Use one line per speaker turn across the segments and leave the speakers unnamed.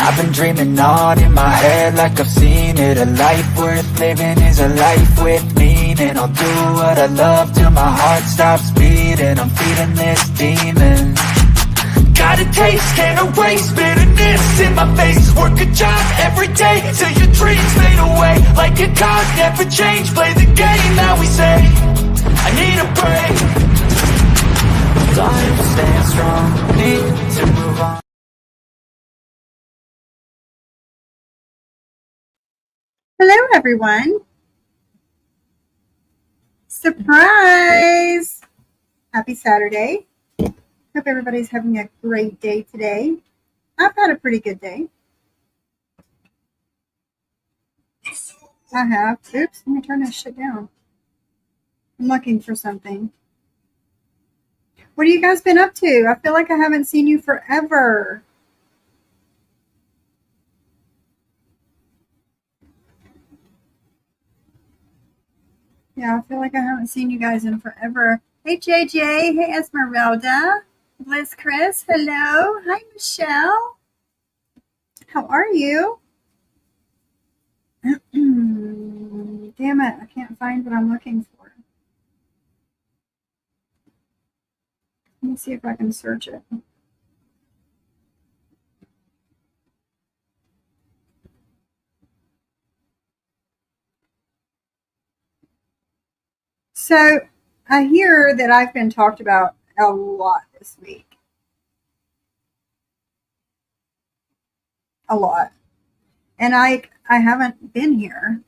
I've been dreaming on in my head like I've seen it. A life worth living is a life with meaning. I'll do what I love till my heart stops beating. I'm feeding this demon. Got a taste, can't erase bitterness in my face. Work a job every day till your dreams fade away. Like a card, never change, play the game that we say. I need a break. Life staying strong, need to move on.
Hello, everyone. Surprise! Happy Saturday. Hope everybody's having a great day today. I've had a pretty good day. I have. Oops, let me turn this shit down. I'm looking for something. What have you guys been up to? I feel like I haven't seen you forever. Yeah, I feel like I haven't seen you guys in forever. Hey, JJ. Hey, Esmeralda. Bliss Chris. Hello. Hi, Michelle. How are you? Damn it. I can't find what I'm looking for. Let me see if I can search it. So I hear that I've been talked about a lot this week. A lot. And I haven't been here.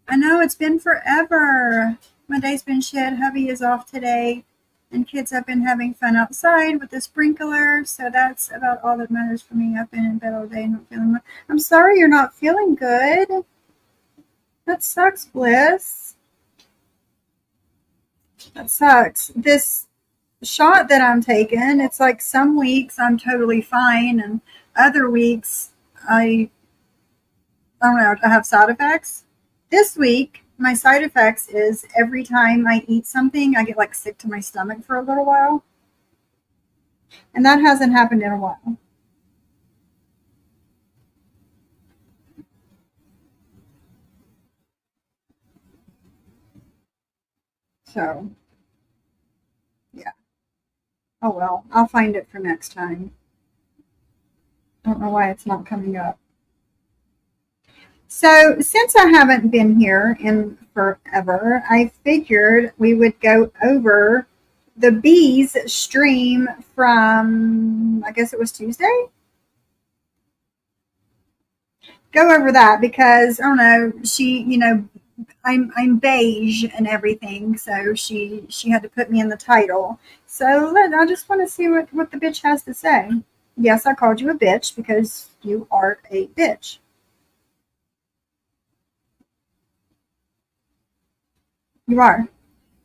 I know it's been forever. My day's been shit. Hubby is off today. And kids have been having fun outside with the sprinkler. So that's about all that matters for me. I've been in bed all day and not feeling well. I'm sorry you're not feeling good. That sucks, Bliss. That sucks. This shot that I'm taking, it's like some weeks I'm totally fine. And other weeks I don't know, I have side effects. This week, my side effects is every time I eat something, I get like sick to my stomach for a little while. And that hasn't happened in a while. So, yeah. Oh well, I'll find it for next time. Don't know why it's not coming up. So, since I haven't been here in forever, I figured we would go over the bees stream from, I guess it was Tuesday. Go over that because I don't know, I'm beige and everything, so she had to put me in the title. So I just want to see what the bitch has to say. Yes, I called you a bitch because you are a bitch. You are.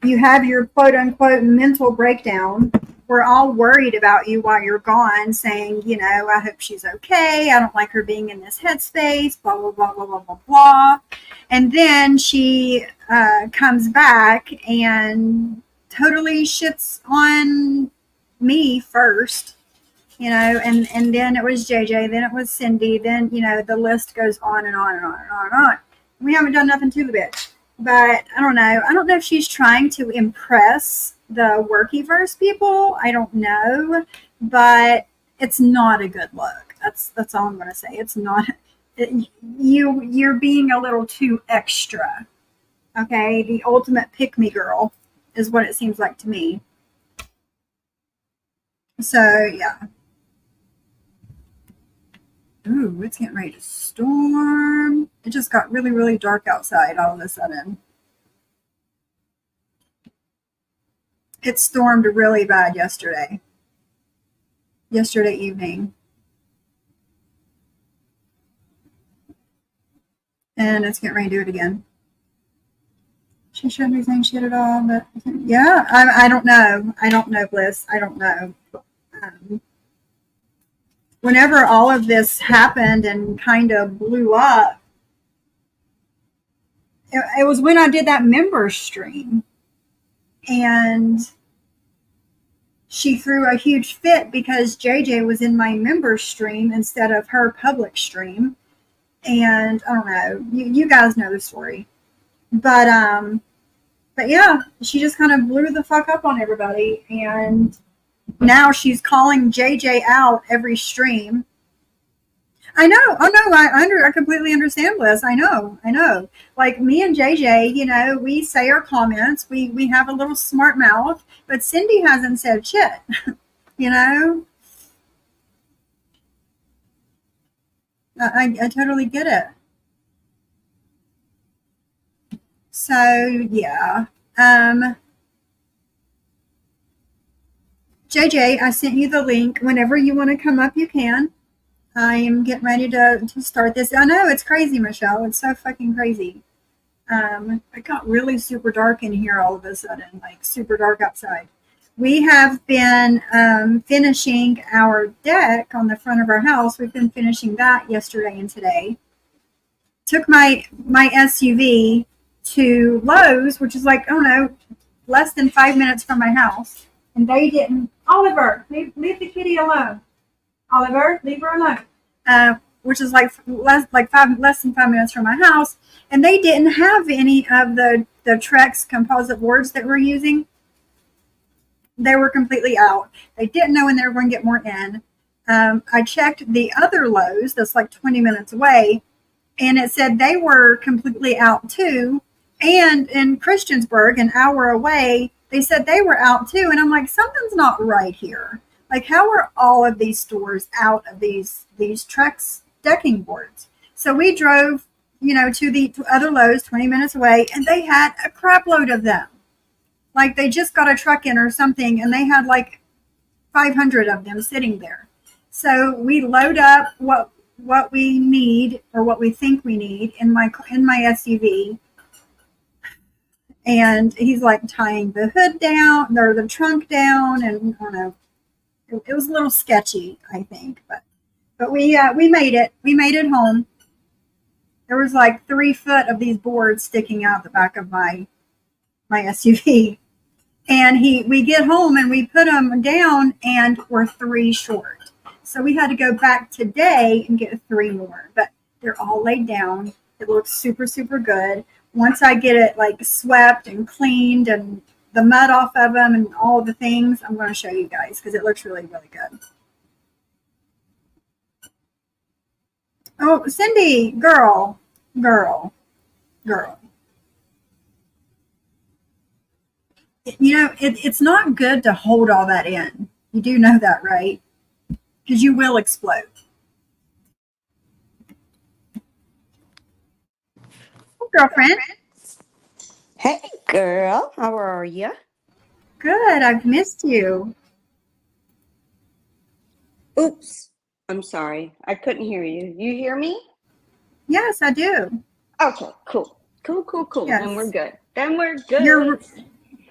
You have your quote unquote mental breakdown. We're all worried about you while you're gone, saying, I hope she's okay. I don't like her being in this headspace, blah, blah, blah, blah, blah, blah, blah. And then she comes back and totally shits on me first, and then it was JJ, then it was Cindy, then, the list goes on and on and on and on and on. We haven't done nothing to the bitch. But I don't know. I don't know if she's trying to impress the Workiverse people. I don't know. But it's not a good look. That's all I'm going to say. It's not. You're being a little too extra. Okay? The ultimate pick-me girl is what it seems like to me. So, yeah. Ooh, it's getting ready to storm. It just got really, really dark outside all of a sudden. It stormed really bad yesterday evening. And it's getting ready to do it again. She shouldn't be saying shit at all, but yeah, I don't know. I don't know, Bliss. I don't know. Whenever all of this happened and kind of blew up, it was when I did that member stream. And she threw a huge fit because JJ was in my member stream instead of her public stream. And I don't know, you guys know the story. But yeah, she just kind of blew the fuck up on everybody. And now she's calling JJ out every stream. I know. Oh no, I completely understand, Liz. I know. Like me and JJ, we say our comments. We have a little smart mouth, but Cindy hasn't said shit. you know, I totally get it. So yeah, JJ, I sent you the link. Whenever you want to come up, you can. I am getting ready to start this. I know it's crazy, Michelle. It's so fucking crazy. It got really super dark in here all of a sudden, like super dark outside. We have been finishing our deck on the front of our house. We've been finishing that yesterday and today. Took my SUV to Lowe's, which is like, oh no, less than 5 minutes from my house. And they didn't. Oliver, leave the kitty alone. Oliver, leave her alone. Which is like less than 5 minutes from my house, and they didn't have any of the Trex composite boards that we're using. They were completely out. They didn't know when they were going to get more in. I checked the other Lowe's that's like 20 minutes away, and it said they were completely out too. And in Christiansburg, an hour away, they said they were out too. And I'm like, something's not right here. Like, how are all of these stores out of these Trex decking boards? So we drove, to the other Lowe's 20 minutes away, and they had a crap load of them. Like, they just got a truck in or something, and they had like 500 of them sitting there. So we load up what we need, or what we think we need, in my SUV. And he's like tying the hood down, or the trunk down, and I don't know. It was a little sketchy, I think, but we made it. We made it home. There was like 3 foot of these boards sticking out the back of my SUV, and we get home and we put them down, and we're 3 short. So we had to go back today and get 3 more, but they're all laid down. It looks super, super good. Once I get it like swept and cleaned and the mud off of them and all the things, I'm going to show you guys because it looks really, really good. Oh, Cindy, girl. It's not good to hold all that in. You do know that, right? Because you will explode. Oh, girlfriend.
Hey, girl. How are you?
Good. I've missed you.
Oops. I'm sorry. I couldn't hear you. You hear me?
Yes, I do.
Okay, cool. Cool.
Yes.
Then we're good.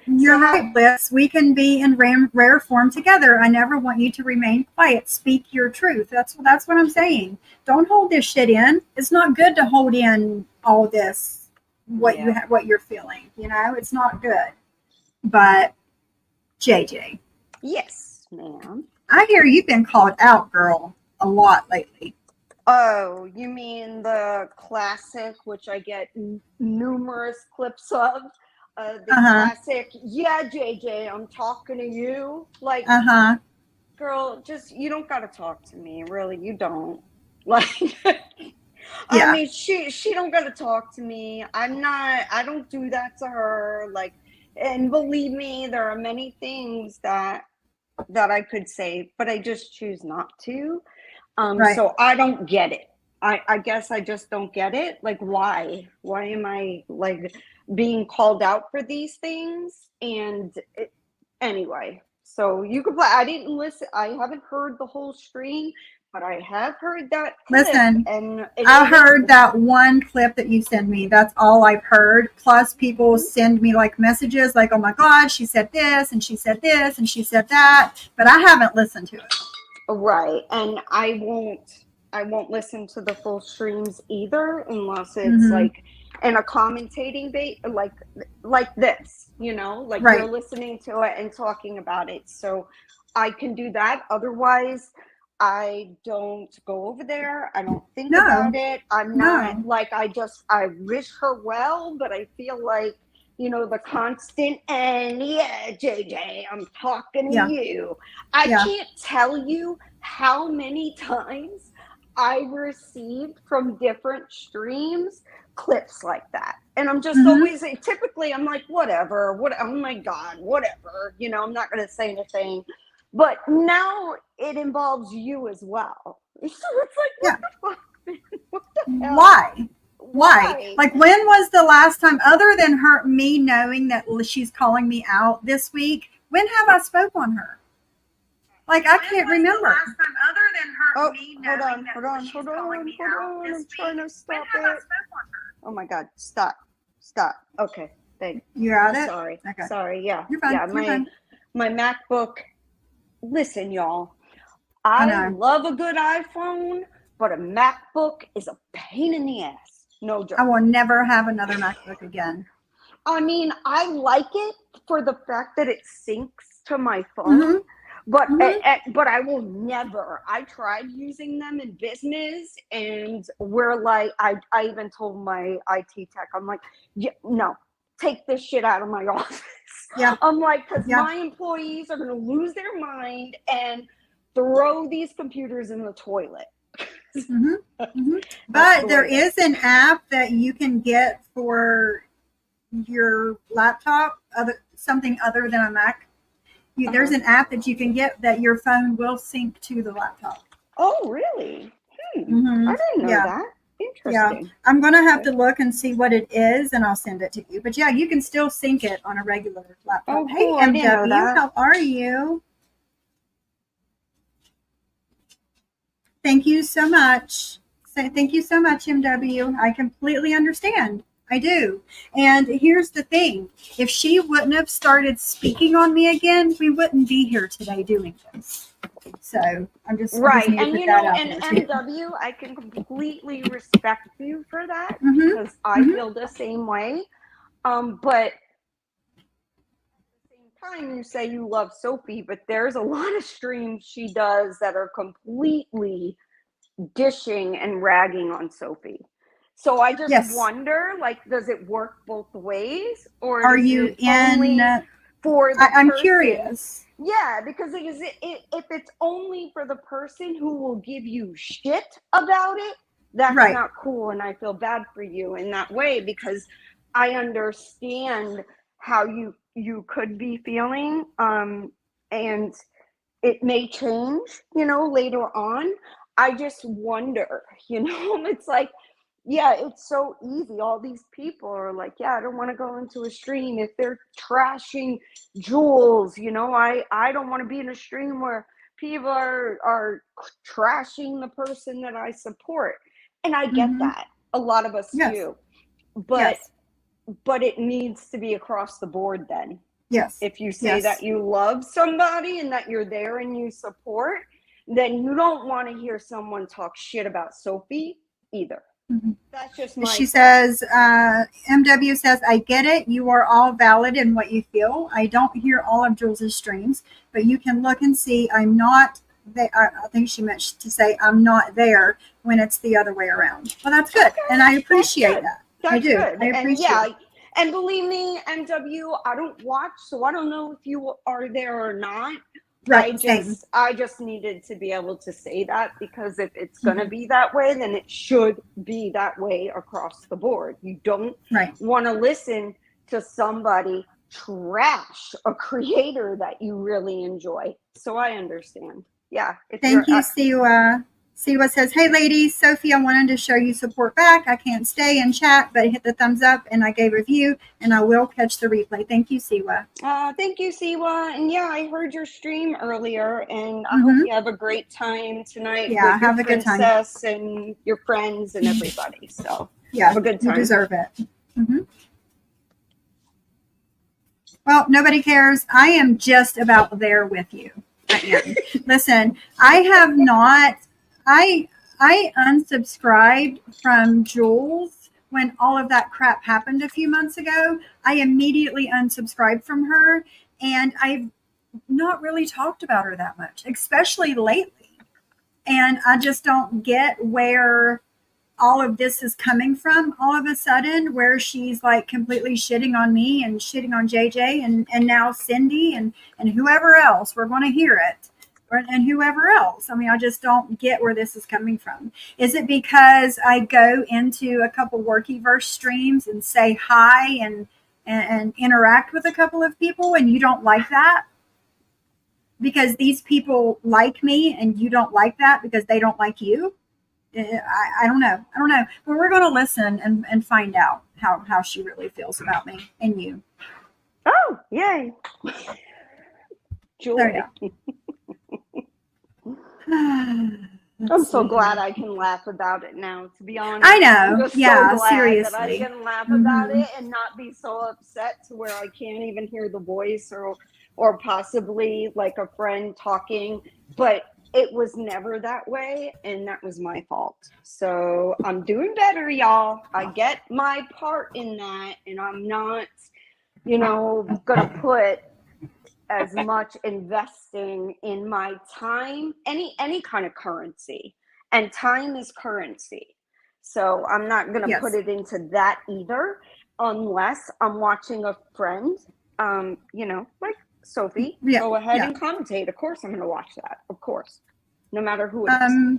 You're right, Liz. We can be in rare form together. I never want you to remain quiet. Speak your truth. That's what I'm saying. Don't hold this shit in. It's not good to hold in all this, what you're feeling. It's not good. But JJ.
Yes, ma'am.
I hear you've been called out, girl, a lot lately.
Oh, you mean the classic, which I get numerous clips of? Classic, yeah, JJ, I'm talking to you. Like, girl, you don't gotta talk to me, really. You don't. Like, yeah. I mean, she don't gotta talk to me. I don't do that to her. Like, and believe me, there are many things that I could say, but I just choose not to. Right. So I don't get it. I guess I just don't get it. Like, why am I like being called out for these things? And anyway, so you could play. I didn't listen. I haven't heard the whole stream, but I have heard that clip.
Listen,
and
I heard that one clip that you sent me. That's all I've heard. Plus, people send me like messages like, oh my God, she said this and she said this and she said that, but I haven't listened to it.
Right. And I won't listen to the full streams either, unless it's like in a commentating like this, you know, like
Right.
you're listening to it and talking about it. So I can do that. Otherwise, I don't go over there. I don't think
No.
about it. I'm not
No.
like, I wish her well, but I feel like, you know, the constant, and yeah, JJ, I'm talking to
Yeah.
you. I
Yeah.
can't tell you how many times I received from different streams clips like that. And I'm just always, typically, I'm like, whatever, oh my God, whatever. You know, I'm not going to say anything. But now it involves you as well. So it's like, what the fuck, man? What the hell?
Why? Like, when was the last time, other than me knowing that she's calling me out this week, when have I spoke on her? Like, I can't remember.
Last time, other than me knowing that she's calling me out this week,
trying to stop
when have I spoke on her? Oh my God, stop. Okay, thanks.
You got it?
Sorry.
Okay.
Sorry, yeah.
You're fine.
Yeah,
You're fine.
my MacBook, listen, y'all.
I
I
know.
love a good iPhone, but a MacBook is a pain in the ass. No joke.
I will never have another MacBook again.
I mean, I like it for the fact that it syncs to my phone, but I will never. I tried using them in business, and we're like, I even told my IT tech, I'm like, yeah, no, take this shit out of my office.
Yeah.
I'm like, because my employees are going to lose their mind and throw these computers in the toilet.
But there is an app that you can get for your laptop, something other than a Mac. There's an app that you can get that your phone will sync to the laptop.
Oh, really? I didn't know that. Interesting.
Yeah, I'm going to have to look and see what it is, and I'll send it to you. But yeah, you can still sync it on a regular laptop.
Oh, cool.
Hey, MW, how are you? Thank you so much. Thank you so much, MW. I completely understand. I do. And here's the thing. If she wouldn't have started speaking on me again, we wouldn't be here today doing this. So I'm just
right.
And
you know, and MW, I can completely respect you for that because I feel the same way. But at the same time, you say you love Sophie, but there's a lot of streams she does that are completely dishing and ragging on Sophie. So I just wonder, like, does it work both ways, or
are you
only for the
I'm
person?
Curious.
Yeah, because if it's only for the person who will give you shit about it, that's not cool, and I feel bad for you in that way, because I understand how you could be feeling, and it may change, you know, later on. I just wonder, you know, it's like, yeah, it's so easy. All these people are like, yeah, I don't want to go into a stream if they're trashing Jules, you know, I don't want to be in a stream where people are trashing the person that I support. And I get that. A lot of us do. But it needs to be across the board then.
Yes.
If you say that you love somebody and that you're there and you support, then you don't want to hear someone talk shit about Sophie either. That's just my
She says, MW says, I get it. You are all valid in what you feel. I don't hear all of Jules's streams, but you can look and see I'm not there. I think she meant to say I'm not there when it's the other way around. Well, that's good. And I appreciate that. I do.
Good.
I appreciate it.
And believe me, MW, I don't watch, so I don't know if you are there or not.
Right.
I just needed to be able to say that, because if it's going to be that way, then it should be that way across the board. You don't want to listen to somebody trash a creator that you really enjoy. So I understand. Yeah.
Thank you, Siwa. Siwa says, hey, ladies, Sophie, I wanted to show you support back. I can't stay and chat, but hit the thumbs up, and I gave a review, and I will catch the replay. Thank you, Siwa.
Thank you, Siwa. And yeah, I heard your stream earlier, and I hope you have a great time tonight with your
have a good time.
princess and your friends and everybody. So
yeah,
have a good time.
You deserve it. Well, nobody cares. I am just about there with you. I am. Listen, I have not... I unsubscribed from Jules when all of that crap happened a few months ago, I immediately unsubscribed from her, and I've not really talked about her that much, especially lately. And I just don't get where all of this is coming from all of a sudden, where she's like completely shitting on me and shitting on JJ and now Cindy and whoever else. We're going to hear it. And whoever else. I mean, I just don't get where this is coming from. Is it because I go into a couple Workyverse streams and say hi and interact with a couple of people and you don't like that? Because these people like me and you don't like that because they don't like you? I don't know. I don't know. But we're going to listen and find out how she really feels about me and you.
Oh, yay. Joy. I'm so glad I can laugh about it now, to be honest.
I know.
I'm just
Yeah,
so glad
seriously.
that I can laugh about it and not be so upset to where I can't even hear the voice or possibly like a friend talking. But it was never that way, and that was my fault. So I'm doing better, y'all. I get my part in that, and I'm not, gonna put as much investing in my time, any kind of currency, and time is currency. So I'm not gonna put it into that either, unless I'm watching a friend, like Sophie, go ahead and commentate. Of course I'm going to watch that. Of course. No matter who it is.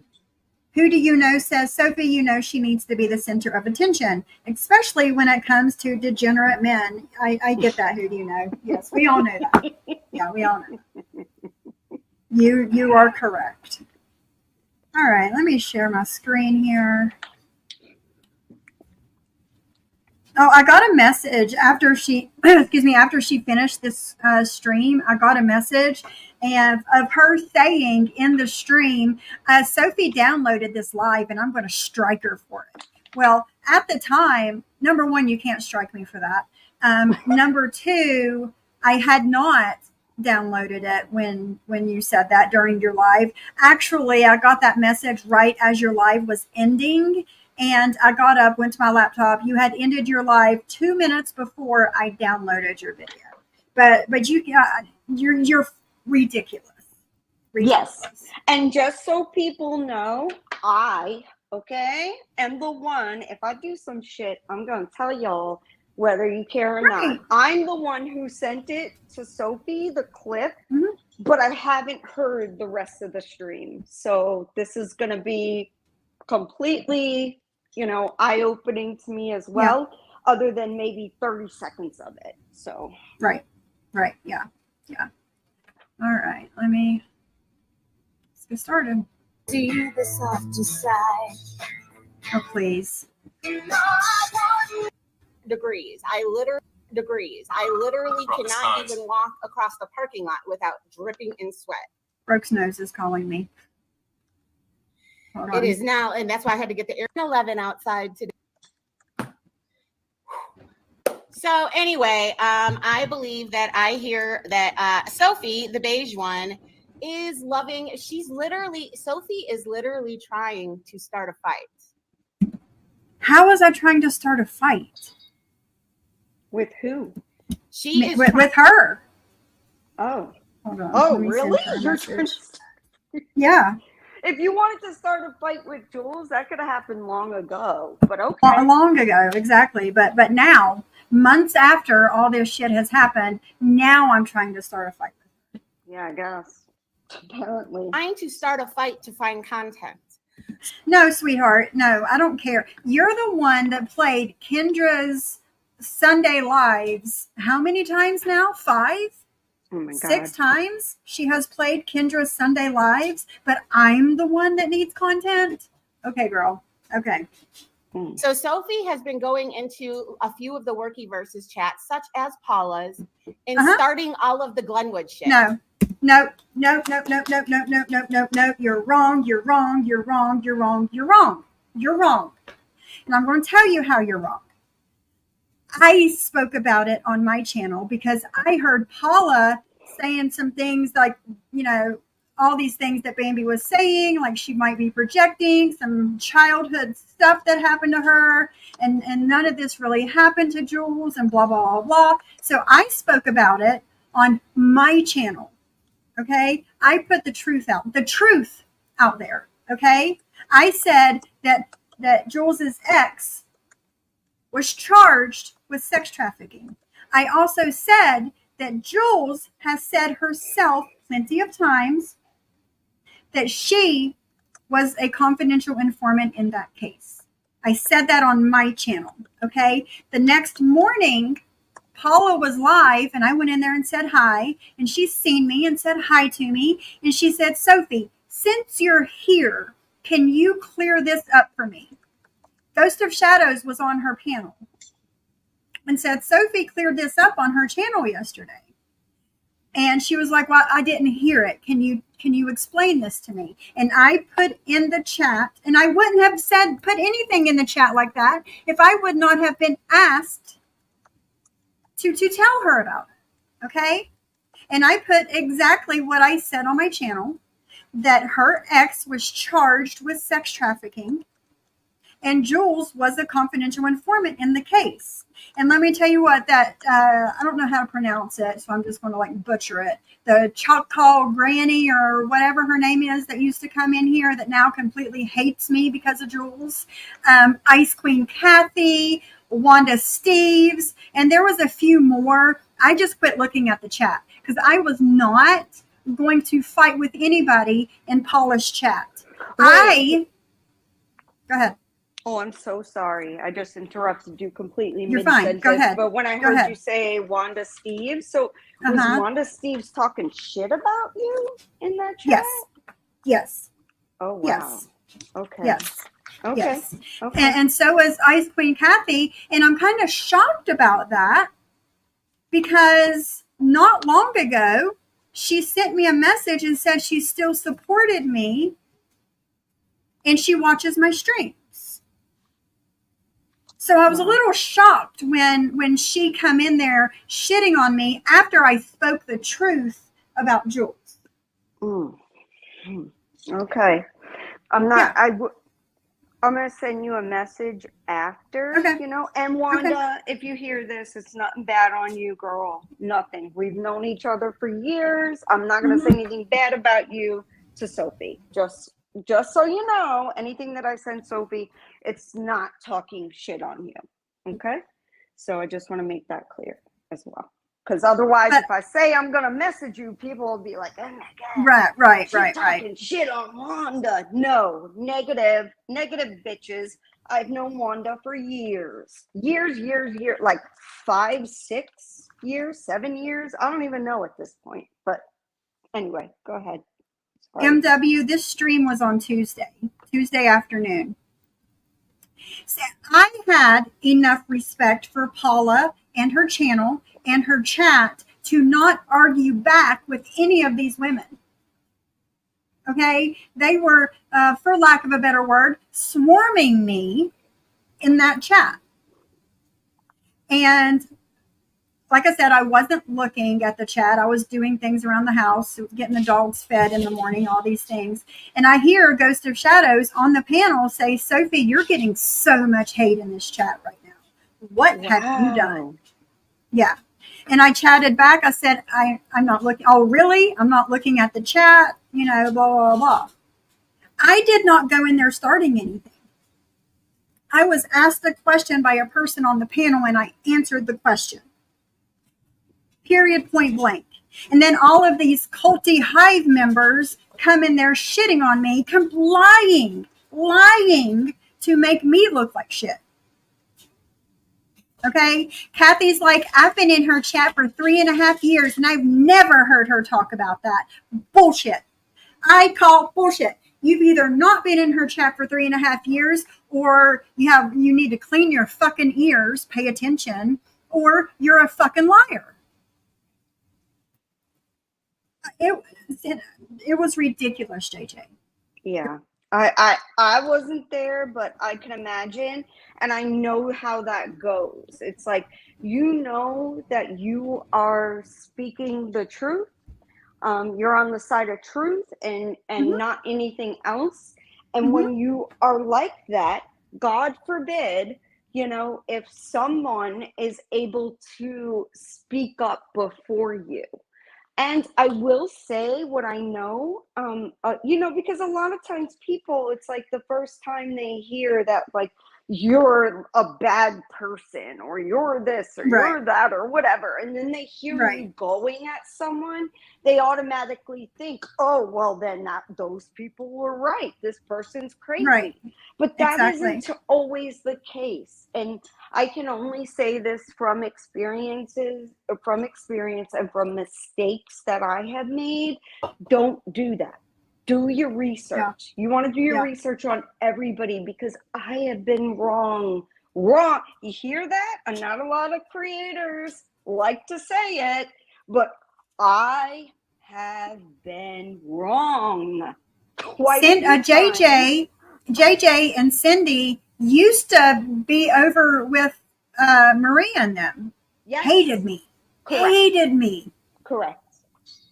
Who do you know says, Sophie, she needs to be the center of attention, especially when it comes to degenerate men. I get that. Who do you know? Yes, we all know that. Yeah, we all know. You are correct. All right, let me share my screen here. Oh, I got a message after she, after she finished this stream. I got a message of her saying in the stream, Sophie downloaded this live and I'm going to strike her for it. Well, at the time, number one, you can't strike me for that. Number two, I had not downloaded it when you said that during your live. Actually, I got that message right as your live was ending. And I got up, went to my laptop. You had ended your live 2 minutes before I downloaded your video. But you're ridiculous.
Yes. And just so people know, I am the one, if I do some shit, I'm going to tell y'all whether you care or not. I'm the one who sent it to Sophie, the clip, but I haven't heard the rest of the stream. So this is going to be completely, eye-opening to me as well, other than maybe 30 seconds of it. So
Right. Yeah. All right. Let's get started.
See the softer side.
Oh, please.
Degrees. I literally cannot even walk across the parking lot without dripping in sweat.
Brooke's nose is calling me.
It is now, and that's why I had to get the air 11 outside today. So anyway, I believe that I hear that Sophie, the beige one, is loving. Sophie is literally trying to start a fight.
How was I trying to start a fight?
With who?
She is with her.
Oh.
Hold on.
Oh, really?
Yeah.
If you wanted to start a fight with Jules, that could have happened long ago. But okay.
Long ago, exactly. But now, months after all this shit has happened, now I'm trying to start a fight with her.
Yeah, I guess. Apparently.
Trying to start a fight to find content.
No, sweetheart. No, I don't care. You're the one that played Kendra's Sunday Lives. How many times now? 5?
Oh my God.
6 times she has played Kendra's Sunday Lives, but I'm the one that needs content. Okay, girl. Okay.
So Sophie has been going into a few of the Workyverses chats, such as Paula's, and starting all of the Glenwood shit.
No. You're wrong. You're wrong. You're wrong. You're wrong. You're wrong. You're wrong. And I'm going to tell you how you're wrong. I spoke about it on my channel because I heard Paula saying some things like, all these things that Bambi was saying, like she might be projecting some childhood stuff that happened to her, and none of this really happened to Jules, and blah, blah, blah, blah. So I spoke about it on my channel, okay? I put the truth out there, okay? I said that Jules's ex was charged with sex trafficking. I also said that Jules has said herself plenty of times that she was a confidential informant in that case. I said that on my channel, okay? The next morning, Paula was live, and I went in there and said hi, and she's seen me and said hi to me, and she said, Sophie, since you're here, can you clear this up for me? Ghost of Shadows was on her panel and said, Sophie cleared this up on her channel yesterday. And she was like, well, I didn't hear it. Can you explain this to me? And I put in the chat, and I wouldn't have put anything in the chat like that if I would not have been asked to tell her about it. Okay. And I put exactly what I said on my channel, that her ex was charged with sex trafficking, and Jules was a confidential informant in the case. And let me tell you what, that I don't know how to pronounce it, so I'm just going to like butcher it. The Choctaw Granny or whatever her name is that used to come in here that now completely hates me because of Jules. Ice Queen Kathy, Wanda Steves, and there was a few more. I just quit looking at the chat because I was not going to fight with anybody in Paula's chat. Go ahead.
Oh, I'm so sorry. I just interrupted you completely.
You're fine. Go ahead.
But when I heard you say Wanda Steves, so was Wanda Steves talking shit about you in that chat?
Yes.
Oh, wow.
Yes.
Okay.
Yes.
Okay.
Yes.
Okay.
And so is Ice Queen Kathy. And I'm kind of shocked about that because not long ago, she sent me a message and said she still supported me and she watches my streams. So I was a little shocked when she come in there shitting on me after I spoke the truth about Jules.
Okay. I'm not, I'm going to send you a message after, and Wanda, if you hear this, it's nothing bad on you, girl. Nothing. We've known each other for years. I'm not going to say anything bad about you to Sophie. Just so you know, anything that I send Sophie, it's not talking shit on you. Okay? So I just want to make that clear as well. Because otherwise, if I say I'm going to message you, people will be like, oh my God.
Right.
Talking shit on Wanda. No, negative bitches. I've known Wanda for years, like 5, 6 years, 7 years. I don't even know at this point. But anyway, go ahead. Sorry.
MW, this stream was on Tuesday afternoon. So I had enough respect for Paula and her channel and her chat to not argue back with any of these women. Okay? They were, for lack of a better word, swarming me in that chat. And like I said, I wasn't looking at the chat. I was doing things around the house, getting the dogs fed in the morning, all these things. And I hear Ghost of Shadows on the panel say, Sophie, you're getting so much hate in this chat right now. What have you done? Yeah. And I chatted back. I said, I'm not looking. Oh, really? I'm not looking at the chat, blah, blah, blah. I did not go in there starting anything. I was asked a question by a person on the panel, and I answered the question. Period, point blank. And then all of these culty hive members come in there shitting on me, lying to make me look like shit. Okay? Kathy's like, I've been in her chat for 3.5 years and I've never heard her talk about that. Bullshit. I call bullshit. You've either not been in her chat for 3.5 years, or you need to clean your fucking ears, pay attention, or you're a fucking liar. It was ridiculous, JJ.
Yeah. I wasn't there, but I can imagine, and I know how that goes. It's like, that you are speaking the truth, You're on the side of truth and
Mhm.
not anything else. And
Mhm.
when you are like that, God forbid, if someone is able to speak up before you. And I will say what I know, because a lot of times people, it's like the first time they hear that, like, you're a bad person or you're this or
Right.
you're that or whatever. And then they hear
Right.
you going at someone, they automatically think, oh, well, then those people were right. This person's
Right.
crazy. But that
Exactly.
isn't always the case. And I can only say this from experience and from mistakes that I have made. Don't do that. Do your
Yeah.
research. You want to do your
Yeah.
research on everybody, because I have been wrong. Wrong. You hear that? And not a lot of creators like to say it, but I have been wrong quite a few times.
JJ and Cindy used to be over with Maria and them. Hated
Yes,
me.
correct,
Hated me.
correct.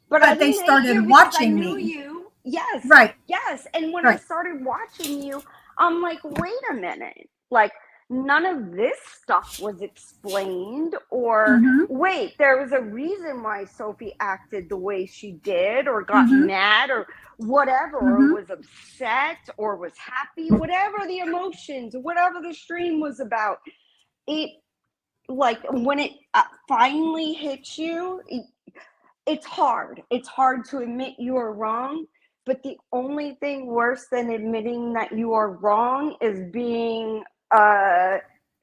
But I
But they
didn't hate you
started
because I
watching
knew
me.
you. Yes,
Right.
yes. And when I
Right.
started watching you, I'm like, wait a minute. Like, none of this stuff was explained. Or,
Mhm.
wait, there was a reason why Sophie acted the way she did, or got
Mhm.
mad, or whatever, or
Mhm.
was upset, or was happy, whatever the emotions, whatever the stream was about. It, like, when it finally hits you, it's hard. It's hard to admit you are wrong, but the only thing worse than admitting that you are wrong is being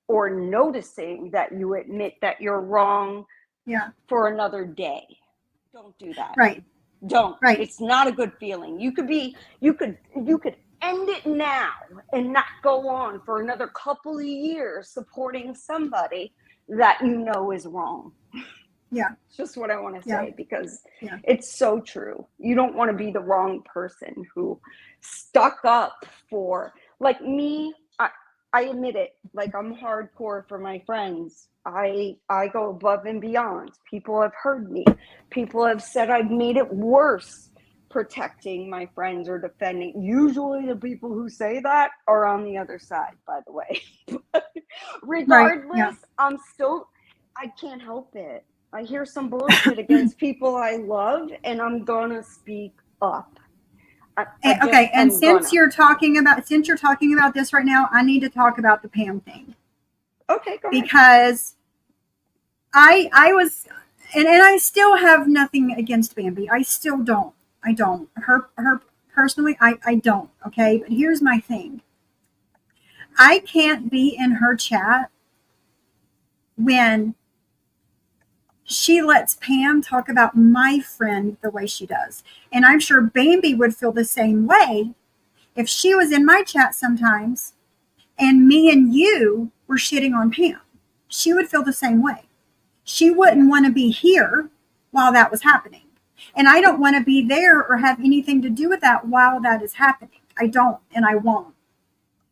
or noticing that you admit that you're wrong
Yeah.
for another day. Don't do that.
Right.
Don't.
Right.
It's not a good feeling. You could end it now and not go on for another couple of years supporting somebody that you know is wrong.
Yeah.
It's just what I want to
Yeah.
say, because
Yeah.
it's so true. You don't want to be the wrong person who stuck up for, like me. I admit it. Like, I'm hardcore for my friends. I go above and beyond. People have heard me. People have said I've made it worse protecting my friends or defending. Usually the people who say that are on the other side, by the way.
Right. Yeah.
Regardless, I can't help it. I hear some bullshit against people I love, and I'm gonna speak up. I just
Okay, and
am gonna.
since you're talking about this right now, I need to talk about the Pam thing,
Okay, go ahead.
because I was, and I still have nothing against Bambi. I still don't. I don't. Her personally, I don't. Okay, but here's my thing. I can't be in her chat when she lets Pam talk about my friend the way she does. And I'm sure Bambi would feel the same way if she was in my chat sometimes and me and you were shitting on Pam. She would feel the same way. She
Yeah.
wouldn't want to be here while that was happening. And I don't want to be there or have anything to do with that while that is happening. I don't, and I won't,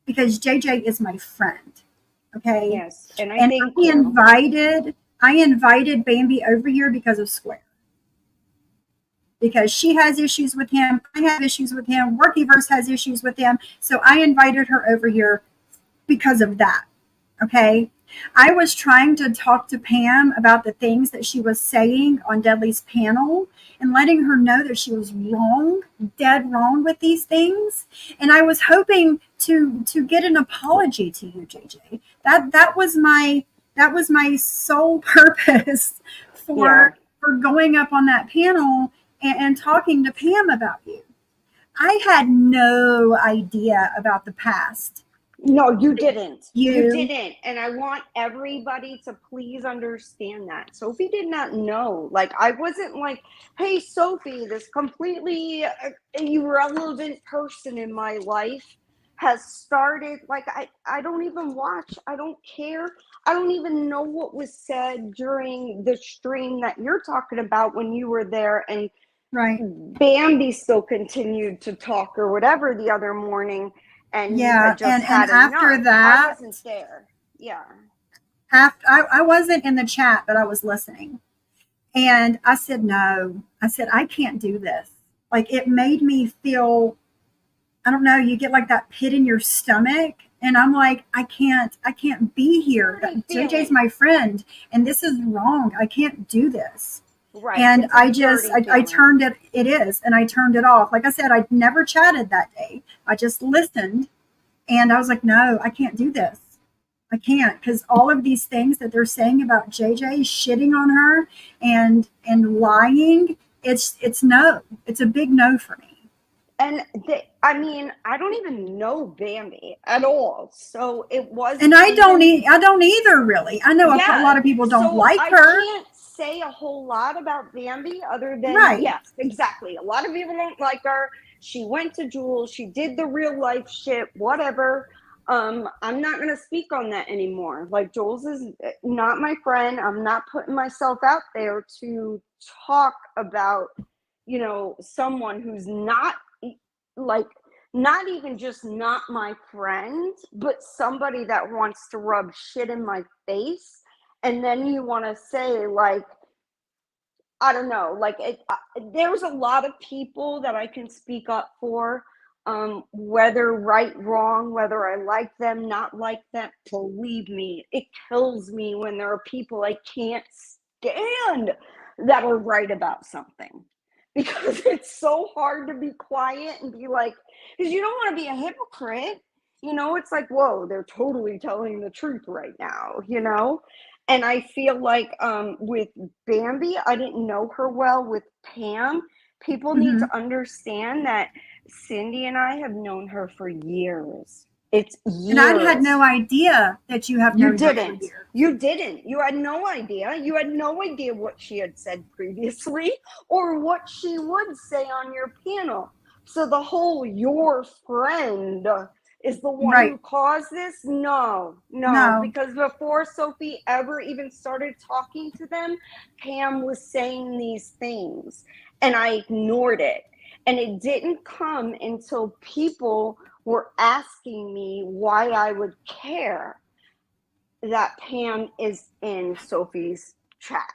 because JJ is my friend. Okay.
Yes, and I
And
thank you.
I invited Bambi over here because of Square. Because she has issues with him, I have issues with him, Workyverse has issues with him. So I invited her over here because of that. Okay. I was trying to talk to Pam about the things that she was saying on Deadly's panel and letting her know that she was wrong, dead wrong with these things. And I was hoping to get an apology to you, JJ. That was my sole purpose
Yeah.
for going up on that panel and talking to Pam about you. I had no idea about the past.
No, you didn't. You
You
didn't. And I want everybody to please understand that. Sophie did not know. Like, I wasn't like, hey, Sophie, this completely irrelevant person in my life has started. Like, I don't even watch. I don't care. I don't even know what was said during the stream that you're talking about when you were there. And
right.
Bambi still continued to talk or whatever the other morning, and you
Yeah,
had just
and
had
after
enough. I wasn't
that,
there. Yeah.
I wasn't in the chat, but I was listening. And I said, no. I said, I can't do this. Like, it made me feel, I don't know, you get like that pit in your stomach. And I'm like, I can't be here.
Dirty
JJ's
feeling.
my friend, and this is wrong. I can't do this.
Right.
And
It's a dirty
I
feeling.
turned it is, and I turned it off. Like I said, I never chatted that day. I just listened, and I was like, no, I can't do this. I can't, because all of these things that they're saying about JJ, shitting on her and lying, it's no. It's a big no for me.
And I mean, I don't even know Bambi at all. So it
And
wasn't
I don't either, really. I know a
yeah.
lot of people don't
So
like
I
her.
can't say a whole lot about Bambi other than,
Right.
yes, exactly. A lot of people don't like her. She went to Jules. She did the real life shit, whatever. I'm not going to speak on that anymore. Like, Jules is not my friend. I'm not putting myself out there to talk about, someone who's not like, not even just not my friend, but somebody that wants to rub shit in my face. And then you want to say, like, I don't know, like, there's a lot of people that I can speak up for, whether right, wrong, whether I like them, not like them. Believe me, it kills me when there are people I can't stand that are right about something. Because it's so hard to be quiet and be like, because you don't want to be a hypocrite. It's like, whoa, they're totally telling the truth right now. And I feel like with Bambi, I didn't know her well. With Pam, people need
Hmm.
to understand that Cindy and I have known her for years. It's
And I had
years.
no idea that you have
You
known her for
didn't.
years.
You didn't. You had no idea. You had no idea what she had said previously or what she would say on your panel. So the whole your friend is the one
Right.
who caused this? No,
No.
because before Sophie ever even started talking to them, Pam was saying these things and I ignored it. And it didn't come until people were asking me why I would care that Pam is in Sophie's chat,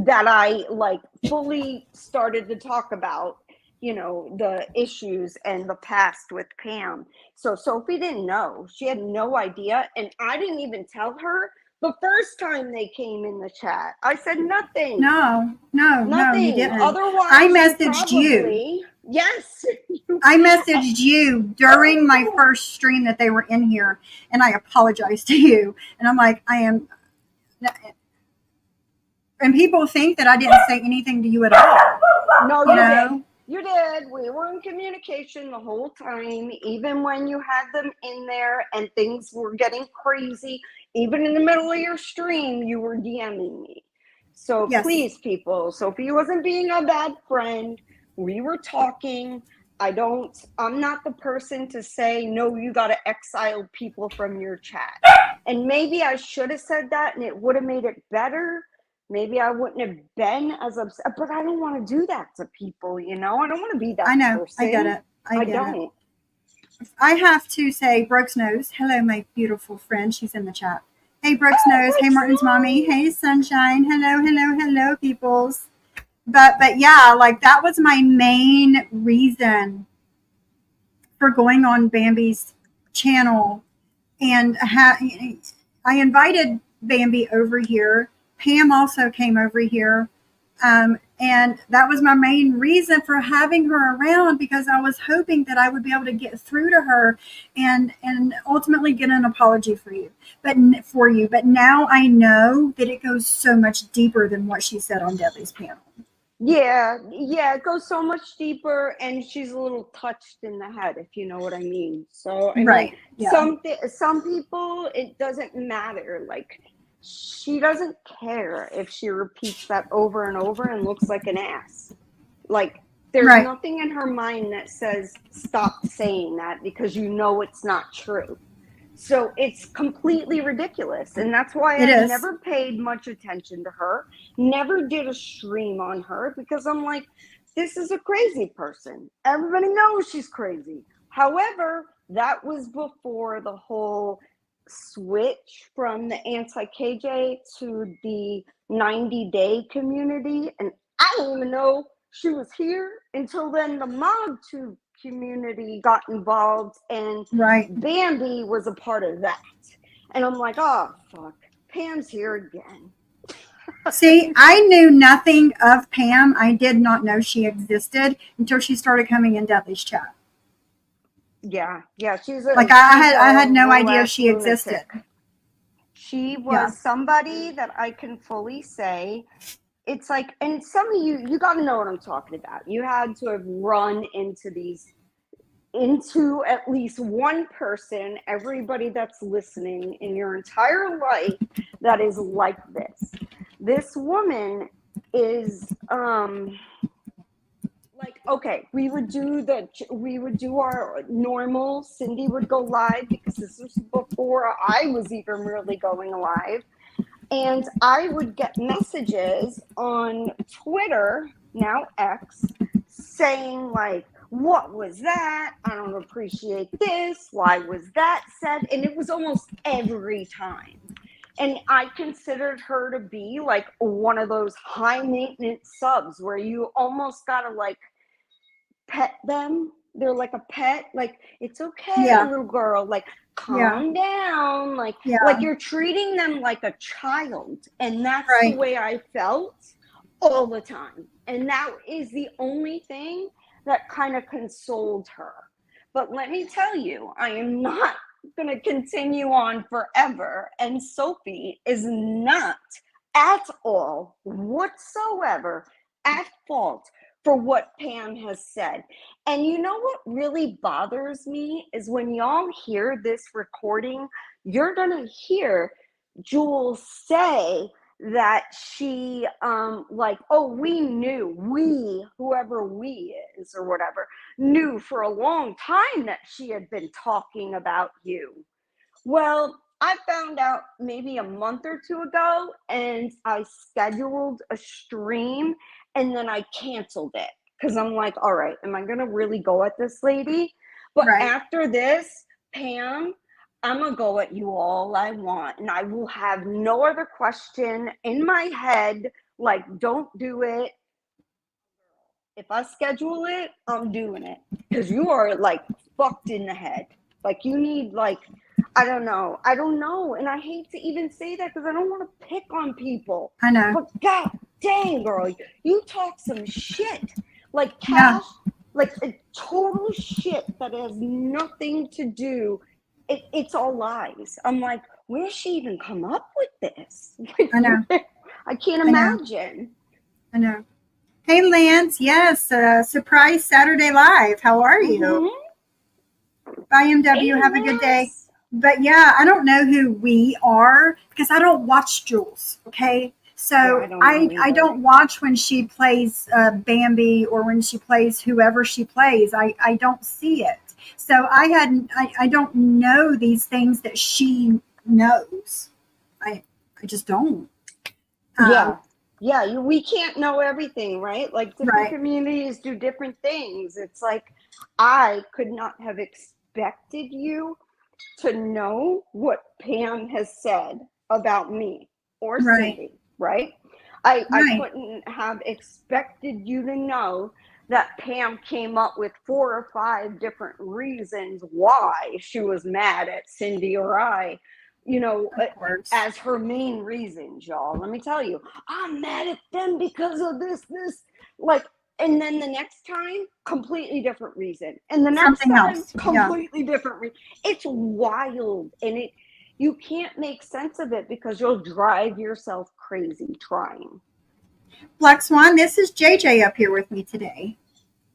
that I like fully started to talk about, the issues and the past with Pam. So Sophie didn't know. She had no idea. And I didn't even tell her the first time they came in the chat. I said nothing.
No, you
Nothing.
didn't. I
Otherwise, you
messaged you.
probably, yes.
I messaged you during my first stream that they were in here, and I apologized to you. And I'm like, I am. And people think that I didn't say anything to you at all.
No,
You
you did.
know?
You did. We were in communication the whole time, even when you had them in there and things were getting crazy. Even in the middle of your stream, you were DMing me. So
Yes.
please, people, Sophie wasn't being a bad friend. We were talking. I'm not the person to say, no, you got to exile people from your chat. And maybe I should have said that and it would have made it better. Maybe I wouldn't have been as upset, but I don't want to do that to people, I don't want to be that
I know. I get
person.
it. I get it.
Don't.
I have to say, Brooks Nose. Hello, my beautiful friend. She's in the chat. Hey, Brooks
Oh,
Nose. Hey,
Brooks,
Martin's mommy.
no.
Hey, Sunshine. Hello, peoples. But yeah, like that was my main reason for going on Bambi's channel, and I invited Bambi over here. Pam also came over here, and that was my main reason for having her around, because I was hoping that I would be able to get through to her and ultimately get an apology for you. But now I know that it goes so much deeper than what she said on Debbie's panel.
Yeah, it goes so much deeper, and she's a little touched in the head, if you know what I mean. So, I mean,
Right. Yeah.
some people, it doesn't matter. Like, she doesn't care if she repeats that over and over and looks like an ass. Like, there's
Right.
nothing in her mind that says, stop saying that, because it's not true. So it's completely ridiculous. And that's why
It
I
is.
never paid much attention to her, never did a stream on her, because I'm like, this is a crazy person. Everybody knows she's crazy. However, that was before the whole switch from the anti-KJ to the 90-day community, and I didn't even know she was here until then the MogTube community got involved, and
Right.
Bambi was a part of that. And I'm like, oh, fuck, Pam's here again.
See, I knew nothing of Pam. I did not know she existed until she started coming in Dudley's chat.
Yeah, she's
like I had no idea she existed.
She was somebody that I can fully say, it's like, and some of you got to know what I'm talking about. You had to have run into at least one person, everybody that's listening in your entire life that is like this. This woman is like, okay, we would do our normal, Cindy would go live because this was before I was even really going live. And I would get messages on Twitter, now X, saying like, what was that? I don't appreciate this. Why was that said? And it was almost every time. And I considered her to be like one of those high maintenance subs where you almost got to like pet them. They're like a pet. Like, it's okay, little girl. Like, calm down. Like you're treating them like a child. And that's the way I felt all the time. And that is the only thing that kind of consoled her. But let me tell you, I am not going to continue on forever. And Sophie is not at all whatsoever at fault for what Pam has said. And you know what really bothers me is when y'all hear this recording, you're going to hear Jules say that she like, oh, we knew, whoever we is or whatever, knew for a long time that she had been talking about you. Well, I found out maybe a month or two ago, and I scheduled a stream and then I canceled it because I'm like, all right, am I gonna really go at this lady? But after this, Pam, I'm going to go at you all I want, and I will have no other question in my head, like, don't do it. If I schedule it, I'm doing it, because you are, like, fucked in the head. Like, you need, like, I don't know, and I hate to even say that, because I don't want to pick on people.
I know.
But god dang, girl, you talk some shit. Like, Cash, like, a total shit that has nothing to do. It's all lies. I'm like, where does she even come up with this?
I know.
I can't imagine.
I know. Hey, Lance. Yes, surprise Saturday Live. How are you? Bye, MW. Have a good day. But yeah, I don't know who we are because I don't watch Jules. Okay. So I don't watch when she plays Bambi or when she plays whoever she plays. I don't see it. So I don't know these things that she knows. I just don't.
We can't know everything, right? Like, different communities do different things. It's like, I could not have expected you to know what Pam has said about me or Cindy, right? I couldn't have expected you to know that Pam came up with 4 or 5 different reasons why she was mad at Cindy or I, you know, as her main reasons, y'all. Let me tell you, I'm mad at them because of this, like, and then the next time, completely different reason. And the next time, completely different reason. It's wild. And you can't make sense of it because you'll drive yourself crazy trying.
Black Swan, this is JJ up here with me today.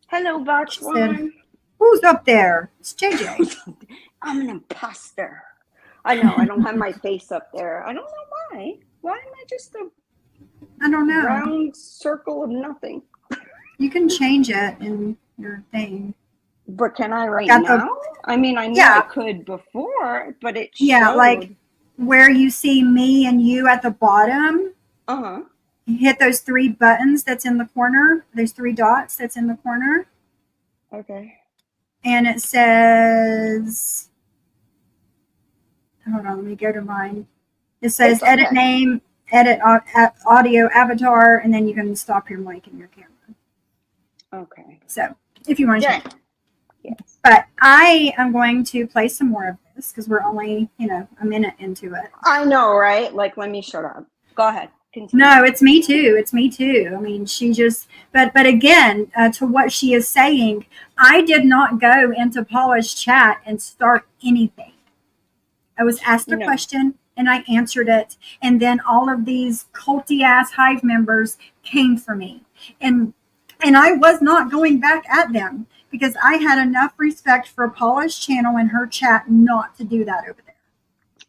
Hello, Black Swan.
Who's up there? It's JJ.
I'm an imposter. I know, I don't have my face up there. I don't know why. Why am I just
I don't know.
Round circle of nothing?
You can change it in your thing.
But can I now? I mean, I knew I could before, but it showed.
Like where you see me and you at the bottom. You hit those 3 buttons that's in the corner. Those 3 dots that's in the corner.
Okay.
And it says, hold on, let me go to mine. It says edit name edit audio avatar, and then you can stop your mic and your camera.
Okay.
So if you want to
Yeah.
change it.
Yes.
But I am going to play some more of this because we're only, a minute into it.
I know, right? Like, let me shut up. Go ahead. Continue.
No, it's me too. It's me too. I mean, she just, but again, to what she is saying, I did not go into Paula's chat and start anything. I was asked a question and I answered it. And then all of these culty ass Hive members came for me. And I was not going back at them because I had enough respect for Paula's channel and her chat not to do that over there.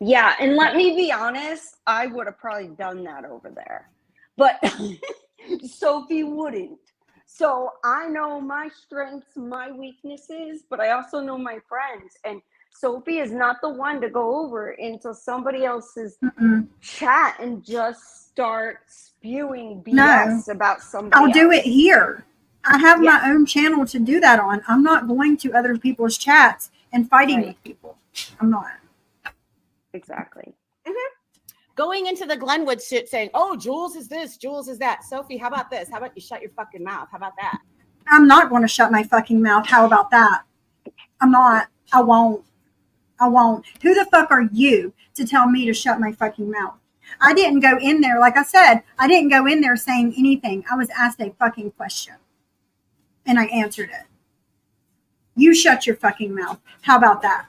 Yeah, and let me be honest, I would have probably done that over there. But Sophie wouldn't. So I know my strengths, my weaknesses, but I also know my friends. And Sophie is not the one to go over into somebody else's chat and just start spewing BS about somebody else.
I'll do it here. I have my own channel to do that on. I'm not going to other people's chats and fighting with people. I'm not.
Exactly.
Going into the Glenwood shit saying, oh, Jules is this, Jules is that. Sophie, how about this? How about you shut your fucking mouth? How about that?
I'm not going to shut my fucking mouth. How about that? I'm not. I won't. Who the fuck are you to tell me to shut my fucking mouth? I didn't go in there, like I said, I didn't go in there saying anything. I was asked a fucking question. And I answered it. You shut your fucking mouth. How about that?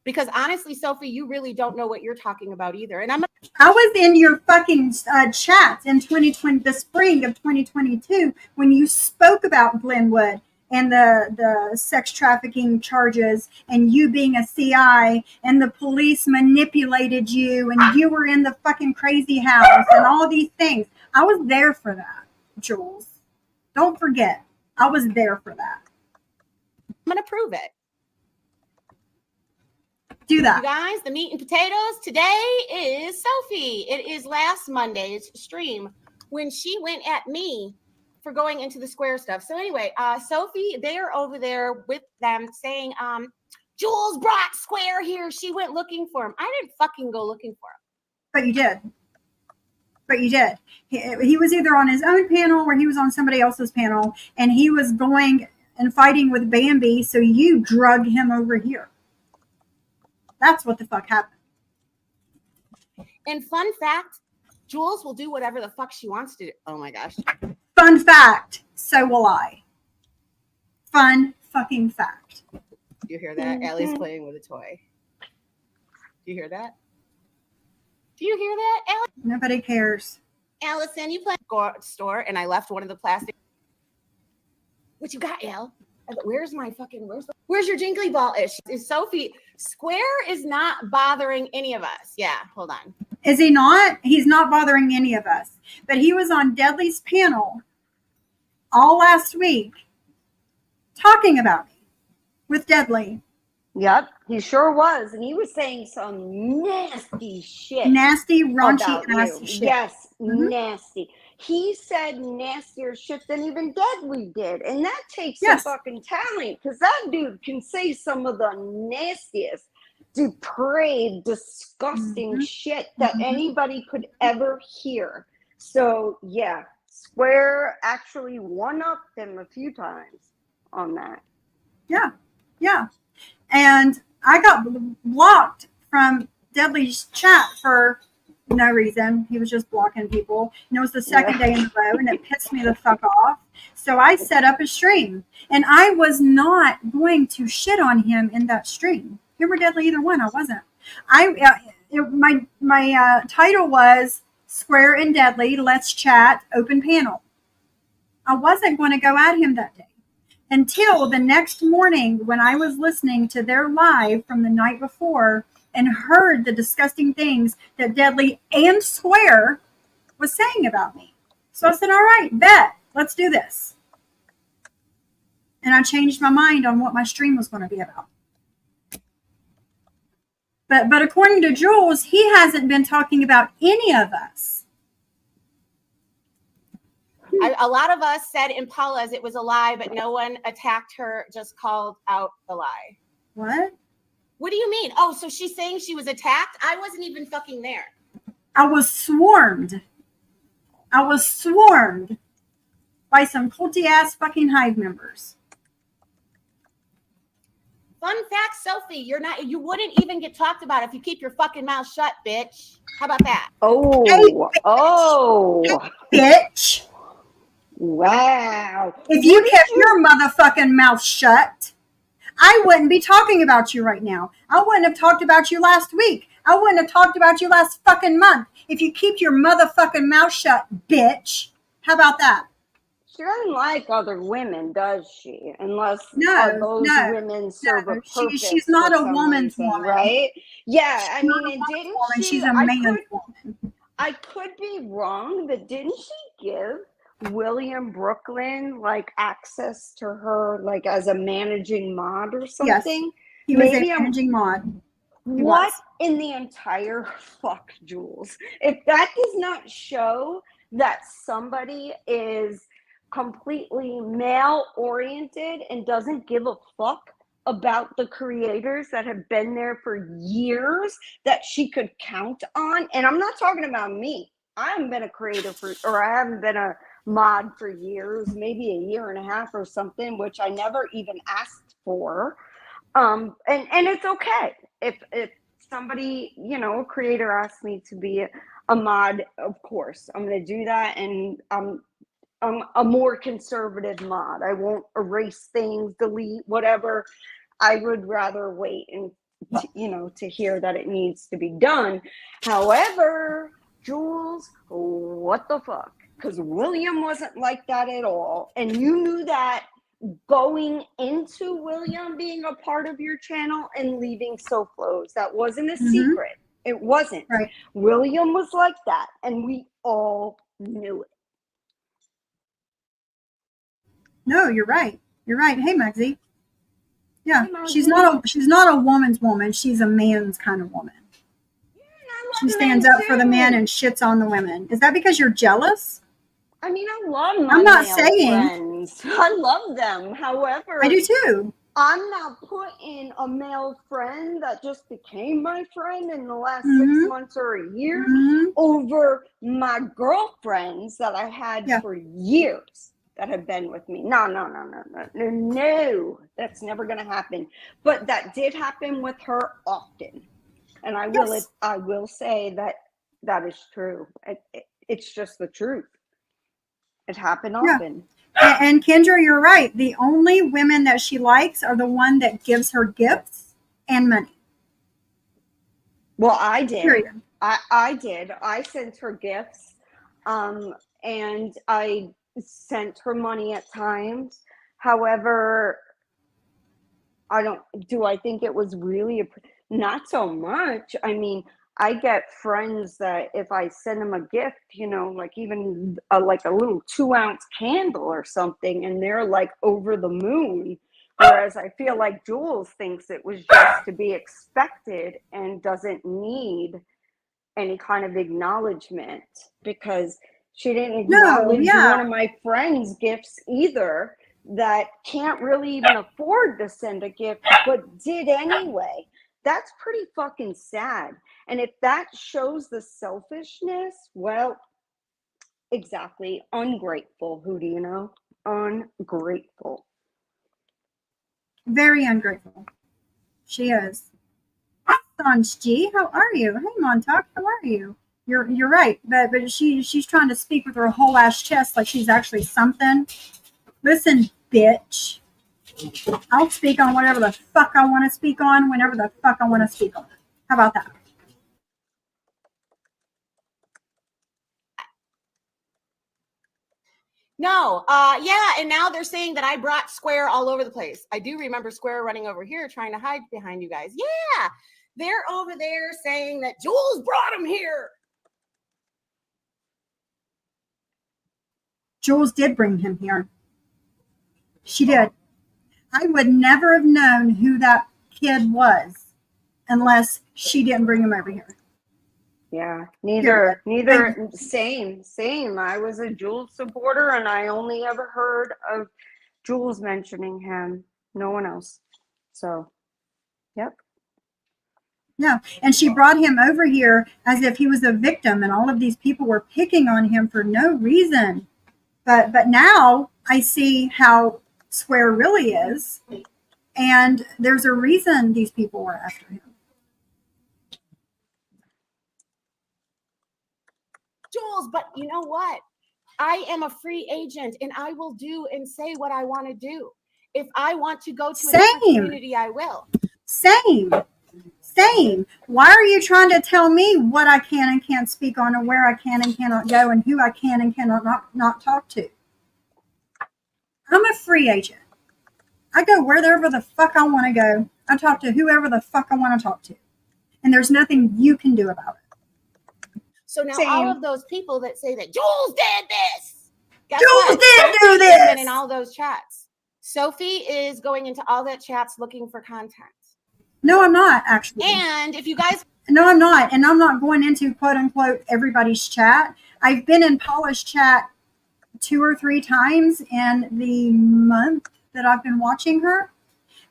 Because honestly, Sophie, you really don't know what you're talking about either. And
I was in your fucking chats in 2020, the spring of 2022, when you spoke about Glenwood and the sex trafficking charges and you being a CI and the police manipulated you and you were in the fucking crazy house and all these things. I was there for that, Jules. Don't forget, I was there for that.
I'm going to prove it.
Do that.
You guys, the meat and potatoes today is Sophie. It is last Monday's stream when she went at me for going into the square stuff. So anyway, Sophie, they are over there with them saying, Jules brought Square here. She went looking for him. I didn't fucking go looking for him.
But you did. He was either on his own panel or he was on somebody else's panel, and he was going and fighting with Bambi, so you drug him over here. That's what the fuck happened.
And fun fact, Jules will do whatever the fuck she wants to do. Oh my gosh.
Fun fact, so will I. Fun fucking fact.
Do you hear that? Allie's playing with a toy. Do you hear that? Do you hear that, Allie?
Nobody cares.
Allison, you play store, and I left one of the plastic. What you got, Al? Where's your jingly ball? Is Sophie? Square is not bothering any of us. Yeah, hold on.
Is he not? He's not bothering any of us. But he was on Deadly's panel all last week talking about me with Deadly.
Yep, he sure was. And he was saying some nasty shit.
Nasty, raunchy, nasty shit.
Yes, nasty. He said nastier shit than even Deadly did. And that takes some fucking talent, because that dude can say some of the nastiest, depraved, disgusting shit that anybody could ever hear. So, yeah, Square actually one-upped him a few times on that.
Yeah. And I got blocked from Deadly's chat for no reason. He was just blocking people. And it was the second day in a row, and it pissed me the fuck off. So I set up a stream. And I was not going to shit on him in that stream. You were Deadly either one. I wasn't. My title was Square and Deadly, Let's Chat, Open Panel. I wasn't going to go at him that day. Until the next morning when I was listening to their live from the night before and heard the disgusting things that Deadly and Square was saying about me. So I said, all right, bet, let's do this. And I changed my mind on what my stream was going to be about. But according to Jules, he hasn't been talking about any of us.
A lot of us said in Paula's it was a lie, but no one attacked her, just called out the lie.
What?
What do you mean? Oh, so she's saying she was attacked? I wasn't even fucking there.
I was swarmed. I was swarmed by some culty ass fucking hive members.
Fun fact, Sophie, you wouldn't even get talked about if you keep your fucking mouth shut, bitch. How about that?
Oh.
Bitch.
Wow.
If you kept your motherfucking mouth shut, I wouldn't be talking about you right now. I wouldn't have talked about you last week. I wouldn't have talked about you last fucking month. If you keep your motherfucking mouth shut, bitch. How about that?
She doesn't like other women, does she? Unless those
No,
women serve a purpose.
She's not
for
a
some
woman's
reason,
woman.
right? Yeah,
She's
I mean,
not a
and
woman's
didn't
woman.
she?
She's a man's woman.
I could be wrong, but didn't she give William Brooklyn like access to her, like as a managing mod or something?
Yes, he was a managing mod.
What in the entire fuck, Jules? If that does not show that somebody is completely male oriented and doesn't give a fuck about the creators that have been there for years that she could count on. And I'm not talking about me. I haven't been a creator or I haven't been a mod for years, maybe a year and a half or something, which I never even asked for. And it's okay if somebody, a creator asks me to be a mod, of course I'm going to do that. And I'm a more conservative mod. I won't erase things, delete, whatever. I would rather wait and to hear that it needs to be done. However, Jules, what the fuck? Because William wasn't like that at all, and you knew that going into William being a part of your channel and leaving SoFlows. That wasn't a secret. It wasn't.
Right.
William was like that, and we all knew it.
No, you're right. You're right. Hey, Mugsy. Yeah, she's not a woman's woman. She's a man's kind of woman. She stands up for the men and shits on the women. Is that because you're jealous?
I mean, I love my
I'm not
male
saying
friends. I love them. However,
I do too.
I'm not putting a male friend that just became my friend in the last 6 months or a year over my girlfriends that I had for years that have been with me. No, that's never going to happen. But that did happen with her often. And I will say that is true. It's just the truth. It happened often.
And Kendra, you're right. The only women that she likes are the one that gives her gifts and money.
Well, I did.
Period.
I did. I sent her gifts, and I sent her money at times. However, I think it was really not so much. I mean, I get friends that if I send them a gift, like even like a little 2-ounce candle or something, and they're like over the moon. Whereas I feel like Jules thinks it was just to be expected and doesn't need any kind of acknowledgement, because she didn't acknowledge one of my friends' gifts either, that can't really even afford to send a gift, but did anyway. That's pretty fucking sad. And if that shows the selfishness, well, exactly. Ungrateful. Who do you know? Ungrateful.
Very ungrateful. She is. Sanj G, how are you? Hey, Montauk, how are you? You're right, but she's trying to speak with her whole ass chest like she's actually something. Listen, bitch. I'll speak on whatever the fuck I want to speak on whenever the fuck I want to speak on it. How about that?
No, and now they're saying that I brought Square all over the place. I do remember Square running over here trying to hide behind you guys. Yeah, they're over there saying that Jules brought him here.
Jules did bring him here. She did. I would never have known who that kid was unless she didn't bring him over here.
Yeah, neither, same. I was a Jules supporter, and I only ever heard of Jules mentioning him, no one else. So, yep.
Yeah. And she brought him over here as if he was a victim, and all of these people were picking on him for no reason. But now I see how Square really is, and there's a reason these people were after him.
Jules, but you know what? I am a free agent and I will do and say what I want to do. If I want to go to a different community, I will.
Same. Why are you trying to tell me what I can and can't speak on, and where I can and cannot go, and who I can and cannot not talk to? I'm a free agent. I go wherever the fuck I want to go. I talk to whoever the fuck I want to talk to. And there's nothing you can do about it.
So now all of those people that say that Jules did this.
Jules did do this.
Been in all those chats. Sophie is going into all that chats looking for content.
No, I'm not, actually.
And if you guys...
No, I'm not. And I'm not going into, quote unquote, everybody's chat. I've been in Paula's chat 2 or 3 times in the month that I've been watching her.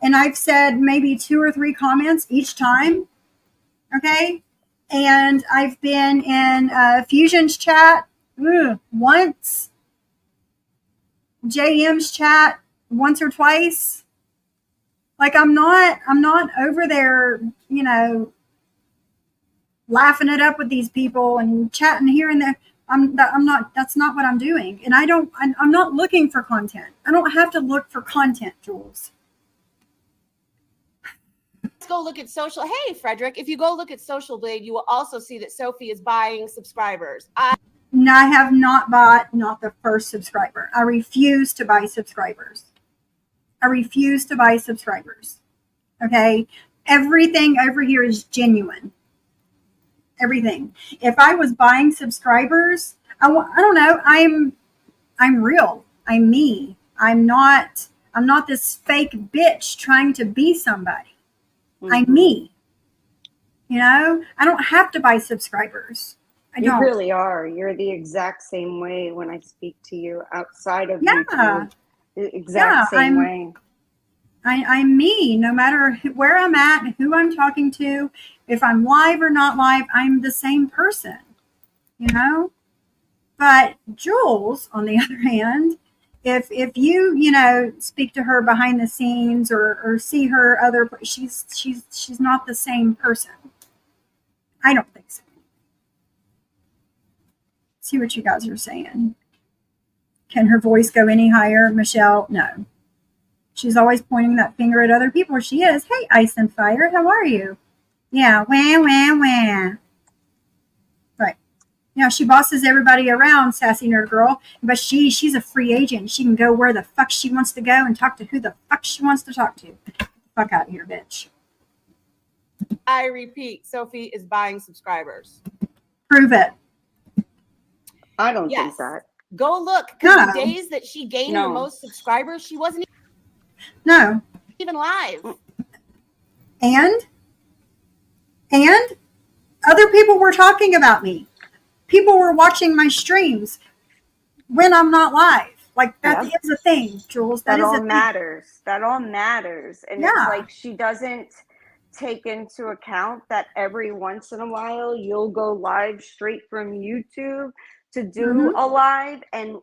And I've said maybe 2 or 3 comments each time. Okay? And I've been in Fusion's chat once. JM's chat once or twice. Like, I'm not over there, you know, laughing it up with these people and chatting here and there. That's not what I'm doing. And I'm not looking for content. I don't have to look for content, Jules.
Let's go look at social. Hey, Frederick, if you go look at Social Blade, you will also see that Sophie is buying subscribers.
No, I have not bought not the first subscriber. I refuse to buy subscribers. Okay? Everything over here is genuine. Everything. If I was buying subscribers, I don't know. I'm real. I'm me. I'm not this fake bitch trying to be somebody. Mm-hmm. I'm me. You know, I don't have to buy subscribers.
You really are. You're the exact same way when I speak to you outside of YouTube. The exact same way.
I'm me, no matter where I'm at, who I'm talking to, if I'm live or not live, I'm the same person, you know? But Jules, on the other hand, if you know, speak to her behind the scenes or see her she's not the same person. I don't think so. See what you guys are saying. Can her voice go any higher, Michelle? No. She's always pointing that finger at other people. She is. Hey, Ice and Fire, how are you? Yeah, wah. Right. Yeah, she bosses everybody around, sassy nerd girl. But she's a free agent. She can go where the fuck she wants to go and talk to who the fuck she wants to talk to. Get the fuck out of here, bitch.
I repeat, Sophie is buying subscribers.
Prove it.
I don't think that.
Go look. Because the days that she gained the most subscribers, she wasn't even live.
And other people were talking about me. People were watching my streams when I'm not live. Like, that is a thing, Jules. That all
matters. That all matters. And it's like she doesn't take into account that every once in a while you'll go live straight from YouTube to do a live, and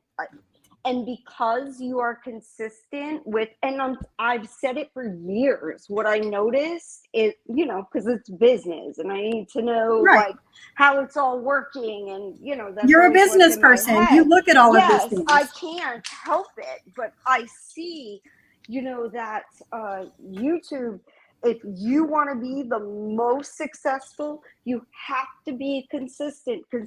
because you are consistent with, and I've said it for years, what I noticed is, you know, because it's business and I need to know like how it's all working, and you know, that's
you're a business person. You look at all of these things.
I can't help it, but I see, you know, that YouTube, if you want to be the most successful, you have to be consistent. I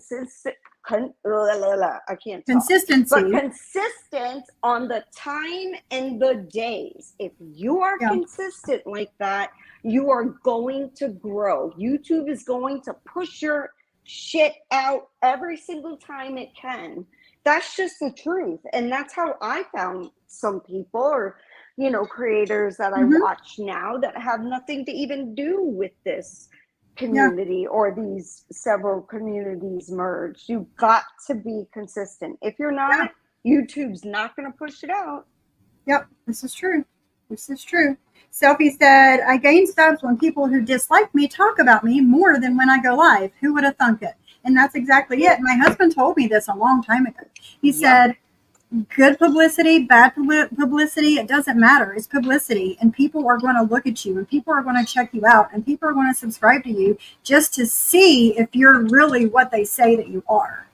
can't talk.
Consistency.
But consistent on the time and the days. If you are consistent like that, you are going to grow. YouTube is going to push your shit out every single time it can. That's just the truth. And that's how I found some people, or, you know, creators that I watch now that have nothing to even do with this community or these several communities merged. You've got to be consistent. If you're not, YouTube's not going to push it out.
Yep, this is true. This is true. Selfie said, I gain subs when people who dislike me talk about me more than when I go live. Who would have thunk it? And that's exactly it. My husband told me this a long time ago. He said, good publicity, bad publicity, it doesn't matter. It's publicity. And people are going to look at you and people are going to check you out and people are going to subscribe to you just to see if you're really what they say that you are.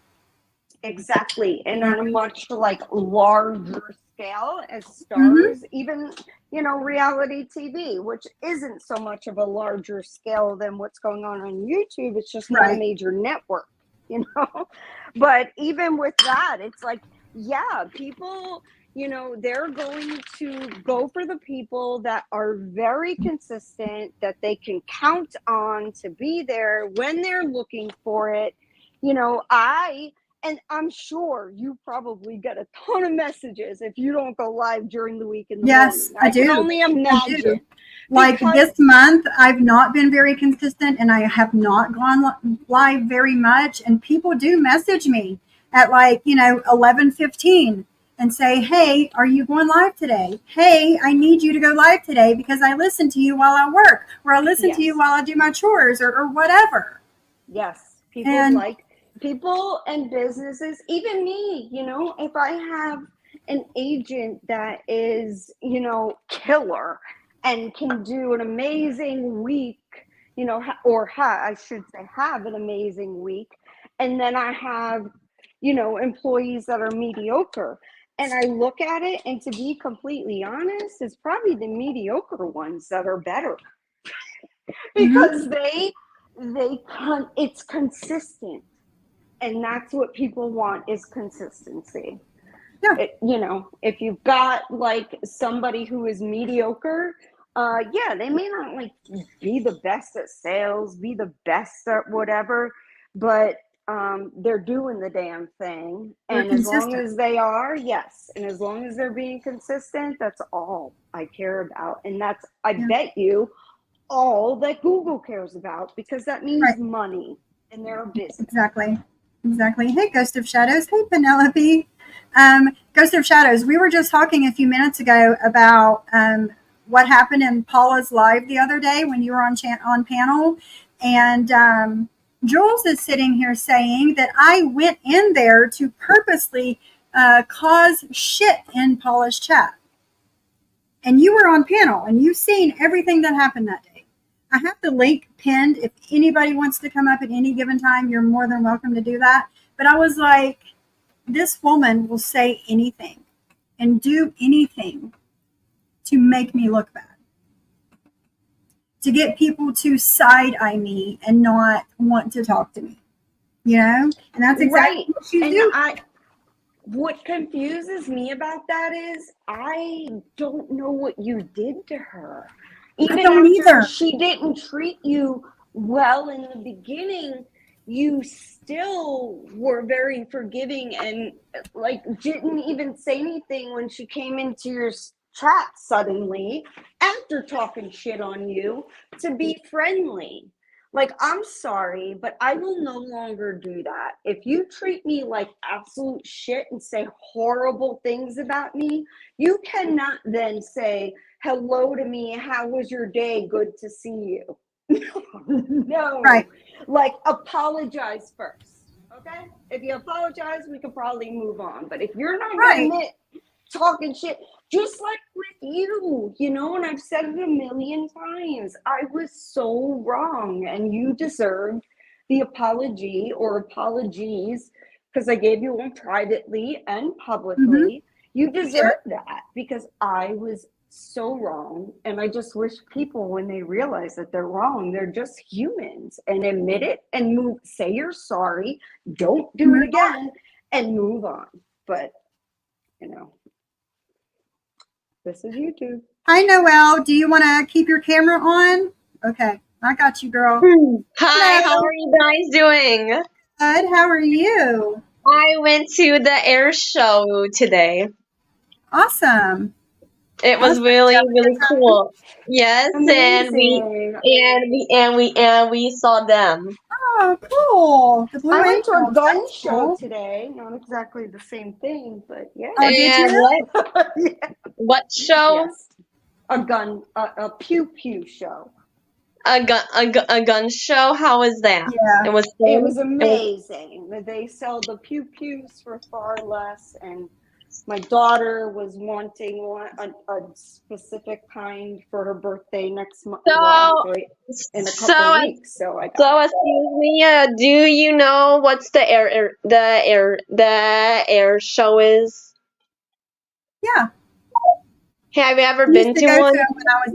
Exactly. And on a much like larger scale as stars, even, you know, reality TV, which isn't so much of a larger scale than what's going on YouTube. It's just not a major network, you know. But even with that, it's like, yeah, people, you know, they're going to go for the people that are very consistent, that they can count on to be there when they're looking for it. You know, and I'm sure you probably get a ton of messages if you don't go live during the week in the morning.
I do.
Can only imagine.
Like this month, I've not been very consistent and I have not gone live very much. And people do message me at like, you know, 11:15 and say, hey, are you going live today? Hey, I need you to go live today because I listen to you while I work or I listen to you while I do my chores or whatever.
Yes. People and businesses, even me, you know, if I have an agent that is, you know, killer and can do an amazing week, you know, I should say have an amazing week. And then I have, you know, employees that are mediocre. And I look at it, and to be completely honest, it's probably the mediocre ones that are better because it's consistent. And that's what people want is consistency.
Yeah.
You know, if you've got like somebody who is mediocre, they may not like be the best at sales, be the best at whatever, but they're doing the damn thing. And as long as they are, and as long as they're being consistent, that's all I care about. And that's, I bet you, all that Google cares about, because that means money and they're a business.
Exactly. Hey, Ghost of Shadows. Hey, Penelope. Ghost of Shadows, we were just talking a few minutes ago about what happened in Paula's live the other day when you were on panel. And Jules is sitting here saying that I went in there to purposely cause shit in Paula's chat. And you were on panel and you've seen everything that happened that day. I have the link pinned. If anybody wants to come up at any given time, you're more than welcome to do that. But I was like, this woman will say anything and do anything to make me look bad, to get people to side-eye me and not want to talk to me, you know? And that's exactly what she's doing.
What confuses me about that is I don't know what you did to her. Even
I don't either.
She didn't treat you well in the beginning, you still were very forgiving and like didn't even say anything when she came into your chat suddenly after talking shit on you to be friendly. Like, I'm sorry, but I will no longer do that. If you treat me like absolute shit and say horrible things about me, you cannot then say hello to me. How was your day? Good to see you. No.
Right.
Like, apologize first. Okay? If you apologize, we can probably move on. But if you're not going to admit talking shit, just like with you, you know, and I've said it a million times, I was so wrong and you deserved the apology or apologies because I gave you one privately and publicly. Mm-hmm. You deserve that because I was so wrong. And I just wish people, when they realize that they're wrong, they're just humans and admit it and move, say you're sorry, don't do it again and move on. But, you know, this is YouTube.
Hi, Noelle. Do you want to keep your camera on? Okay. I got you, girl.
Hi, how are you guys doing?
Good. How are you?
I went to the air show today.
Awesome.
It was really, really cool. Yes, amazing. and we saw them.
Oh, cool. The Blue
I went to a
Angels.
gun show today. Not exactly the same thing, but yeah.
Oh, did you?
What show?
Yes. a pew pew show.
A gun show. How was that?
Yeah.
It was fun?
It was amazing. They sell the pew pews for far less, and my daughter was wanting a specific kind for her birthday next month. Actually, in a couple of weeks. So I got.
So excuse me. Do you know what's the air show is?
Yeah.
Have you ever
I used
been
to
to
go
one?
to them when I was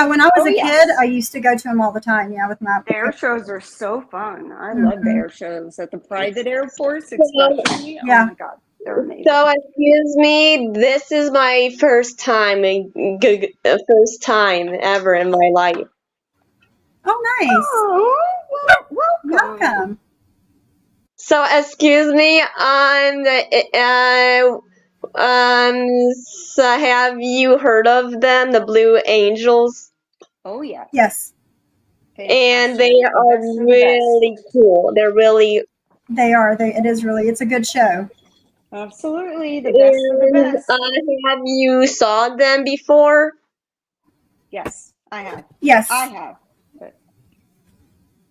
when I was a kid. I used to go to them all the time. Yeah, with my
The air shows are so fun. I love the air shows at the private airports, especially.
Yeah.
Oh my god, they're amazing.
So excuse me. This is my first time ever in my life.
Oh, nice.
Oh, welcome.
Welcome.
So excuse me. So have you heard of them, the Blue Angels?
Oh yes.
Yes.
And they
Fantastic. The
are
best of the
really
best.
cool. They're really.
They are. It's a good show.
Absolutely, the best of the
And,
best.
have you saw them before?
Yes, I have.
Yes.
I have.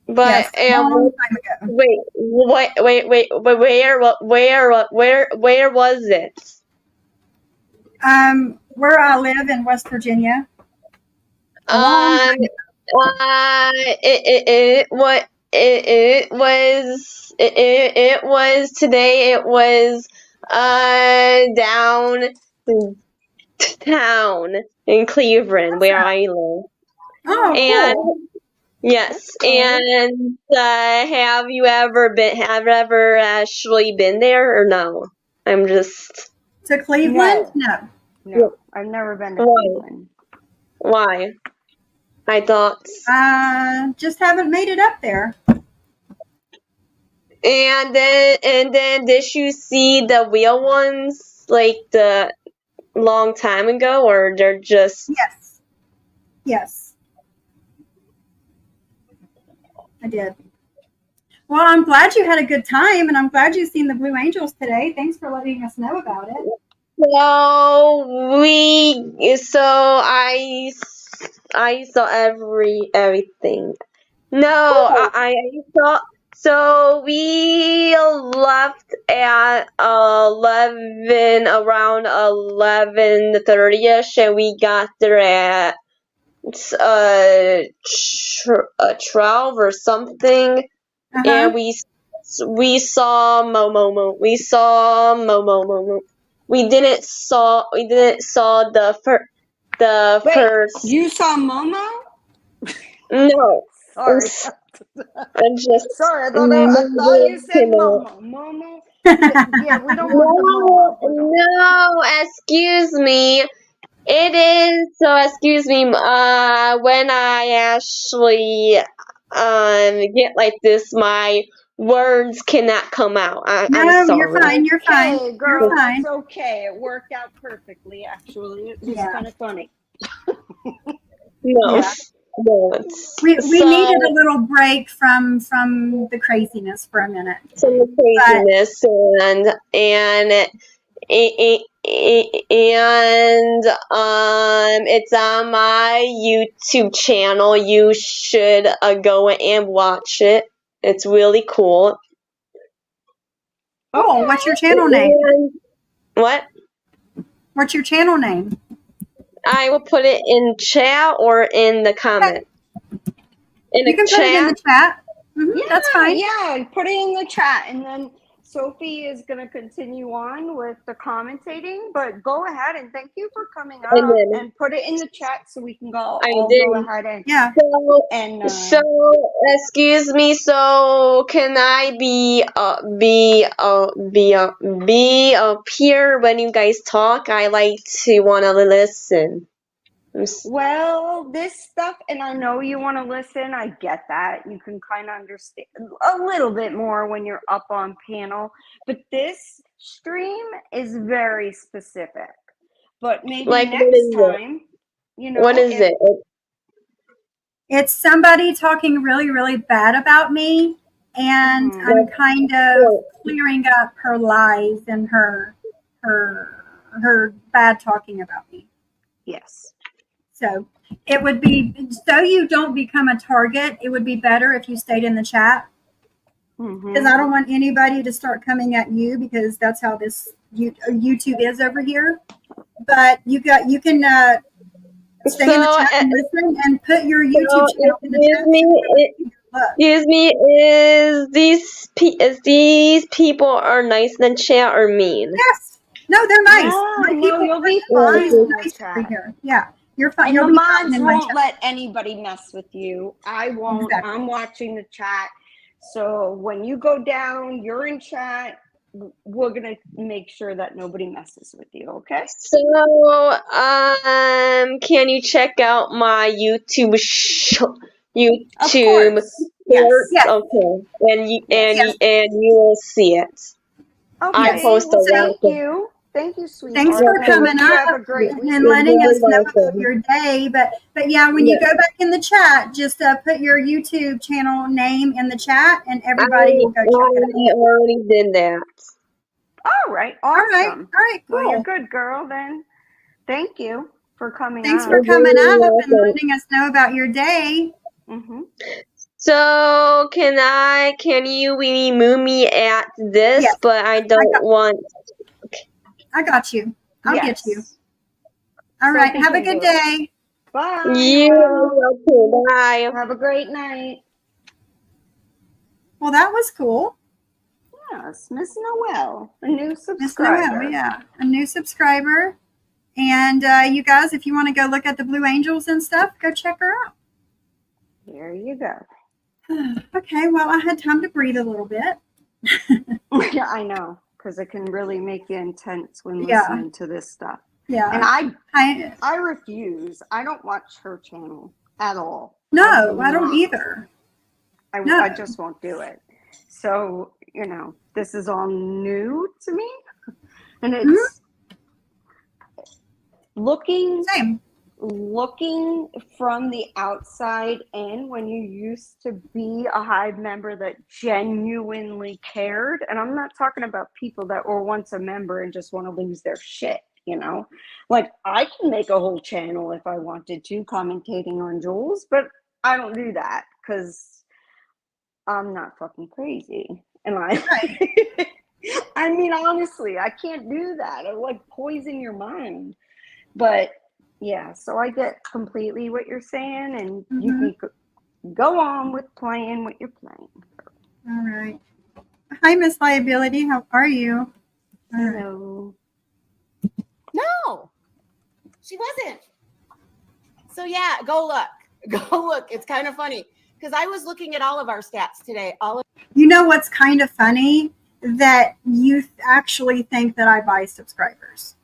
But
Yes. Long time ago.
where was it?
Where I live in West Virginia. A long time ago.
It was today. It was downtown in Cleveland, where I live.
Oh,
And
cool.
yes,
That's cool.
and have you ever actually been there or no? I'm just.
To Cleveland? No.
No, I've never been to
Why?
Cleveland.
Why? I thought.
Just haven't made it up there.
And then did you see the real ones like the long time ago, or they're just.
Yes. Yes. I did. Well, I'm glad you had a good time, and I'm glad you've seen the Blue Angels today. Thanks for letting us know about it.
I saw everything. No, I saw. So we left at around 11:30ish, and we got there at 12 or something, and we saw Momo. We saw Momo. We didn't saw the first.
You saw Momo?
No.
Sorry.
I'm just.
Sorry, I thought you said Momo. Momo? Yeah, we don't want the Momo.
No, excuse me. It is, so excuse me, when I actually get like this, my words cannot come out. I'm
No,
sorry.
you're fine. You're fine.
Okay, girl,
You're fine.
it's okay. It worked out perfectly, actually. It was kind of funny.
No.
Yeah.
No,
We needed a little break from the craziness for a minute.
Some craziness and it's on my YouTube channel. You should go and watch it. It's really cool.
Cool. What's your channel name?
What?
What's your channel name?
I will put it in chat or in the comment.
You can put it in the chat.
Yeah,
that's fine.
Yeah, put it in the chat, and then Sophie is going to continue on with the commentating. But go ahead and thank you for coming up and put it in the chat so we can go ahead and
So excuse me. So can I be up here when you guys talk? I like to wanna listen.
Well, this stuff, and I know you want to listen. I get that. You can kind of understand a little bit more when you're up on panel. But this stream is very specific. But maybe next time,
what is it?
It's somebody talking really, really bad about me, and I'm kind of clearing up her lies and her bad talking about me.
Yes.
So it would be, so you don't become a target, it would be better if you stayed in the chat, because I don't want anybody to start coming at you, because that's how this YouTube is over here. But you can stay in the chat and listen, and put your YouTube channel in the chat.
Excuse me, is these people are nice in the chat or mean?
Yes. No, they're nice.
No, you'll be fine in the chat.
Here. Yeah, you're fine.
And
You'll
the
be fine
mods
in my
won't
chat.
let anybody mess with you. I won't.
Exactly.
I'm watching the chat. So when you go down, you're in chat. We're gonna make sure that nobody messes with you. Okay?
So, can you check out my YouTube?
Of course. Yes.
Yes.
Okay,
Yes.
and you will see it.
Okay.
I post
Well,
a lot.
thank you. Thank you, sweetheart.
Thanks for coming
you
up
have a great
and
weekend.
letting us know about your day. But yeah, when you go back in the chat, just put your YouTube channel name in the chat, and everybody will go check it out.
I already did that.
All right. Awesome.
All right. Cool.
Well, you're good, girl. Then, thank you for coming.
Thanks for coming up and letting us know about your day.
So can you remove me at this?
Yes.
But I don't want.
I got you. I'll get you. All
So
right. Have a good day.
Bye.
Bye.
Have a great night.
Well, that was cool.
Yes, Miss Noel, a new
Miss
subscriber.
Noel, yeah, a new subscriber. And you guys, if you want to go look at the Blue Angels and stuff, go check her out.
There you go.
Okay, well, I had time to breathe a little bit.
Yeah, I know, because it can really make you intense when listening to this stuff.
Yeah.
And I refuse. I don't watch her channel at all.
No, I don't either.
I just won't do it. So, this is all new to me. And it's looking from the outside in, when you used to be a Hive member that genuinely cared. And I'm not talking about people that were once a member and just want to lose their shit, Like, I can make a whole channel if I wanted to, commentating on Jules, but I don't do that because I'm not fucking crazy. And I mean, honestly, I can't do that. I like poison your mind. But yeah, so I get completely what you're saying, and you can go on with playing what you're playing.
All right. Hi, Miss Liability. How are you?
Hello.
No, she wasn't. So yeah, go look. Go look. It's kind of funny because I was looking at all of our stats today.
You know what's kind of funny? That you actually think that I buy subscribers.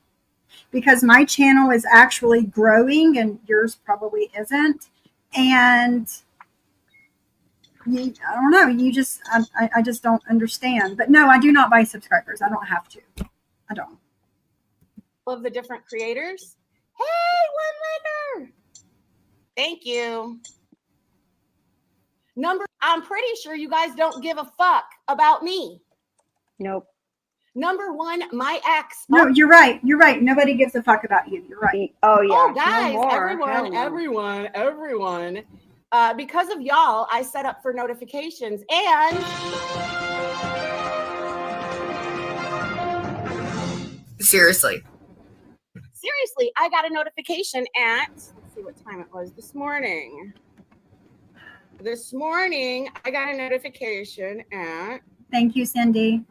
Because my channel is actually growing and yours probably isn't. And I don't know, I just don't understand. But no, I do not buy subscribers. I don't have to. I don't.
Of the different creators. Hey, one lighter. Thank you. I'm pretty sure you guys don't give a fuck about me.
Nope.
Number one, my ex.
No, you're right. You're right. Nobody gives a fuck about you. You're right.
Oh, yeah.
Oh, guys, everyone. Because of y'all, I set up for notifications and
Seriously,
I got a notification at, let's see what time it was this morning. This morning, I got a notification at.
Thank you, Cindy.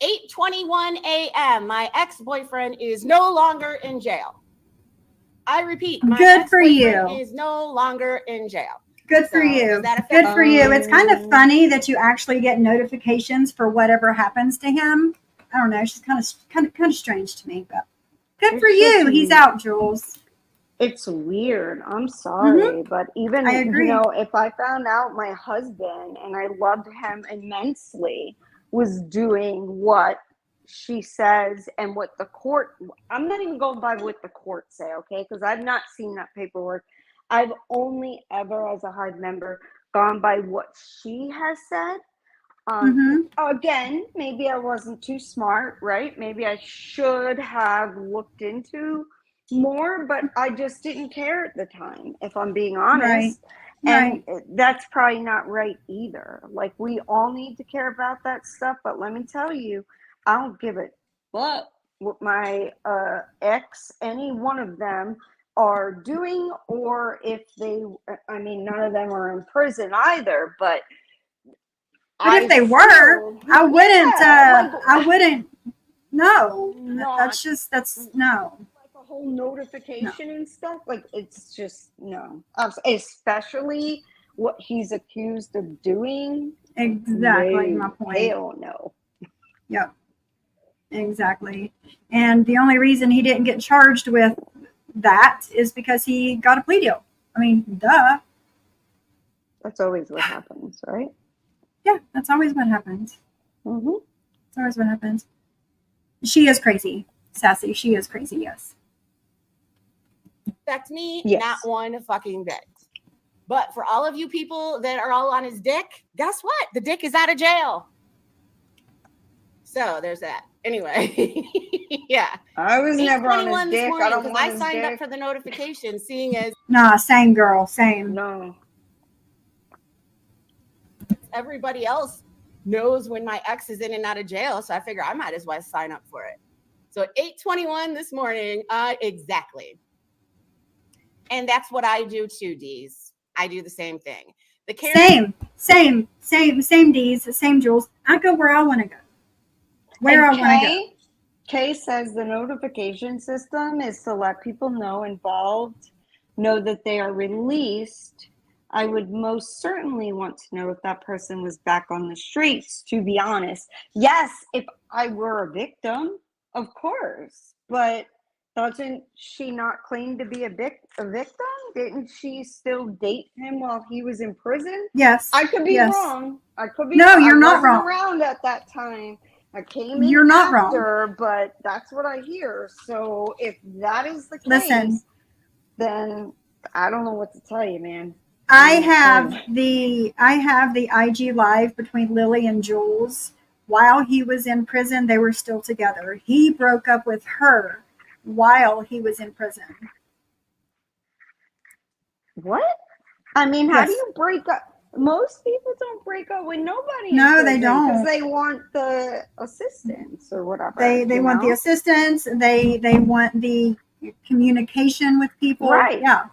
8:21 a.m. My ex-boyfriend is no longer in jail. I repeat, my
Good for you.
Is no longer in jail.
Good for you. Good for you. It's kind of funny that you actually get notifications for whatever happens to him. I don't know. It's just kind of strange to me, but good for you. He's out, Jules.
It's weird. I'm sorry, but even if I found out my husband, and I loved him immensely, was doing what she says and what the court, I'm not even going by what the court say, okay? Because I've not seen that paperwork. I've only ever, as a Hive member, gone by what she has said. Again, maybe I wasn't too smart, right? Maybe I should have looked into more, but I just didn't care at the time, if I'm being honest.
Right.
And that's probably not right either. Like, we all need to care about that stuff, but let me tell you, I don't give it. But what my ex, any one of them, are doing, or if they, I mean, none of them are in prison either, but
If they were, I wouldn't. No,
not
that's no.
like a whole notification and stuff. Like, it's just no. Especially what he's accused of doing.
Exactly my
No,
point.
hell no.
Yep. Exactly. And the only reason he didn't get charged with that is because he got a plea deal. I mean, duh.
That's always what happens, right?
Yeah, that's always what happens.
Mm-hmm.
That's always what happens. She is crazy, Sassy. She is crazy. Yes.
Affect me,
Yes.
not one fucking bit. But for all of you people that are all on his dick, guess what? The dick is out of jail. So there's that. Anyway, yeah.
I was never on his
8:21
dick.
this
I
morning
don't
because
want
I
his
signed up
dick.
for the notification, seeing as
Nah, same girl, same.
No.
everybody else knows when my ex is in and out of jail. So I figure I might as well sign up for it. So 8:21 this morning, exactly. And that's what I do too, Dees. I do the same thing.
Same, D's, same Jules. I go where I want to go. Where I want to go.
Kay says the notification system is to let people know involved know that they are released. I would most certainly want to know if that person was back on the streets, to be honest. Yes, if I were a victim, of course. But doesn't she not claim to be a victim? Didn't she still date him while he was in prison?
Yes.
I could be
yes.
wrong. I could be
No,
wrong.
you're
I
not
wasn't
wrong.
around at that time. I came in
You're not
after,
wrong.
but that's what I hear. So if that is the case,
Listen,
then I don't know what to tell you, man.
I have the IG live between Lily and Jules. While he was in prison, they were still together. He broke up with her while he was in prison.
What? I mean, how
Yes.
do you break up? Most people don't break up with nobody.
No, they don't.
Because they want the assistance or whatever.
They want the assistance. They want the communication with people.
Right.
Yeah.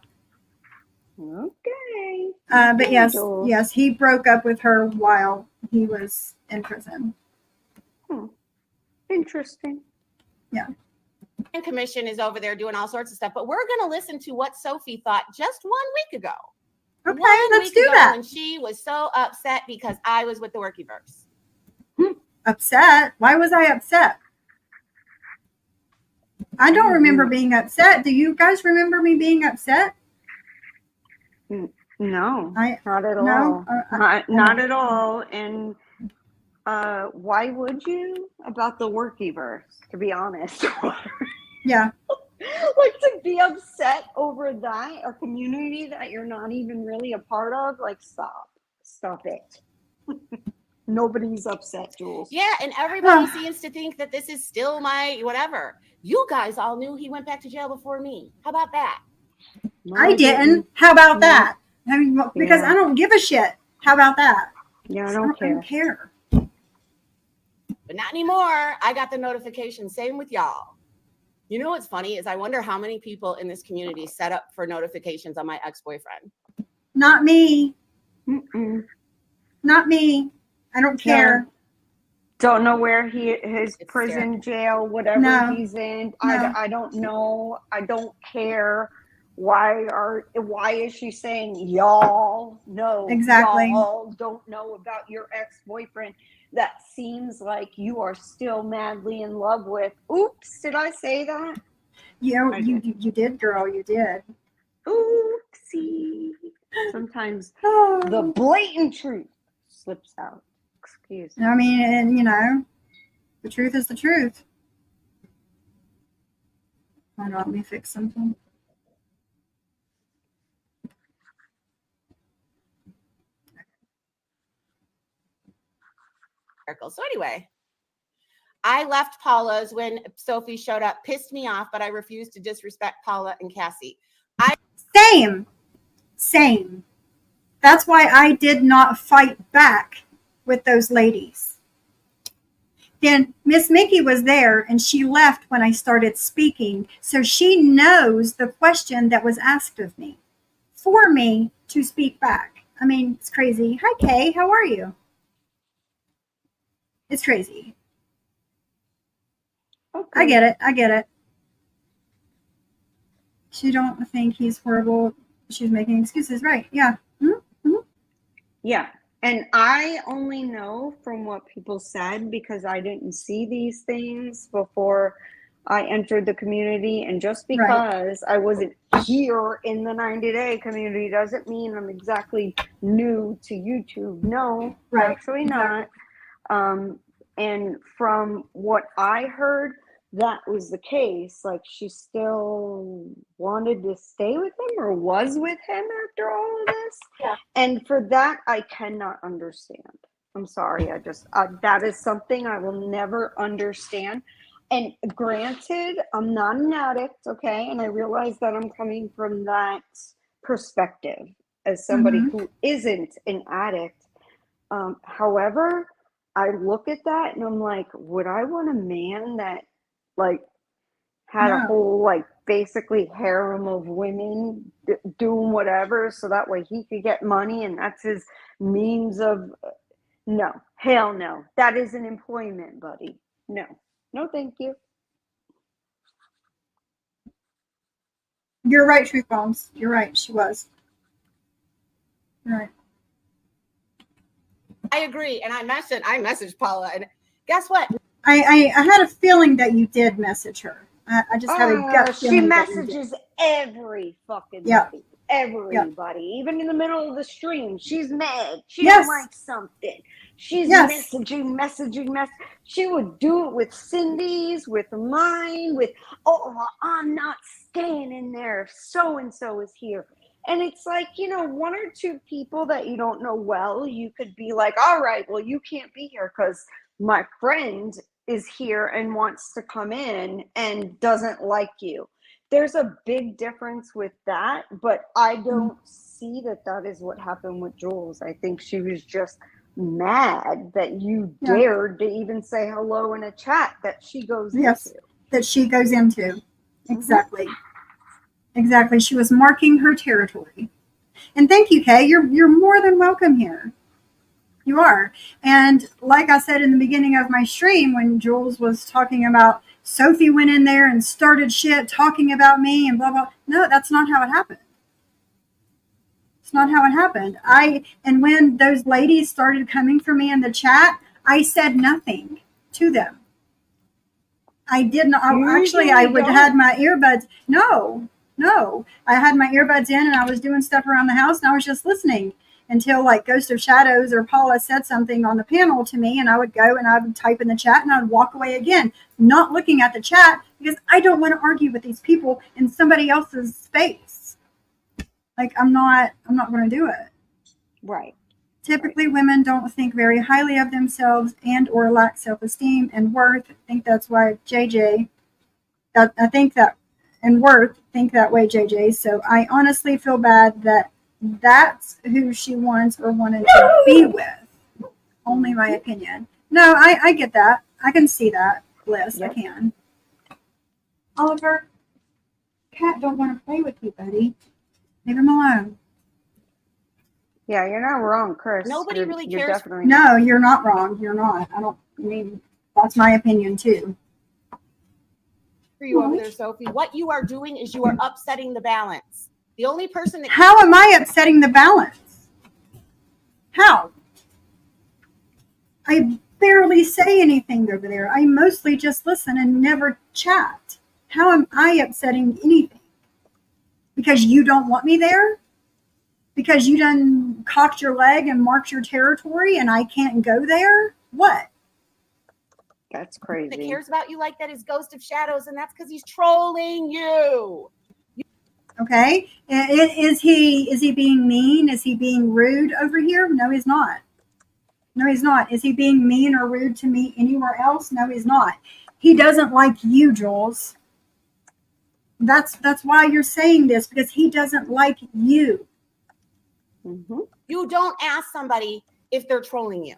Okay.
But yes,
Jules.
yes, he broke up with her while he was in prison.
Interesting.
Yeah.
Commission is over there doing all sorts of stuff, but we're going to listen to what Sophie thought just 1 week ago.
Okay,
1
let's
week
do
ago
that.
when she was so upset because I was with the Workyverse.
Upset? Why was I upset? I don't remember being upset. Do you guys remember me being upset?
No, not at
no,
all. Not at all. And why would you? About the Workyverse, to be honest.
Yeah.
Like, to be upset over that, a community that you're not even really a part of, like, stop it. Nobody's upset, Jules.
Yeah, and everybody seems to think that this is still my whatever. You guys all knew he went back to jail before me. How about that?
No,
I didn't. How about
No.
that? I mean, because
Yeah.
I don't give a shit. How about that?
Yeah, I don't care.
But not anymore. I got the notification. Same with y'all. You know what's funny is I wonder how many people in this community set up for notifications on my ex-boyfriend.
Not me.
Mm-mm.
Not me. I don't care.
Don't know where his
It's
prison, jail, whatever he's in.
No.
I don't know. I don't care. Why is she saying y'all? No,
Exactly.
y'all don't know about your ex-boyfriend that seems like you are still madly in love with. Oops, did I say that?
You did, girl. You did.
Oopsie. Sometimes
Oh.
the blatant truth slips out. Excuse me.
I mean, and the truth is the truth. Hold on, let me fix something.
So anyway, I left Paula's when Sophie showed up, pissed me off, but I refused to disrespect Paula and Cassie.
Same. That's why I did not fight back with those ladies. Then Miss Mickey was there and she left when I started speaking. So she knows the question that was asked of me for me to speak back. I mean, it's crazy. Hi, Kay. How are you? It's crazy.
Okay.
I get it. She don't think he's horrible. She's making excuses. Right. Yeah. Mm-hmm.
Yeah. And I only know from what people said because I didn't see these things before I entered the community. And just because I wasn't here in the 90-day community doesn't mean I'm exactly new to YouTube. No, actually not. And from what I heard, that was the case. Like, she still wanted to stay with him or was with him after all of this.
Yeah.
And for that, I cannot understand. I'm sorry. That is something I will never understand. And granted, I'm not an addict, okay? And I realize that I'm coming from that perspective as somebody who isn't an addict. However, I look at that and I'm like, would I want a man that like had a whole like basically harem of women doing whatever so that way he could get money and that's his means of no, hell no. That isn't employment, buddy. No, thank you.
You're right, Truth Bombs. You're right. She was. You're right.
I agree. And I messaged Paula. And guess what?
I had a feeling that you did message her. I just had a gut feeling.
She messages every fucking body. Everybody. Even in the middle of the stream. She's mad. She don't like something. She's messaging. She would do it with Cindy's, with mine, with, I'm not staying in there if so-and-so is here. And it's like, one or two people that you don't know well, you could be like, all right, well, you can't be here because my friend is here and wants to come in and doesn't like you. There's a big difference with that, but I don't see that is what happened with Jules. I think she was just mad that you dared to even say hello in a chat that she goes into.
That she goes into. Exactly. Exactly. She was marking her territory. And thank you, Kay. You're more than welcome here. You are. And like I said in the beginning of my stream, when Jules was talking about Sophie went in there and started shit talking about me and blah, blah. No, that's not how it happened. It's not how it happened. And when those ladies started coming for me in the chat, I said nothing to them. I did not. Actually, I would had my earbuds. No. I had my earbuds in and I was doing stuff around the house and I was just listening until like Ghost of Shadows or Paula said something on the panel to me and I would go and I would type in the chat and I would walk away again, not looking at the chat because I don't want to argue with these people in somebody else's space. Like I'm not going to do it.
Right.
Typically women don't think very highly of themselves and or lack self-esteem and worth. I think that's why and worth think that way, JJ. So I honestly feel bad that that's who she wants or wanted to be with. Only my opinion. No, I get that. I can see that, Bliss. I can. Oliver, Cat don't want to play with you, buddy. Leave him alone.
Yeah, you're not wrong, Chris.
Nobody really cares.
No, you're not wrong. You're not. That's my opinion too.
For you over there, Sophie. What you are doing is you are upsetting the balance. The only person that
How am I upsetting the balance? How? I barely say anything over there. I mostly just listen and never chat. How am I upsetting anything? Because you don't want me there? Because you done cocked your leg and marked your territory and I can't go there? What?
That's crazy.
That cares about you like that is Ghost of Shadows, and that's because he's trolling you.
Okay. Is he being mean? Is he being rude over here? No, he's not. No, he's not. Is he being mean or rude to me anywhere else? No, he's not. He doesn't like you, Jules. That's why you're saying this, because he doesn't like you.
Mm-hmm.
You don't ask somebody if they're trolling you.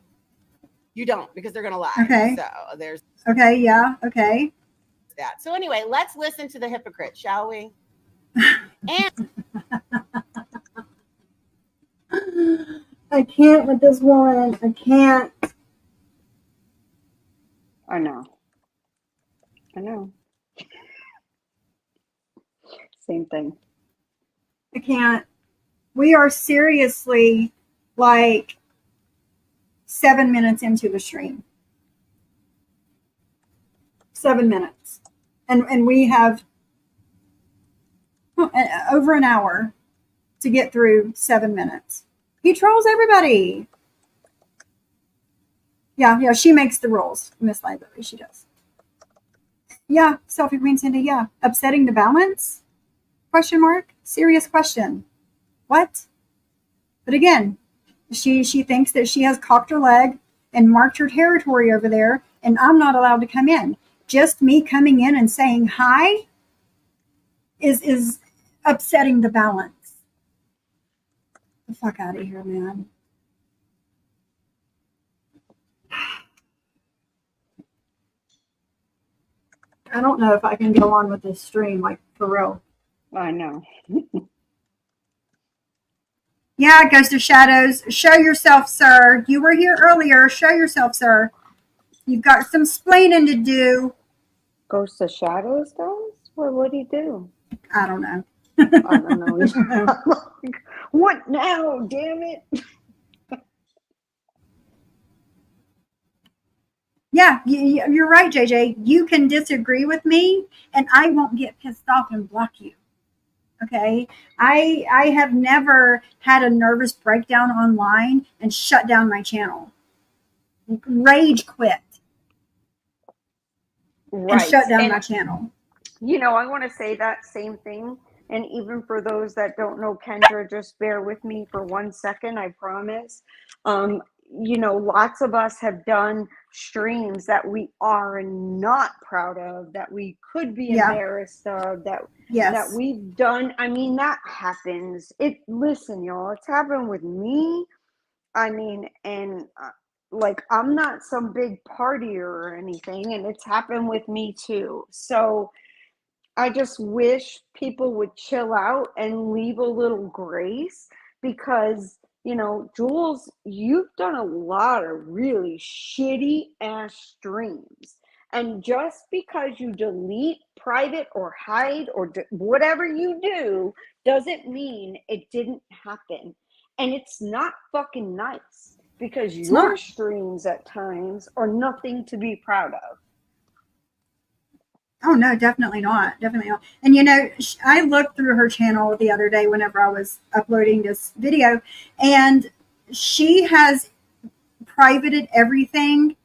You don't, because they're going to lie.
Okay.
So there's
Okay, yeah, okay.
that. So anyway, let's listen to the hypocrite, shall we? And
I can't with this woman. I can't.
I know. Same thing.
I can't. We are seriously like 7 minutes into the stream. 7 minutes. And we have over an hour to get through 7 minutes. He trolls everybody. Yeah, she makes the rules, Miss Library, she does. Yeah, Selfie Queen Cindy, yeah. Upsetting the balance? Question mark? Serious question. What? But again, she thinks that she has cocked her leg and marked her territory over there, and I'm not allowed to come in. Just me coming in and saying hi is upsetting the balance. The fuck out of here, man. I don't know if I can go on with this stream, like, for real.
I know.
Yeah, Ghost of Shadows. Show yourself, sir. You were here earlier. Show yourself, sir. You've got some splaining to do.
Ghost of Shadows does? What'd he do?
I don't know.
I don't know. What now? Damn it.
Yeah, you're right, JJ. You can disagree with me, and I won't get pissed off and block you. Okay? I have never had a nervous breakdown online and shut down my channel. Rage quit.
Right.
And shut down my channel.
You know, I want to say that same thing. And even for those that don't know Kendra, just bear with me for 1 second, I promise. You know, lots of us have done streams that we are not proud of, that we could be embarrassed of, that we've done. I mean, that happens. Listen, y'all, it's happened with me. I mean, and like, I'm not some big partier or anything, and it's happened with me too. So I just wish people would chill out and leave a little grace, because, you know, Jules, you've done a lot of really shitty ass streams. And just because you delete private or hide or whatever you do doesn't mean it didn't happen. And it's not fucking nice, because your streams at times are nothing to be proud of.
Oh, no, definitely not. Definitely not. And, you know, I looked through her channel the other day whenever I was uploading this video, and she has privated everything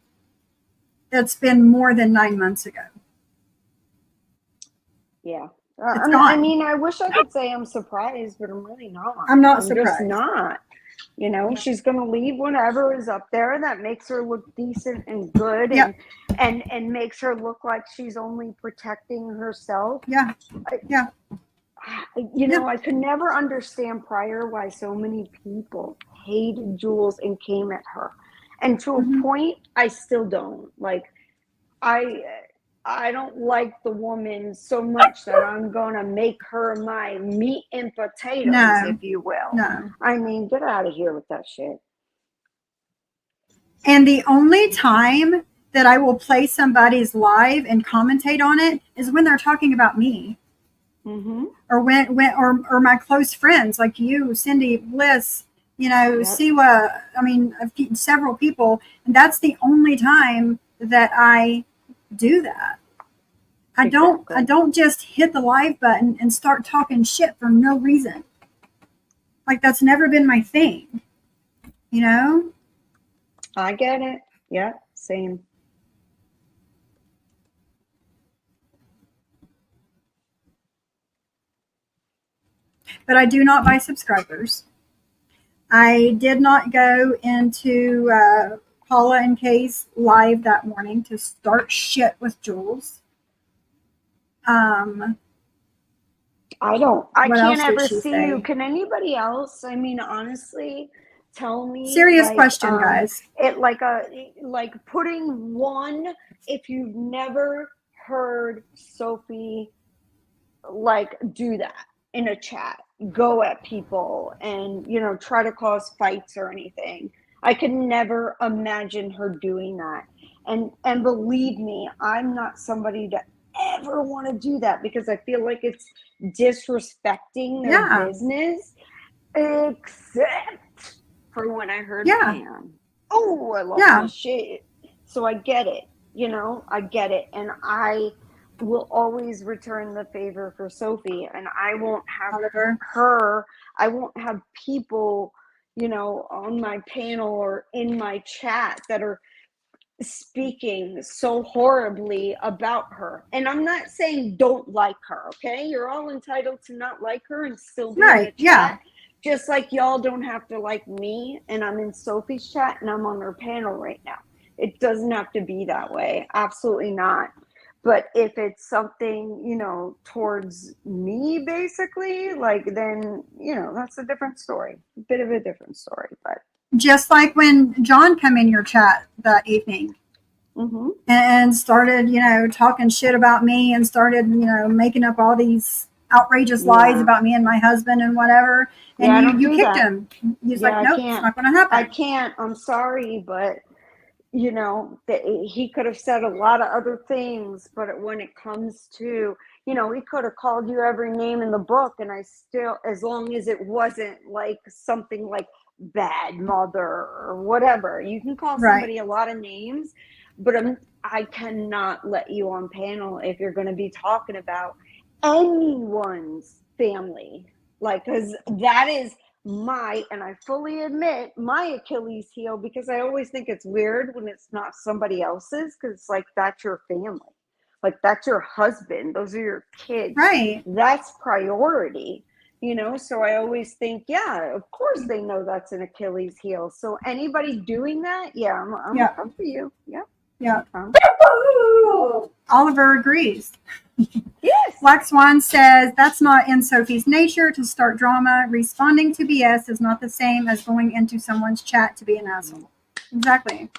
that's been more than 9 months ago.
Yeah.
I
mean, I wish I could say I'm surprised, but I'm really not.
I'm not surprised.
Just not. You know, she's going to leave whatever is up there that makes her look decent and good, and makes her look like she's only protecting herself.
Yeah.
You know, I could never understand prior why so many people hated Jules and came at her. And to a point, I still don't. Like, I don't like the woman so much that I'm going to make her my meat and potatoes, if you will.
No.
I mean, get out of here with that shit.
And the only time that I will play somebody's live and commentate on it is when they're talking about me.
Mm-hmm.
Or my close friends like you, Cindy, Bliss, you know, Siwa, I mean, several people. And that's the only time that I do that. I don't just hit the live button and start talking shit for no reason. Like, that's never been my thing. You know?
I get it. Yeah, same.
But I do not buy subscribers. I did not go into Paula and Kay's live that morning to start shit with Jules.
I
What
can't
else did
ever
she
see
say?
you. Can anybody else? I mean, honestly, tell me.
Serious question, guys.
It like putting one. If you've never heard Sophie like do that in a chat, go at people and try to cause fights or anything. I could never imagine her doing that. And believe me, I'm not somebody to ever want to do that because I feel like it's disrespecting their
Yeah.
business. Except for when I heard
Yeah.
Pam. Oh, I lost
Yeah.
my shit. So I get it. I get it. And I will always return the favor for Sophie, and I won't have I won't have people, on my panel or in my chat that are speaking so horribly about her. And I'm not saying don't like her, okay? You're all entitled to not like her and still be in the chat.
Yeah.
Just like y'all don't have to like me and I'm in Sophie's chat and I'm on her panel right now. It doesn't have to be that way. Absolutely not. But if it's something, towards me, basically, like, then, that's a different story. A bit of a different story, but.
Just like when John came in your chat that evening and started, talking shit about me and started, making up all these outrageous lies about me and my husband and whatever. And you kicked him. He's like, nope, it's not going to happen.
I can't. I'm sorry, but he could have said a lot of other things, but when it comes to, he could have called you every name in the book, and I still, as long as it wasn't like something like bad mother or whatever, you can call somebody a lot of names, but I cannot let you on panel if you're going to be talking about anyone's family, like, because that is and I fully admit, my Achilles heel, because I always think it's weird when it's not somebody else's, because it's like, that's your family. Like, that's your husband. Those are your kids.
Right.
That's priority, So I always think, yeah, of course they know that's an Achilles heel. So anybody doing that, I'm come for you.
Yeah. Oliver agrees.
Yes.
Black Swan says that's not in Sophie's nature to start drama. Responding to BS is not the same as going into someone's chat to be an asshole. Exactly.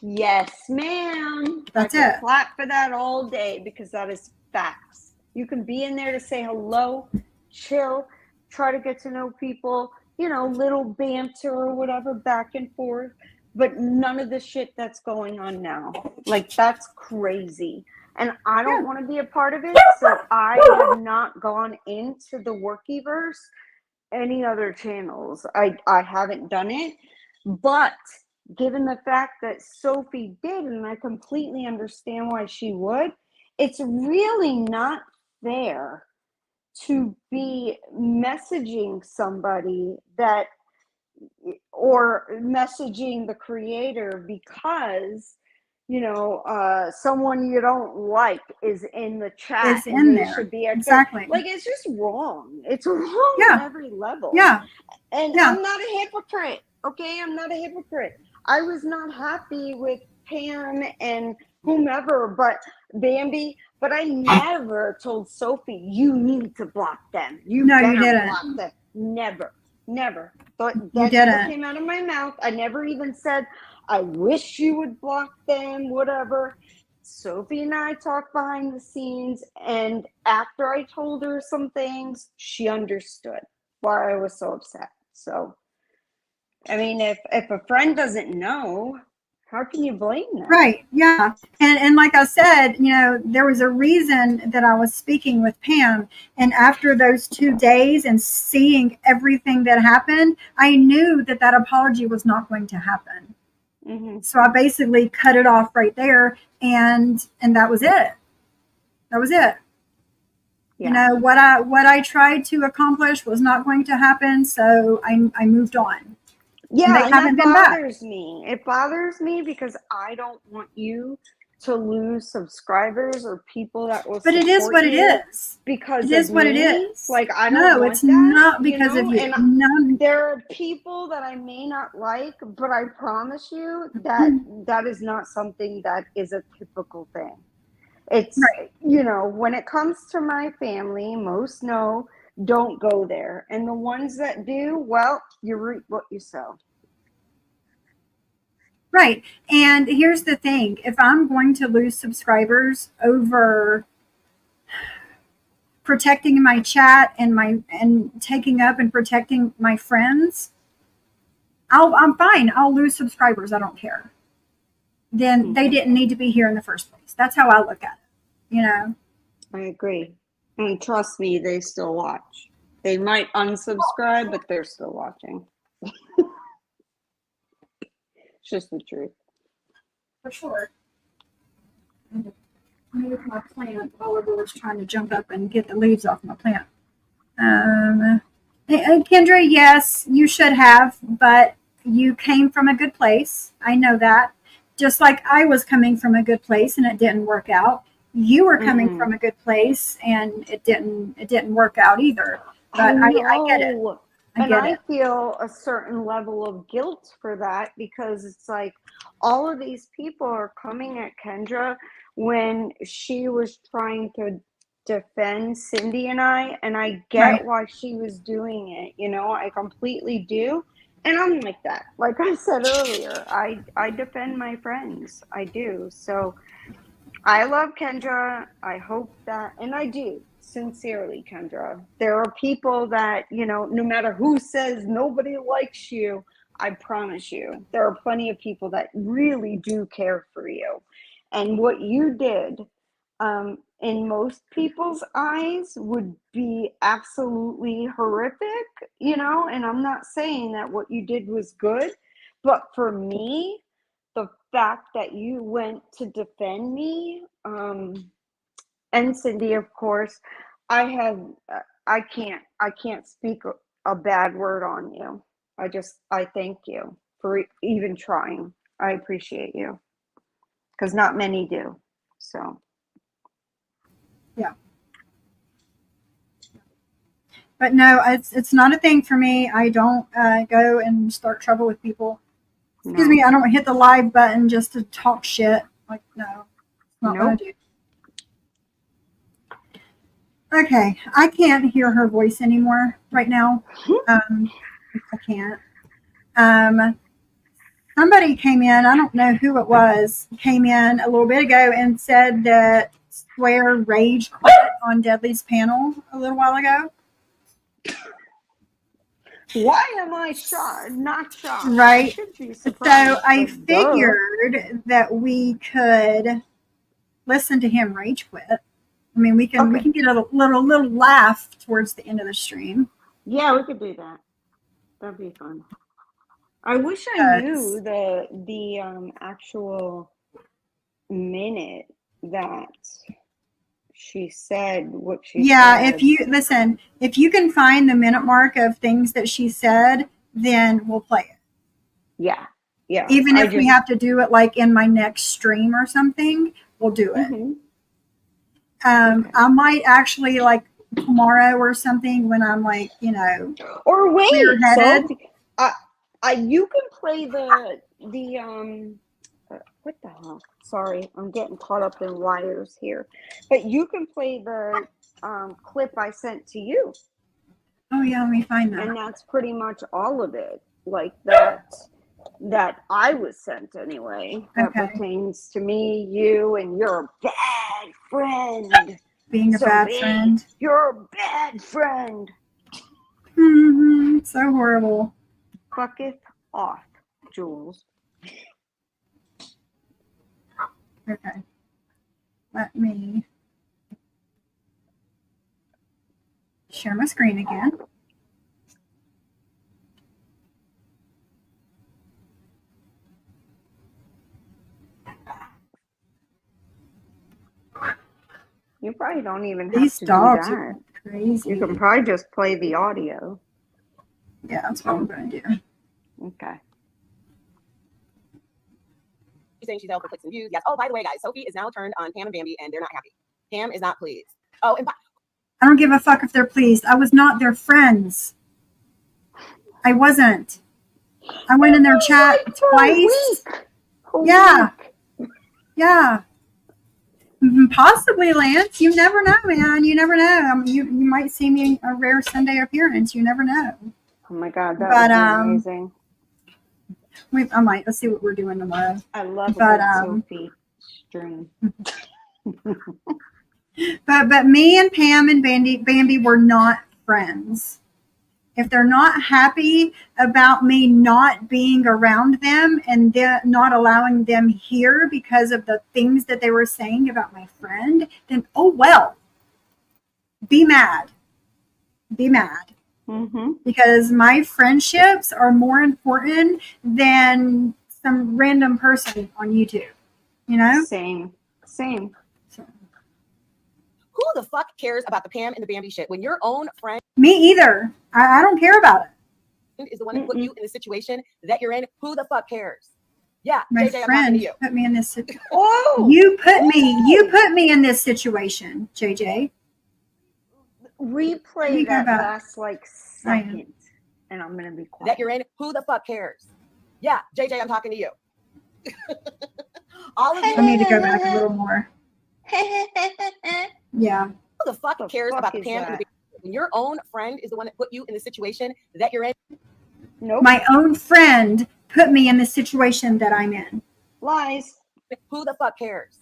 Yes, ma'am.
That's
I
it.
Clap for that all day because that is facts. You can be in there to say hello, chill, try to get to know people, little banter or whatever back and forth, but none of the shit that's going on now. Like, that's crazy. And I don't want to be a part of it, so I have not gone into the Workiverse, any other channels. I haven't done it, but given the fact that Sophie did, and I completely understand why she would, it's really not fair to be messaging somebody that, or messaging the creator because someone you don't like is in the chat.
It's in there.
Should be
exactly.
Like, it's just wrong. It's wrong on every level.
Yeah.
And I'm not a hypocrite. Okay, I'm not a hypocrite. I was not happy with Pam and whomever, but Bambi. But I never told Sophie, you need to block them. You didn't. Block them. Never. But that never came out of my mouth. I never even said, I wish you would block them, whatever. Sophie and I talked behind the scenes, and after I told her some things, she understood why I was so upset. So, I mean, if a friend doesn't know, how can you blame them?
Right. Yeah. And like I said, there was a reason that I was speaking with Pam. And after those 2 days and seeing everything that happened, I knew that apology was not going to happen. So I basically cut it off right there, and that was it. That was it. Yeah. What I tried to accomplish was not going to happen, so I moved on.
Yeah, and that bothers me. It bothers me because I don't want you to lose subscribers or people that will
But it is
support
what it
you
is.
because
It is
of
what it
me.
is.
Like, I don't
No,
want
it's
that,
not
you
because of
know?
you.
And
No.
there are people that I may not like, but I promise you that that is not something that is a typical thing. It's,
Right.
you know, when it comes to my family, most know, don't go there. And the ones that do, well, you reap what you sow.
Right. And here's the thing. If I'm going to lose subscribers over protecting my chat and taking up and protecting my friends, I'm fine. I'll lose subscribers. I don't care. Then they didn't need to be here in the first place. That's how I look at it. You know?
I agree. And trust me, they still watch. They might unsubscribe, but they're still watching. It's just the truth.
For sure. Move my plant. Oliver was trying to jump up and get the leaves off my plant. Kendra, yes, you should have, but you came from a good place. I know that. Just like I was coming from a good place and it didn't work out. You were coming from a good place and it didn't work out either. But I get it.
I feel a certain level of guilt for that because it's like all of these people are coming at Kendra when she was trying to defend Cindy and I get why she was doing it. You know, I completely do. And I'm like that. Like I said earlier, I defend my friends. I do. So I love Kendra. I hope that, and I do, sincerely, Kendra. There are people that, you know, no matter who says nobody likes you, I promise you, there are plenty of people that really do care for you. And what you did, in most people's eyes, would be absolutely horrific, you know, and I'm not saying that what you did was good, but for me, the fact that you went to defend me, and Cindy, of course, I can't speak a bad word on you. I thank you for even trying. I appreciate you because not many do. So
Yeah. But no, it's not a thing for me. I don't go and start trouble with people. Excuse me, I don't hit the live button just to talk shit. Like, no, it's not what I do. Okay, I can't hear her voice anymore right now. I can't. Somebody came in, I don't know who it was, came in a little bit ago and said that Square rage quit on Deadly's panel a little while ago.
Why am I shocked? Not shocked.
Right.
I should be surprised.
So I figured that we could listen to him rage quit. I mean, we can get a little laugh towards the end of the stream.
Yeah, we could do that. That'd be fun. I wish I knew the actual minute that she said what she said.
Yeah, if you can find the minute mark of things that she said, then we'll play it.
Yeah. Yeah.
Even if we have to do it like in my next stream or something, we'll do it. I might actually like tomorrow or something when I'm like, you know,
or wait,
clear-headed.
So, you can play the what the hell? Sorry, I'm getting caught up in wires here. But you can play the clip I sent to you.
Oh yeah, let me find that.
And that's pretty much all of it. Like that I was sent anyway. That pertains to me, you, and you're a bad friend.
Being a bad friend.
You're a bad friend.
So horrible.
Bucket off, Jules.
Okay. Let me share my screen again.
You probably don't even have
These
to
dogs
do that.
Are crazy.
You can probably just play the audio.
Yeah, that's what I'm going to do.
Okay.
She's saying she's out for clicks and views. Yes. Oh, by the way, guys, Sophie is now turned on Pam and Bambi, and they're not happy. Pam is not pleased. Oh, and
I don't give a fuck if they're pleased. I was not their friends. I wasn't. I went in their chat twice. Yeah. Yeah. Possibly, Lance. You never know, man. You never know. You might see me a rare Sunday appearance. You never know.
Oh my God, that would be amazing.
I might. Let's see what we're doing tomorrow.
I love a good Sophie stream.
But me and Pam and Bambi were not friends. If they're not happy about me not being around them and not allowing them here because of the things that they were saying about my friend, then oh well. Be mad. Be mad.
Mm-hmm.
Because my friendships are more important than some random person on YouTube. You know?
Same.
Who the fuck cares about the Pam and the Bambi shit when your own friend?
Me either. I don't care about it.
Is the one that put you in the situation that you're in. Who the fuck cares? Yeah,
my
JJ,
friend put me in this situation.
Oh,
You put me in this situation, JJ.
Replay that last second, and I'm gonna be quiet.
That you're in. Who the fuck cares? Yeah, JJ, I'm talking to you. All of you.
I need to go back a little more. Yeah.
Who the fuck cares about the Pam and the Bambi? When your own friend is the one that put you in the situation that you're in.
Nope.
My own friend put me in the situation that I'm in.
Lies.
Who the fuck cares?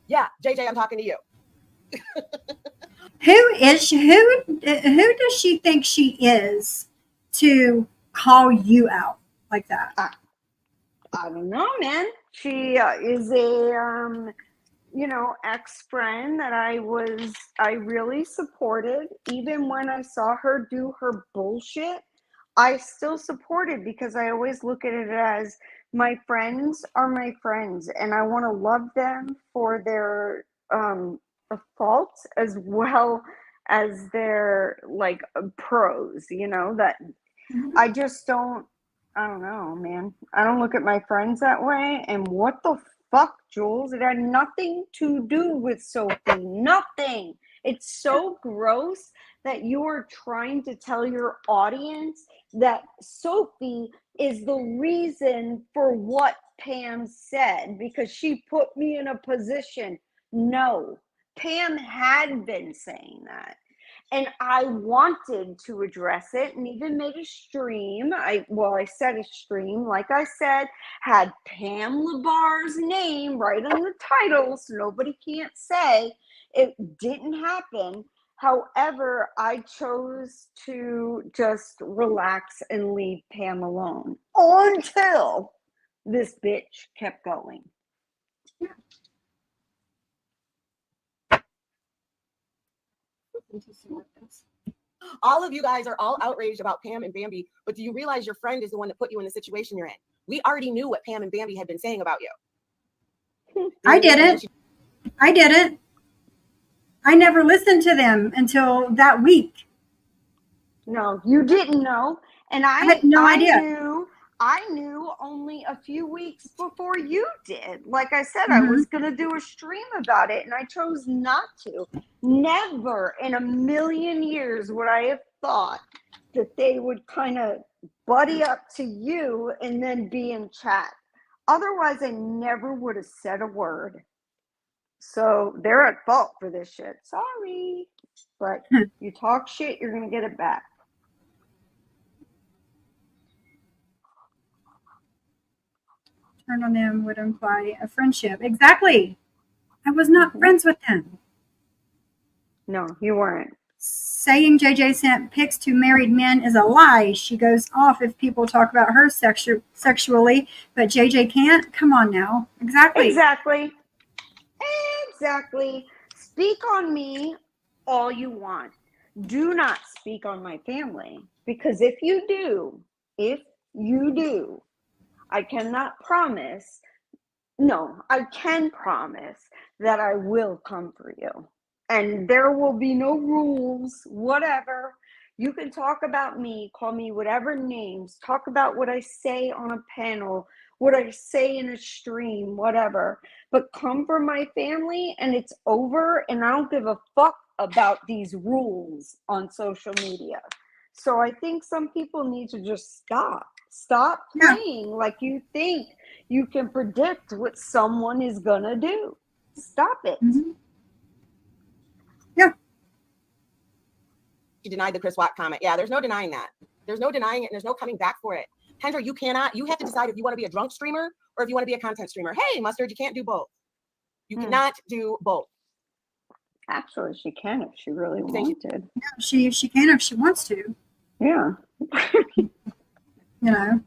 Yeah, JJ, I'm talking to you.
Who is she? Who does she think she is to call you out like that?
I don't know, man. She is a ex-friend that I really supported. Even when I saw her do her bullshit, I still supported because I always look at it as my friends are my friends and I want to love them for their faults as well as their pros, that I just don't know, man. I don't look at my friends that way. And what the fuck, Jules? It had nothing to do with Sophie. Nothing. It's so gross that you are trying to tell your audience that Sophie is the reason for what Pam said because she put me in a position. No, Pam had been saying that. And I wanted to address it and even made a stream. I said a stream, like I said, had Pam LaBar's name right on the title, so nobody can't say it didn't happen. However, I chose to just relax and leave Pam alone until this bitch kept going.
All of you guys are all outraged about Pam and Bambi, but do you realize your friend is the one that put you in the situation you're in? We already knew what Pam and Bambi had been saying about you.
I didn't. I never listened to them until that week.
No, you didn't know. And I
had no idea.
I knew only a few weeks before you did. Like I said, I was going to do a stream about it, and I chose not to. Never in a million years would I have thought that they would kind of buddy up to you and then be in chat. Otherwise, I never would have said a word. So they're at fault for this shit. Sorry. But you talk shit, you're going to get it back.
Turn on them would imply a friendship. Exactly. I was not friends with them.
No, you weren't.
Saying JJ sent pics to married men is a lie. She goes off if people talk about her sexually, but JJ can't? Come on now. Exactly.
Speak on me all you want. Do not speak on my family. Because if you do, I cannot promise. No, I can promise that I will come for you. And there will be no rules, whatever. You can talk about me, call me whatever names, talk about what I say on a panel, what I say in a stream, whatever. But come from my family and it's over, and I don't give a fuck about these rules on social media. So I think some people need to just stop playing like you think you can predict what someone is gonna do. Stop it.
Yeah.
She denied the Chris Watt comment. Yeah, there's no denying that. There's no denying it, and there's no coming back for it. Kendra, you have to decide if you want to be a drunk streamer or if you want to be a content streamer. Hey, Mustard, you can't do both. You cannot do both.
Actually, she can if she really wanted.
Yeah, she can if she wants to.
Yeah.
You know.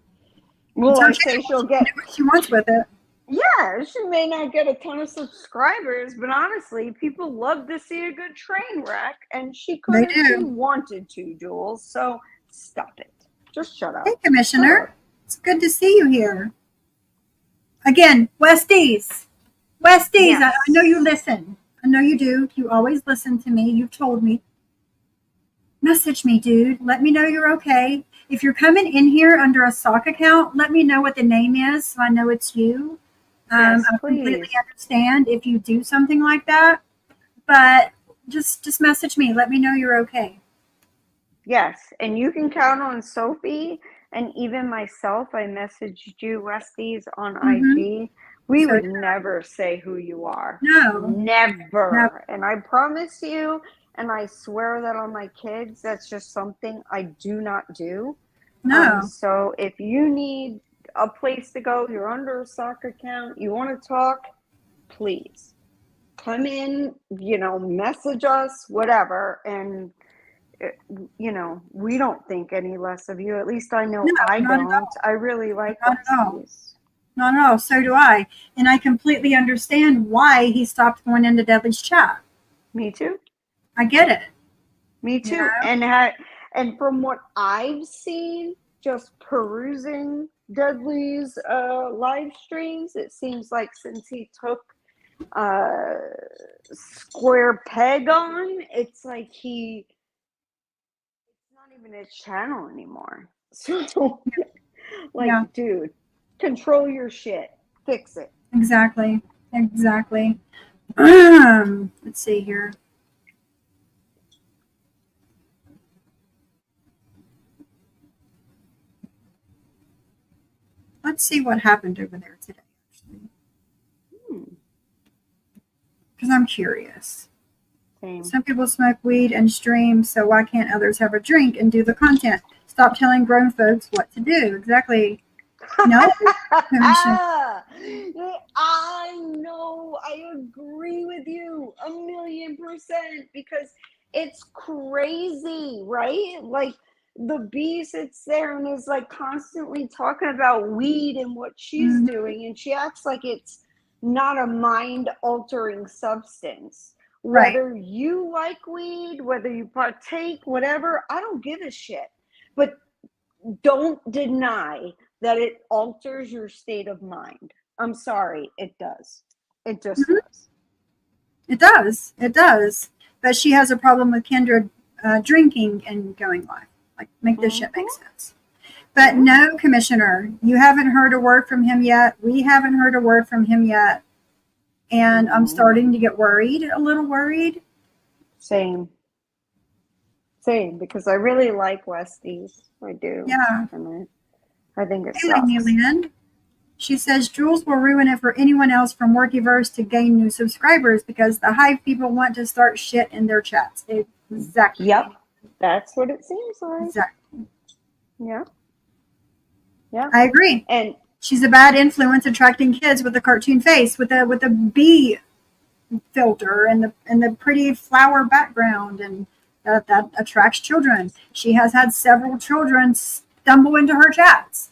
Well, I say she'll get
what she wants with it.
Yeah, she may not get a ton of subscribers, but honestly, people love to see a good train wreck, and she could if she wanted to, Jules. So stop it. Just shut up.
Hey, Commissioner. It's good to see you here. Again, Westies. Westies, yes. I know you listen. I know you do. You always listen to me. You've told me. Message me, dude. Let me know you're okay. If you're coming in here under a sock account, let me know what the name is so I know it's you.
Yes,
I completely understand if you do something like that, but just message me. Let me know you're okay.
Yes, and you can count on Sophie and even myself. I messaged you, Westies, on IG. We would never say who you are.
No.
Never. And I promise you, and I swear that on my kids, that's just something I do not do.
No.
So if you need a place to go, you're under a soccer account, you want to talk, please come in, message us, whatever. And, we don't think any less of you. At least I know I don't. I really like Westies.
Not at all. So do I. And I completely understand why he stopped going into Dudley's chat.
Me too.
I get it.
Me too. And from what I've seen, just perusing Dudley's live streams, it seems like since he took Square Peg on, it's like it's not even a channel anymore. So, dude, control your shit. Fix it.
Exactly. Let's see here. Let's see what happened over there today, actually. Because I'm curious.
Same.
Some people smoke weed and stream, so why can't others have a drink and do the content? Stop telling grown folks what to do. Exactly. No.
I know. I agree with you 1,000,000%, because it's crazy, right? Like, the bee sits there and is like constantly talking about weed and what she's doing, and she acts like it's not a mind-altering substance. Whether you like weed, whether you partake, whatever, I don't give a shit. But don't deny that it alters your state of mind. I'm sorry, it does. It just does.
It does. But she has a problem with Kendra drinking and going live. Like, make this shit make sense. But no, Commissioner, you haven't heard a word from him yet. We haven't heard a word from him yet. And I'm starting to get a little worried.
Same, because I really like Westies. I do.
Yeah.
And I think it's
Lynn. She says Jules will ruin it for anyone else from Workyverse to gain new subscribers because the Hive people want to start shit in their chats. Exactly.
Yep. That's what it seems like.
Exactly.
Yeah.
I agree.
And
she's a bad influence attracting kids with a cartoon face, with a bee filter and the pretty flower background, and that attracts children. She has had several children stumble into her chats.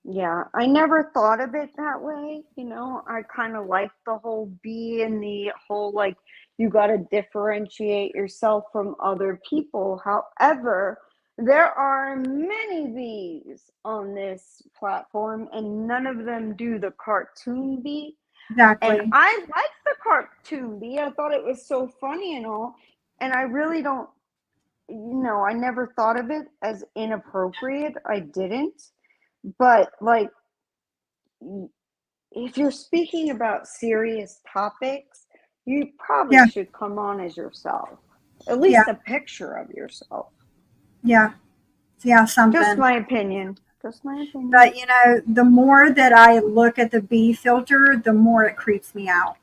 Yeah, I never thought of it that way. I kind of like the whole bee and the whole, like, you got to differentiate yourself from other people. However, there are many bees on this platform, and none of them do the cartoon bee.
Exactly.
And I like the cartoon bee. I thought it was so funny and all. And I really don't, I never thought of it as inappropriate. I didn't. But like, if you're speaking about serious topics, you probably
Yeah.
should come on as yourself. At
Yeah.
least a picture of yourself.
Yeah.
Just
Something.
my opinion. Just my opinion.
But the more that I look at the B filter, the more it creeps me out.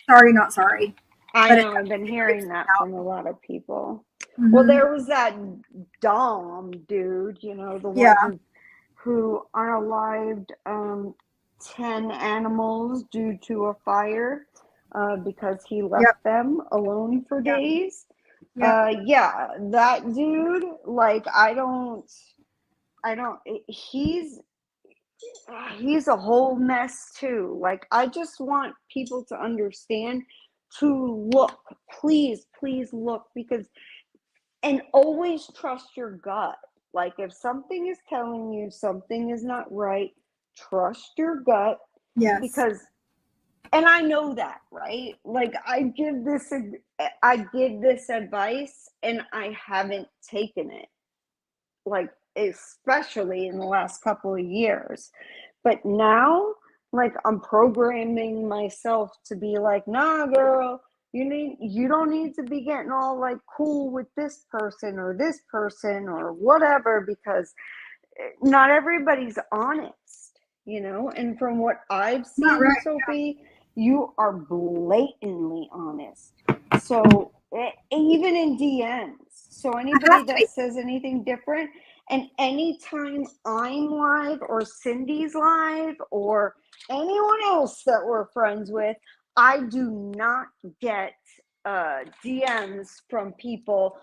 Sorry, not sorry.
I
But
know, I've been hearing that from a lot of people. Well,
Mm-hmm.
there was that Dom dude, the
Yeah.
one who unalived 10 animals due to a fire because he left
Yep.
them alone for
Yep.
days.
Yep.
Yeah, that dude, like, he's a whole mess too. Like, I just want people to understand to look, please look, and always trust your gut. Like, if something is telling you something is not right, trust your gut.
Yes.
Because, and I know that, right? Like, I give this advice and I haven't taken it, like, especially in the last couple of years. But now, like, I'm programming myself to be like, nah, girl, you don't need to be getting all like cool with this person or whatever, because not everybody's honest, and from what I've
Not
seen,
right.
Sophie, you are blatantly honest. So even in DMs, so
I
anybody
have to
that
be.
says anything different, and anytime I'm live or Cindy's live or anyone else that we're friends with, I do not get DMs from people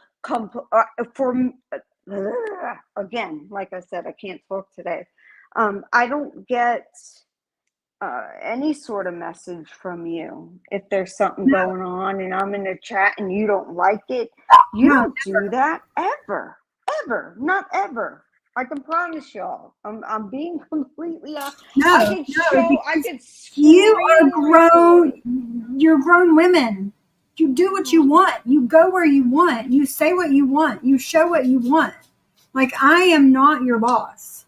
again, like I said, I can't talk today. I don't get any sort of message from you if there's something going on and I'm in a chat and you don't like it. You
No.
don't do that ever, not ever. I can promise y'all. I'm being completely honest. I
No.
could
No.
I
Because
could
you are
scream record.
grown. You're grown women. You do what you want. You go where you want. You say what you want. You show what you want. Like, I am not your boss.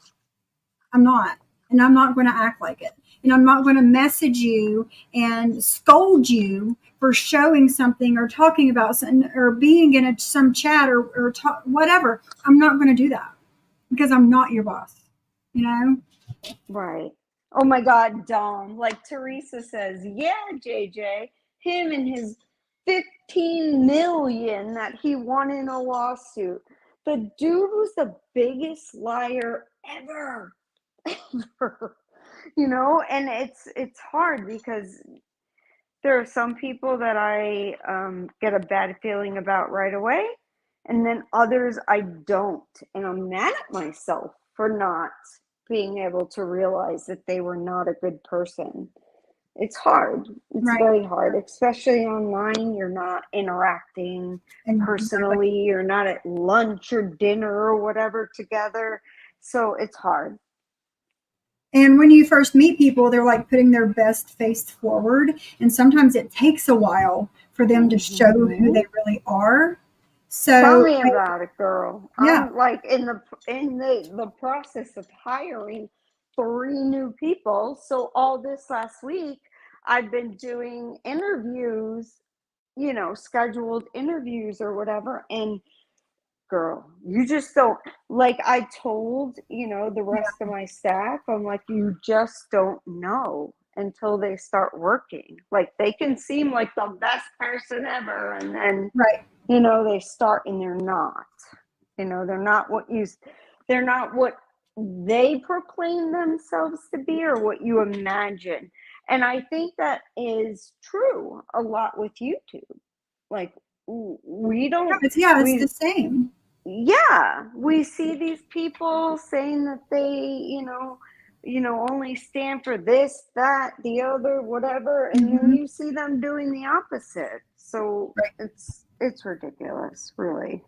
I'm not. And I'm not going to act like it. And I'm not going to message you and scold you for showing something or talking about something or being in some chat or whatever. I'm not going to do that because I'm not your boss.
Right. Oh my God, Dom. Like Teresa says, yeah, JJ, him and his 15 million that he won in a lawsuit. The dude was the biggest liar ever. Ever. And it's hard because there are some people that I get a bad feeling about right away, and then others I don't. And I'm mad at myself for not being able to realize that they were not a good person. It's hard. It's
Right.
very hard, especially online. You're not interacting
And
personally. You're not at lunch or dinner or whatever together. So it's hard.
And when you first meet people, they're like putting their best face forward. And sometimes it takes a while for them to show who they really are.
Tell
So,
me about it, girl.
yeah.
I'm like in the process of hiring 3 new people. So all this last week, I've been doing interviews, scheduled interviews or whatever. And girl, you just don't, like, I told, the rest of my staff, I'm like, you just don't know until they start working. Like, they can seem like the best person ever, and then
Right.
they start and they're not. They're not what they proclaim themselves to be or what you imagine. And I think that is true a lot with YouTube. Like, we don't,
It's
we,
the same.
yeah, we see these people saying that they, only stand for this, that, the other, whatever, and then you see them doing the opposite. So
Right.
it's ridiculous, really.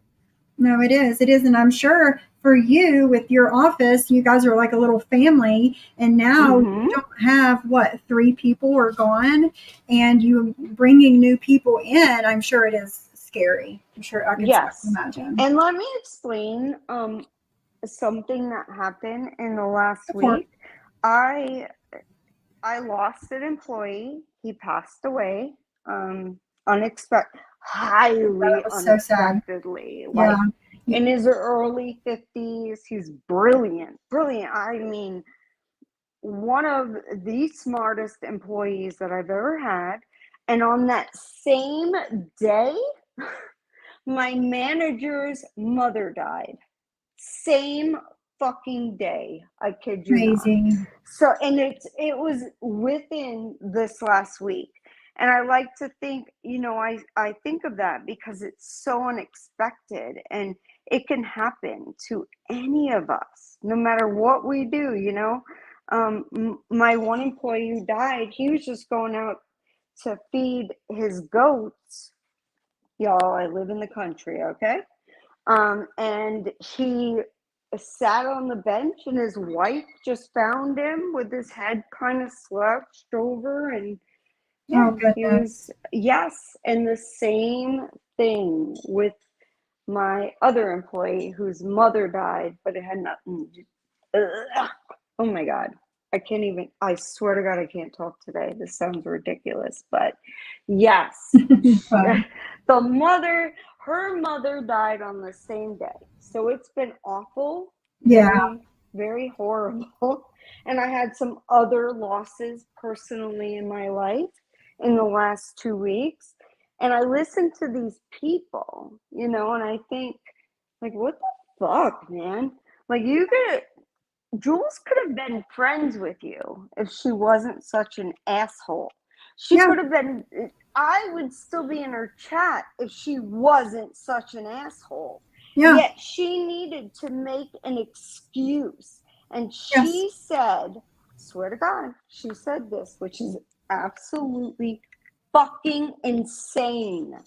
No, it is. It is. And I'm sure for you with your office, you guys are like a little family. And now you don't have 3 people are gone and you bringing new people in. I'm sure it is scary. I'm sure I can
Yes.
imagine.
And let me explain something that happened in the last
Of course.
week. I lost an employee. He passed away. Highly
That was so sad.
unexpectedly.
Yeah.
Like in his early 50s. He's brilliant. Brilliant. I mean, one of the smartest employees that I've ever had. And on that same day, my manager's mother died. Same fucking day. I kid you not.
Crazy.
So, and it was within this last week. And I like to think, I think of that because it's so unexpected and it can happen to any of us, no matter what we do, my one employee who died, he was just going out to feed his goats. Y'all, I live in the country, okay? And he sat on the bench and his wife just found him with his head kind of slouched over, and yeah, he was, yes. And the same thing with my other employee whose mother died, but it had nothing to do. Oh my God. I swear to God, I can't talk today. This sounds ridiculous, but yes, her mother died on the same day. So it's been awful.
Yeah.
Very, very horrible. And I had some other losses personally in my life in the last 2 weeks. And I listen to these people, and I think, like, what the fuck, man? Like, Jules could have been friends with you if she wasn't such an asshole. She could have been, I would still be in her chat if she wasn't such an asshole.
Yeah.
Yet she needed to make an excuse. And she said, swear to God, she said this, which is absolutely fucking insane,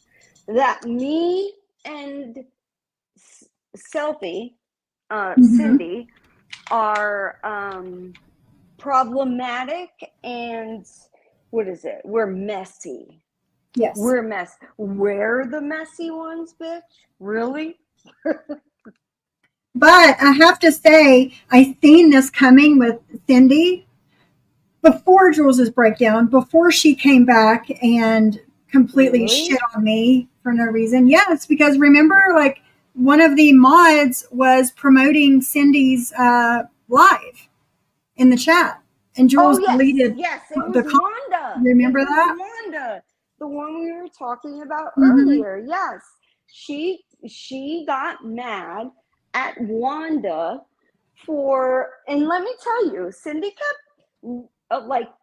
that me and Selfie, Cindy, are problematic and we're messy.
Yes.
We're the messy ones, bitch. Really?
But I have to say, I seen this coming with Cindy before Jules's breakdown, before she came back and completely shit on me for no reason. Yes, because remember, like, one of the mods was promoting Cindy's live in the chat, and Jules deleted.
Yes, it was Wanda.
Remember that?
Wanda, the one we were talking about earlier. Yes, she got mad at Wanda and let me tell you, Cindy kept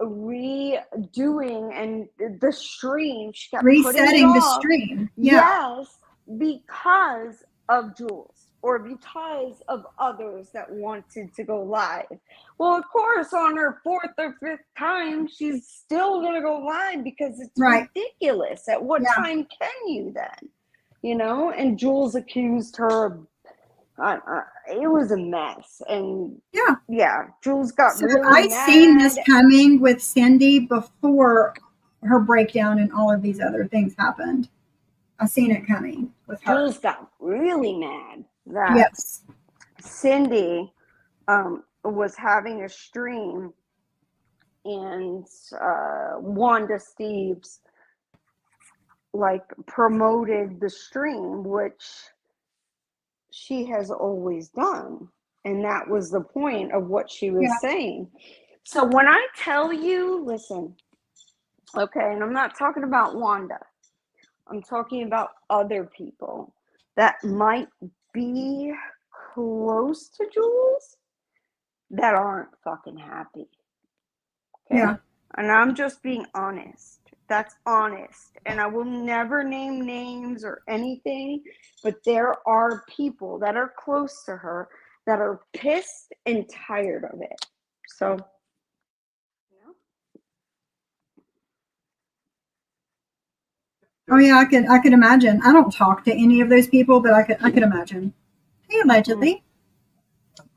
redoing and the stream. She kept
resetting the stream.
Yeah. Yes, because of Jules or because of others that wanted to go live. Well, of course, on her 4th or 5th time, she's still going to go live because it's ridiculous. At what time can you then? And Jules accused her of it was a mess, and Jules got really mad.
Seen this coming with Cindy before her breakdown and all of these other things happened. I seen it coming with her.
Jules got really mad that Cindy was having a stream and Wanda Steves promoted the stream, which she has always done, and that was the point of what she was saying. So when I tell you, listen, okay, and I'm not talking about Wanda, I'm talking about other people that might be close to Jules that aren't fucking happy. Okay? And I'm just being honest. That's honest. And I will never name names or anything, but there are people that are close to her that are pissed and tired of it. So,
oh yeah, I could imagine. I don't talk to any of those people, but I could imagine. Hey, allegedly.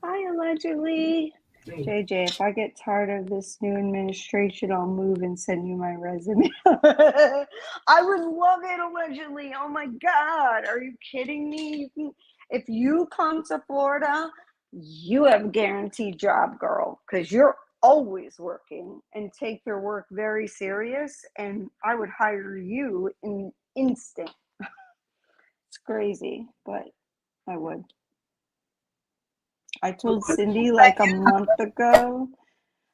Hi, allegedly. JJ, if I get tired of this new administration, I'll move and send you my resume. I would love it, allegedly. Oh my God. Are you kidding me? If you come to Florida, you have a guaranteed job, girl, because you're always working and take your work very serious, and I would hire you in instant. It's crazy, but I would. I told Cindy like a month ago.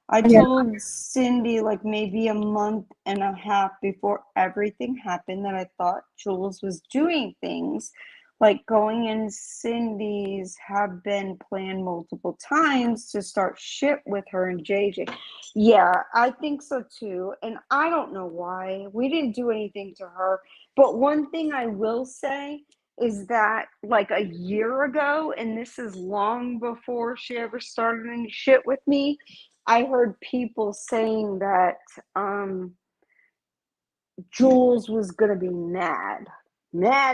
I
Yeah.
told Cindy like maybe a month and a half before everything happened that I thought Jules was doing things. Like going in Cindy's have been planned multiple times to start shit with her and JJ. Yeah, I think so too. And I don't know why. We didn't do anything to her. But one thing I will say is that like a year ago, and this is long before she ever started any shit with me, I heard people saying that Jules was going to be mad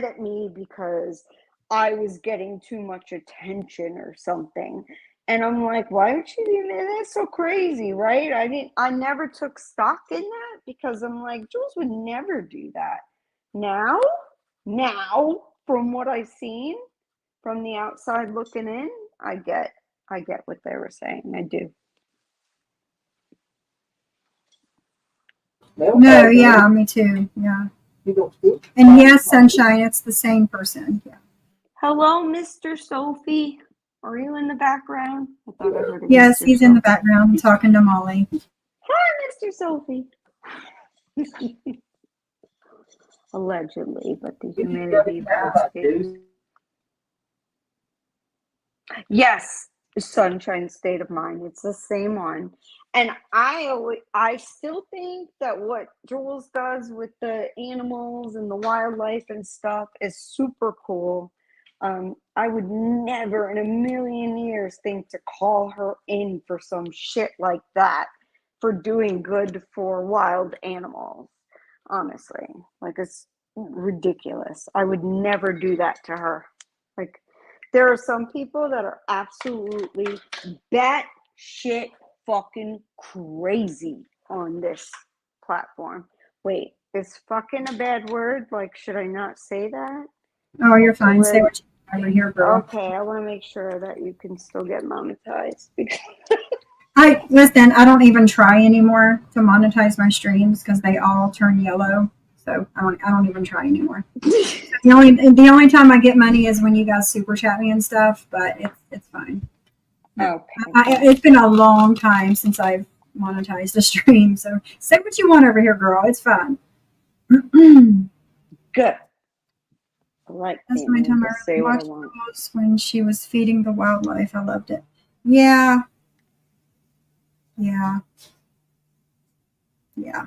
at me because I was getting too much attention or something. And I'm like, why would she be mad? That's so crazy, right? I never took stock in that because I'm like, Jules would never do that. Now, from what I've seen from the outside looking in, I get what they were saying. I do.
No, yeah, me too. Yeah. And yes, Sunshine, it's the same person. Yeah.
Hello, Mr. Sophie. Are you in the background? I thought I heard a
Yes,
Mr.
he's
Sophie.
in the background talking to Molly.
Hi, Mr. Sophie. Allegedly, but the humidity escapes. Yes, Sunshine State of Mind. It's the same one. And I still think that what Jules does with the animals and the wildlife and stuff is super cool. I would never in a million years think to call her in for some shit like that for doing good for wild animals. Honestly, like it's ridiculous. I would never do that to her. Like, there are some people that are absolutely bat shit fucking crazy on this platform. Wait, is fucking a bad word? Like, should I not say that?
Oh, you're fine. Say what you want over here, girl.
Okay, I want to make sure that you can still get monetized.
I don't even try anymore to monetize my streams because they all turn yellow. So I don't even try anymore. The only time I get money is when you guys super chat me and stuff, but it's fine.
Okay.
It's been a long time since I've monetized a stream. So say what you want over here, girl. It's fine.
Good. I like
That's the only time I
say
really
what I
watched
want.
was when she was feeding the wildlife. I loved it. Yeah. Yeah. Yeah.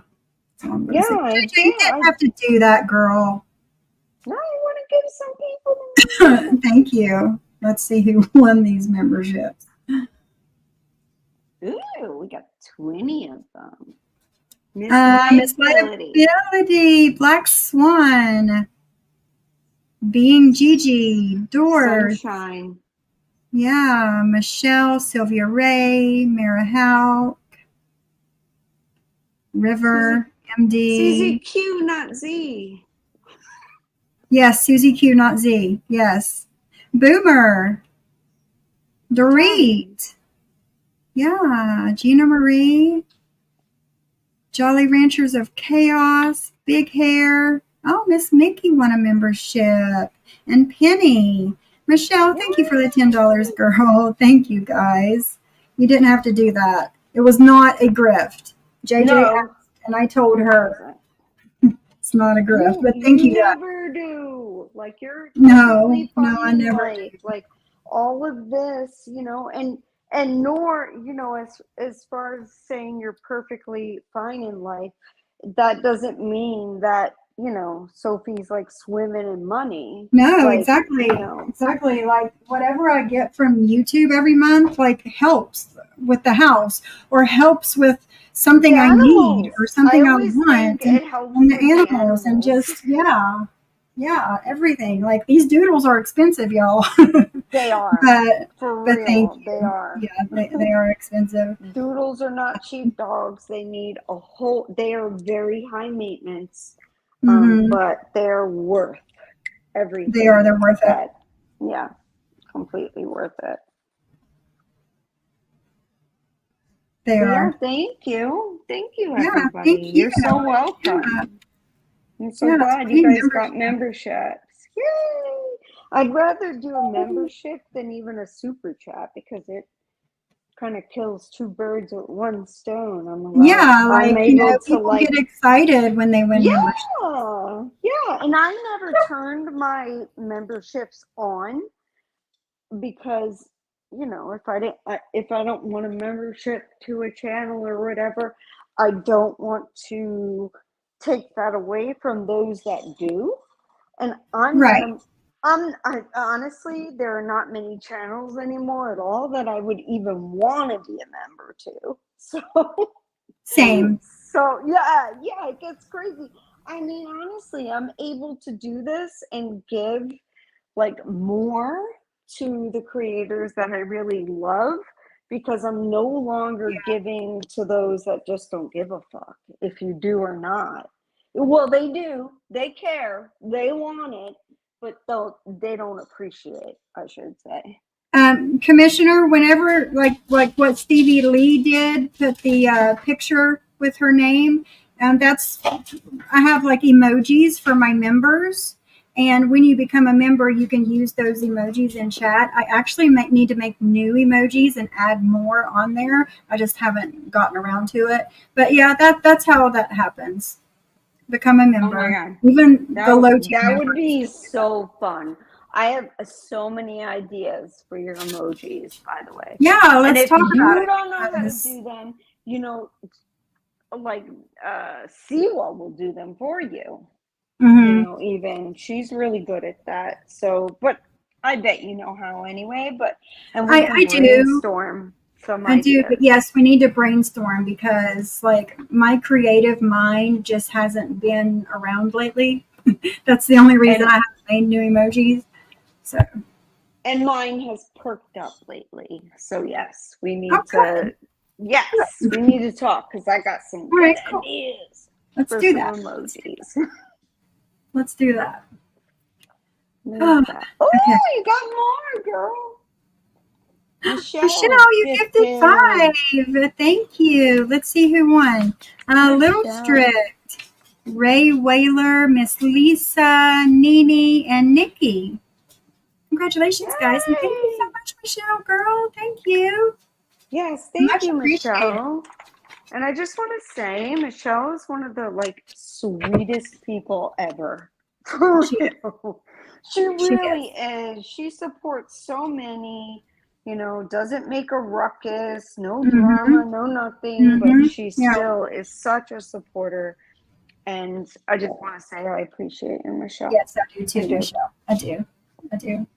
That's all I'm gonna say.
Yeah,
JJ, you didn't have to do that, girl.
No, I want to give some people.
Thank you. Let's see who won these memberships.
Ooh, we got 20 of them. Miss
Miss
Liability.
Liability, Black Swan, Being Gigi, Doors.
Sunshine.
Yeah, Michelle, Sylvia Ray, Mara Howe, River, MD.
CZQ, not Z.
Yes, Susie Q, not Z. Yes. Boomer. Dorit. Yeah. Gina Marie. Jolly Ranchers of Chaos. Big Hair. Oh, Miss Mickey won a membership. And Penny. Michelle, thank you for the $10, girl. Thank you, guys. You didn't have to do that. It was not a grift. JJ asked, and I told her it's not a grift. But thank you, guys.
Never do. Like, you're
No,
fine
I
in
never
life.
do.
Like, all of this, and nor, as far as saying you're perfectly fine in life, that doesn't mean that, Sophie's like swimming in money.
No,
Like,
exactly. Exactly. Like whatever I get from YouTube every month, like helps with the house or helps with something I need or something I want
it helps
and the
with
animals and just, yeah, everything. Like these doodles are expensive, y'all.
They are.
but
For
but
real,
thank you.
they are.
Yeah, they are expensive.
Doodles are not cheap dogs. They need they are very high maintenance, but they're worth everything.
They're worth it.
Yeah, completely worth it.
They
Yeah,
are.
thank you. Thank you,
Yeah,
everybody.
thank you.
You're so
Yeah,
welcome. I'm so
yeah,
glad you
free
guys got
membership.
memberships. Yay! I'd rather do a membership than even a super chat because it kind of kills two birds with one stone.
Yeah,
I'm
like,
able to
people get excited when they win membership.
yeah, and I never turned my memberships on because if I don't want a membership to a channel or whatever, I don't want to take that away from those that do. And
Right.
I honestly, there are not many channels anymore at all that I would even want to be a member to. So
Same.
so yeah, it gets crazy. I mean, honestly, I'm able to do this and give like more to the creators that I really love because I'm no longer giving to those that just don't give a fuck if you do or not. Well, they do. They care. They want it, but they don't appreciate, I should say.
Commissioner, whenever like what Stevie Lee did, put the picture with her name, that's I have like emojis for my members, and when you become a member, you can use those emojis in chat. I actually need to make new emojis and add more on there. I just haven't gotten around to it, but yeah, that's how that happens. Become a
Oh my
member,
god.
even the low tier
That would
members.
be so fun. I have so many ideas for your emojis, by the way.
Yeah,
And
let's
if
talk about
you
it
don't know how to
because
do them, like Siwa will do them for you.
mhm.
Even she's really good at that. So, but I bet you know how anyway. And we can
I do.
brainstorm some
I do, but
ideas.
yes, we need to brainstorm because like my creative mind just hasn't been around lately. That's the only reason
And
I haven't made new emojis. So,
and mine has perked up lately. So yes,
oh, good.
we need to talk because I got some
All
good
right, cool.
ideas
Let's
for
do
some
that.
emojis.
Let's do that.
Love
Oh,
that. Oh,
okay.
you got more, girl. Michelle
Michelle, you gifted
gifted.
5. Thank you. Let's see who won. Little
Michelle.
Strict, Ray Whaler, Miss Lisa, Nene, and Nikki. Congratulations, guys, and thank you so
Yay!
much, Michelle, girl. Thank you.
Yes, thank
Much
you,
appreciated.
Michelle. And I just want to say, Michelle is one of the sweetest people ever. For
She is.
real. She
She
really
is.
is. She supports so many, doesn't make a ruckus, no
Mm-hmm.
drama, no nothing, but
Mm-hmm.
she
Yeah.
still is such a supporter. And I just want to say I appreciate you, Michelle.
Yes, I do
I
too,
do.
Michelle. I do. I do.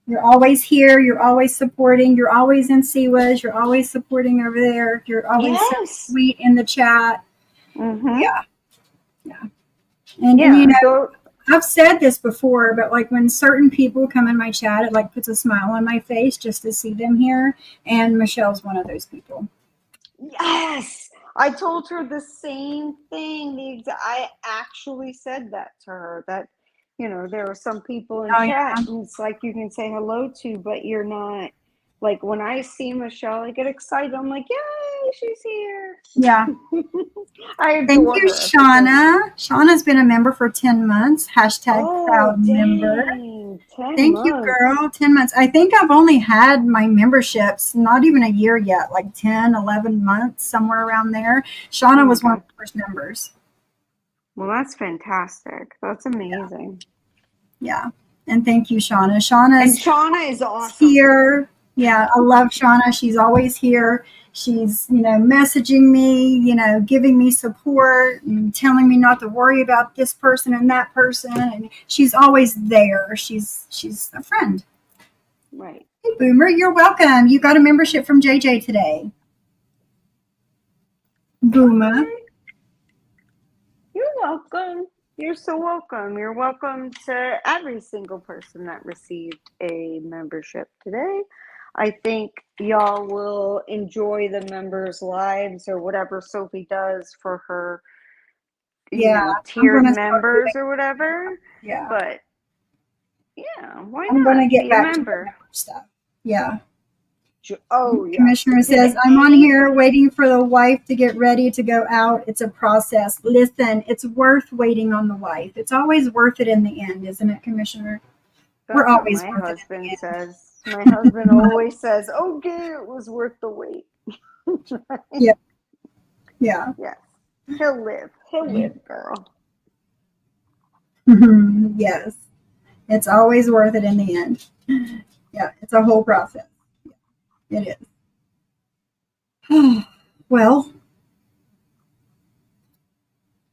You're always here. You're always supporting. You're always in Siwa's. You're always supporting over there. You're always so
Yes.
sweet in the chat.
Mm-hmm.
Yeah. Yeah. And
Yeah. Go.
I've said this before, but like when certain people come in my chat, it like puts a smile on my face just to see them here. And Michelle's one of those people.
Yes, I told her the same thing. I actually said that to her that there are some people in
Oh
chat
yeah.
and it's like you can say hello to, but you're not like when I see Michelle, I get excited. I'm like, yay, she's here.
Yeah.
I
Thank
adore
you,
her because
Shauna. Shauna's been a member for 10 months. Hashtag
oh
proud member.
dang, 10
Thank you,
months.
girl. 10 months. I think I've only had my memberships not even a year yet, like 10, 11 months, somewhere around there.
Oh
Shauna
my
was one of
god.
the first members.
Well, that's fantastic. That's amazing.
Yeah. And thank you, Shauna.
And
Shauna's
Shauna is awesome.
here. Yeah, I love Shauna. She's always here. She's, messaging me, giving me support and telling me not to worry about this person and that person. And she's always there. She's a friend.
Right.
Hey, Boomer, you're welcome. You got a membership from JJ today. Boomer.
Okay. You're welcome. You're so welcome. You're welcome to every single person that received a membership today. I think y'all will enjoy the members' lives or whatever Sophie does for her,
Yeah, I'm
tiered
gonna start
members
doing.
or whatever.
Yeah,
But yeah, why
I'm gonna
not?
get
Be a
back to the
member.
member stuff. Yeah,
Oh, yeah.
Commissioner says, I'm on here waiting for the wife to get ready to go out. It's a process. Listen, it's worth waiting on the wife. It's always worth it in the end, isn't it, Commissioner? We're
That's what
always
my
worth
husband
it in
says. My husband always says, okay, it was worth the wait.
Yeah. Yeah.
Yes. He'll live. He'll live, girl.
Yes. It's always worth it in the end. Yeah, it's a whole process. It is. Well,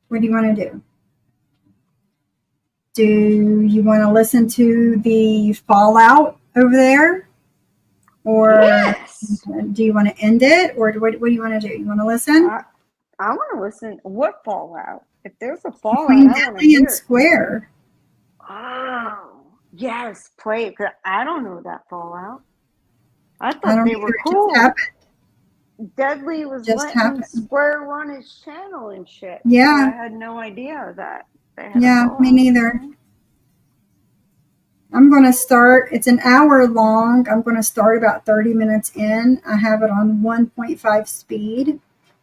what do you want to do? Do you want to listen to the fallout over there? Or
Yes.
do you want to end it? Or what do you want to do? You want to listen?
I want to listen. What fallout? If there's a fallout,
Between
I want to
Deadly
hear
and
it.
Square.
Oh, yes, play it. 'Cause I don't know that fallout. I
I
thought
don't
they
either.
were
It just
cool.
happened.
Deadly was
Just
letting
happened.
Square run his channel and shit.
Yeah.
So I had no idea that they had a
Yeah,
fallout.
me neither. I'm going to start. It's an hour long. I'm going to start about 30 minutes in. I have it on 1.5 speed.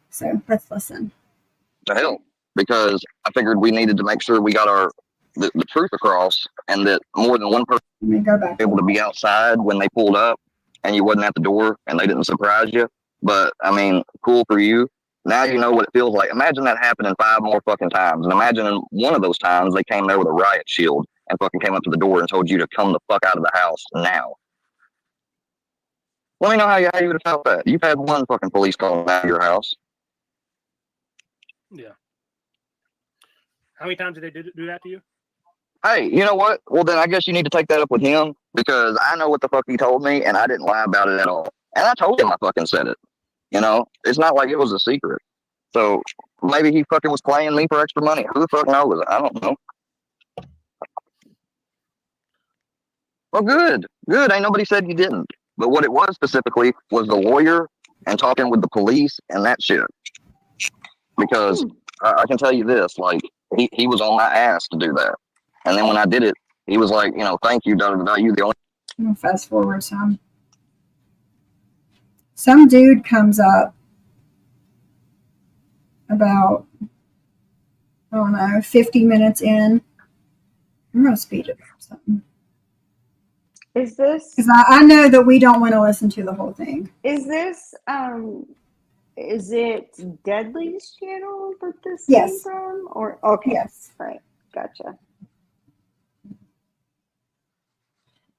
So let's listen.
To hell, because I figured we needed to make sure we got the truth across, and that more than one person
Let me go back.
was able to be outside when they pulled up, and you wasn't at the door, and they didn't surprise you. But I mean, cool for you. Now you know what it feels like. Imagine that happening 5 more fucking times, and imagine in one of those times they came there with a riot shield and fucking came up to the door and told you to come the fuck out of the house now. Let me know how you would have felt that. You've had one fucking police call out of your house.
Yeah. How many times did they do that to you?
Hey, you know what? Well, then I guess you need to take that up with him, because I know what the fuck he told me, and I didn't lie about it at all. And I told him I fucking said it. You know, it's not like it was a secret. So maybe he fucking was playing me for extra money. Who the fuck knows? I don't know. Well, good. Ain't nobody said you didn't. But what it was specifically was the lawyer and talking with the police and that shit. Because I can tell you this, like, he was on my ass to do that. And then when I did it, he was like, you know, thank you, you the only.
I'm going to fast forward some. Some dude comes up about, I don't know, 50 minutes in. I'm going to speed it up something.
Is this?
Because I know that we don't want to listen to the whole thing.
Is this? Is it Deadly's channel that this
Yes.
came from? Or okay.
Yes.
Right. Gotcha.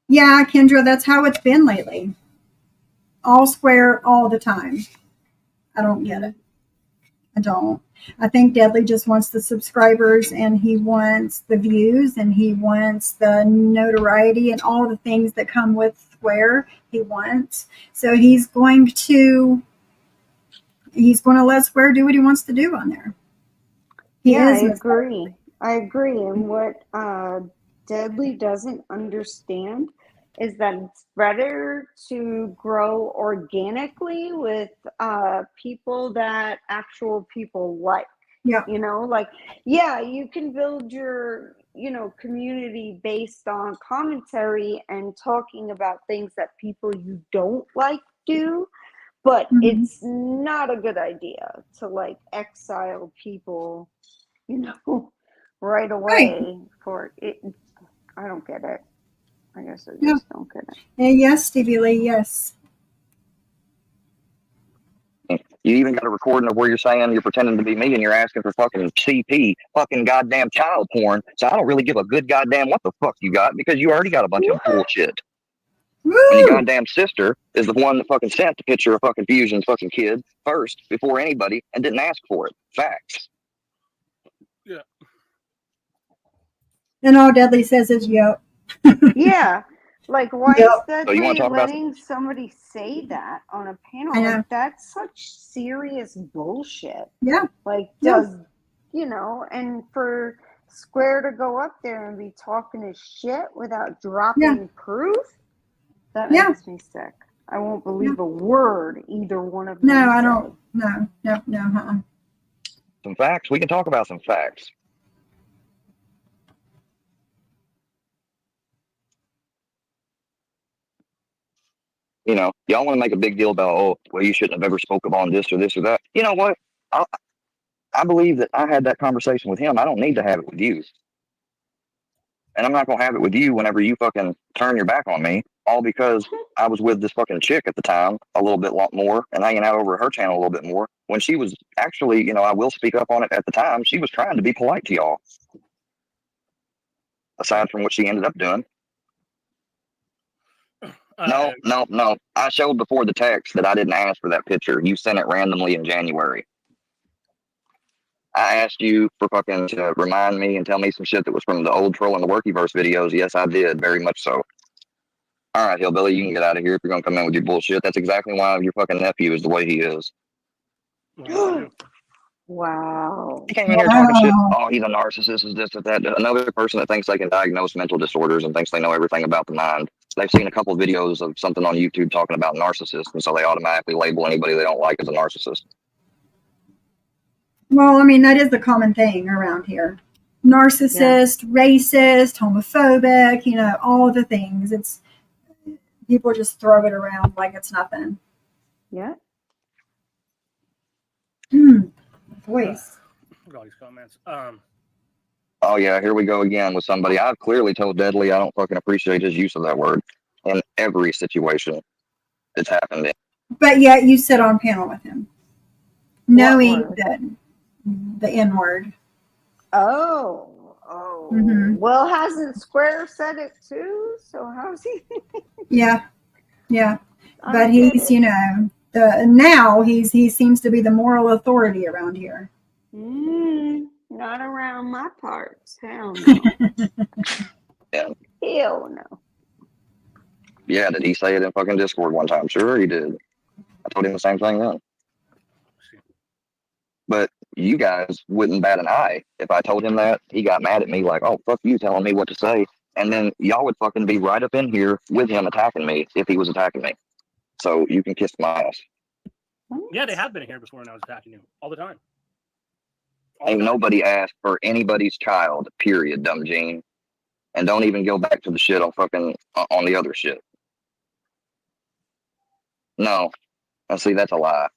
Yeah, Kendra, that's how it's been lately. All Square all the time. I don't get it. I don't. I think Deadly just wants the subscribers, and he wants the views, and he wants the notoriety and all the things that come with Square. He wants. So he's going to let Square do what he wants to do on there.
I agree. And what Deadly doesn't understand is that it's better to grow organically with people that actual people like.
Yeah.
You know, like, yeah, you can build your, community based on commentary and talking about things that people you don't like do. But it's not a good idea to like exile people, right away for it. I don't get it. I guess I just don't get it.
Yes, Stevie Lee, yes.
You even got a recording of where you're saying you're pretending to be me and you're asking for fucking CP, fucking goddamn child porn. So I don't really give a good goddamn what the fuck you got, because you already got a bunch of bullshit.
Woo!
And your goddamn sister is the one that fucking sent the picture of fucking Fusion's fucking kid first before anybody and didn't ask for it. Facts.
Yeah.
And all Deadly says is yep.
Yeah. Like, why
Yep.
is Deadly
So you want to talk
letting somebody say that on a panel?
I know.
Like, that's such serious bullshit.
Yeah.
Like,
Yeah.
and for Square to go up there and be talking his shit without dropping proof, that makes me sick. I won't believe a word either one of them.
No, I don't. No.
some facts. We can talk about some facts. You know, y'all want to make a big deal about, oh, well, you shouldn't have ever spoken on this or this or that. You know what? I believe that I had that conversation with him. I don't need to have it with you. And I'm not going to have it with you whenever you fucking turn your back on me, all because I was with this fucking chick at the time a little bit more and hanging out over her channel a little bit more. When she was actually, you know, I will speak up on it at the time, she was trying to be polite to y'all. Aside from what she ended up doing. No. I showed before the text that I didn't ask for that picture. You sent it randomly in January. I asked you for fucking to remind me and tell me some shit that was from the old Troll and the Workyverse videos. Yes, I did. Very much so. All right, Hillbilly, you can get out of here if you're going to come in with your bullshit. That's exactly why your fucking nephew is the way he is.
Wow.
He came in here talking shit. Oh, he's a narcissist, is this, or that. Another person that thinks they can diagnose mental disorders and thinks they know everything about the mind. They've seen a couple of videos of something on YouTube talking about narcissists, and so they automatically label anybody they don't like as a narcissist.
Well, I mean, that is the common thing around here. Narcissist, racist, homophobic, you know, all the things. It's people just throw it around like it's nothing.
Yeah.
Voice.
Look at all these comments.
Oh yeah, here we go again with somebody. I've clearly told Deadly I don't fucking appreciate his use of that word in every situation it's happened in.
But yet you sit on panel with him, knowing that the N word.
Oh.
Mm-hmm.
Well, hasn't Square said it too? So how's he?
Yeah. But he's, you know, he seems to be the moral authority around here.
Not around my parts. Hell no.
Yeah.
Hell no.
Yeah, did he say it in fucking Discord one time? Sure, he did. I told him the same thing then. But you guys wouldn't bat an eye if I told him that. He got mad at me like, oh, fuck you telling me what to say. And then y'all would fucking be right up in here with him attacking me if he was attacking me. So you can kiss my ass.
Yeah, they have been here before and I was attacking you all the time.
Ain't nobody asked for anybody's child, period, dumb Gene. And don't even go back to the shit on fucking, on the other shit. No. I see, that's a lie.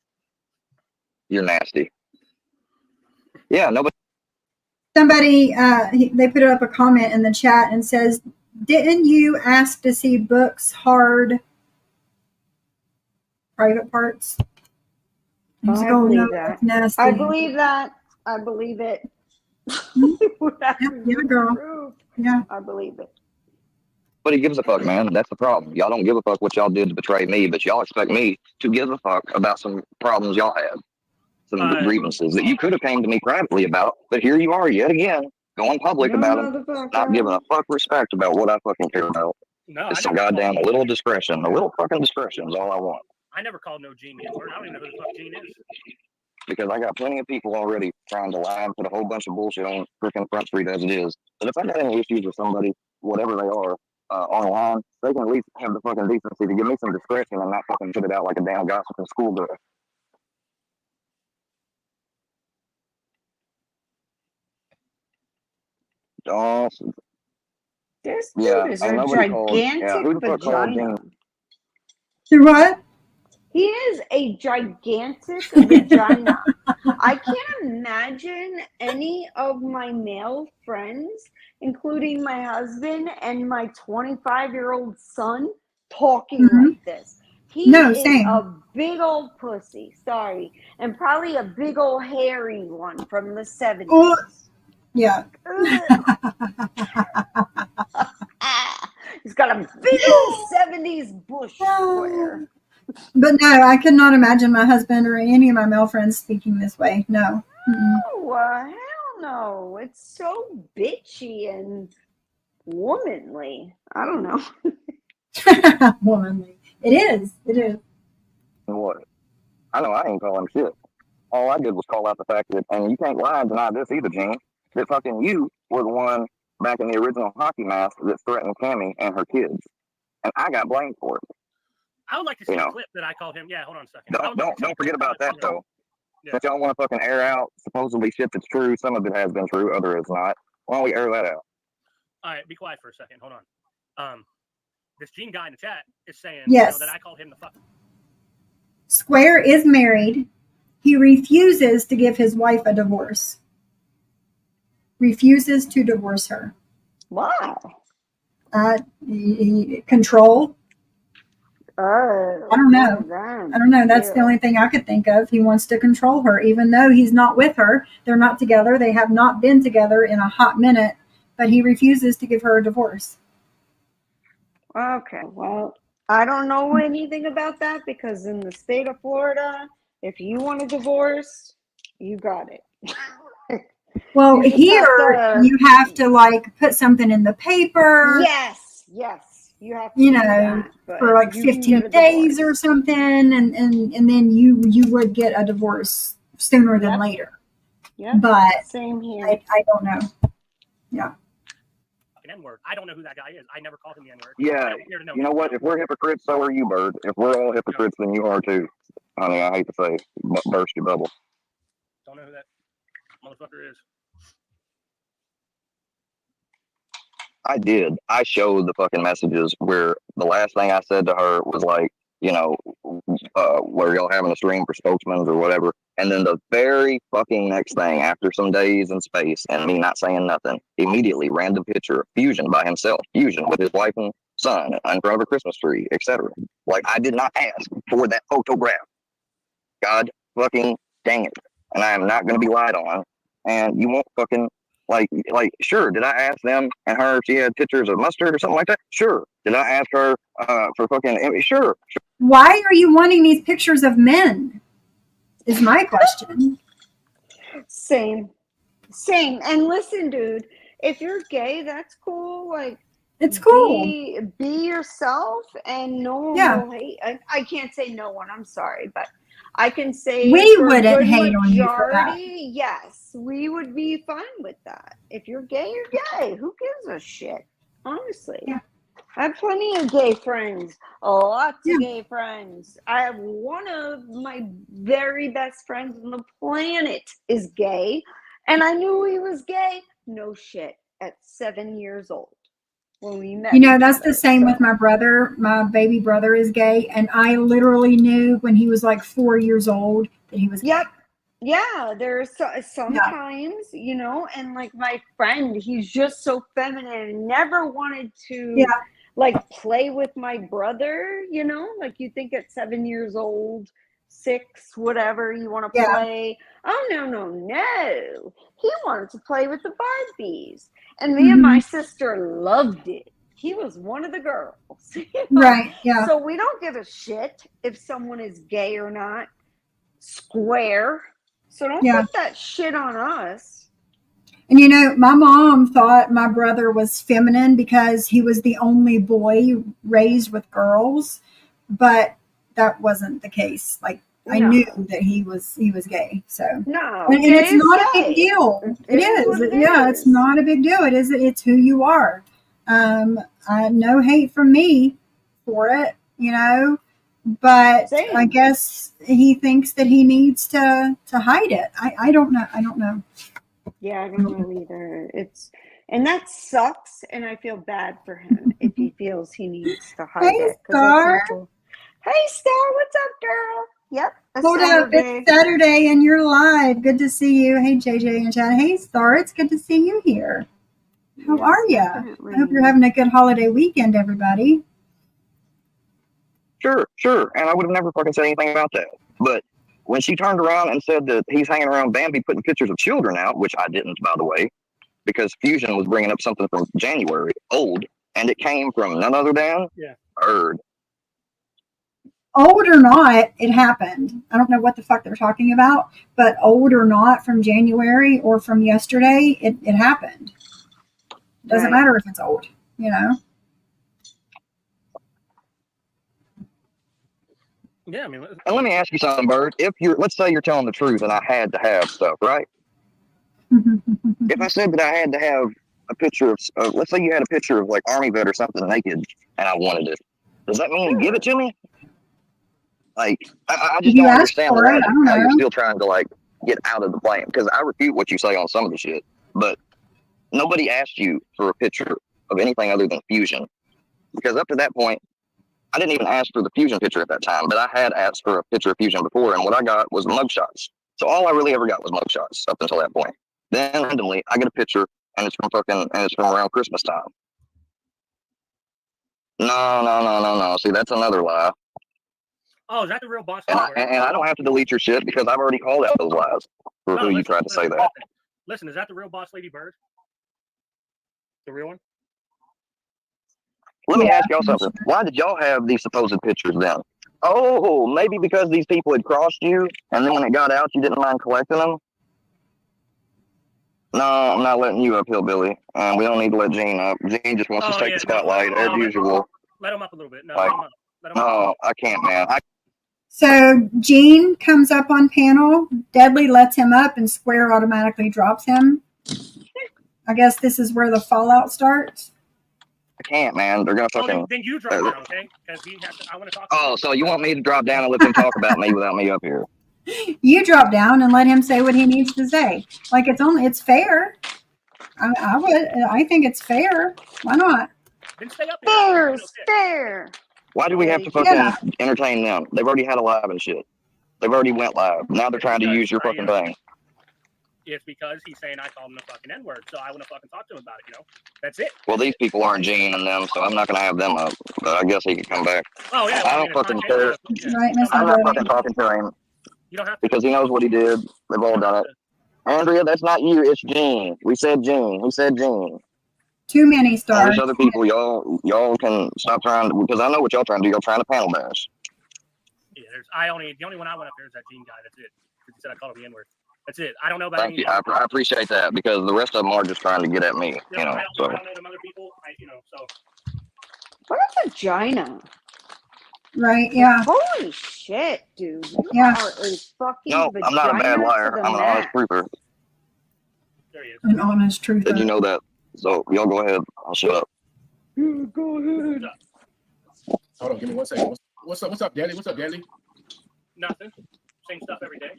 You're nasty. Yeah, nobody.
Somebody, they put up a comment in the chat and says, didn't you ask to see Book's hard private parts?
I believe that.
Nasty.
I believe that. I believe it.
Yeah, girl. Yeah.
I believe it.
But he gives a fuck, man. That's the problem. Y'all don't give a fuck what y'all did to betray me, but y'all expect me to give a fuck about some problems y'all had. Some grievances that you could have came to me privately about, but here you are yet again, going public about them, not giving a fuck respect about what I fucking care about.
No,
it's some goddamn a little discretion. A little fucking discretion is all I want.
I never called no Gene the N-word. I don't even know who the fuck Gene is.
Because I got plenty of people already trying to lie and put a whole bunch of bullshit on freaking Front Street as it is. But if I got any issues with somebody, whatever they are, online, they can at least have the fucking decency to give me some discretion and not fucking put it out like a damn gossiping schoolgirl. Awesome.
This dude is a gigantic vagina.
What?
He is a gigantic vagina. I can't imagine any of my male friends, including my husband and my 25-year-old son, talking like this. He is a big old pussy, sorry, and probably a big old hairy one from the 70s.
Oh, yeah.
He's got a big old 70s bush square.
But no, I could not imagine my husband or any of my male friends speaking this way. No.
Hell no. It's so bitchy and womanly. I don't know.
Womanly. It is.
What? I know I ain't calling shit. All I did was call out the fact that, and you can't lie and deny this either, Gene, that fucking you were the one back in the original hockey mask that threatened Cammy and her kids. And I got blamed for it.
I would like to see a clip that I called him. Yeah, hold on a second.
Don't forget about that, though. Since y'all want to fucking air out supposedly shit that's true, some of it has been true, other is not. Why don't we air that out?
All right, be quiet for a second. Hold on. this Gene guy in the chat is saying
Yes.
that I called him the fuck.
Square is married. He refuses to give his wife a divorce. Refuses to divorce her.
Wow.
Control.
Oh,
I don't know. I don't know. That's the only thing I could think of. He wants to control her, even though he's not with her. They're not together. They have not been together in a hot minute, but he refuses to give her a divorce.
Okay, well, I don't know anything about that because in the state of Florida, if you want a divorce, you got it.
Well,
You just
here you have to like put something in the paper.
Yes. You have to
You
do
know,
that,
for like
you can
15
get a
days
divorce.
or something, and then you would get a divorce sooner than later.
Yep.
But
Same here.
I don't know. Yeah.
N-word. I don't know who that guy is. I never called him the N-word.
Yeah, you know what? If we're hypocrites, so are you, Bird. If we're all hypocrites, then you are too. I mean, I hate to say, burst your bubble.
Don't know who that motherfucker is.
I did. I showed the fucking messages where the last thing I said to her was like, you know, where y'all having a stream for spokesmen or whatever. And then the very fucking next thing, after some days in space and me not saying nothing, immediately random picture of Fusion by himself, Fusion with his wife and son in front of a Christmas tree, etc. Like, I did not ask for that photograph. God fucking dang it. And I am not going to be lied on. And you won't fucking, like, sure, did I ask them and her if she had pictures of mustard or something like that? Sure. Did I ask her for fucking, sure.
Why are you wanting these pictures of men? Is my question.
Same. And listen, dude, if you're gay, that's cool. Like,
it's cool.
Be yourself, and no one will hate. I can't say no one. I'm sorry, but I can say
we
for
wouldn't
a good
hate on you for that.
majority, yes, we would be fine with that. If you're gay, you're gay. Who gives a shit? Honestly.
Yeah.
I have plenty of gay friends, lots of gay friends. I have one of my very best friends on the planet is gay, and I knew he was gay, no shit, at 7 years old when we met.
You know, that's the same with my brother. My baby brother is gay, and I literally knew when he was like 4 years old that he was gay.
Yep. Yeah, there's sometimes, you know, and like my friend, he's just so feminine and never wanted to like play with my brother, you know, like you think at 7 years old, 6, whatever, you want to play. Oh, no. He wanted to play with the Barbies. And me and my sister loved it. He was one of the girls. You know?
Right, yeah.
So we don't give a shit if someone is gay or not. Square. So don't put that shit on us.
And you know, my mom thought my brother was feminine because he was the only boy raised with girls, but that wasn't the case. Like I knew that he was gay. So and it's not a big deal. It is. It's not a big deal. It's who you are. No hate from me for it, you know. But I guess he thinks that he needs to hide it. I don't know.
Yeah, I don't know either. And that sucks, and I feel bad for him if he feels he needs to hide it.
Star.
Hey, Star, what's up, girl? Yep.
Hold up, it's Saturday and you're live. Good to see you. Hey, JJ and Chad. Hey, Star, it's good to see you here. How are you? I hope you're having a good holiday weekend, everybody.
Sure. And I would have never fucking said anything about that. But when she turned around and said that he's hanging around Bambi putting pictures of children out, which I didn't, by the way, because Fusion was bringing up something from January, old, and it came from none other than Bird.
Old or not, it happened. I don't know what the fuck they're talking about, but old or not from January or from yesterday, it happened. Doesn't matter if it's old, you know?
Yeah, I mean,
and let me ask you something, Bird. Let's say you're telling the truth and I had to have stuff, right? If I said that I had to have a picture of, let's say you had a picture of like Army vet or something naked and I wanted it, does that mean you give it to me? Like, I just don't understand how you're still trying to like get out of the plan, because I refute what you say on some of the shit, but nobody asked you for a picture of anything other than Fusion. Because up to that point, I didn't even ask for the Fusion picture at that time, but I had asked for a picture of Fusion before, and what I got was mugshots. So all I really ever got was mugshots up until that point. Then randomly, I get a picture, and it's from around Christmas time. No. See, that's another lie.
Oh, is that the real boss?
And I don't have to delete your shit because I've already called out those lies for who you tried to say that.
Listen, is that the real boss lady Bird? The real one?
Let me ask y'all something. Why did y'all have these supposed pictures then? Oh, maybe because these people had crossed you, and then when it got out, you didn't mind collecting them? No, I'm not letting you up, Hillbilly. We don't need to let Gene up. Gene just wants to take the spotlight, as usual.
Let him up a little bit. No,
no, I can't, man.
So Gene comes up on panel. Deadly lets him up, and Square automatically drops him. I guess this is where the fallout starts.
I can't, man. They're gonna fucking.
Then you drop down, okay? Because I want to talk.
Oh, so you want me to drop down and let them talk about me without me up here?
You drop down and let him say what he needs to say. Like it's fair. I think it's fair. Why not?
Then stay up
there. Fair.
Why do we have to fucking entertain them? They've already had a live and shit. They've already went live. Now they're trying to use your fucking thing.
It's because he's saying I called him a fucking N-word, so I want to fucking talk to him about it, That's it.
Well, these people aren't Gene and them, so I'm not going to have them up. But I guess he could come back.
Oh, yeah.
I don't fucking care. I'm not fucking talking to him.
You don't have to.
Because he knows what he did. They've all done it. Andrea, that's not you. It's Gene. We said Gene.
Too many stars.
All these other people, y'all can stop trying to, because I know what y'all trying to do. Y'all trying to panel bash.
Yeah, the only one I went up there is that Gene guy. That's it. He said I called him the N-word. That's it. I don't know about
Thank you. I appreciate that because the rest of them are just trying to get at me.
I don't know them other people. So.
What a vagina.
Right, yeah.
Holy shit, dude. You are a fucking
No, I'm not a bad liar. I'm an honest truther.
There he is.
An honest truther.
Did you know that? So y'all go ahead. I'll shut up.
Go ahead.
Hold on, give me 1 second. What's up, Daddy?
Nothing. Same stuff every day.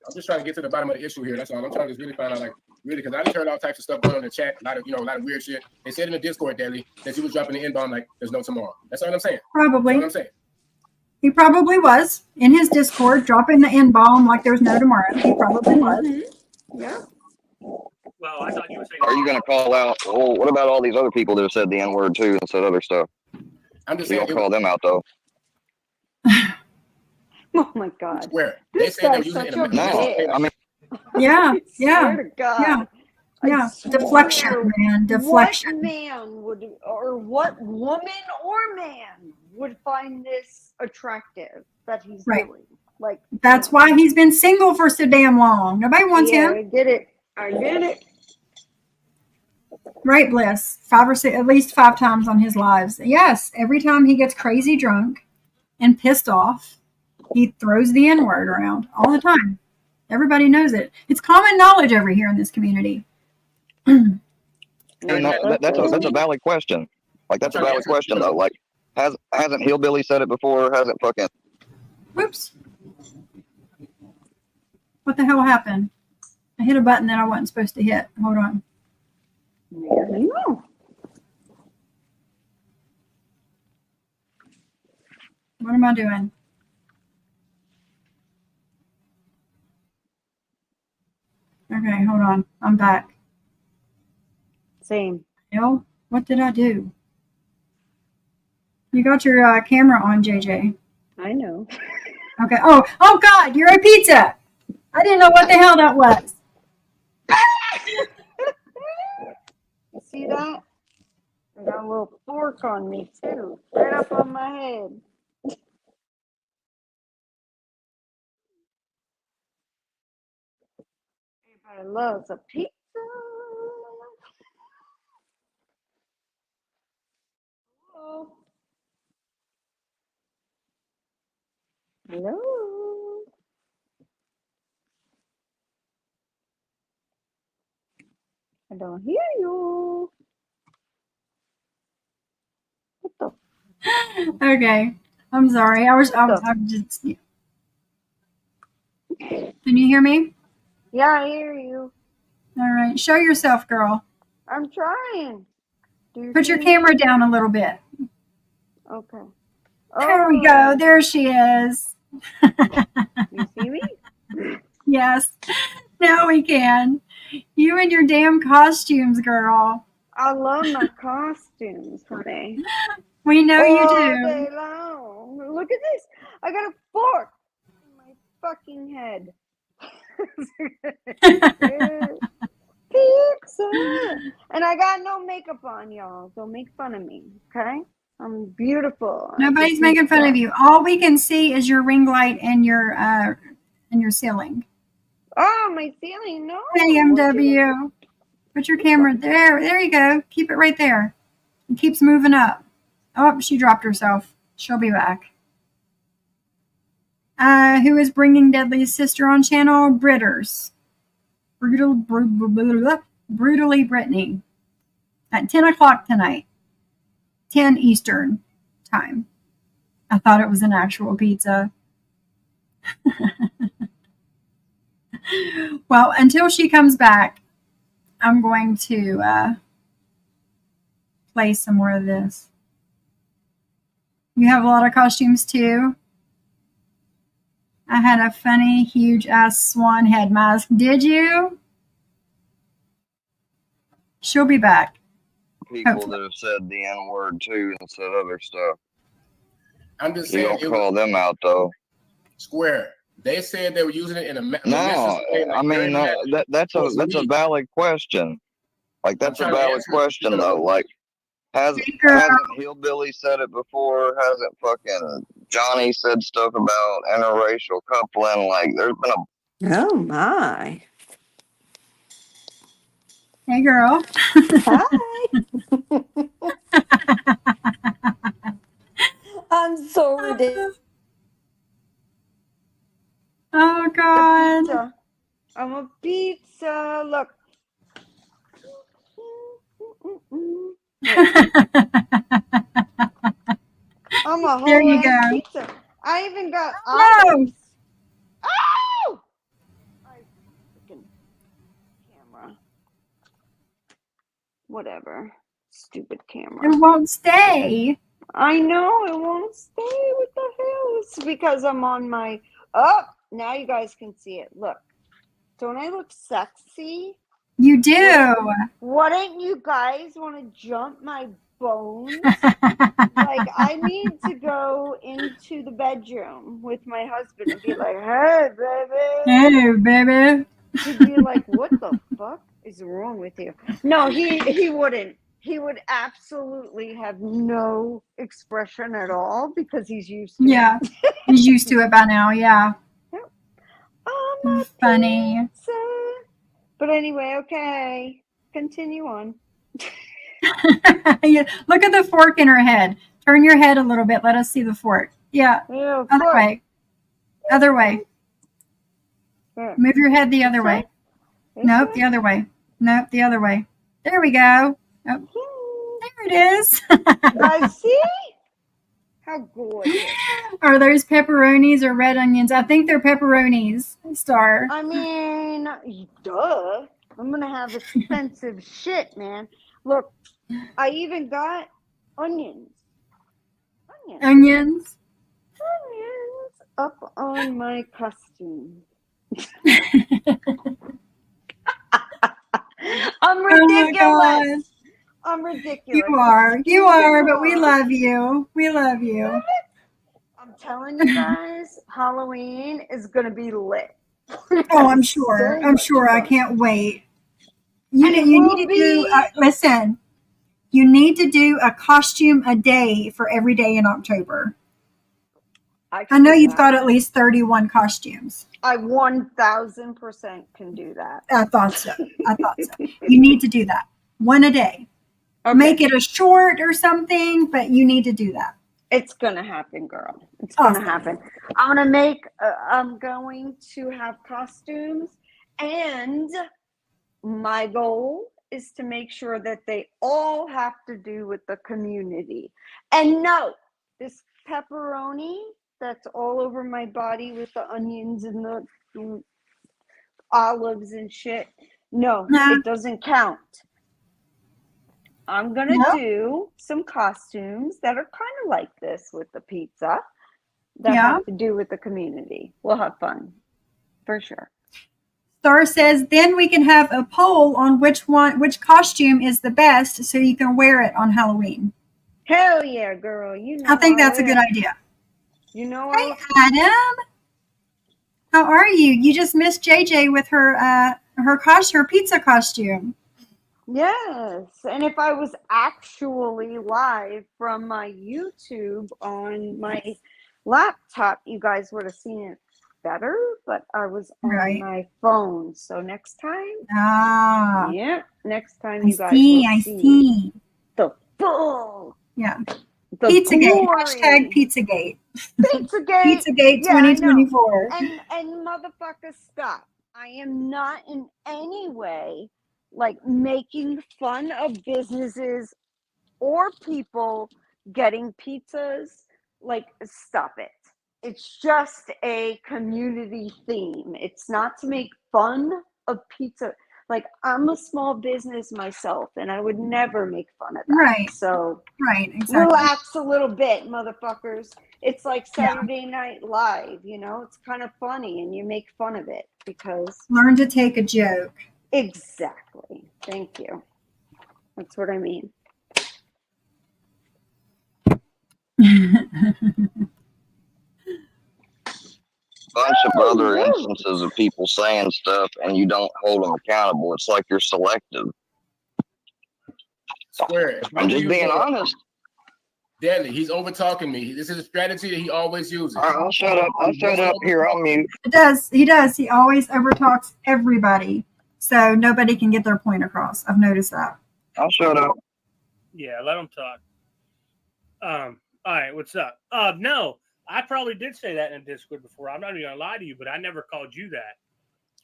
I'm just trying to get to the bottom of the issue here. That's all. I'm trying to just really find out, because I just heard all types of stuff going on in the chat. A lot of weird shit. They said in the Discord, Daily, that you was dropping the N-bomb like there's no tomorrow. That's all I'm saying.
Probably.
That's what I'm saying.
He probably was in his Discord dropping the N-bomb like there's no tomorrow. He probably was.
Mm-hmm. Yeah.
Well, I thought you were saying.
Are you going to call out? Oh, what about all these other people that have said the N-word too and said other stuff?
I'm just
saying. You don't call them out though.
Oh my God.
Where?
This guy's such a bitch.
I mean.
Yeah.
Swear to God.
Yeah. Deflection, man. Deflection.
What man would, or what woman or man would find this attractive that he's doing? Like,
that's why he's been single for so damn long. Nobody wants him.
I get it.
Right, Bliss. 5 or 6, at least 5 times on his lives. Yes, every time he gets crazy drunk and pissed off, he throws the N-word around all the time. Everybody knows it. It's common knowledge over here in this community.
That's a valid question. Like, that's a valid question, though. Like, hasn't Hillbilly said it before? Hasn't fucking...
Whoops. What the hell happened? I hit a button that I wasn't supposed to hit. Hold on.
No.
What am I doing? Okay, hold on. I'm back.
Same.
Hell, what did I do? You got your camera on, JJ.
I know.
Okay. Oh God, you're a pizza. I didn't know what the hell that was.
See that? I got a little fork on me too, right up on my head. Everybody loves a pizza. Hello. Hello. I don't hear you. What the?
Okay. I'm sorry. I'm just. Can you hear me?
Yeah, I hear you.
All right. Show yourself, girl.
I'm trying.
Put your camera down a little bit.
Okay.
There we go. There she is.
You see me?
Yes. Now we can. You and your damn costumes, girl.
I love my costumes, honey.
We know you
All
do.
day long. Look at this. I got a fork in my fucking head. Pizza. And I got no makeup on, y'all. Don't make fun of me, okay? I'm beautiful.
Nobody's making fun of you. All we can see is your ring light and your ceiling.
Oh, my ceiling. No.
AMW. Put your camera there. There you go. Keep it right there. It keeps moving up. Oh, she dropped herself. She'll be back. Who is bringing Deadly's sister on channel? Britters. Brutally Brittany. At 10 o'clock tonight. 10 Eastern time. I thought it was an actual pizza. Well, until she comes back, I'm going to play some more of this. You have a lot of costumes too. I had a funny, huge ass swan head mask. Did you? She'll be back.
People
Hopefully.
that have said the N word too and said other stuff.
I'm just
You
saying.
don't call them out though.
Square. They said they were using it in a
No, I mean that's a valid question. Like that's a valid question though. Like hasn't Hillbilly said it before? Hasn't fucking Johnny said stuff about interracial coupling? Like there's been a
Oh my.
Hey, girl.
Hi. I'm so ridiculous.
Oh, God.
Pizza. I'm a pizza. Look. I'm a whole
There you
ass
go.
pizza. I even got
No.
olives. Oh! I freaking camera. Whatever. Stupid camera.
It won't stay.
I know it won't stay. What the hell? It's because I'm on my. Oh, now you guys can see it. Look. Don't I look sexy?
You do.
Wouldn't you guys want to jump my bones? Like, I need to go into the bedroom with my husband and be like, hey, baby.
Hey, baby.
He'd be like, what the fuck is wrong with you? No, he wouldn't. He would absolutely have no expression at all because he's used to
Yeah. He's used to it by now. Yeah.
I'm a
funny.
pizza. But anyway, okay. Continue on.
Yeah. Look at the fork in her head. Turn your head a little bit. Let us see the fork. Yeah.
Ew,
Other way. Other way.
Where?
Move your head the other
This
way.
way? This
Nope,
way?
the other way. Nope, the other way. There we go. Oh, there it is.
I see. How gorgeous.
Are those pepperonis or red onions? I think they're pepperonis, Star.
I mean, duh. I'm going to have expensive shit, man. Look, I even got onions.
Onions?
Onions up on my costume. I'm ridiculous.
Oh,
I'm ridiculous.
You are, but we love you. We love you.
I'm telling you guys, Halloween is going to be lit.
Oh, I'm sure. I'm sure. I can't wait. You need to do, listen, you need to do a costume a day for every day in October. I know you've got at least 31 costumes.
I 1000% can do that.
I thought so. You need to do that. One a day. Okay. Make it a short or something, but you need to do that.
It's going to happen, girl. It's going to happen. I'm going to have costumes, and my goal is to make sure that they all have to do with the community. And no, this pepperoni that's all over my body with the onions and the olives and shit, no, it doesn't count. I'm going to
Yep.
do some costumes that are kind of like this with the pizza that
Yeah.
have to do with the community. We'll have fun for sure.
Star says, then we can have a poll on which costume is the best so you can wear it on Halloween.
Hell yeah, girl. You know
I think that's a
will.
good idea.
You know
Hey,
I
Adam. How are you? You just missed JJ with her pizza costume.
Yes. And if I was actually live from my YouTube on my laptop, you guys would have seen it better, but I was on
Right.
my phone. So next time,
Ah,
next time
I
you guys will
see.
the full,
Yeah.
the
Pizzagate.
glory.
Hashtag Pizzagate.
Pizzagate.
Pizzagate
Yeah, I know.
2024.
And motherfuckers, stop. I am not in any way like making fun of businesses or people getting pizzas. Like, stop it. It's just a community theme. It's not to make fun of pizza. Like, I'm a small business myself, and I would never make fun of that.
Right.
So
Right, exactly.
relax a little bit, motherfuckers. It's like
Yeah.
Saturday Night Live, you know? It's kind of funny, and you make fun of it because
Learn to take a joke.
exactly. Thank you. That's what I mean.
Bunch of other instances of people saying stuff and you don't hold them accountable. It's like you're selective.
Square.
I'm just being honest.
Deadly. He's over talking me. This is a strategy that he always uses.
All right, I'll shut up. I'll shut up. Here, I'll mute.
He does. He always overtalks everybody, so nobody can get their point across. I've noticed that.
I'll shut up.
Yeah, let them talk. All right, what's up? No, I probably did say that in Discord before. I'm not even gonna lie to you, but I never called you that.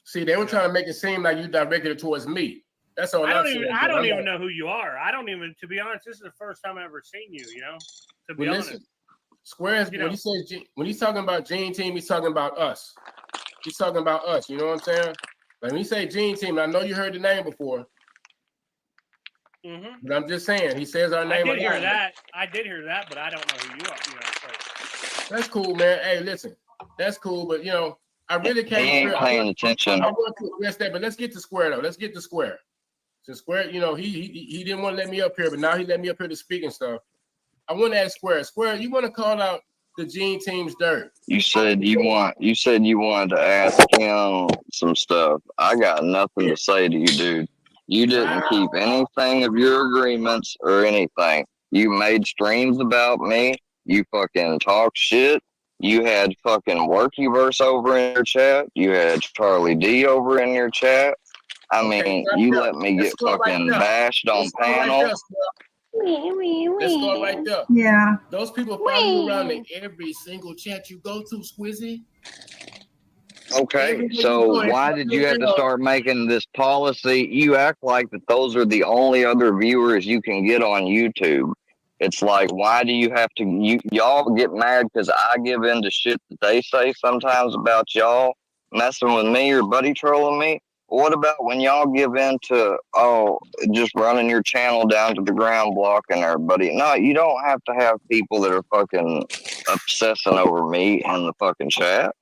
See, they were trying to make it seem like you directed it towards me. That's all.
I don't even know who you are. I don't even, to be honest, this is the first time I've ever seen you. You know, to be honest.
Squares. When he's talking about Gene Team, he's talking about us. He's talking about us. You know what I'm saying? Like when you say Gene Team, I know you heard the name before.
Mm-hmm.
But I'm just saying, he says our name.
I did hear that. But I don't know who you are. You know, so.
That's cool, man. Hey, listen, that's cool, but you know, I really can't.
He ain't paying attention.
I want to address that, but let's get to Square though. Let's get to Square. So Square, you know, he didn't want to let me up here, but now he let me up here to speak and stuff. I want to ask Square. Square, you want to call out the Gene Team's dirt?
You said you wanted to ask him some stuff. I got nothing to say to you, dude. You didn't keep anything of your agreements or anything. You made streams about me. You fucking talk shit. You had fucking Workyverse over in your chat. You had Charlie D over in your chat. I mean, you let me get fucking bashed on panel.
Let's go right there.
Yeah.
Those people follow you around in every single chat you go to, Squizzy.
Okay, so why did you have to start making this policy? You act like that those are the only other viewers you can get on YouTube. It's like, why do you have to, y'all get mad because I give in to shit that they say sometimes about y'all messing with me or buddy trolling me? What about when y'all give in to, just running your channel down to the ground blocking everybody? No, you don't have to have people that are fucking obsessing over me in the fucking chat.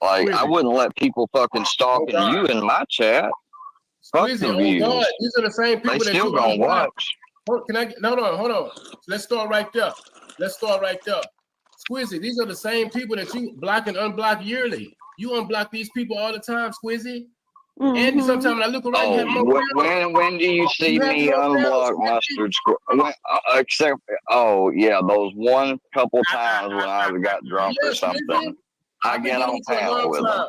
Like, I wouldn't let people fucking stalking you in my chat. Fuck the views.
God. These are the same people
they
that
still
you
gonna
unblock.
watch.
Can I hold on. Let's start right there. Squizzy, these are the same people that you block and unblock yearly. You unblock these people all the time, Squizzy.
Mm-hmm.
And sometimes when I look around, you have more
when do you see me unblock Mustard Square? Except, those one couple times when I got drunk or something. I get on panel with them.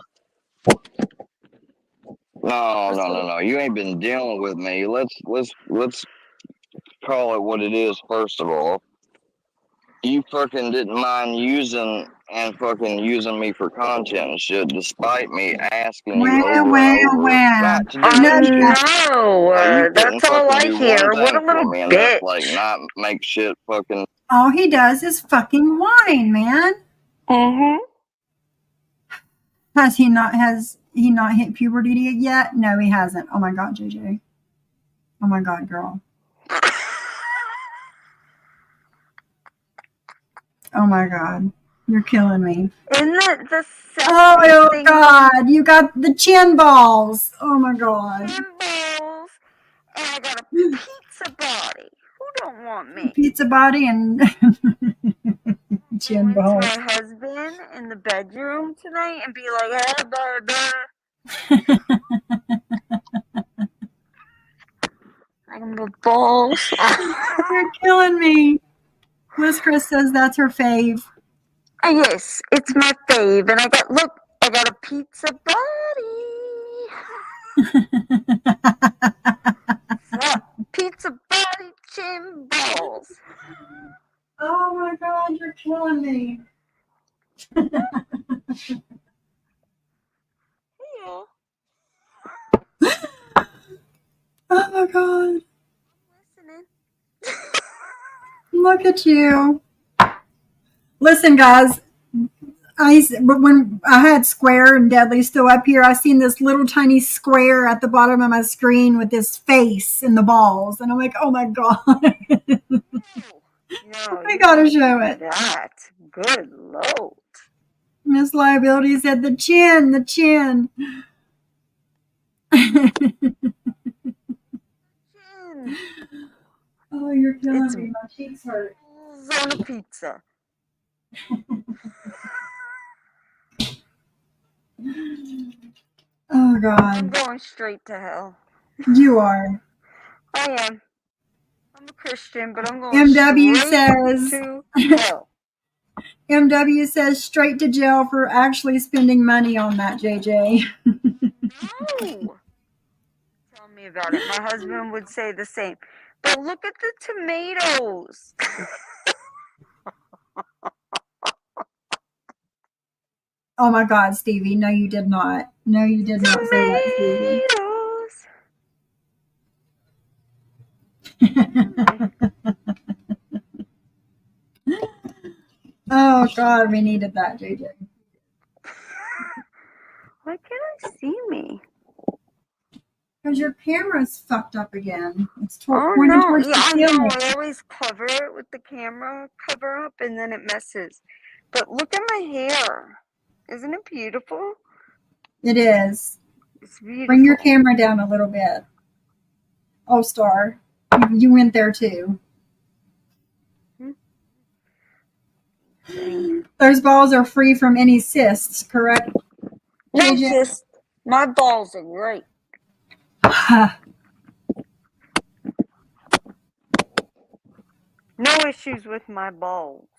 No. You ain't been dealing with me. Let's call it what it is. First of all, you fucking didn't mind using me for content and shit, despite me asking you over and over not to do that shit.
No,
You
that's all I hear. What a little bitch.
That's like not make shit fucking.
All he does is fucking whine, man.
Mm-hmm.
Has he not hit puberty yet? No, he hasn't. Oh my god, JJ. Oh my god, girl. Oh my God. You're killing me.
Isn't that the
Oh
sexiest thing?
God. You got the chin balls. Oh my God.
Symbols, and I got a pizza body. Who don't want me?
Pizza body and
Go
chin
into
balls.
my husband in the bedroom tonight and be like, hey, baby. I'm the balls.
You're killing me. Liz Chris says that's her fave.
Yes, it's my fave. And I got a pizza body. So, pizza body chin balls.
Oh my God, you're killing me.
Yeah,
Oh my God.
listening.
Look at you. Listen, guys. When I had Square and Deadly still up here, I seen this little tiny square at the bottom of my screen with this face and the balls, and I'm like, oh my God.
No,
I
you
gotta
don't
show
do
it.
that. Good Lord.
Miss Liability said the chin, the chin.
Chin.
Oh, you're killing
It's
me. My cheeks hurt.
balls on a pizza.
Oh
I'm
God.
going straight to hell.
You are.
I am. I'm a Christian, but I'm going
MW
straight
says
to hell.
MW says straight to jail for actually spending money on that, JJ.
No. Tell me about it. My husband would say the same. But look at the tomatoes.
Oh my God, Stevie. No, you did not. No, you did not say that, Stevie. Oh God, we needed that, JJ.
Why can't I see me?
Because your camera's fucked up again. It's
Oh
pointing
no,
towards
yeah,
the
I know.
ceiling.
I always cover it with the camera cover up and then it messes. But look at my hair. Isn't it beautiful?
It is.
It's beautiful.
Bring your camera down a little bit. Oh, Star. You went there too. Those balls are free from any cysts, correct?
No
JJ?
cyst. My balls are great. No issues with my balls.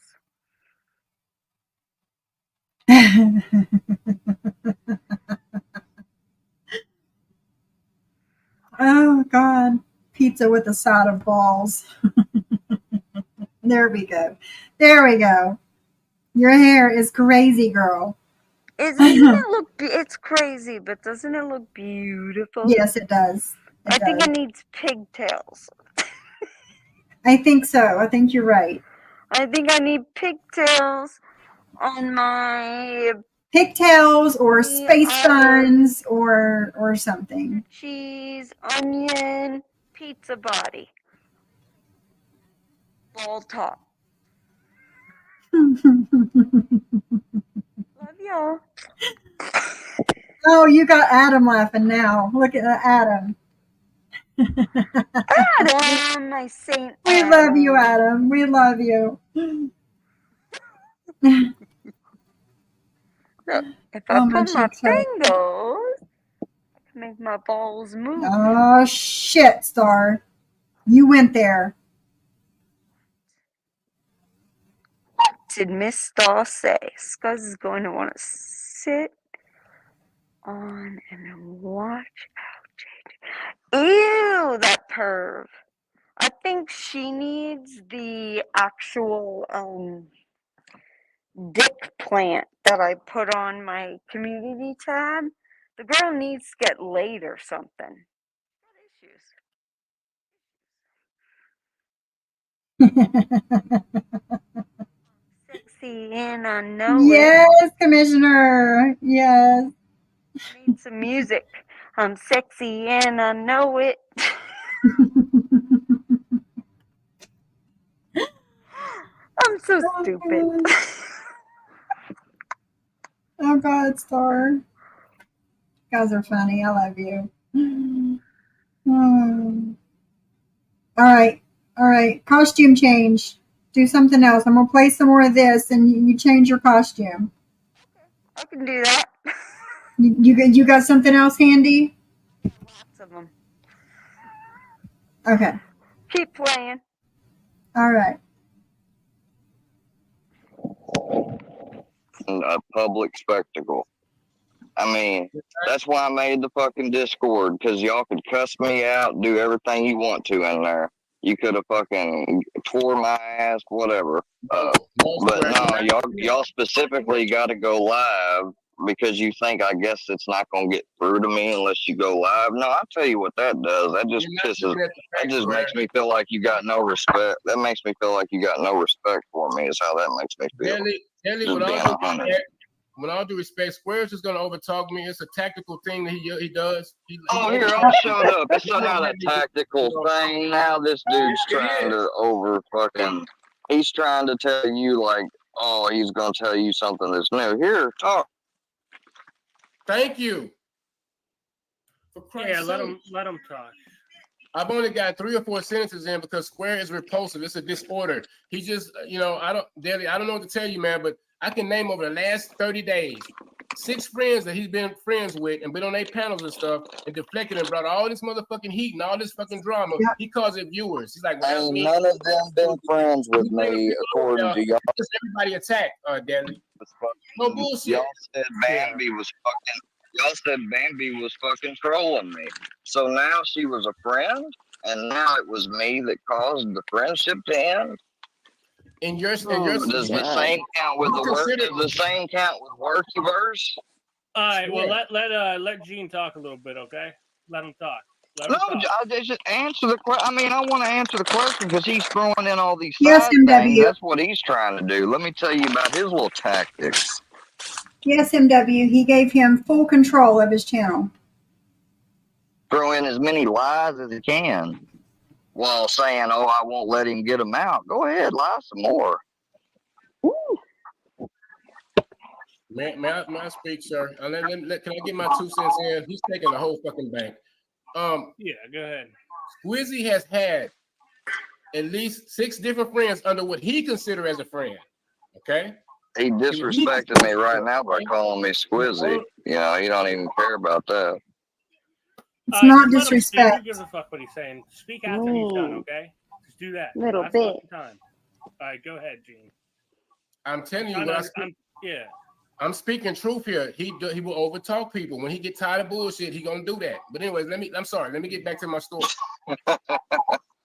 Oh God. Pizza with a side of balls. There we go. There we go. Your hair is crazy, girl.
Doesn't it look? It's crazy, but doesn't it look beautiful?
Yes, it does.
I think it needs pigtails.
I think so. I think you're right.
I think I need pigtails on my
Pigtails or space buns or something.
cheese, onion, pizza body. Ball top. Love y'all.
Oh, you got Adam laughing now. Look at Adam.
Adam, my Saint
We
Adam.
love you, Adam. We love you.
Look, if I put my fingers, I can make my balls move.
Oh, shit, Star. You went there.
What did Miss Star say? Scuzz is going to want to sit on and watch out, JJ. Ew, that perv. I think she needs the actual dick plant that I put on my community tab. The girl needs to get laid or something. Sexy and I know
Yes, Commissioner. Yes.
Need some music. I'm sexy and I know it. I'm I'm so stupid.
Oh God, Star. You guys are funny. I love you. Hmm. All right. Costume change. Do something else. I'm gonna play some more of this, and you change your costume.
I can do that.
You got something else handy?
Lots of them.
Okay.
Keep playing.
All right.
A public spectacle. I mean, that's why I made the fucking Discord, because y'all could cuss me out, do everything you want to in there. You could have fucking tore my ass, whatever. But no, y'all specifically got to go live because you think, I guess, it's not gonna get through to me unless you go live. No, I'll tell you what that does. That just makes me feel like you got no respect. That makes me feel like you got no respect for me. Is how that makes me feel.
With all due respect, Squares is going to overtalk me. It's a tactical thing that he does.
Here, I'll shut up. It's not a tactical thing. Now this dude's trying to he's trying to tell you like, oh, he's going to tell you something that's new. Here, talk.
Thank you.
Yeah, let him talk.
I've only got 3 or 4 sentences in because Square is repulsive. It's a disorder. He just, I don't know what to tell you, man, but I can name over the last 30 days 6 friends that he's been friends with and been on their panels and stuff and deflected and brought all this motherfucking heat and all this fucking drama. Yep. He calls it viewers. He's like, well,
none of them been friends with me, according to y'all.
Just everybody attacked, Daddy. No bullshit.
Y'all said Bambi was fucking trolling me. So now she was a friend, and now it was me that caused the friendship to end. Does the same count with the work? Does the same count with workiverse?
All right. Well, let Gene talk a little bit, okay? Let him talk.
I just answer the question. I mean, I want to answer the question because he's throwing in all these
yes,
side
MW.
things. That's what he's trying to do. Let me tell you about his little tactics.
Yes, MW. He gave him full control of his channel.
Throw in as many lies as he can while saying, oh, I won't let him get them out. Go ahead, lie some more.
May I speak, sir? Can I get my 2 cents in? He's taking the whole fucking bank.
Yeah, go ahead.
Squizzy has had at least 6 different friends under what he considers as a friend. Okay?
He disrespected me right now by calling me Squizzy. You know, he don't even care about that.
It's not disrespect.
Who gives a fuck what he's saying? Speak after he's done, okay? Just do that.
Little bit.
Time. All right, go ahead, Gene.
I'm telling you I'm speaking truth here. He will overtalk people. When he get tired of bullshit, he gonna do that. But anyways, let me get back to my story.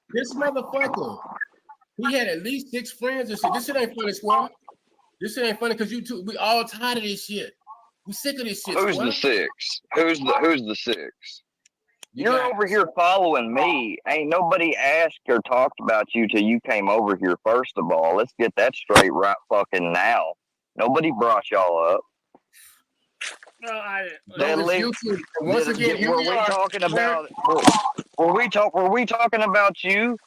This motherfucker, he had at least 6 friends and shit. This shit ain't funny, squad. This shit ain't funny because you two, we all tired of this shit. We sick of this shit.
Who's the 6? Who's the 6? You're over here following me. Ain't nobody asked or talked about you till you came over here, first of all. Let's get that straight right fucking now. Nobody brought y'all up.
Once again, here
were we talking about you?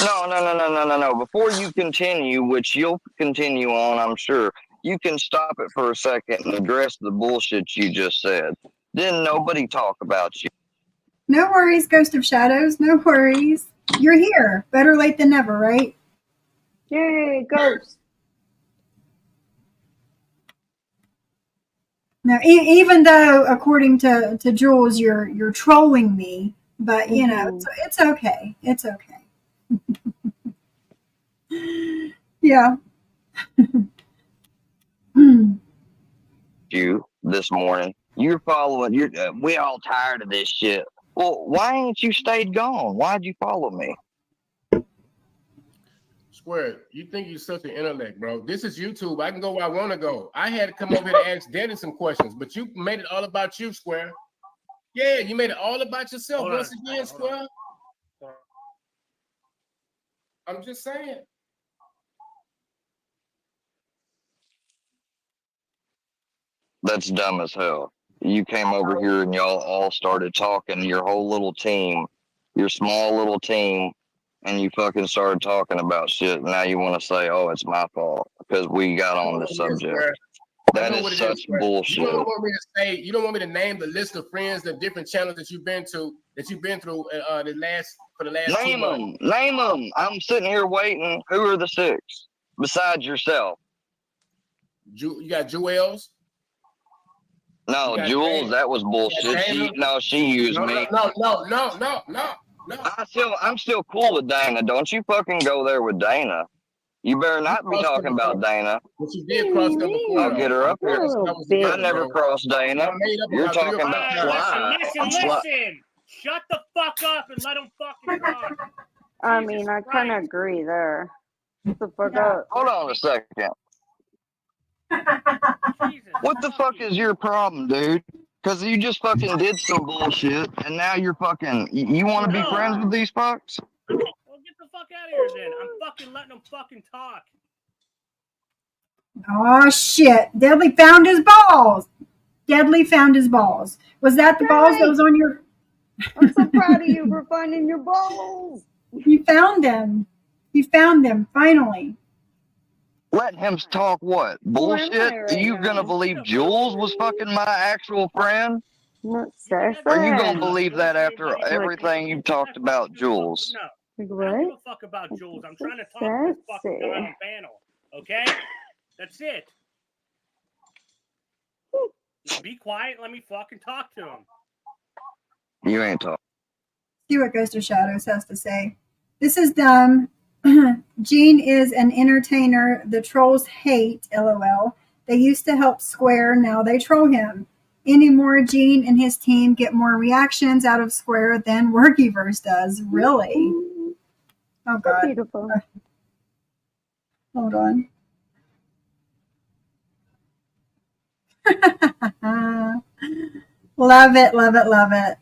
No. Before you continue, which you'll continue on, I'm sure, you can stop it for a second and address the bullshit you just said. Didn't nobody talk about you?
No worries, Ghost of Shadows. No worries. You're here. Better late than never, right?
Yay, Ghost.
Now, even though, according to Jules, you're trolling me, but you know, it's okay. It's okay. Yeah.
You this morning. You're following. We all tired of this shit. Well, why ain't you stayed gone? Why'd you follow me?
Square, you think you're such an intellect, bro. This is YouTube. I can go where I want to go. I had to come over here to ask Dennis some questions, but you made it all about you, Square. Yeah, you made it all about yourself once again, Square. I'm just saying.
That's dumb as hell. You came over here and y'all all started talking, your whole little team, your small little team, and you fucking started talking about shit. And now you want to say, "Oh, it's my fault because we got on the subject." That is such bullshit.
You don't want me to say. You don't want me to name the list of friends, the different channels that you've been through, the last 2 months.
Name them. I'm sitting here waiting. Who are the 6 besides yourself?
You got Jewels.
No, Jules, that was bullshit. She used me.
No.
I'm still cool with Dana. Don't you fucking go there with Dana. You better not be talking about Dana.
But you did cross them before.
I'll get her up here. I never crossed Dana. You're talking about Sly.
Listen. Shut the fuck up and let them fucking talk.
I mean, I kind of agree there. Shut the fuck up.
Hold on a second. What the fuck is your problem, dude? Because you just fucking did some bullshit, and now you're fucking. You want to be friends with these fucks?
Well, get the fuck out of here then. I'm fucking letting them fucking talk.
Oh shit! Deadly found his balls. Deadly found his balls. Was that the balls that was on your?
I'm so proud of you for finding your balls.
You found them. You found them finally.
Let him talk what? Bullshit? Are you gonna believe Jules was fucking my actual friend?
Not
Are you gonna believe that after everything you've talked about Jules?
No. I don't give a fuck about Jules. I'm trying to talk to the fucking guy on the panel. Okay? That's it. Just be quiet and let me fucking talk to him.
You ain't talking.
See what Ghost of Shadows has to say. This is dumb. Gene is an entertainer the trolls hate, LOL. They used to help Square, now they troll him. Anymore, Gene and his team get more reactions out of Square than Workyverse does. Really? Oh, God.
Beautiful.
Hold on. Love it, love it, love it.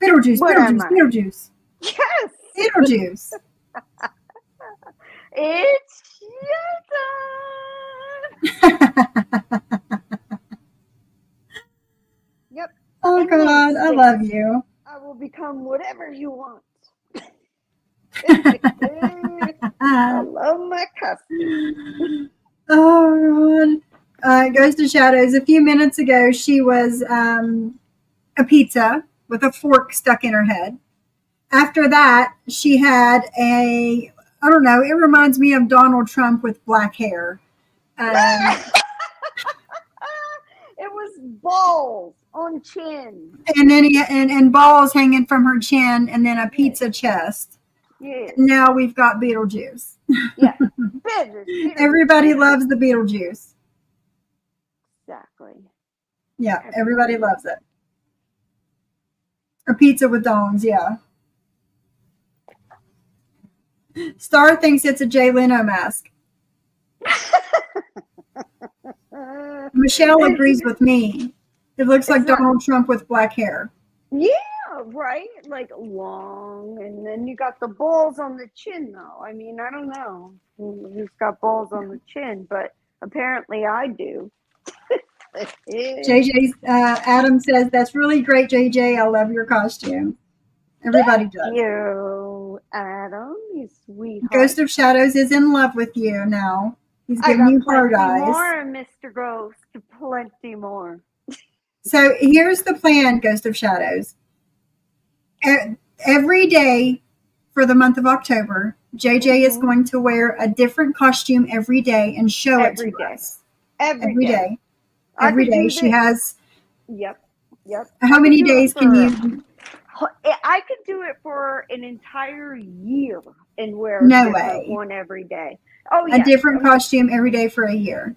Beetlejuice.
Yes.
Beetlejuice.
It's your time. Yep.
Oh, God, I love you.
I will become whatever you want. I love my costume.
Oh, God. Ghost of Shadows. A few minutes ago, she was a pizza with a fork stuck in her head. After that, she had I don't know, it reminds me of Donald Trump with black hair.
It was balls on chin.
And then and balls hanging from her chin, and then a pizza chest.
Yes.
Now we've got Beetlejuice.
Yeah.
Everybody loves the Beetlejuice.
Exactly.
Yeah, everybody loves it. A pizza with dongs, yeah. Star thinks it's a Jay Leno mask. Michelle agrees with me. It looks like Donald Trump with black hair.
Yeah, right? Like long, and then you got the balls on the chin, though. I mean, I don't know who's got balls on the chin, but apparently I do.
JJ Adam says, that's really great, JJ. I love your costume. Everybody does.
Thank you, Adam, you sweetheart.
Ghost of Shadows is in love with you now. He's giving you hard eyes.
More, Mr. Ghost, plenty more.
So here's the plan, Ghost of Shadows. Every day for the month of October, JJ is going to wear a different costume every day and show it to us.
Every day.
Every day she has.
Yep.
How many days can you?
I could do it for an entire year and wear one every day. Oh, yeah.
A different costume every day for a year.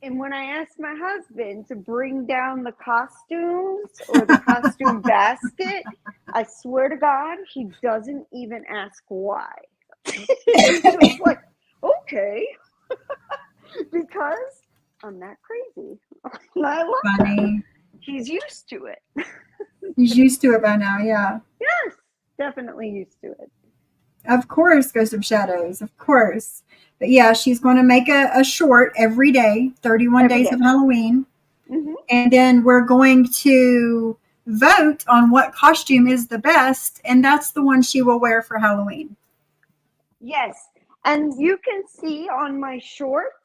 And when I asked my husband to bring down the costumes or the costume basket, I swear to God, he doesn't even ask why. He's just like, okay. Because I'm not crazy. I love that. He's used to it.
He's used to it by now, yeah.
Yes, definitely used to it.
Of course, Ghost of Shadows, of course. But yeah, she's going to make a short every day, 31 days of Halloween. Mm-hmm. And then we're going to vote on what costume is the best, and that's the one she will wear for Halloween.
Yes. And you can see on my shorts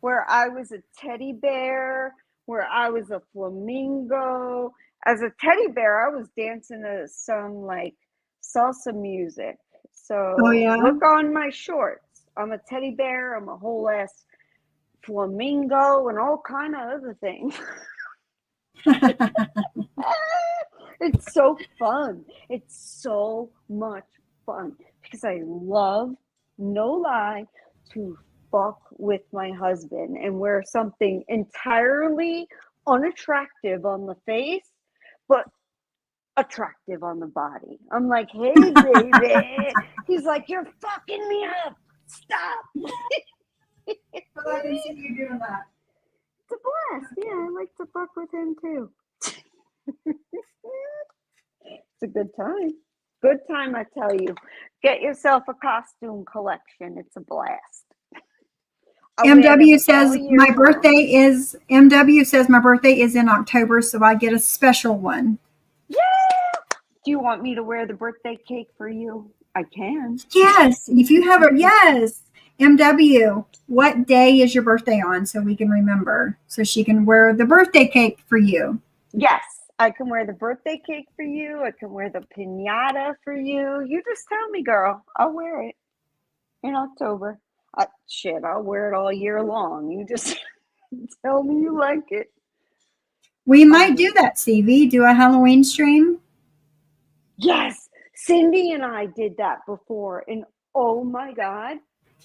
where I was a teddy bear, where I was a flamingo. As a teddy bear, I was dancing to some like salsa music. So
Oh, yeah?
look on my shorts. I'm a teddy bear. I'm a whole ass flamingo and all kind of other things. It's so fun. It's so much fun because I love, no lie, to fuck with my husband and wear something entirely unattractive on the face, but attractive on the body. I'm like, hey, baby. He's like, you're fucking me up. Stop.
I can see you doing that.
It's a blast. Yeah, I like to fuck with him too. It's a good time. Good time, I tell you. Get yourself a costume collection. It's a blast.
MW says my birthday is in October, so I get a special one.
Yeah. Do you want me to wear the birthday cake for you? I can.
Yes, if you have yes. MW, what day is your birthday on so we can remember? So she can wear the birthday cake for you.
Yes, I can wear the birthday cake for you. I can wear the piñata for you. You just tell me, girl. I'll wear it in October. I'll wear it all year long. You just tell me you like it.
We might do that, CV. Do a Halloween stream.
Yes, Cindy and I did that before, and oh my God,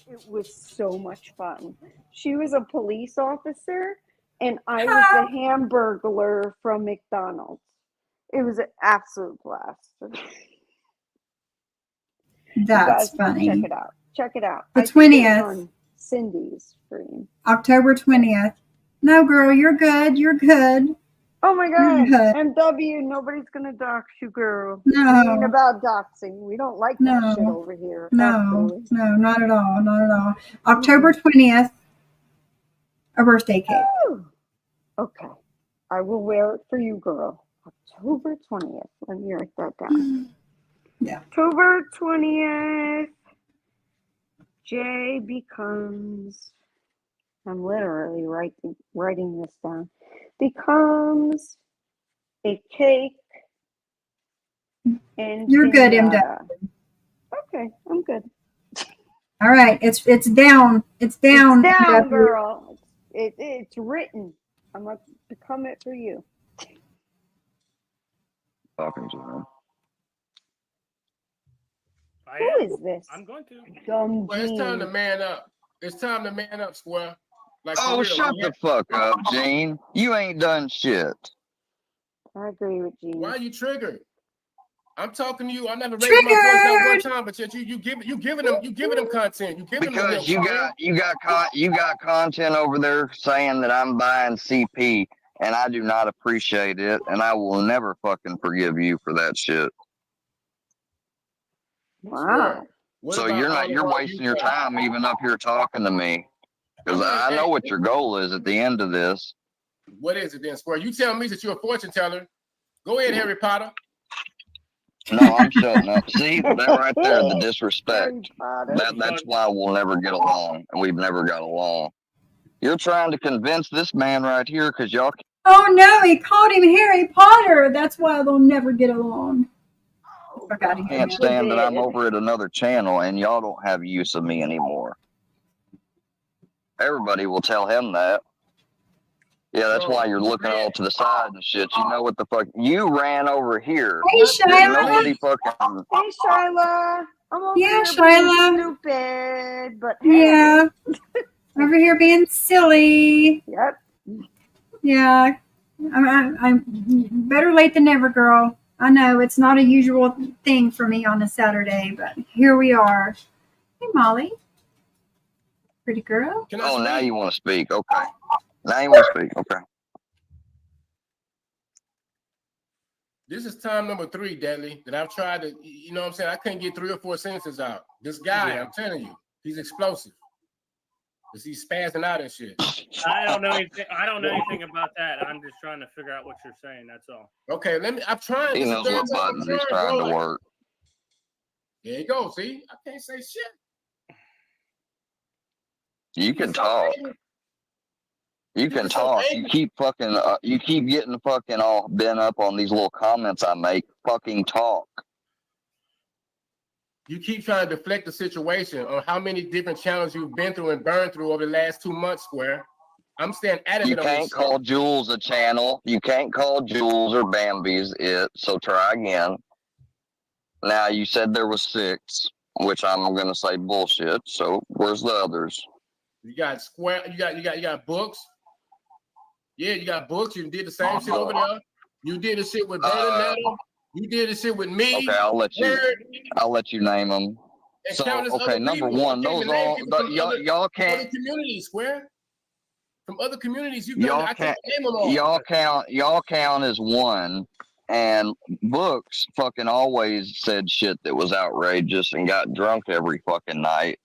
it was so much fun. She was a police officer, and I was the Hamburglar from McDonald's. It was an absolute blast.
That's funny.
Check it out. Check it out.
The 20th.
Cindy's stream.
October 20th. No, girl, you're good. You're good.
Oh my God. MW, nobody's going to dox you, girl.
No.
It ain't about doxing. We don't like that shit over here.
No, not at all. Not at all. October 20th, a birthday cake.
Ooh. Okay. I will wear it for you, girl. October 20th. Let me write that down.
Yeah.
October 20th. Jay becomes, I'm literally writing this down, becomes a cake and
you're good,
MW. Okay, I'm good.
All right, it's down. It's down.
It's down, girl. It's written. I'm gonna become it for you.
Talking to him.
Who is this?
I'm going to.
Well, it's time to man up. It's time to man up, Square. Like,
oh, shut the fuck up, Gene. You ain't done shit.
I agree with Gene.
Why are you triggered? I'm talking to you. I never raised my voice that one time, but yet you giving them content. You giving them
because you got content over there saying that I'm buying CP, and I do not appreciate it, and I will never fucking forgive you for that shit.
Wow.
So you're wasting your time even up here talking to me, because I know what your goal is at the end of this.
What is it then, Square? You tell me that you're a fortune teller. Go ahead, Harry Potter.
No, I'm shutting up. See, that right there, the disrespect. That's why we'll never get along, and we've never got along. You're trying to convince this man right here because y'all.
Oh no, he called him Harry Potter. That's why they'll never get along.
I can't stand that I'm over at another channel and y'all don't have use of me anymore. Everybody will tell him that. Yeah, that's why you're looking all to the side and shit. You know what the fuck? You ran over here.
Hey, Shyla.
Nobody fucking.
Hey, Shyla. I'm over here
Shyla.
being stupid, but hey.
Yeah. Over here being silly.
Yep.
Yeah. I'm better late than never, girl. I know it's not a usual thing for me on a Saturday, but here we are. Hey, Molly. Pretty girl.
Oh, now you want to speak. Okay. Now you want to speak. Okay.
This is time number 3, Deadly, that I've tried to, you know what I'm saying? I couldn't get 3 or 4 sentences out. This guy, I'm telling you, he's explosive. Cause he's spazzing out and shit.
I don't know anything. I don't know anything about that. I'm just trying to figure out what you're saying. That's all.
Okay, I'm trying.
He knows what buttons he's trying to work.
There you go. See, I can't say shit.
You can talk. You can talk. You keep fucking. You keep getting fucking all bent up on these little comments I make. Fucking talk.
You keep trying to deflect the situation on how many different channels you've been through and burned through over the last 2 months, Square. I'm staying adamant
You
on this.
can't call Jules a channel. You can't call Jules or Bambi's it. So try again. Now you said there was 6, which I'm gonna say bullshit. So where's the others?
You got Square. You got books. Yeah, you got books. You did the same shit over there. You did the shit with Bernadette. You did the shit with me.
Okay, I'll let you name them. So okay, number one, those all y'all can't.
Other communities, Square. From other communities,
Y'all can't name them all. Y'all count as one. And Books fucking always said shit that was outrageous and got drunk every fucking night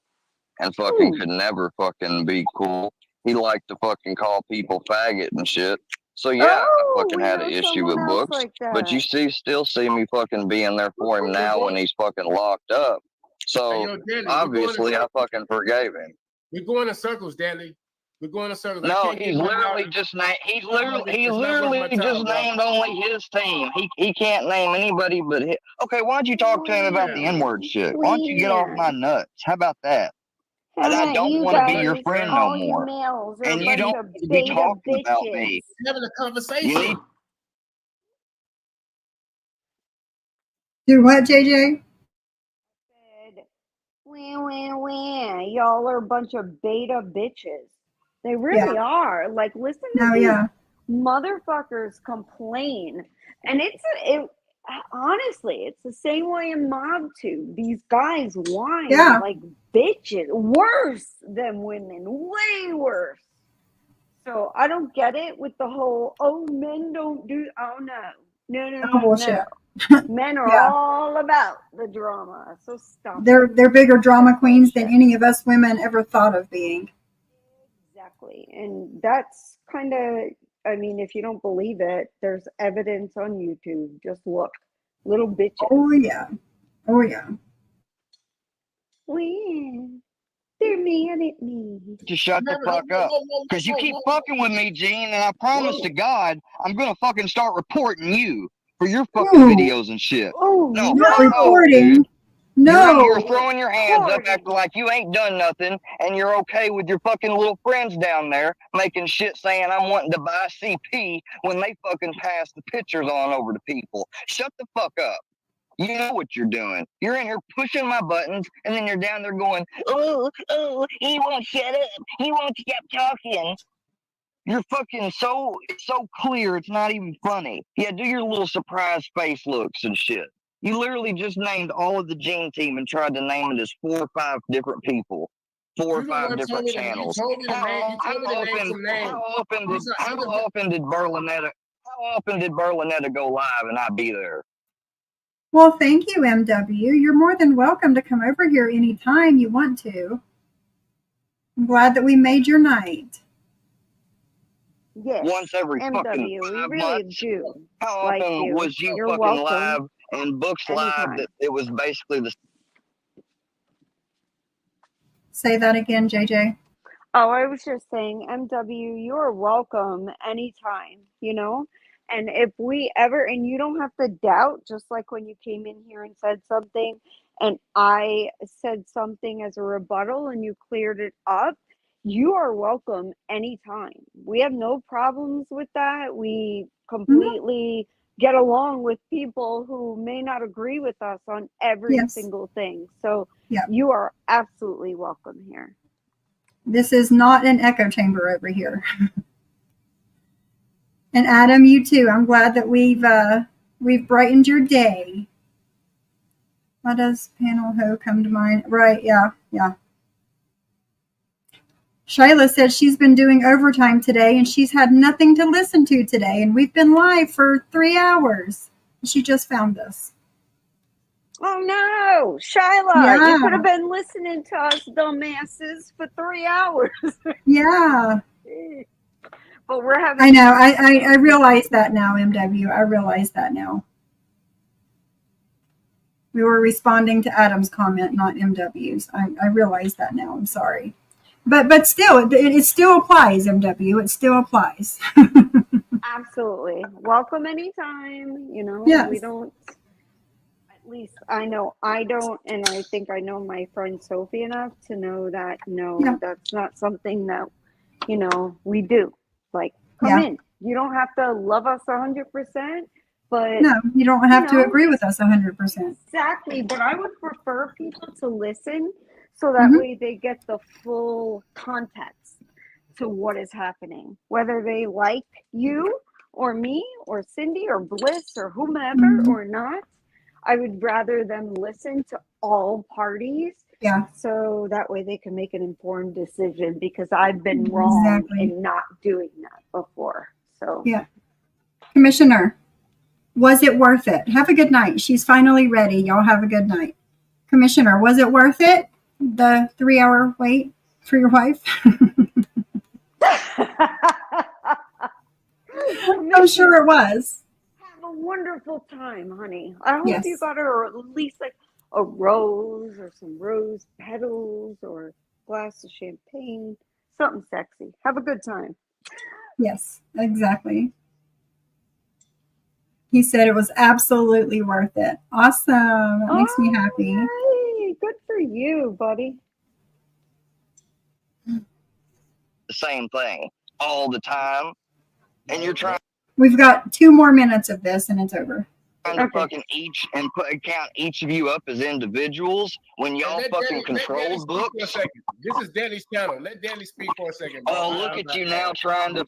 and fucking could never fucking be cool. He liked to fucking call people faggot and shit. So yeah, I fucking had an issue with Books, like but you still see me fucking being there for him now when he's fucking locked up. So obviously I fucking forgave him.
We're going in circles, Danny. We're going in circles.
No, he's literally just named. He's literally just named only his team. He can't name anybody but his. Okay, why'd you talk to him about the N-word shit? Why don't you get off my nuts? How about that? And I don't want to be your friend no more. And you don't be talking about me.
Having a conversation.
Do what, JJ?
Y'all are a bunch of beta bitches. They really are. Like, listen to these motherfuckers complain. And honestly, it's the same way in Mob 2. These guys whine like bitches. Worse than women. Way worse. So I don't get it with the whole, men don't do, no.
Bullshit.
Men are all about the drama. So stop.
They're bigger drama queens than any of us women ever thought of being.
Exactly. And that's kind of, if you don't believe it, there's evidence on YouTube. Just look. Little bitches.
Oh, yeah.
They're mad at me.
Just shut the fuck up. Because you keep fucking with me, Gene, and I promise to God, I'm going to fucking start reporting you for your fucking videos and shit.
Oh, no. Not reporting. No.
You're throwing your hands up acting like you ain't done nothing and you're okay with your fucking little friends down there making shit saying I'm wanting to buy CP when they fucking pass the pictures on over to people. Shut the fuck up. You know what you're doing. You're in here pushing my buttons and then you're down there going, oh, he won't shut up. He won't stop talking. You're fucking so clear it's not even funny. Yeah, do your little surprise face looks and shit. You literally just named all of the Gene team and tried to name it as 4 or 5 different people, 4 or 5 different channels. How often did Berlinetta go live and I be there?
Well, thank you, MW. You're more than welcome to come over here anytime you want to. I'm glad that we made your night.
Yes,
once every
MW,
fucking 5
really
months.
do.
How often was you
You're
fucking
welcome.
live and Books live
Anytime.
that it was basically the
Say that again, JJ.
Oh, I was just saying, MW, you're welcome anytime, And if we ever, and you don't have to doubt, just like when you came in here and said something, and I said something as a rebuttal and you cleared it up, you are welcome anytime. We have no problems with that. We completely get along with people who may not agree with us on every single thing. So you are absolutely welcome here.
This is not an echo chamber over here. And Adam, you too. I'm glad that we've brightened your day. Why does panel ho come to mind? Right, yeah. Shayla said she's been doing overtime today and she's had nothing to listen to today. And we've been live for 3 hours. She just found us.
Oh no, Shyla, you could
Yeah.
have been listening to us dumbasses for 3 hours.
Yeah.
But we're having
I know.
fun.
I realize that now, MW. I realize that now. We were responding to Adam's comment, not MW's. I realize that now. I'm sorry. But still, it still applies, MW. It still applies.
Absolutely. Welcome anytime. You know,
Yes.
we don't, at least I know I don't, and I think I know my friend Sophie enough to know that no,
Yeah.
that's not something that, you know, we do. Like, come
Yeah.
in. You don't have to love us 100%, but
No, you don't have to
know,
agree with us 100%.
exactly. But I would prefer people to listen so that
Mhm.
way they get the full context to what is happening, whether they like you or me or Cindy or Bliss or whomever
Mhm.
or not. I would rather them listen to all parties
Yeah.
so that way they can make an informed decision, because I've been wrong
Exactly.
in not doing that before. So
Yeah. Commissioner, was it worth it? Have a good night. She's finally ready. Y'all have a good night. Commissioner, was it worth it? The 3-hour wait for your wife? I'm sure it was.
have a wonderful time, honey. I hope
Yes.
you got her at least like a rose or some rose petals or a glass of champagne, something sexy. Have a good time.
Yes, exactly. He said it was absolutely worth it. Awesome. That makes me happy.
Yay. Good for you, buddy.
The same thing all the time, and you're trying
We've got 2 more minutes of this and it's over.
to fucking count each of you up as individuals when y'all fucking control books.
This is Danny's channel. Let Danny speak for a second.
Oh, look at you now trying to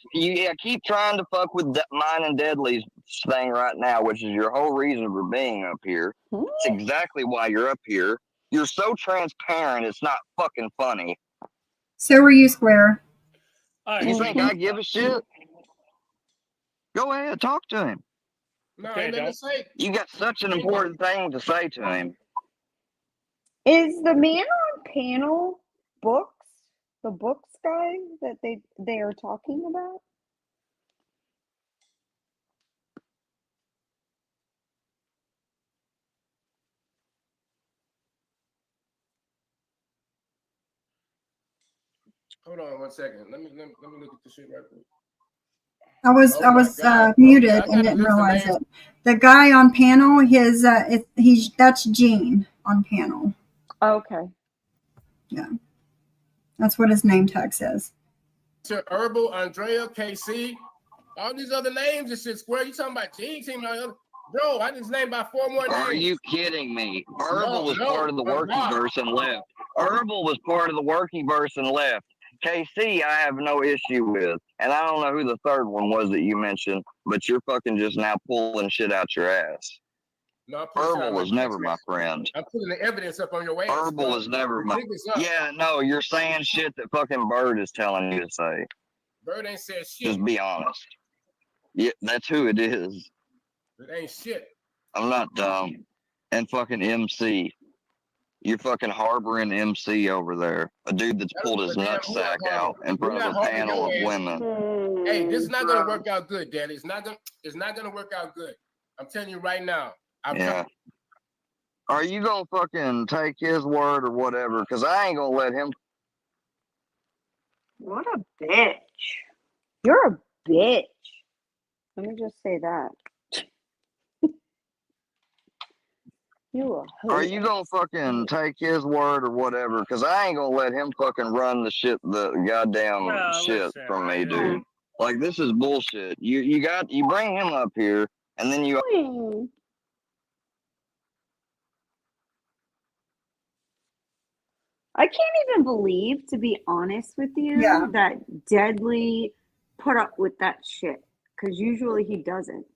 keep trying to fuck with mine and Deadly's thing right now, which is your whole reason for being up here. It's exactly why you're up here. You're so transparent, it's not fucking funny.
So are you, Square.
You think I give a shit? Go ahead, talk to him.
No,
Okay,
you got such an important thing to say to him.
Is the man on panel Books, the Books guy that they are talking about?
Hold on 1 second. Let me look at this shit right quick.
I was muted and didn't realize it. The guy on panel, that's Gene on panel.
Okay.
Yeah. That's what his name tag says.
Herbal, Andrea, KC, all these other names and shit. Square, you talking about Gene team? Bro, I just named about 4 more names.
Are you kidding me? Herbal was part of the working verse and left. Herbal was part of the working verse and left. KC, I have no issue with. And I don't know who the third one was that you mentioned, but you're fucking just now pulling shit out your ass.
No,
Herbal was never my friend.
I'm putting the evidence up on your ass.
Herbal was never my. Yeah, no, you're saying shit that fucking Bird is telling you to say.
Bird ain't said shit.
Just be honest. Yeah, that's who it is.
It ain't shit.
I'm not dumb. And fucking MC. You're fucking harboring MC over there. A dude that's pulled his nutsack out in front of a panel of women.
Hey, this is not gonna work out good, Daddy. It's not gonna work out good. I'm telling you right now.
Yeah. Are you gonna fucking take his word or whatever? Because I ain't gonna let him.
What a bitch. You're a bitch. Let me just say that.
Are you gonna fucking take his word or whatever? Because I ain't gonna let him fucking run the goddamn shit from me, dude. Like, this is bullshit. You bring him up here and then you.
I can't even believe, to be honest with you, that Deadly put up with that shit. Because usually he doesn't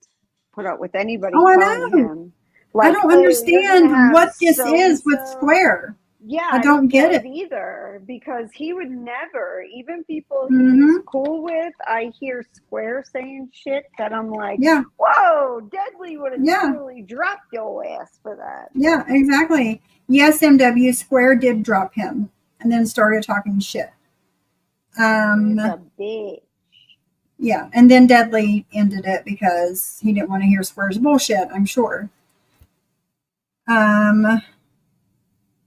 put up with anybody calling him.
Like, I don't understand what this is with Square.
Yeah,
I
I
don't
don't
get
get it
it.
either, because he would never, even people he's
Mm-hmm.
cool with, I hear Square saying shit that I'm like,
Yeah.
whoa, Deadly would have
Yeah.
totally dropped your ass for that.
Yeah, exactly. Yes, MW Square did drop him and then started talking shit.
He's a
Um,
bitch.
yeah, and then Deadly ended it because he didn't want to hear Square's bullshit, I'm sure.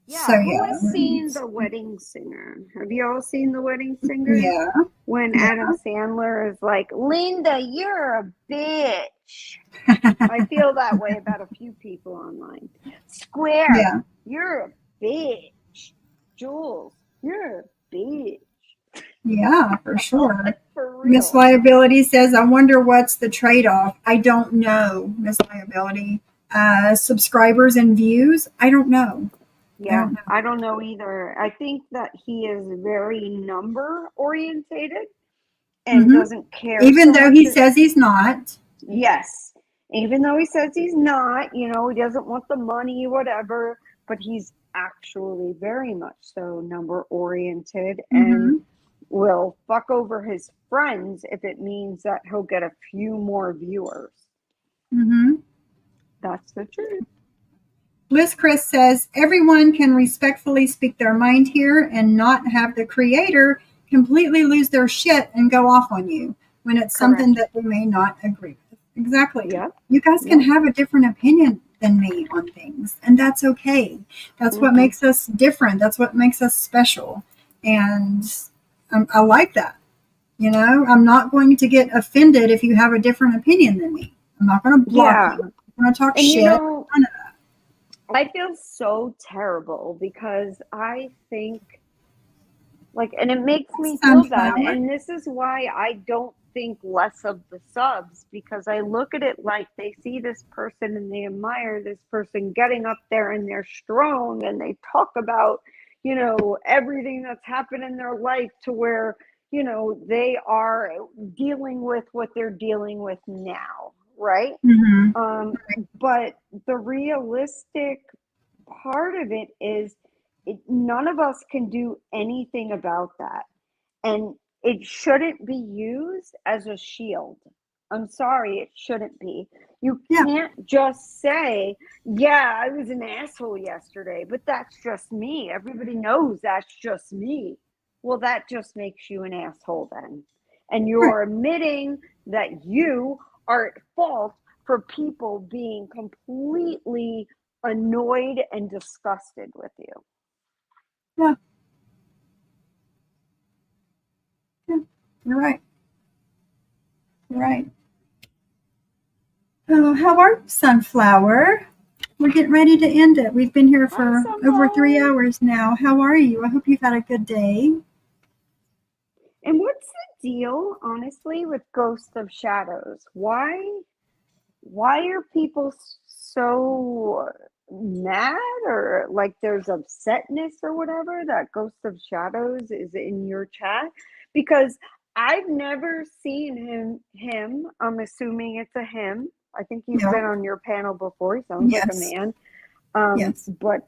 Yeah,
So
who
yeah.
has seen The Wedding Singer? Have you all seen The Wedding Singer?
Yeah.
When
Yeah.
Adam Sandler is like, Linda, you're a bitch. I feel that way about a few people online. Square,
Yeah.
you're a bitch. Jules, you're a bitch.
Yeah, for sure.
Like, for
Miss
real.
Liability says, I wonder what's the trade-off. I don't know, Miss Liability. Subscribers and views? I don't know.
Yeah, I don't know either. I think that he is very number orientated and doesn't care
Even
so
though
much.
he says he's not.
Yes. Even though he says he's not, he doesn't want the money, whatever, but he's actually very much so number oriented and will fuck over his friends if it means that he'll get a few more viewers. That's the truth.
Bliss Chris says, everyone can respectfully speak their mind here and not have the creator completely lose their shit and go off on you when it's something that they may not agree with. Exactly.
Yep.
You guys can have a different opinion than me on things, and that's okay. That's what makes us different. That's what makes us special. And I like that. I'm not going to get offended if you have a different opinion than me. I'm not going to block you. I'm going to talk shit. None of that.
I feel so terrible because I think, and it makes me feel bad. And this is why I don't think less of the subs, because I look at it like they see this person and they admire this person getting up there and they're strong and they talk about, everything that's happened in their life to where, they are dealing with what they're dealing with now. Right. But the realistic part of it is none of us can do anything about that. And it shouldn't be used as a shield. I'm sorry, it shouldn't be. You can't just say, yeah, I was an asshole yesterday, but that's just me. Everybody knows that's just me. Well, that just makes you an asshole then. And you're admitting that you are at fault for people being completely annoyed and disgusted with you.
Yeah. You're right. You're right. Oh, how are you, Sunflower? We're getting ready to end it. We've been here for over 3 hours now. How are you? I hope you've had a good day.
And what's the deal, honestly, with Ghost of Shadows? Why are people so mad, or like there's upsetness or whatever that Ghost of Shadows is in your chat? Because I've never seen him. I'm assuming it's a him. I think he's been on your panel before. He sounds like a man. But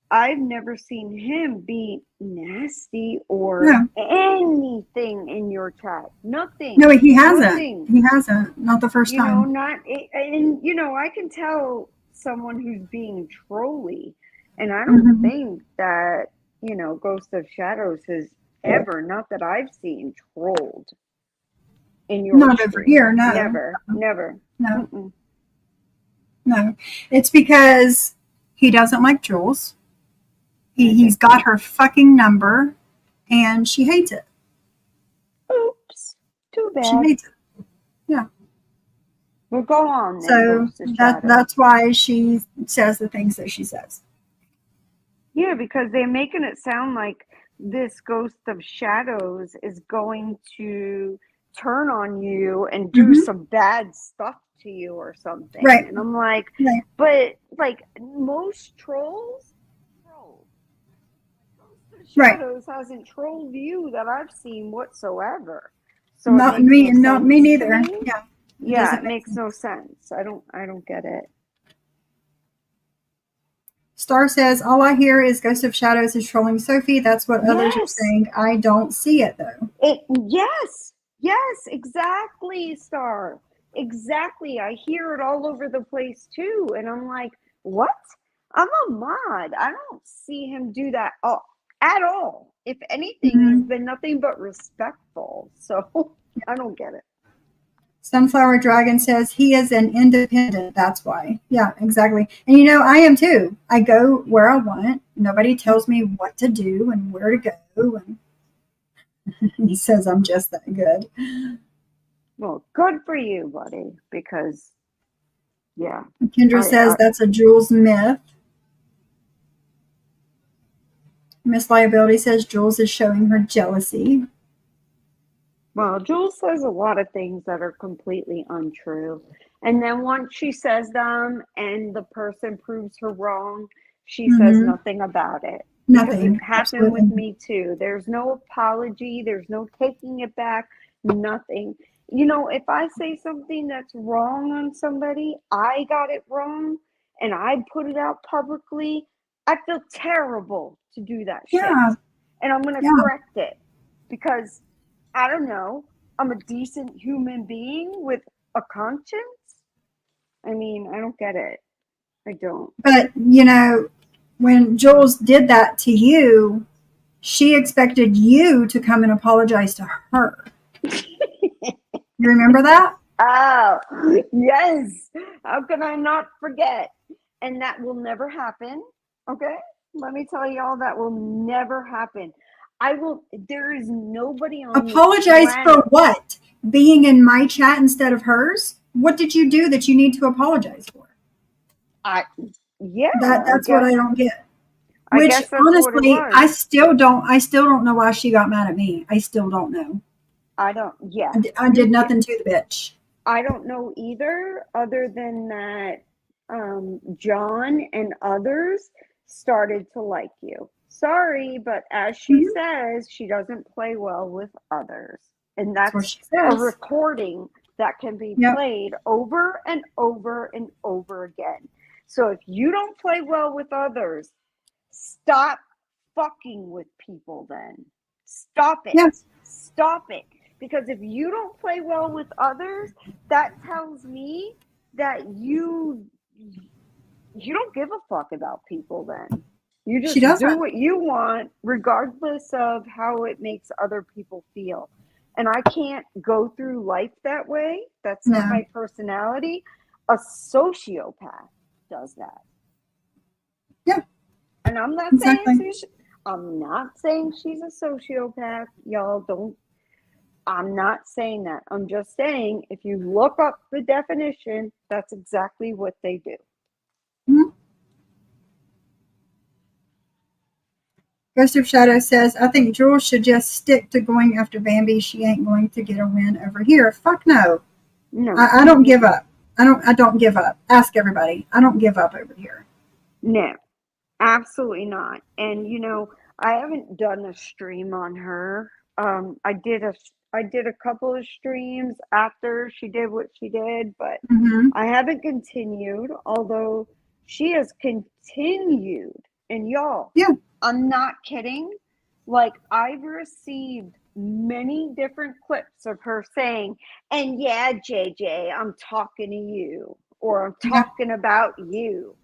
I've never seen him be nasty or anything in your chat. Nothing.
No, he hasn't.
Nothing.
He hasn't. Not the first time.
I can tell someone who's being trolly, and I don't think that Ghost of Shadows has ever, not that I've seen, trolled in your
not over here. No,
never.
No. No, it's because he doesn't like Jules. He's got her fucking number, and she hates it.
Oops, too bad.
She hates it. Yeah.
Well, go on.
So that's why she says the things that she says.
Yeah, because they're making it sound like this Ghost of Shadows is going to turn on you and do some bad stuff to you or something.
Right.
And I'm like, but most trolls troll. Ghost of Shadows hasn't trolled you that I've seen whatsoever. So
not me neither.
Yeah, it makes no sense. I don't get it.
Star says, all I hear is Ghost of Shadows is trolling Sophie. That's what others are
Yes.
saying. I don't see it, though.
Yes, exactly, Star. Exactly. I hear it all over the place too. And I'm like, what? I'm a mod. I don't see him do that at all. If anything, he's been nothing but respectful. So I don't get it.
Sunflower Dragon says he is an independent. That's why. Yeah, exactly. And you know, I am too. I go where I want. Nobody tells me what to do and where to go. And he says I'm just that good.
Well, good for you, buddy, because, yeah.
Kendra says that's a Jules myth. Miss Liability says Jules is showing her jealousy.
Well, Jules says a lot of things that are completely untrue. And then once she says them and the person proves her wrong, she says nothing about it.
Nothing.
Because it happened with me too. There's no apology. There's no taking it back. Nothing. You know, if I say something that's wrong on somebody, I got it wrong, and I put it out publicly, I feel terrible to do that shit. And I'm going to correct it because, I don't know, I'm a decent human being with a conscience. I mean, I don't get it. I don't.
But, you know, when Jules did that to you, she expected you to come and apologize to her. You remember that?
Oh, yes. How can I not forget? And that will never happen. Okay? Let me tell y'all, that will never happen. There is nobody on
Apologize for what? Being in my chat instead of hers? What did you do that you need to apologize for? That's what I don't get. Which honestly, I still don't know why she got mad at me. I still don't know.
I
did nothing to the bitch.
I don't know either, other than that John and others started to like you. Sorry, but as she says, she doesn't play well with others. And that's a recording that can be played over and over and over again. So if you don't play well with others, stop fucking with people then. Stop it.
Yeah.
Stop it. Because if you don't play well with others, that tells me that you don't give a fuck about people then. You just do what you want, regardless of how it makes other people feel. And I can't go through life that way. That's not my personality. A sociopath does that.
Yeah.
And I'm not saying she's a sociopath. Y'all don't. I'm not saying that. I'm just saying if you look up the definition, that's exactly what they do.
Mm-hmm. Ghost of Shadow says, I think Jules should just stick to going after Bambi. She ain't going to get a win over here. Fuck no.
No.
I don't give up. I don't give up. Ask everybody. I don't give up over here.
No, absolutely not. And you know, I haven't done a stream on her. I did a couple of streams after she did what she did, but I haven't continued, although she has continued. And y'all, I'm not kidding. Like, I've received many different clips of her saying, and yeah, JJ, I'm talking to you, or I'm talking about you.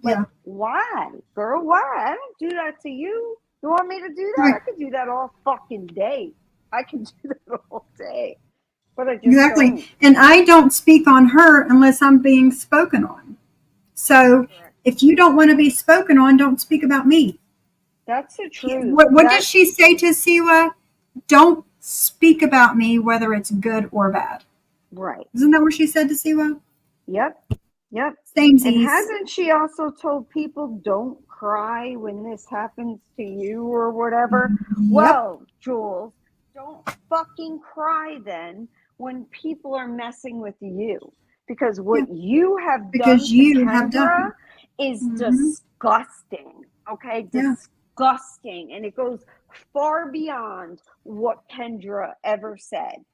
Like, why, girl? Why? I don't do that to you. You want me to do that? Right. I could do that all fucking day. I can do that all day. But I just don't.
And I don't speak on her unless I'm being spoken on. So if you don't want to be spoken on, don't speak about me.
That's the truth.
What did she say to Siwa? Don't speak about me, whether it's good or bad.
Right.
Isn't that what she said to Siwa?
Yep.
Samesies.
And hasn't she also told people don't cry when this happens to you or whatever? Yep. Well, Jules, don't fucking cry then when people are messing with you. Because what you have done to Kendra is disgusting. Okay? Disgusting. And it goes far beyond what Kendra ever said.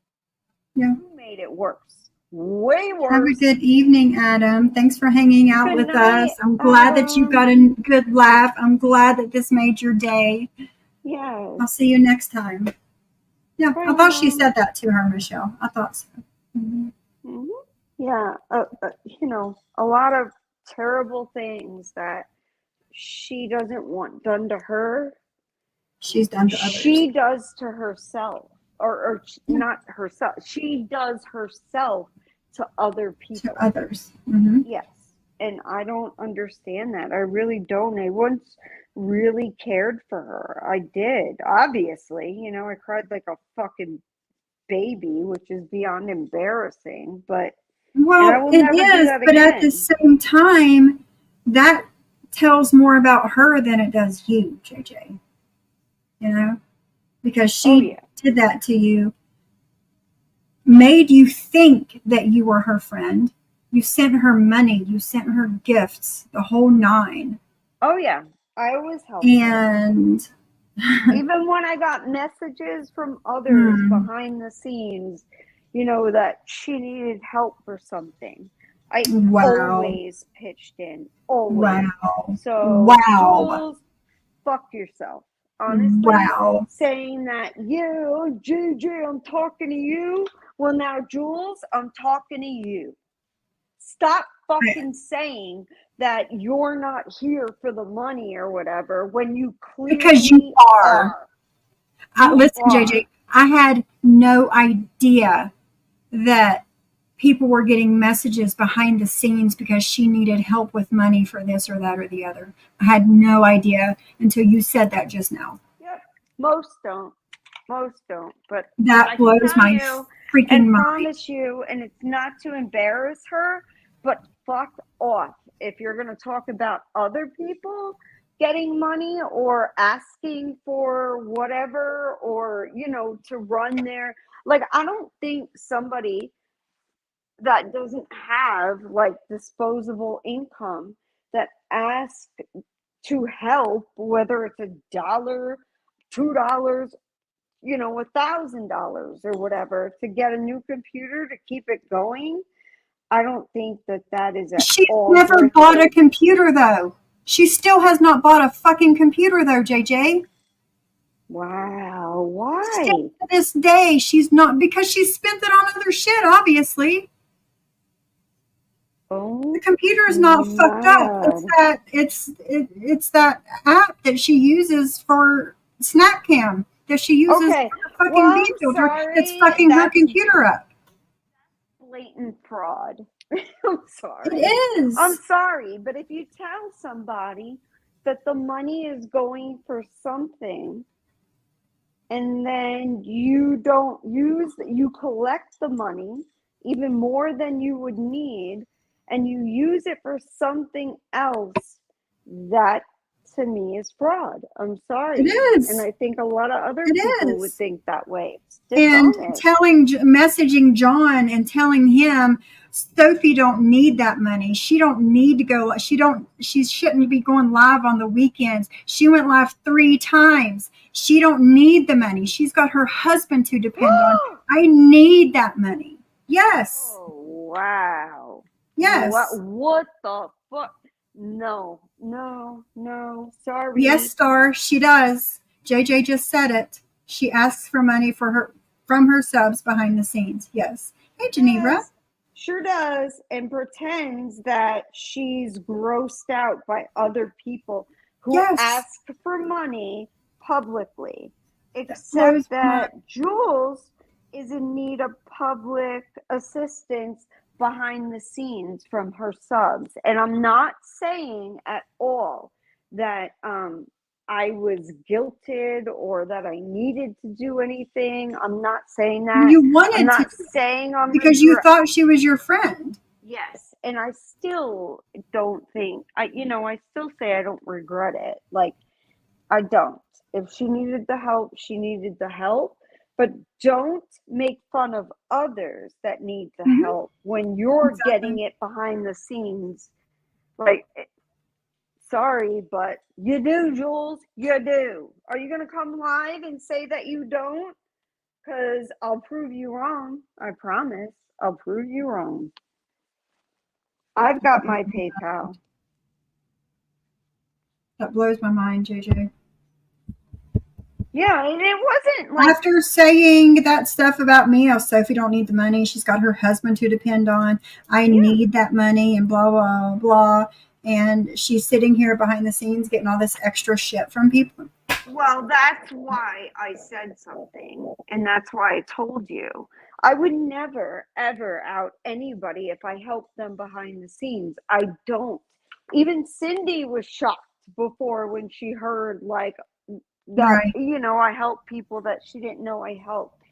Yeah.
You made it worse. way
Have a
worse.
good evening, Adam. Thanks for hanging out
Good
with
night,
us. I'm glad that you got
Adam.
a good laugh. I'm glad that this made your day.
Yes.
I'll see you next time. Yeah,
Bye,
I thought she
Adam.
said that to her, Michelle. I thought so. Mhm.
Yeah, you know, a lot of terrible things that she doesn't want done to her,
She's done to others.
she does to herself, or
Yeah.
not herself. She does herself to other people.
To others. Mm-hmm.
Yes, and I don't understand that. I really don't. I once really cared for her. I did, obviously. You know, I cried like a fucking baby, which is beyond embarrassing, but and I
Well,
will
it
never do
is,
that
but at the
again.
same time, that tells more about her than it does you, JJ. You know, because
Oh
she
yeah.
did that to you, made you think that you were her friend. You sent her money, you sent her gifts, the whole nine.
Oh yeah. I always helped her.
And
Even when I got messages from others
hmm,
behind the scenes, you know, that she needed help for something, I
wow,
always pitched in. Always.
wow,
So,
wow,
Jules, fuck yourself. Honestly,
wow.
saying that, yeah, JJ, I'm talking to you. Well, now, Jules, I'm talking to you. Stop fucking saying that you're not here for the money or whatever when you
Because you
clearly
are.
are. You
Listen, JJ,
are.
I had no idea that people were getting messages behind the scenes because she needed help with money for this or that or the other. I had no idea until you said that just now.
Yep. Most don't. Most don't. But
That
I can
blows
tell
my
you
freaking
and
mind.
promise you, and it's not to embarrass her, but fuck off. If you're going to talk about other people getting money or asking for whatever, or, you know, to run their, like, I don't think somebody that doesn't have like disposable income that asks to help, whether it's $1, $2, you know, $1,000 or whatever, to get a new computer to keep it going. I don't think that that is at
She's
all
never
worth
bought a
it.
computer, though. She still has not bought a fucking computer, though, JJ.
Wow,
Still
why?
to this day, she's not, because she spent it on other shit, obviously. The
Oh
computer is not fucked
my
up.
God.
It's that app that she uses for Snapcam, that she uses
Okay,
for the fucking
well,
bean
I'm
filter. It's
sorry.
fucking her
That's
computer up.
blatant fraud. I'm sorry.
It
I'm
is.
sorry, but if you tell somebody that the money is going for something and then you don't use, you collect the money even more than you would need, and you use it for something else, that to me is fraud. I'm
It
sorry. And
is.
I think a lot of other
It
people would
is.
think that way. It's
And
dishonest.
messaging John and telling him, Sophie don't need that money. She don't need to go. She shouldn't be going live on the weekends. She went live 3 times. She don't need the money. She's got her husband to depend on. I need that money. Yes.
Oh, wow.
Yes.
What the fuck? No, no, no.
Yes,
Sorry.
Star, she does. JJ just said it. She asks for money from her subs behind the scenes. Yes. Hey, Geneva.
Yes, sure does. And pretends that she's grossed out by other people who
Yes.
ask for money publicly.
That blows
Except
my.
that Jules is in need of public assistance behind the scenes from her subs. And I'm not saying at all that I was guilted or that I needed to do anything. I'm not saying that.
You
I'm
wanted to
not saying I'm
because you thought she was your friend.
Yes, and I still don't think I still say I don't regret it. Like, I don't. If she needed the help, she needed the help. But don't make fun of others that need the
Mm-hmm.
help when you're getting
Exactly.
it behind the scenes. Like, sorry, but you do, Jules. You do. Are you going to come live and say that you don't? Because I'll prove you wrong. I promise. I'll prove you wrong. I've got my PayPal.
That blows my mind, JJ.
Yeah, and it wasn't like
After saying that stuff about me, oh, Sophie don't need the money. She's got her husband to depend on. I need that money and blah, blah, blah. And she's sitting here behind the scenes getting all this extra shit from people.
well, that's why I said something, and that's why I told you. I would never, ever out anybody if I helped them behind the scenes. I don't. Even Cindy was shocked before when she heard, like, that,
Right.
you know, I help people that she didn't know I helped.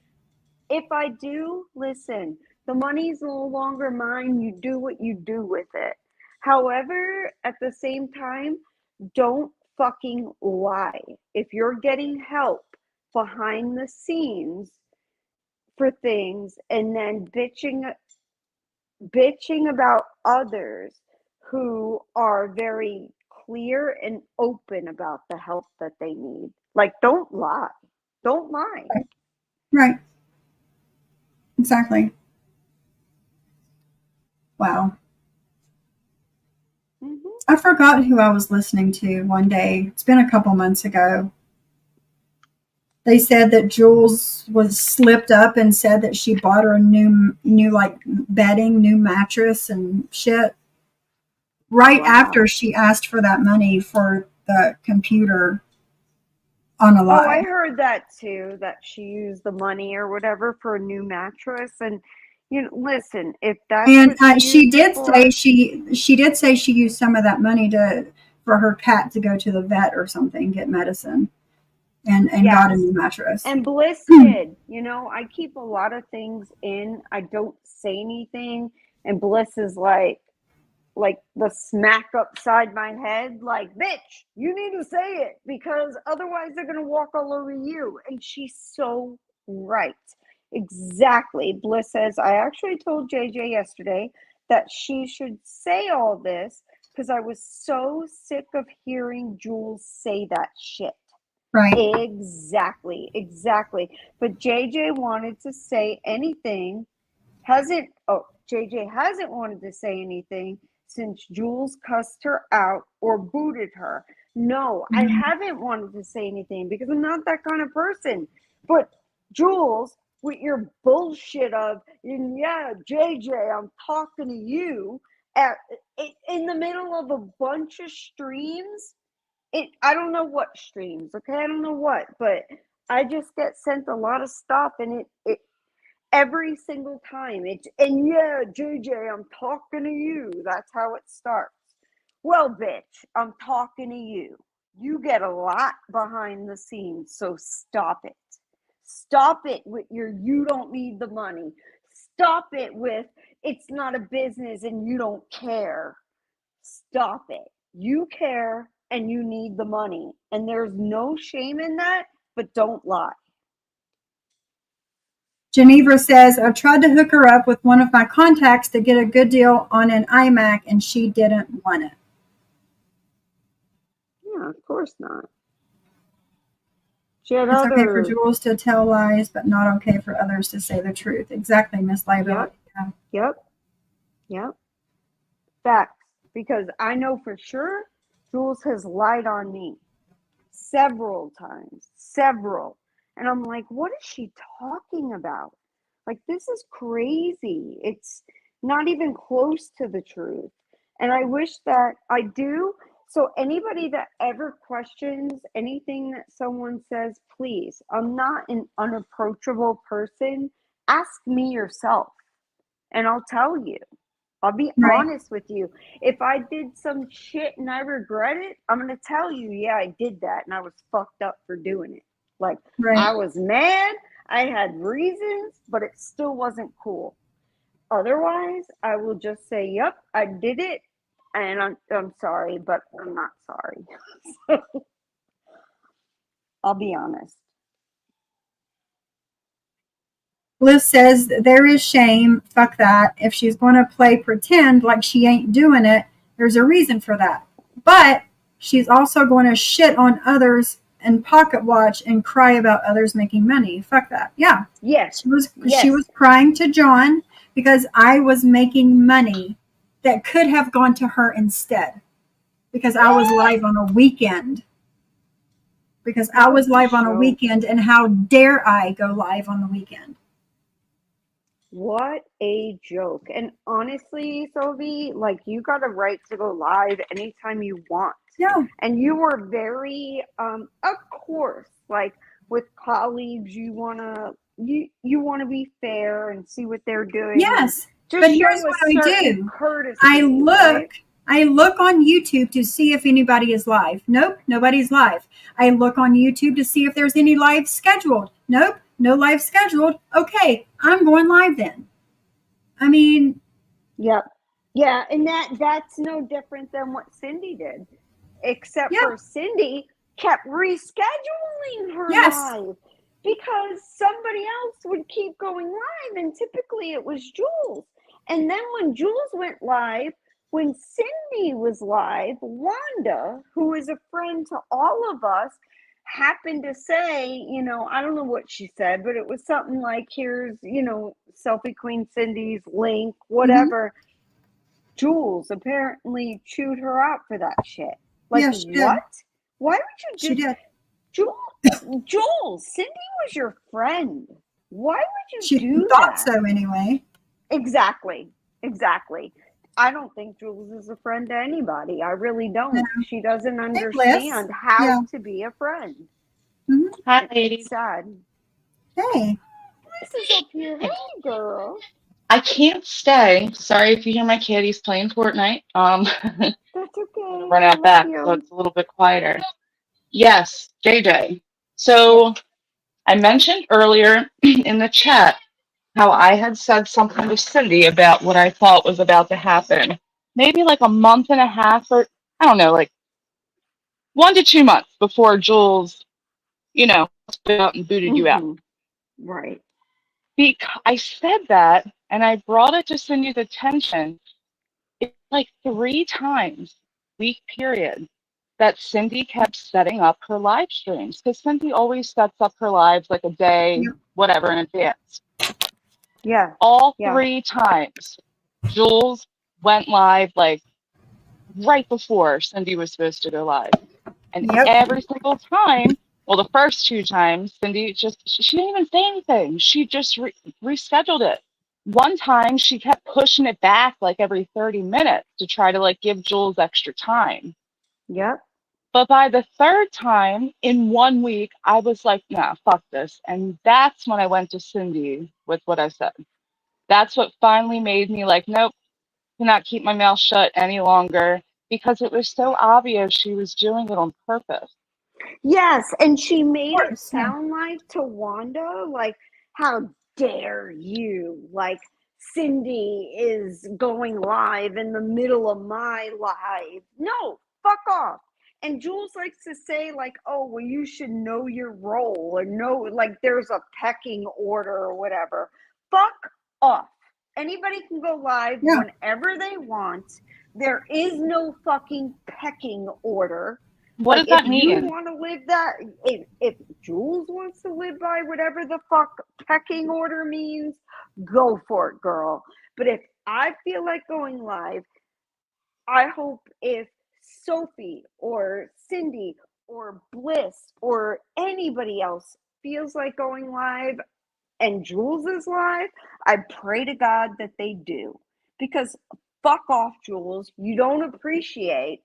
If I do, listen, the money's no longer mine. You do what you do with it. However, at the same time, don't fucking lie. If you're getting help behind the scenes for things and then bitching about others who are very clear and open about the help that they need. Like, don't lie. Don't lie.
Right. Exactly. Wow.
Mm-hmm.
I forgot who I was listening to one day. It's been a couple months ago. They said that Jules was slipped up and said that she bought her a new like bedding, new mattress and shit. Right after she asked for that money for the computer on a
Oh, I
live.
heard that too, that she used the money or whatever for a new mattress. And you know, listen, if that's
And
what
she
used
did
it
say
for,
she did say she used some of that money for her cat to go to the vet or something, get medicine, and got a
yes.
new mattress.
And Bliss did. You know, I keep a lot of things in. I don't say anything. And Bliss is like the smack upside my head, like, bitch, you need to say it because otherwise they're gonna walk all over you. And she's so right. Exactly. Bliss says, I actually told JJ yesterday that she should say all this because I was so sick of hearing Jules say that shit.
Right.
Exactly. But JJ wanted to say anything. JJ hasn't wanted to say anything since Jules cussed her out or booted her. No, I haven't wanted to say anything because I'm not that kind of person. But Jules, with your bullshit of, yeah, JJ, I'm talking to you in the middle of a bunch of streams. I don't know what streams, okay? I don't know what, but I just get sent a lot of stuff, and it every single time and yeah, JJ, I'm talking to you. That's how it starts. Well, bitch, I'm talking to you. You get a lot behind the scenes, so stop it. Stop it with your you don't need the money. Stop it with it's not a business and you don't care. Stop it. You care and you need the money. And there's no shame in that, but don't lie.
Geneva says, I've tried to hook her up with one of my contacts to get a good deal on an iMac, and she didn't want it.
Yeah, of course not. She had
It's okay for
other.
Jules to tell lies, but not okay for others to say the truth. Exactly, Miss Liability.
Yep. Facts. Because I know for sure Jules has lied on me several times. Several. And I'm like, what is she talking about? Like, this is crazy. It's not even close to the truth. And I wish that I do. So anybody that ever questions anything that someone says, please, I'm not an unapproachable person. Ask me yourself and I'll tell you. I'll be honest with you. If I did some shit and I regret it, I'm going to tell you, yeah, I did that and I was fucked up for doing it. Like, I was mad, I had reasons, but it still wasn't cool. Otherwise, I will just say, yep, I did it and I'm sorry, but I'm not sorry. So, I'll be honest.
Bliss says there is shame. Fuck that. If she's going to play pretend like she ain't doing it, there's a reason for that. But she's also going to shit on others and pocket watch and cry about others making money. Fuck that. Yeah.
Yes.
She was
Yes.
crying to John because I was making money that could have gone to her instead. Because I was live on a weekend. Because I was live on a weekend, and how dare I go live on the weekend?
What a joke. And honestly, Sophie, like, you got a right to go live anytime you want.
Yeah.
And you were very, of course, like with colleagues, you wanna be fair and see what they're doing.
Yes.
Just
But
show
here's
a
what I
certain
do.
courtesy,
I
right?
look on YouTube to see if anybody is live. Nope, nobody's live. I look on YouTube to see if there's any live scheduled. Nope, no live scheduled. Okay, I'm going live then. I mean,
Yep. Yeah, and that's no different than what Cindy did. Except
yeah.
for Cindy kept rescheduling her
Yes.
live because somebody else would keep going live, and typically it was Jules. And then when Jules went live, when Cindy was live, Wanda, who is a friend to all of us, happened to say, I don't know what she said, but it was something like, here's, Selfie Queen Cindy's link, whatever. Jules apparently chewed her out for that shit. Like,
Yeah, she did.
what? Why would you
She did.
Jules, Cindy was your friend. Why would you do
thought
that?
so anyway.
Exactly. I don't think Jules is a friend to anybody. I really don't.
No.
She doesn't understand how to be a friend.
Mm-hmm.
Hi, ladies.
It's sad.
Hey.
This is up here. Hey, girl.
I can't stay. Sorry if you hear my kitties playing Fortnite.
That's okay.
Run out back, so it's a little bit quieter. Yes, JJ. So I mentioned earlier in the chat how I had said something to Cindy about what I thought was about to happen. Maybe like a month and a half, or I don't know, like 1 to 2 months before Jules, spit out and booted you out.
Right.
I said that, and I brought it to Cindy's attention. It's like 3 times week period that Cindy kept setting up her live streams, because Cindy always sets up her lives like a day, whatever, in advance.
Yeah.
All 3 times, Jules went live like right before Cindy was supposed to go live. And every single time, well, the first 2 times, Cindy she didn't even say anything. She just rescheduled it. One time, she kept pushing it back like every 30 minutes to try to like give Jules extra time.
Yep.
But by the 3rd time in 1 week, I was like, nah, fuck this. And that's when I went to Cindy with what I said. That's what finally made me like, nope, cannot keep my mouth shut any longer, because it was so obvious she was doing it on purpose.
Yes, and she made it sound like to Wanda, like, how dare you? Like, Cindy is going live in the middle of my live. No, fuck off. And Jules likes to say, like, oh, well, you should know your role, or know, like, there's a pecking order or whatever. Fuck off. Anybody can go live whenever they want. There is no fucking pecking order.
What does that mean?
If you want to live that, if Jules wants to live by whatever the fuck pecking order means, go for it, girl. But if I feel like going live, I hope if Sophie or Cindy or Bliss or anybody else feels like going live and Jules is live, I pray to God that they do. Because fuck off, Jules. You don't appreciate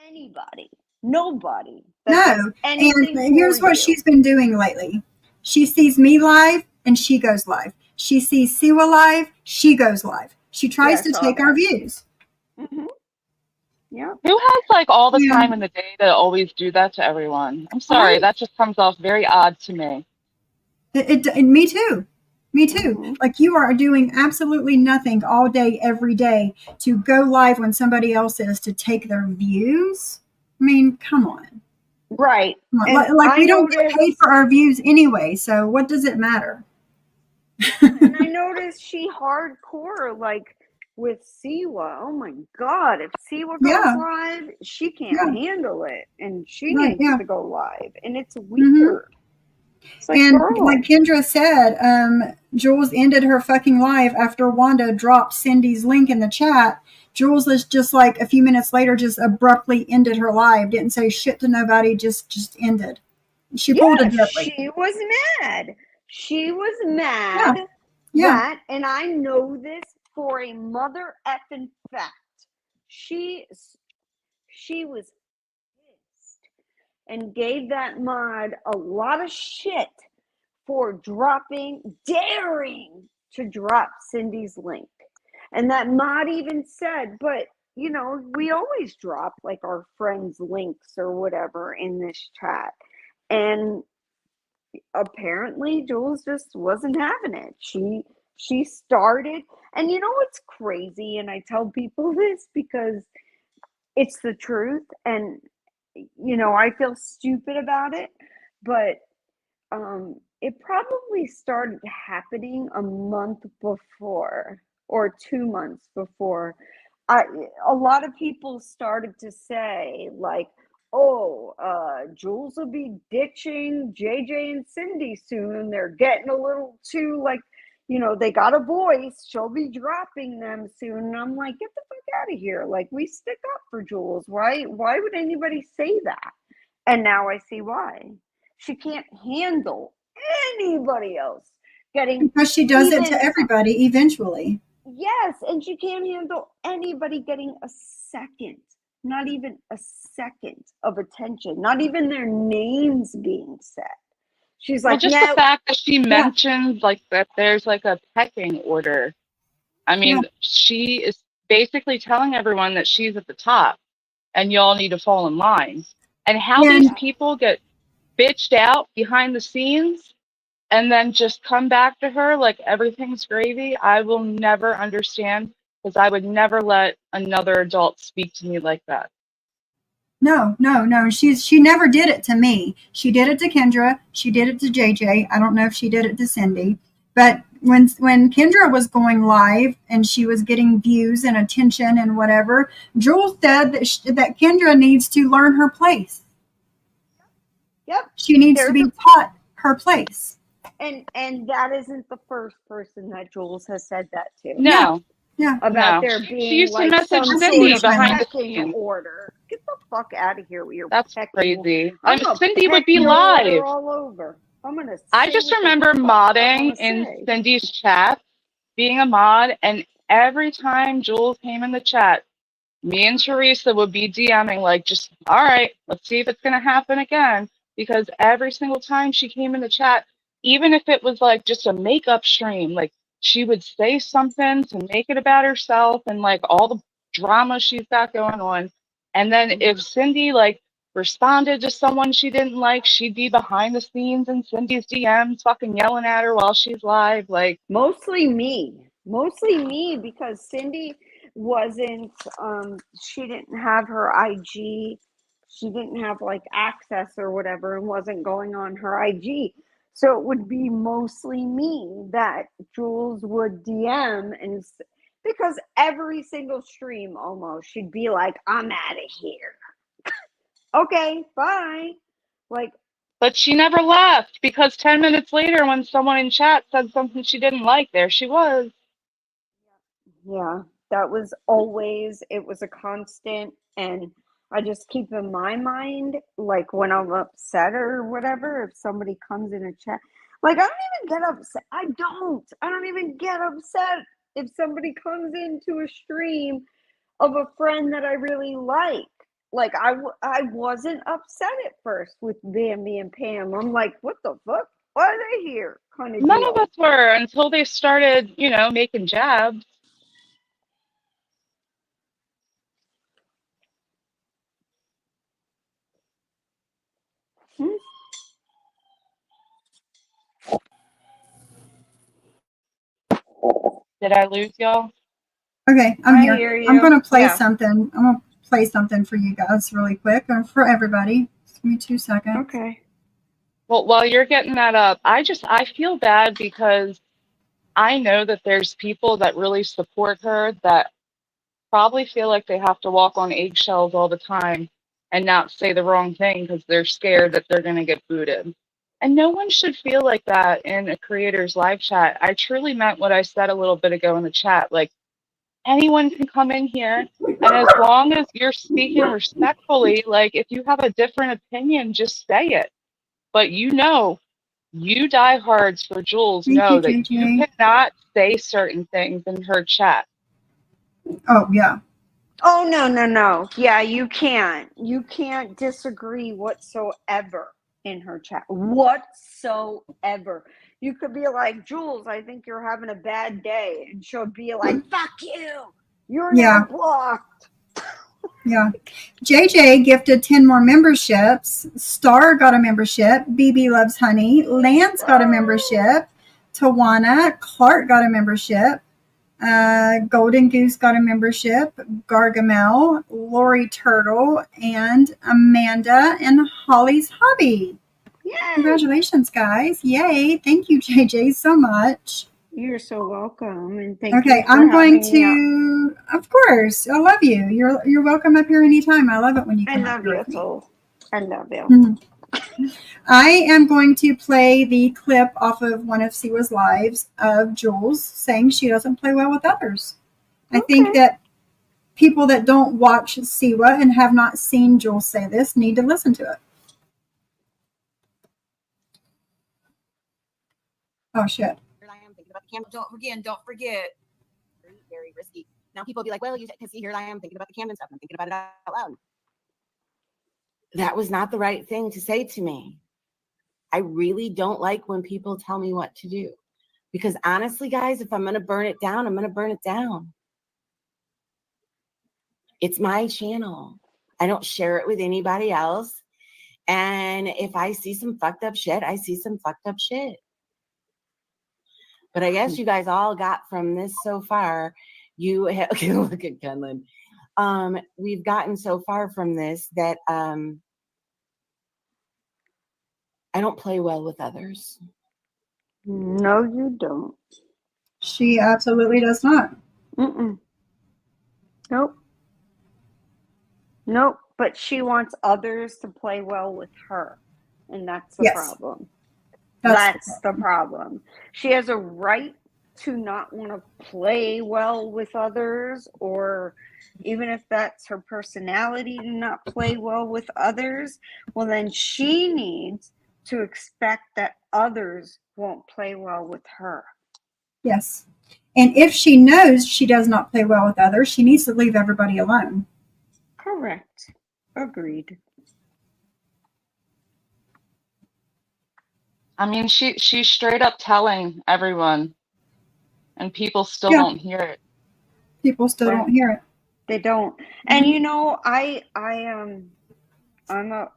anybody. Nobody.
No. And here's what she's been doing lately. She sees me live and she goes live. She sees Siwa live, she goes live. She tries to take our views.
Yeah.
Who has like all the time in the day to always do that to everyone? I'm sorry, that just comes off very odd to me.
Me too. Me too. Like, you are doing absolutely nothing all day, every day to go live when somebody else is to take their views. I mean, come on.
Right.
Like we don't get paid for our views anyway, so what does it matter?
And I noticed she hardcore, like, with Siwa. Oh my God. If Siwa goes live, she can't handle it. And she needs to go live. And it's weird. It's like,
And
girl.
like Kendra said, Jules ended her fucking live after Wanda dropped Cindy's link in the chat. Jules is just like a few minutes later, just abruptly ended her live. Didn't say shit to nobody. Just ended. She pulled a Deadly.
She was mad. She was mad. That, and I know this for a mother effing fact. She was pissed and gave that mod a lot of shit for daring to drop Cindy's link. And that mod even said, but you know, we always drop like our friends' links or whatever in this chat. And apparently Jules just wasn't having it. She started, and you know what's crazy, and I tell people this because it's the truth, and you know, I feel stupid about it, but it probably started happening a month before or 2 months before. A lot of people started to say like, oh, Jules will be ditching JJ and Cindy soon. They're getting a little too like, you know, they got a voice. She'll be dropping them soon. And I'm like, get the fuck out of here. Like, we stick up for Jules. Why would anybody say that? And now I see why. She can't handle anybody else getting,
because she does it to everybody eventually.
Yes, and she can't handle anybody getting a second, not even a second of attention, not even their names being said. She's like,
just the fact that she mentioned like that there's like a pecking order. I mean, she is basically telling everyone that she's at the top and y'all need to fall in line. And how these people get bitched out behind the scenes and then just come back to her like everything's gravy, I will never understand, because I would never let another adult speak to me like that.
No. She never did it to me. She did it to Kendra. She did it to JJ. I don't know if she did it to Cindy. But when Kendra was going live and she was getting views and attention and whatever, Jules said that Kendra needs to learn her place.
Yep.
She needs to be taught her place.
And that isn't the first person that Jules has said that to.
No.
Yeah.
About there being
she used
like
to message
some
Cindy
sort of
behind the
pecking
scenes.
order. Get the fuck out of here with your
That's
pecking
crazy.
I'm
Cindy would be
peck your
live.
order all over. I'm gonna.
I just remember modding in Cindy's chat, being a mod, and every time Jules came in the chat, me and Teresa would be DMing like, just, all right, let's see if it's going to happen again. Because every single time she came in the chat, even if it was like just a makeup stream, like she would say something to make it about herself and like all the drama she's got going on. And then if Cindy like responded to someone she didn't like, she'd be behind the scenes in Cindy's DMs fucking yelling at her while she's live. Like,
mostly me because Cindy wasn't she didn't have her IG, she didn't have like access or whatever, and wasn't going on her IG, so it would be mostly me that Jules would DM. And because every single stream almost she'd be like, I'm out of here. Okay, bye. Like,
but she never left, because 10 minutes later when someone in chat said something she didn't like, there she was.
Yeah, that was always, it was a constant. And I just keep in my mind, like when I'm upset or whatever, if somebody comes in a chat, like I don't even get upset. I don't even get upset if somebody comes into a stream of a friend that I really like. Like I wasn't upset at first with Bambi and Pam. I'm like, what the fuck? Why are they here? Kind of
None
deal.
of us were, until they started, you know, making jabs. Did I lose y'all?
Okay, I'm here.
Hear you.
I'm going to play something. I'm going to play something for you guys really quick, and for everybody. Just give me 2 seconds.
Okay.
Well, while you're getting that up, I feel bad because I know that there's people that really support her that probably feel like they have to walk on eggshells all the time and not say the wrong thing because they're scared that they're going to get booted. And no one should feel like that in a creator's live chat. I truly meant what I said a little bit ago in the chat. Like, anyone can come in here, and as long as you're speaking respectfully, like, if you have a different opinion, just say it. But you diehards for Jules
Thank you,
know that you
JJ.
cannot say certain things in her chat.
Oh, yeah.
Oh, no. Yeah, you can't. You can't disagree whatsoever in her chat. Whatsoever. You could be like, Jules, I think you're having a bad day. And she'll be like, fuck you. You're now blocked.
Yeah. JJ gifted 10 more memberships. Star got a membership. BB Loves Honey. Lance got a membership. Tawana. Clark got a membership. Golden Goose got a membership. Gargamel. Lori Turtle. And Amanda and Holly's Hobby.
Yay.
Congratulations, guys. Yay. Thank you, JJ, so much.
You're so welcome. And thank you
Okay,
for
I'm going
having me up.
to, of course, I love you. You're welcome up here anytime. I love it when you
I
come up
love
here
you
with me.
too. I love you.
I am going to play the clip off of one of Siwa's lives of Jules saying she doesn't play well with others. I think that people that don't watch Siwa and have not seen Jules say this need to listen to it. Oh, shit.
I am thinking about the Camden. Don't forget. Very, very risky. Now people will be like, well, you can see here I am thinking about the Camden stuff. I'm thinking about it out loud. That was not the right thing to say to me. I really don't like when people tell me what to do. Because honestly, guys, if I'm going to burn it down, I'm going to burn it down. It's my channel. I don't share it with anybody else. And if I see some fucked up shit, I see some fucked up shit. But I guess you guys all got from this so far. You have, okay, look at Kenlin. We've gotten so far from this that I don't play well with others.
No, you don't.
She absolutely does not.
Nope. But she wants others to play well with her. And that's the problem. That's the problem. She has a right to not want to play well with others, or even if that's her personality to not play well with others, well, then she needs to expect that others won't play well with her.
Yes. And if she knows she does not play well with others, she needs to leave everybody alone.
Correct. Agreed.
I mean, she's straight up telling everyone, and people still don't hear it.
People still don't hear it.
They don't. And you know, I'm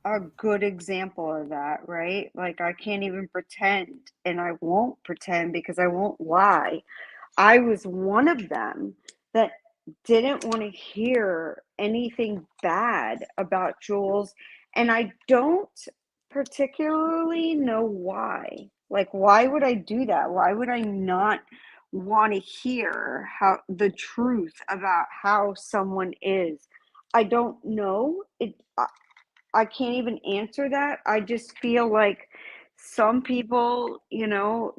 a good example of that, right? Like, I can't even pretend, and I won't pretend because I won't lie. I was one of them that didn't want to hear anything bad about Jules, and I don't particularly know why. Like, why would I do that? Why would I not want to hear how the truth about how someone is? I don't know. I can't even answer that. I just feel like some people, you know,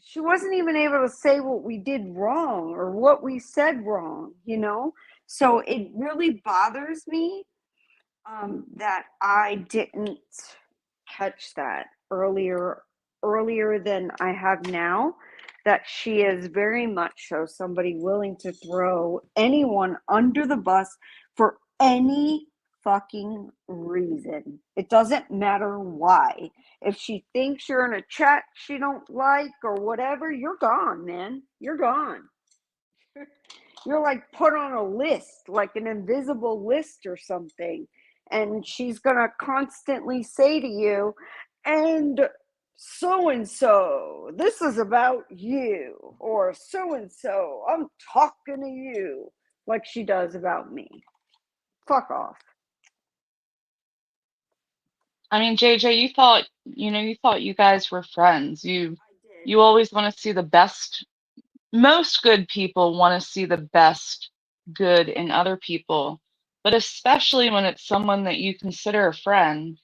she wasn't even able to say what we did wrong or what we said wrong, you know? So it really bothers me that I didn't catch that earlier than I have now, that she is very much so somebody willing to throw anyone under the bus for any fucking reason. It doesn't matter why. If she thinks you're in a chat she don't like or whatever, you're gone, man. You're gone. You're like put on a list, like an invisible list or something. And she's going to constantly say to you, and so, this is about you. Or so, I'm talking to you. Like she does about me. Fuck off.
I mean, JJ, you thought you guys were friends. You You always want to see the best. Most good people want to see the best good in other people, but especially when it's someone that you consider a friend.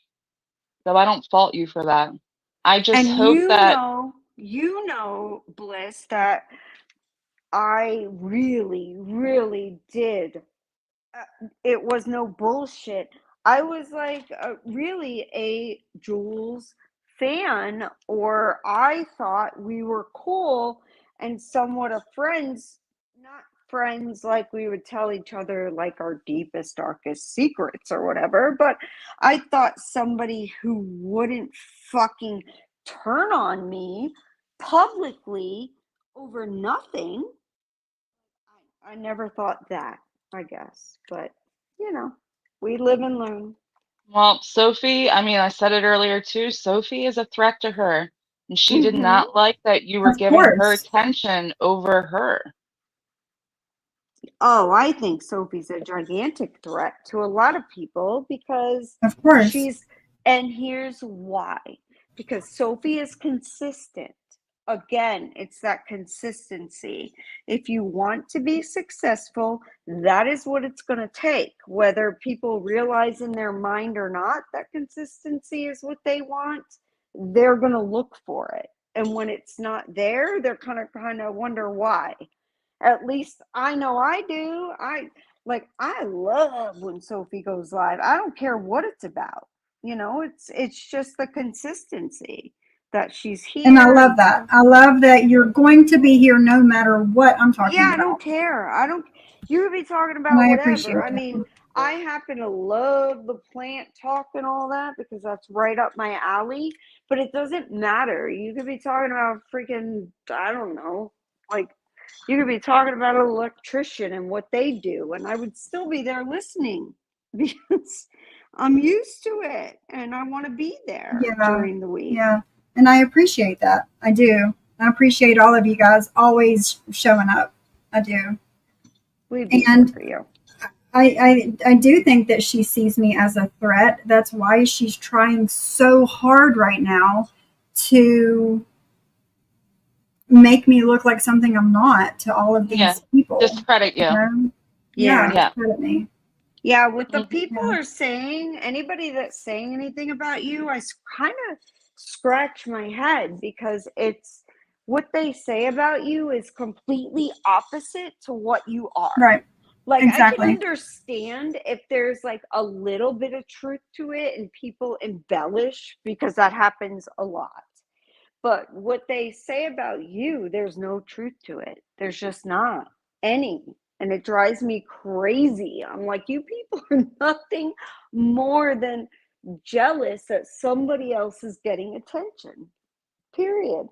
So I don't fault you for that. I just
And
hope that
Bliss, that I really, really did. It was no bullshit. I was like really a Jules fan, or I thought we were cool and somewhat of friends, not friends like we would tell each other like our deepest, darkest secrets or whatever, but I thought somebody who wouldn't fucking turn on me publicly over nothing. I never thought that, I guess. But, we live and learn.
well, Sophie, I mean, I said it earlier too. Sophie is a threat to her, and she did not like that you were
Of
giving her
course.
attention over her.
Oh, I think Sophie's a gigantic threat to a lot of people because
Of course.
and here's why. Because Sophie is consistent. Again, it's that consistency. If you want to be successful, that is what it's going to take. Whether people realize in their mind or not that consistency is what they want, they're going to look for it. And when it's not there, they're kind of wonder why. At least I know I do. I love when Sophie goes live. I don't care what it's about. It's just the consistency that she's here.
And I love that. I love that you're going to be here no matter what I'm talking
Yeah,
about.
I don't care. You could be talking
And
about
I
whatever.
appreciate
I
that.
mean, I happen to love the plant talk and all that because that's right up my alley, but it doesn't matter. You could be talking about freaking, I don't know, like you could be talking about an electrician and what they do, and I would still be there listening because I'm used to it and I want to be there during the week.
Yeah. And I appreciate that. I do. I appreciate all of you guys always showing up. I do.
We'd be here for you.
I do think that she sees me as a threat. That's why she's trying so hard right now to make me look like something I'm not to all of these people.
Discredit you.
Yeah.
Discredit me.
Yeah, what the people are saying, anybody that's saying anything about you, I kind of scratch my head because it's what they say about you is completely opposite to what you are.
Right.
Like,
exactly.
I can understand if there's like a little bit of truth to it and people embellish because that happens a lot. But what they say about you, there's no truth to it. There's just not any. And it drives me crazy. I'm like, you people are nothing more than jealous that somebody else is getting attention. Period.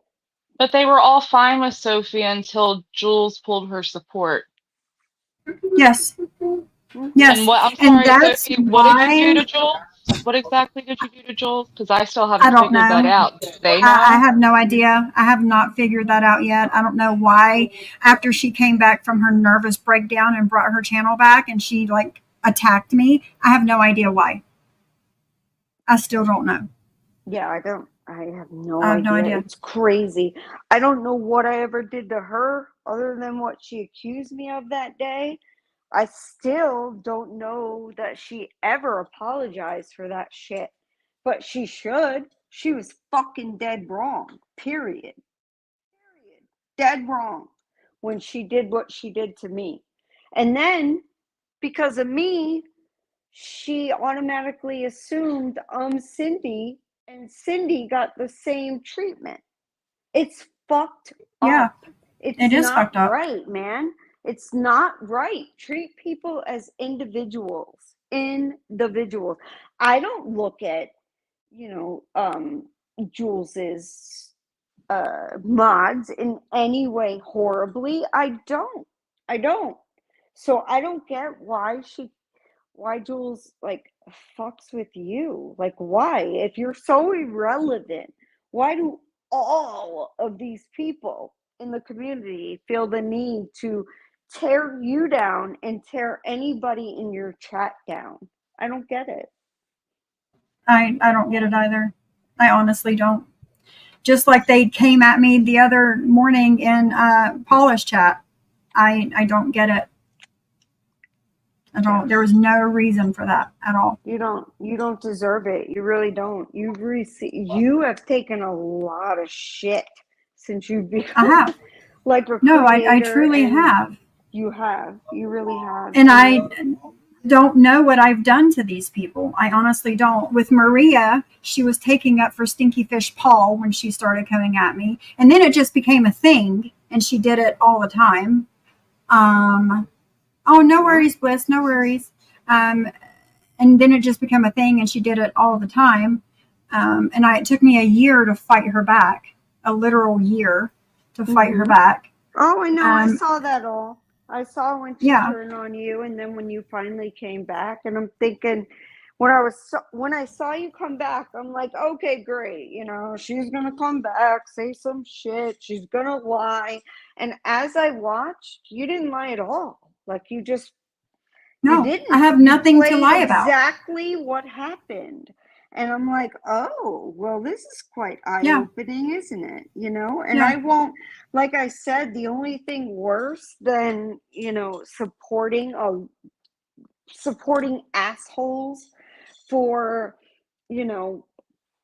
But they were all fine with Sophie until Jules pulled her support.
Yes. Yes.
And what? I'm
and
sorry,
that's
Sophie. What
why
did you do to Jules? What exactly did you do to Jules? Because I still haven't
I don't
figured that
know.
out. Do they know?
I have no idea. I have not figured that out yet. I don't know why. After she came back from her nervous breakdown and brought her channel back, and she like attacked me, I have no idea why. I still don't know.
Yeah, I have no idea. It's crazy. I don't know what I ever did to her other than what she accused me of that day. I still don't know that she ever apologized for that shit. But she should. She was fucking dead wrong. Period. Dead wrong when she did what she did to me. And then, because of me, she automatically assumed I'm Cindy, and Cindy got the same treatment. It's fucked up. It's not
fucked up.
right, man. It's not right. Treat people as individuals. Individuals. I don't look at, Jules's mods in any way horribly. I don't. So I don't get why Jules like fucks with you. Like, why? If you're so irrelevant, why do all of these people in the community feel the need to tear you down and tear anybody in your chat down? I don't get it.
I don't get it either. I honestly don't. just like they came at me the other morning in Paula's chat. I don't get it. I don't. There was no reason for that at all.
You don't deserve it. You really don't. You have taken a lot of shit since you've become
I have.
like a
No, I
creator,
truly
and
have.
You have. You really have.
And I don't know what I've done to these people. I honestly don't. With Maria, she was taking up for Stinky Fish Paul when she started coming at me. And then it just became a thing, and she did it all the time. Oh, no worries, Bliss, no worries. And then it just became a thing, and she did it all the time. It took me a year to fight her back, a literal year to fight her back.
Oh, I know. I saw that all. I saw when she turned on you, and then when you finally came back. And I'm thinking, when I saw you come back, I'm like, okay, great. You know, she's gonna come back, say some shit. She's gonna lie. And as I watched, you didn't lie at all. Like you just.
No,
you didn't.
I have nothing to lie about.
Exactly what happened. And I'm like, oh, well, this is quite eye-opening, isn't it? You know, and I won't, like I said, the only thing worse than, you know, supporting assholes for, you know,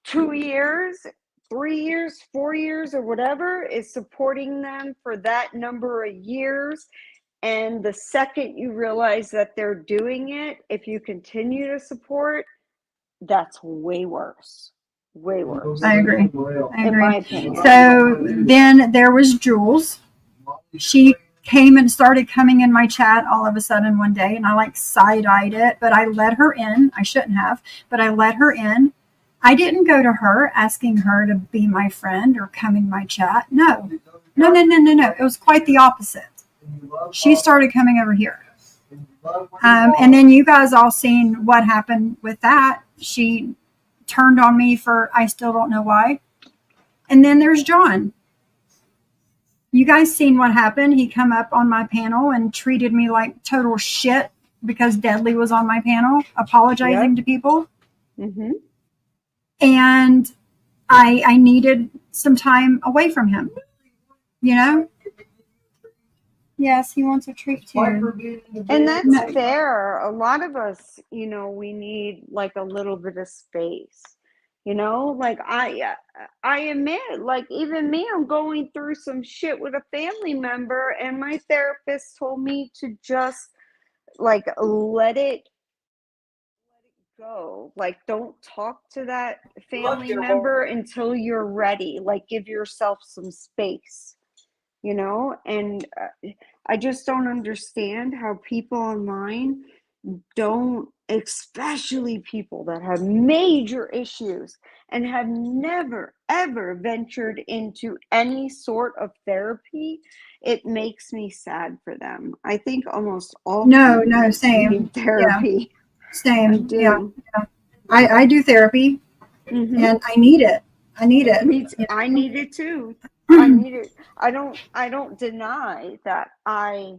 2 years, 3 years, 4 years, or whatever, is supporting them for that number of years. And the second you realize that they're doing it, if you continue to support, that's way worse. Way worse.
I agree.
In my opinion.
So then there was Jules. She came and started coming in my chat all of a sudden one day, and I like side-eyed it, but I let her in. I shouldn't have, but I let her in. I didn't go to her asking her to be my friend or come in my chat. No. It was quite the opposite. She started coming over here. And then you guys all seen what happened with that. She turned on me for, I still don't know why. And then there's John. You guys seen what happened. He come up on my panel and treated me like total shit because Deadly was on my panel, apologizing to people.
Mm-hmm.
And I needed some time away from him, you know? Yes, he wants a treat too.
And that's fair. A lot of us, you know, we need like a little bit of space. You know, like I admit, like even me, I'm going through some shit with a family member, and my therapist told me to just like let it go. Like don't talk to that family member until you're ready. Like give yourself some space. You know, and I just don't understand how people online don't, especially people that have major issues and have never ever ventured into any sort of therapy. It makes me sad for them. I think almost all people
same
need therapy.
Same.
I do.
I do therapy, and I need it. I need it.
I need it too. I need it. I don't deny that I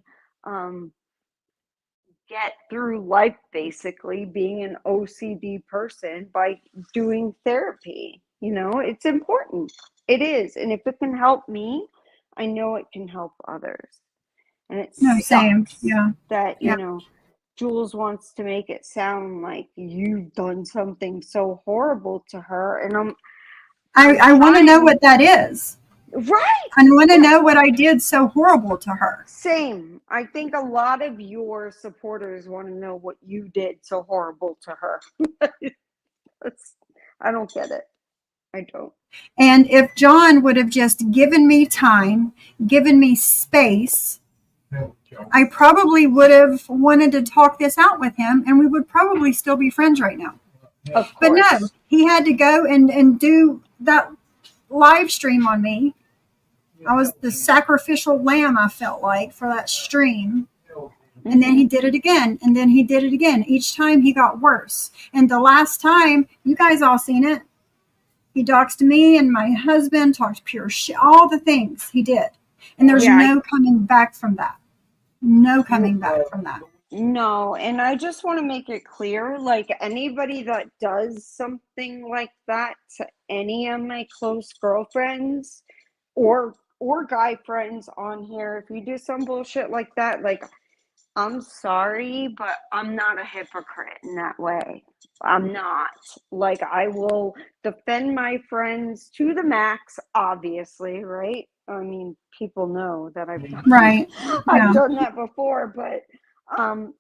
get through life basically being an OCD person by doing therapy. You know, it's important. It is. And if it can help me, I know it can help others. And it sucks that, you know, Jules wants to make it sound like you've done something so horrible to her. And
I want to know what that is.
Right.
I want to know what I did so horrible to her.
Same. I think a lot of your supporters want to know what you did so horrible to her. I don't get it. I don't.
And if John would have just given me time, given me space, I probably would have wanted to talk this out with him, and we would probably still be friends right now. But no, he had to go and do that live stream on me. I was the sacrificial lamb, I felt like, for that stream. And then he did it again. And then he did it again. Each time he got worse. And the last time, you guys all seen it. He doxed me and my husband, talked pure shit, all the things he did. And there's no coming back from that. No coming back from that.
No, and I just want to make it clear, like anybody that does something like that to any of my close girlfriends or guy friends on here, if you do some bullshit like that, like I'm sorry, but I'm not a hypocrite in that way. I'm not. Like I will defend my friends to the max, obviously, right? I mean, people know that I've done
Right.
I've
Yeah.
done that before, but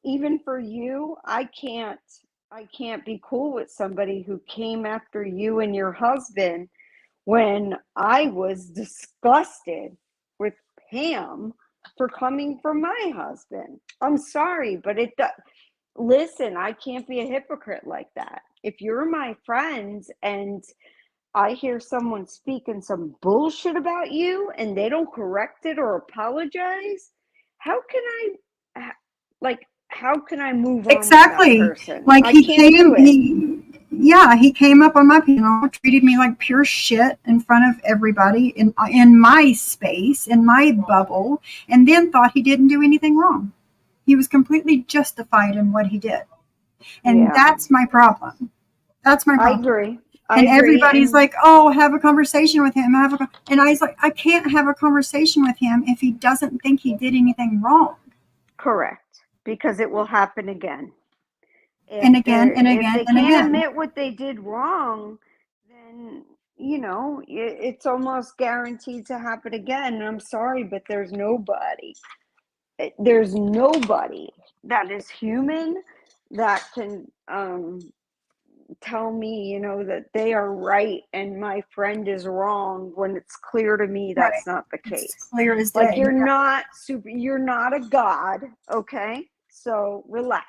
even for you, I can't be cool with somebody who came after you and your husband when I was disgusted with Pam for coming for my husband. I'm sorry, but listen, I can't be a hypocrite like that. If you're my friends and I hear someone speaking some bullshit about you and they don't correct it or apologize, how can how can I move on with that
Exactly.
person?
Like
I can't do it.
he came up on my panel, treated me like pure shit in front of everybody in my space, in my bubble, and then thought he didn't do anything wrong. He was completely justified in what he did. And
Yeah,
that's my problem. That's my
I
problem.
agree. I
And
agree.
everybody's
And
like, "Oh, have a conversation with him." And I was like, "I can't have a conversation with him if he doesn't think he did anything wrong."
correct, because it will happen again.
And again and
If
again
they
and
can't
again.
admit what they did wrong, then it's almost guaranteed to happen again. And I'm sorry, but there's nobody that is human that can tell me, that they are right and my friend is wrong when it's clear to me
Right.
that's not the
It's
case.
clear as
Like
day.
you're not a god, okay? So relax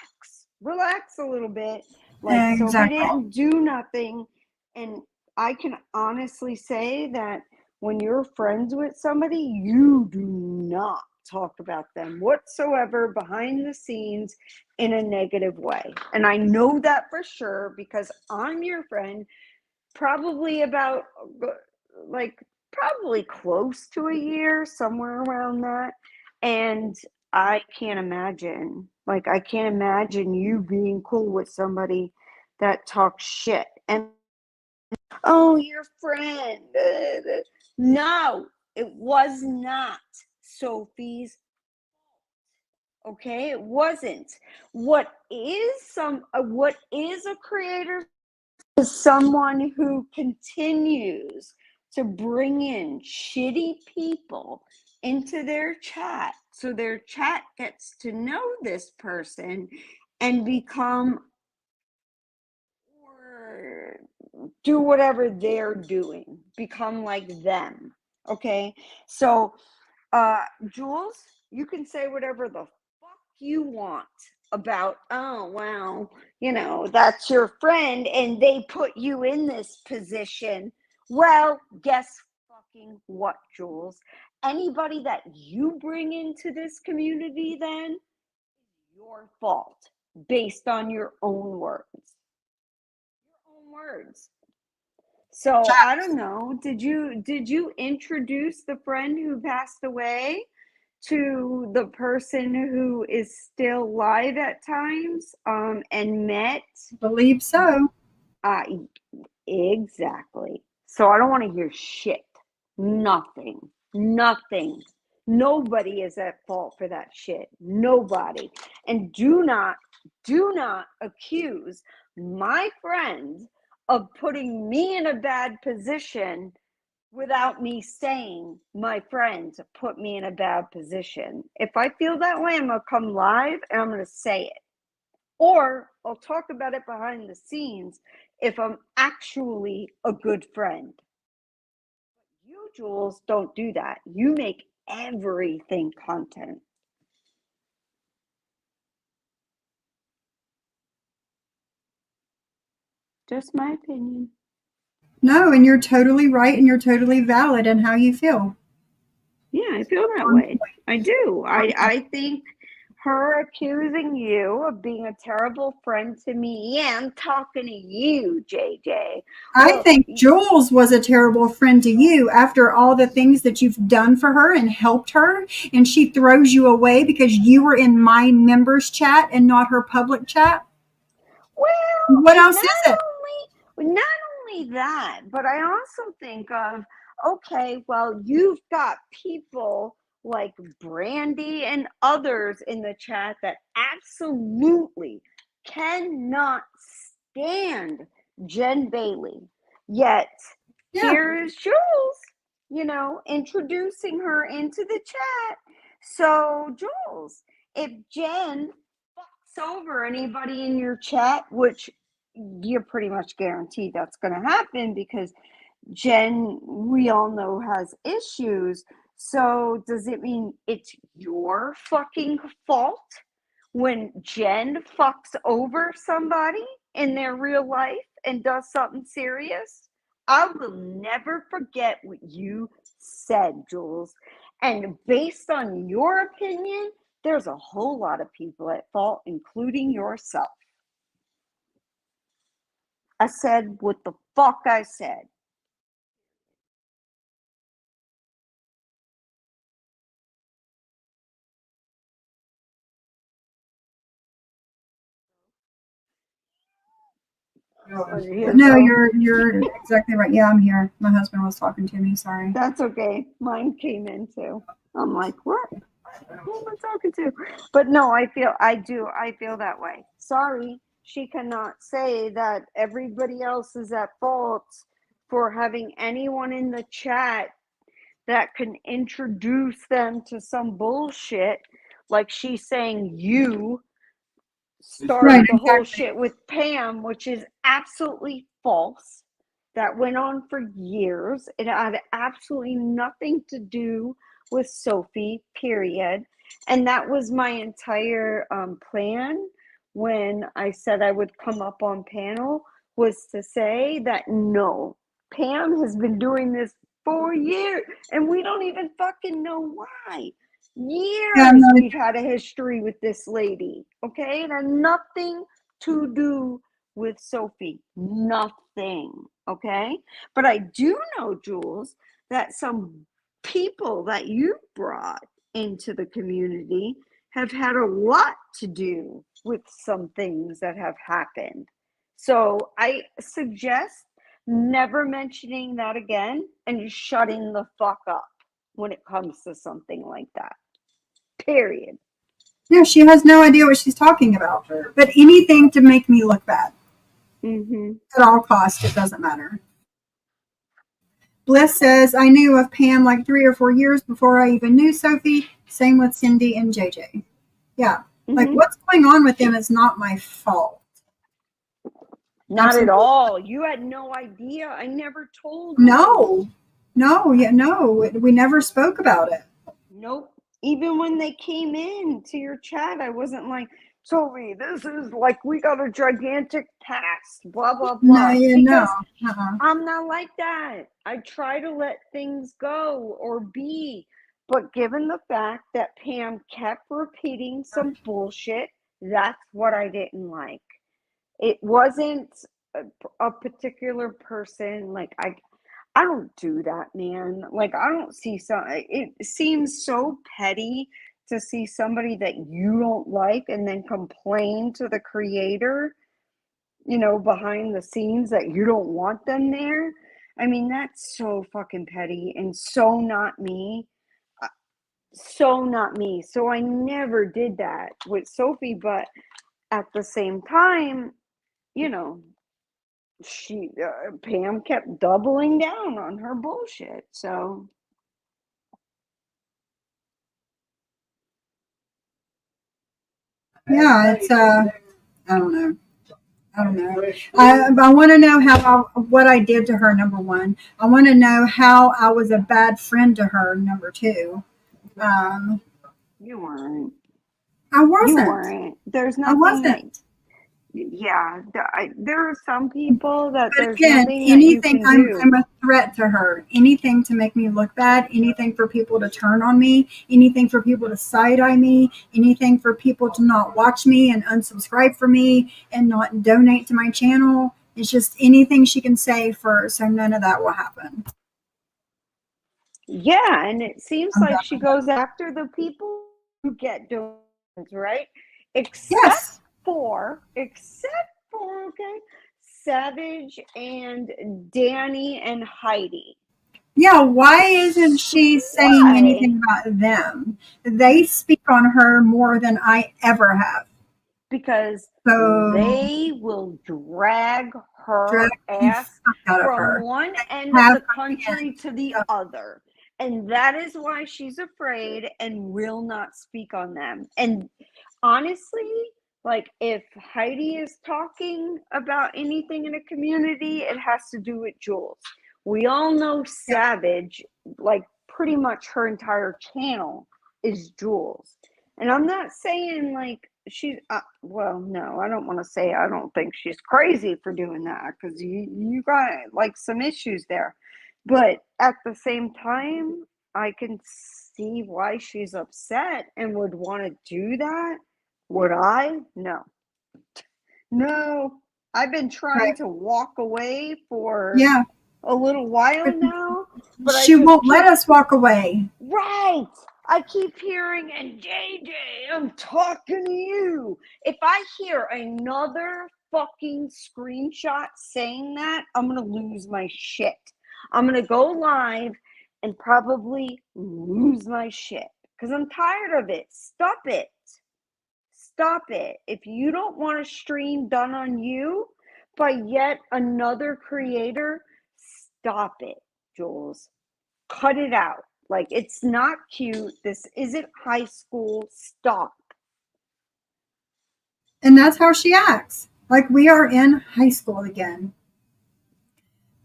a little bit. Like Sophie
Exactly.
didn't do nothing, and I can honestly say that when you're friends with somebody, you do not talk about them whatsoever behind the scenes in a negative way. And I know that for sure because I'm your friend probably about probably close to a year, somewhere around that. And I can't imagine, you being cool with somebody that talks shit. And oh, your friend. No, it was not Sophie's. Okay, it wasn't. What is a creator is someone who continues to bring in shitty people into their chat so their chat gets to know this person and become or do whatever they're doing, become like them. Okay, so Jules, you can say whatever the fuck you want about, oh, wow, that's your friend and they put you in this position. Well, guess fucking what, Jules? Anybody that you bring into this community, then, your fault based on your own words. Your own words. So I don't know. Did you introduce the friend who passed away to the person who is still alive at times and met?
Believe so.
uh exactly. So I don't want to hear shit. Nothing. Nobody is at fault for that shit. Nobody. And do not accuse my friend of putting me in a bad position without me saying my friend put me in a bad position. If I feel that way, I'm going to come live and I'm going to say it. Or I'll talk about it behind the scenes if I'm actually a good friend. You, Jules, don't do that. You make everything content. Just my opinion.
No, and you're totally right and you're totally valid in how you feel.
Yeah, I feel that way. I do. I think her accusing you of being a terrible friend to me and talking to you, JJ.
I
Well,
think Jules was a terrible friend to you after all the things that you've done for her and helped her, and she throws you away because you were in my members chat and not her public chat.
well,
What
and
else is it?
not only that, but I also think of, okay, well, you've got people like Brandy and others in the chat that absolutely cannot stand Jen Bailey. Yet
Yeah.
here is Jules, introducing her into the chat. So, Jules, if Jen fucks over anybody in your chat, which you're pretty much guaranteed that's going to happen because Jen, we all know, has issues. So does it mean it's your fucking fault when Jen fucks over somebody in their real life and does something serious? I will never forget what you said, Jules. And based on your opinion, there's a whole lot of people at fault, including yourself. I said what the fuck I said.
No, you're exactly right. Yeah, I'm here. My husband was talking to me. Sorry.
That's okay. Mine came in too. I'm like, what? Who am I talking to? But no, I feel that way. Sorry, she cannot say that everybody else is at fault for having anyone in the chat that can introduce them to some bullshit. Like she's saying you started the whole shit with Pam, which is absolutely false. That went on for years. It had absolutely nothing to do with Sophie, period. And that was my entire plan when I said I would come up on panel, was to say that no, Pam has been doing this for years and we don't even fucking know why. Years we've had a history with this lady, okay? It had nothing to do with Sophie. Nothing, okay? But I do know, Jules, that some people that you brought into the community have had a lot to do with some things that have happened. So I suggest never mentioning that again and shutting the fuck up when it comes to something like that. Period.
Yeah, she has no idea what she's talking about. But anything to make me look bad.
Mm-hmm.
At all costs, it doesn't matter. Bliss says, I knew of Pam like 3 or 4 years before I even knew Sophie. Same with Cindy and JJ. Yeah. Like what's going on with them is not my fault.
Not Absolutely. At all. You had no idea. I never told you.
No. We never spoke about it.
Nope. Even when they came in to your chat, I wasn't like, Sophie, this is like, we got a gigantic past, blah, blah, blah.
No.
I'm not like that. I try to let things go or be. But given the fact that Pam kept repeating some bullshit, that's what I didn't like. It wasn't a particular person. Like, I don't do that, man. Like, I don't see it seems so petty to see somebody that you don't like and then complain to the creator, behind the scenes that you don't want them there. I mean, that's so fucking petty and so not me. So not me. So I never did that with Sophie, but at the same time, Pam kept doubling down on her bullshit. So
yeah, it's I don't know. I want to know what I did to her. Number one, I want to know how I was a bad friend to her. Number two,
you weren't.
I wasn't.
You weren't. There's nothing.
I wasn't.
Yeah, there are some people that
But
there's
again,
nothing that you
anything,
can do.
I'm a threat to her. Anything to make me look bad, anything for people to turn on me, anything for people to side eye me, anything for people to not watch me and unsubscribe for me and not donate to my channel. It's just anything she can say so none of that will happen.
Yeah, and it seems
I'm
like
done
she
with
goes after the people who get donations, right?
it.
Except
Yes.
okay, Savage and Danny and Heidi.
Yeah, why isn't she saying
Why?
anything about them? They speak on her more than I ever have.
Because
So
they will drag
drag
her
the
ass
fuck out of
from
her.
one
They
end of
have
the country to the other. And that is why she's afraid and will not speak on them. And honestly, like if Heidi is talking about anything in a community, it has to do with Jules. We all know Savage, like pretty much her entire channel is Jules. And I'm not saying like she's well, no, I don't want to say I don't think she's crazy for doing that because you got like some issues there. But at the same time, I can see why she's upset and would want to do that. Would I? No. No. I've been trying
Right.
to walk away for
Yeah.
a little while now, but I
She
just
won't let
keep
us walk away.
right. I keep hearing, and JJ, I'm talking to you. If I hear another fucking screenshot saying that, I'm going to lose my shit. I'm going to go live and probably lose my shit because I'm tired of it. Stop it. Stop it. If you don't want a stream done on you by yet another creator, stop it, Jules. Cut it out. Like, it's not cute. This isn't high school. Stop.
And that's how she acts. Like we are in high school again.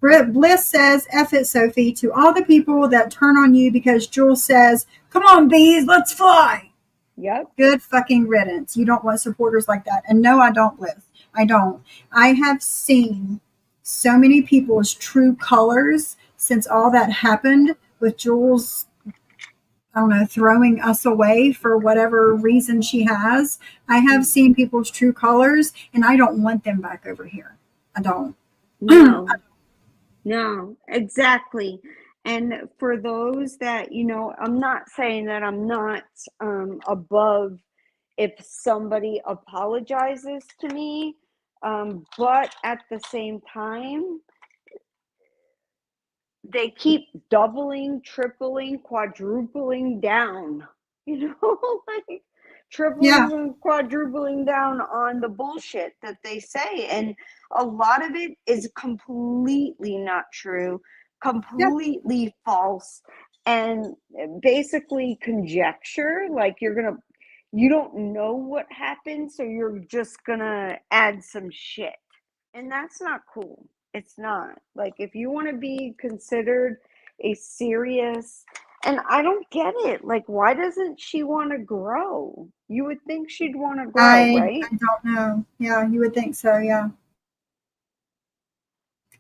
Britt Bliss says, F it, Sophie, to all the people that turn on you because Jules says, come on, bees, let's fly.
Yep.
Good fucking riddance. You don't want supporters like that. And no, I don't, Liz. I don't. I have seen so many people's true colors since all that happened with Jules, I don't know, throwing us away for whatever reason she has. I have seen people's true colors, and I don't want them back over here. I don't.
No. No, exactly. And for those that, I'm not saying that I'm not above if somebody apologizes to me, but at the same time, they keep doubling, tripling, quadrupling down, like tripling and quadrupling down on the bullshit that they say. And a lot of it is completely not true, completely false, and basically conjecture. Like you don't know what happened, so you're just gonna add some shit. And that's not cool. It's not. Like, if you want to be considered a serious, and I don't get it. Like, why doesn't she want to grow? You would think she'd want to grow, right?
I don't know. Yeah, you would think so. Yeah.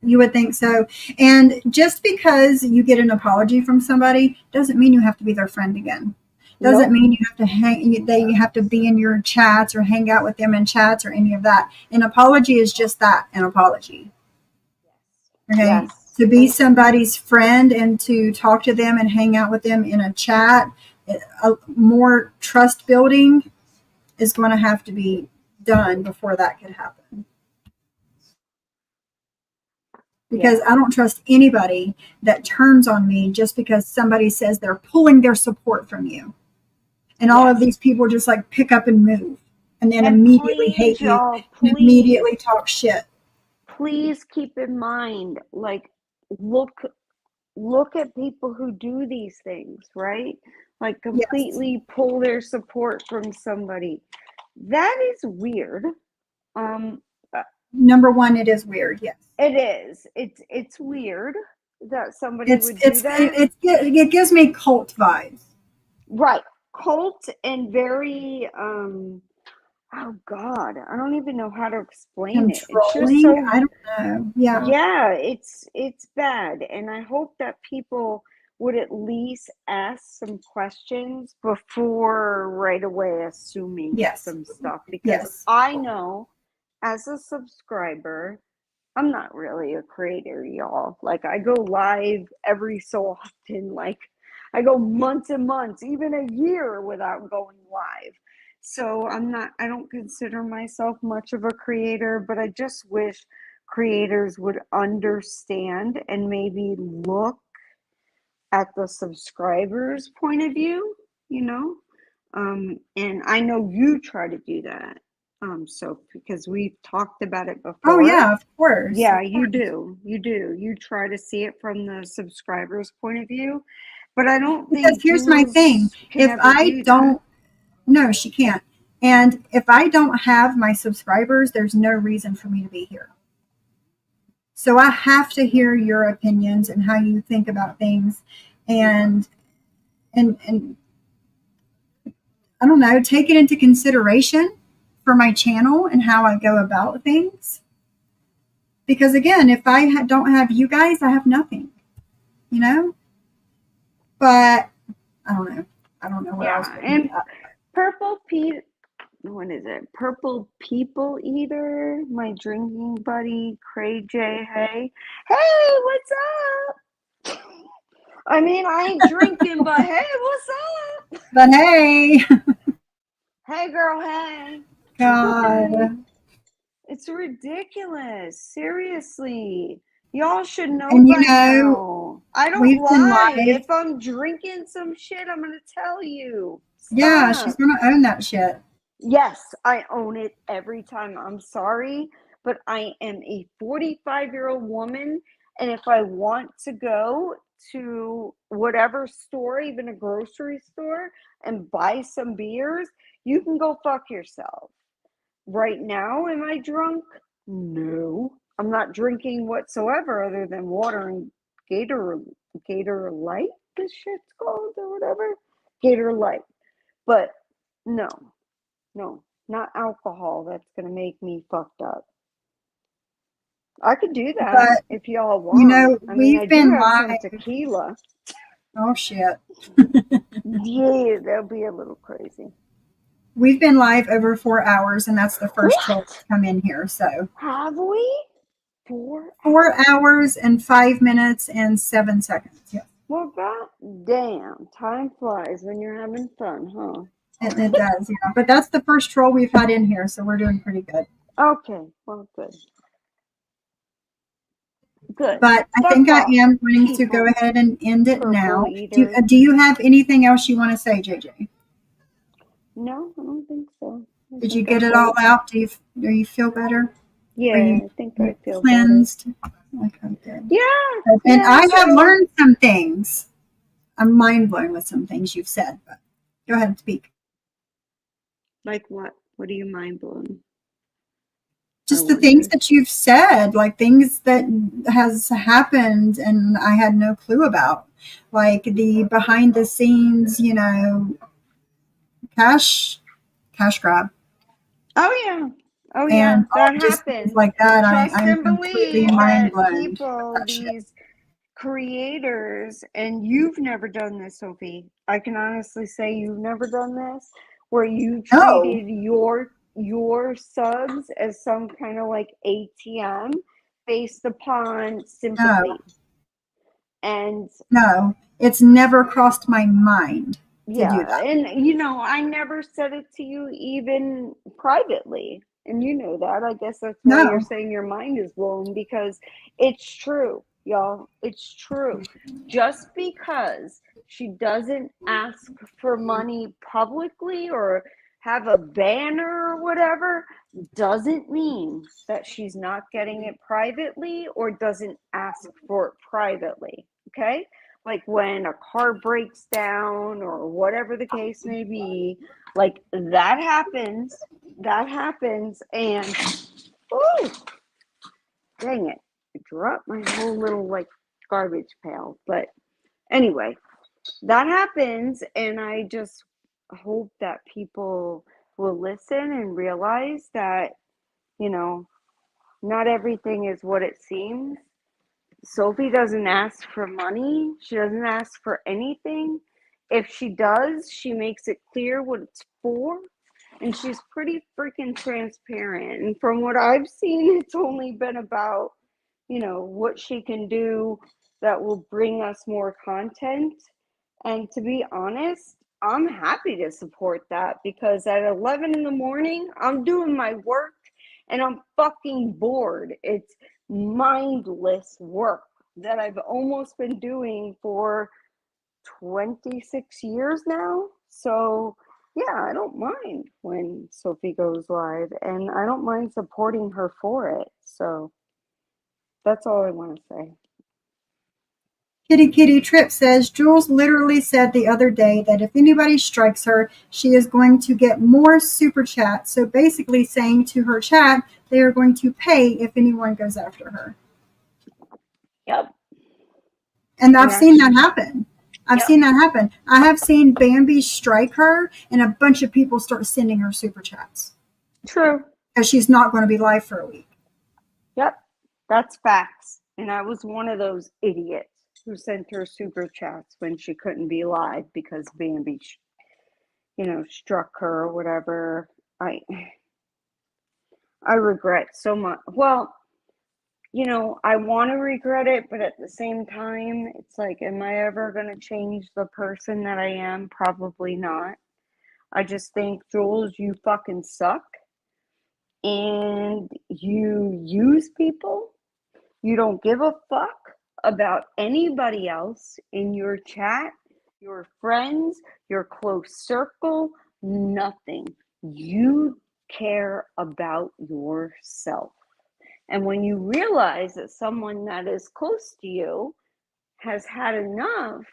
You would think so. And just because you get an apology from somebody doesn't mean you have to be their friend again. Doesn't mean you have to they have to be in your chats or hang out with them in chats or any of that. An apology is just that, an apology. Okay.
Yes.
To be somebody's friend and to talk to them and hang out with them in a chat, more trust building is going to have to be done before that could happen. Because I don't trust anybody that turns on me just because somebody says they're pulling their support from you. And all of these people just like pick up and move and then immediately hate you and immediately talk shit.
Please keep in mind, like, look at people who do these things, right? Like completely pull their support from somebody. That is weird.
Number one, it is weird. Yes,
it is. It's weird that somebody would do that.
It gives me cult vibes.
Right, cult and very oh God, I don't even know how to explain it. It's just
Controlling?
so,
I don't know. Yeah.
yeah, it's bad. And I hope that people would at least ask some questions before right away assuming
Yes.
some stuff. Because
Yes.
I know as a subscriber, I'm not really a creator, y'all. Like, I go live every so often. Like, I go months and months, even a year without going live. So I don't consider myself much of a creator, but I just wish creators would understand and maybe look at the subscribers' point of view, you know? And I know you try to do that. So because we've talked about it before.
Oh yeah, of course.
Yeah,
of
you
course.
do. You do. You try to see it from the subscriber's point of view. But I don't
Because
think
here's my thing.
Jules can
If
ever
I
do that.
don't, no, she can't. And if I don't have my subscribers, there's no reason for me to be here. So I have to hear your opinions and how you think about things, and I don't know, take it into consideration for my channel and how I go about things. Because again, if I don't have you guys, I have nothing, you know. But I don't know. I don't know where I was
Yeah,
going with
and
that.
what is it? Purple People Eater, my drinking buddy, Cray J. Hey, what's up? I mean, I ain't drinking, but hey, what's up?
But hey,
Hey, girl, hey.
God.
It's ridiculous. Seriously. Y'all should know
And
by now. I don't
we've been
lie.
live.
If I'm drinking some shit, I'm going to tell you.
Yeah, she's
Stop.
going to own that shit.
Yes, I own it every time. I'm sorry, but I am a 45-year-old woman. And if I want to go to whatever store, even a grocery store, and buy some beers, you can go fuck yourself. Right now, am I drunk? No. I'm not drinking whatsoever other than water and Gator Light, this shit's called, or whatever. Gator Light. But no, not alcohol that's going to make me fucked up. I could do that
But,
if y'all want. I mean, I
we've
do
been
have some
live.
tequila.
Oh, shit.
Yeah, that'll be a little crazy.
We've been live over 4 hours, and that's the first troll
What?
to come in here. So
Have we? 4
4 hours and 5 minutes and 7 seconds. Yeah.
Well, god damn, time flies when you're having fun, huh?
It does, yeah. But that's the first troll we've had in here, so we're doing pretty good.
Okay, well, good. Good.
But I
Fuck
think I
off,
am going to go
people.
ahead and end it
Purple
now.
eater.
Do you have anything else you want to say, JJ?
No, I don't think so. I
Did you
think I
get it
said
all
it.
out? Do you feel better? Are
Yeah, I think I feel better.
cleansed? Okay, good.
Yeah,
And I have
so
learned some things. I'm mind blown with some things you've said, but go ahead and speak.
like what? What are you mind blown?
Just the things that you've said, like things that has happened and I had no clue about, like the behind the scenes, cash grab.
Oh yeah,
And all
that
just things
happens.
like that.
Trust
I'm
and
completely
believe
mind
that
blown with
people,
that shit.
these creators, and you've never done this, Sophie. I can honestly say you've never done this, where you
No,
treated your subs as some kind of like ATM based upon
no,
sympathy. And
no. It's never crossed my mind to do
yeah,
that.
and I never said it to you even privately. And you know that. I guess that's why you're
No,
saying your mind is blown, because it's true, y'all. It's true. Just because she doesn't ask for money publicly or have a banner or whatever doesn't mean that she's not getting it privately or doesn't ask for it privately. Okay? Like when a car breaks down or whatever the case may be, like that happens, and oh, dang it, I dropped my whole little like garbage pail. But anyway, that happens, and I just hope that people will listen and realize that, you know, not everything is what it seems. Sophie doesn't ask for money. She doesn't ask for anything. If she does, she makes it clear what it's for. And she's pretty freaking transparent. And from what I've seen, it's only been about, you know, what she can do that will bring us more content. And to be honest, I'm happy to support that because at 11 in the morning, I'm doing my work and I'm fucking bored. It's mindless work that I've almost been doing for 26 years now. So, yeah, I don't mind when Sophie goes live and I don't mind supporting her for it. So, that's all I want to say.
Kitty Kitty Trip says, Jules literally said the other day that if anybody strikes her, she is going to get more super chats. So basically saying to her chat, they are going to pay if anyone goes after her.
Yep.
And I've seen that happen. I've
Yep.
seen that happen. I have seen Bambi strike her and a bunch of people start sending her super chats.
True.
Because she's not going to be live for a week.
Yep. That's facts. And I was one of those idiots who sent her super chats when she couldn't be live because Bambi, struck her or whatever. I regret so much. Well, I want to regret it, but at the same time, it's like, am I ever going to change the person that I am? Probably not. I just think, Jules, you fucking suck. And you use people. You don't give a fuck about anybody else in your chat, your friends, your close circle, nothing. You care about yourself. And when you realize that someone that is close to you has had enough,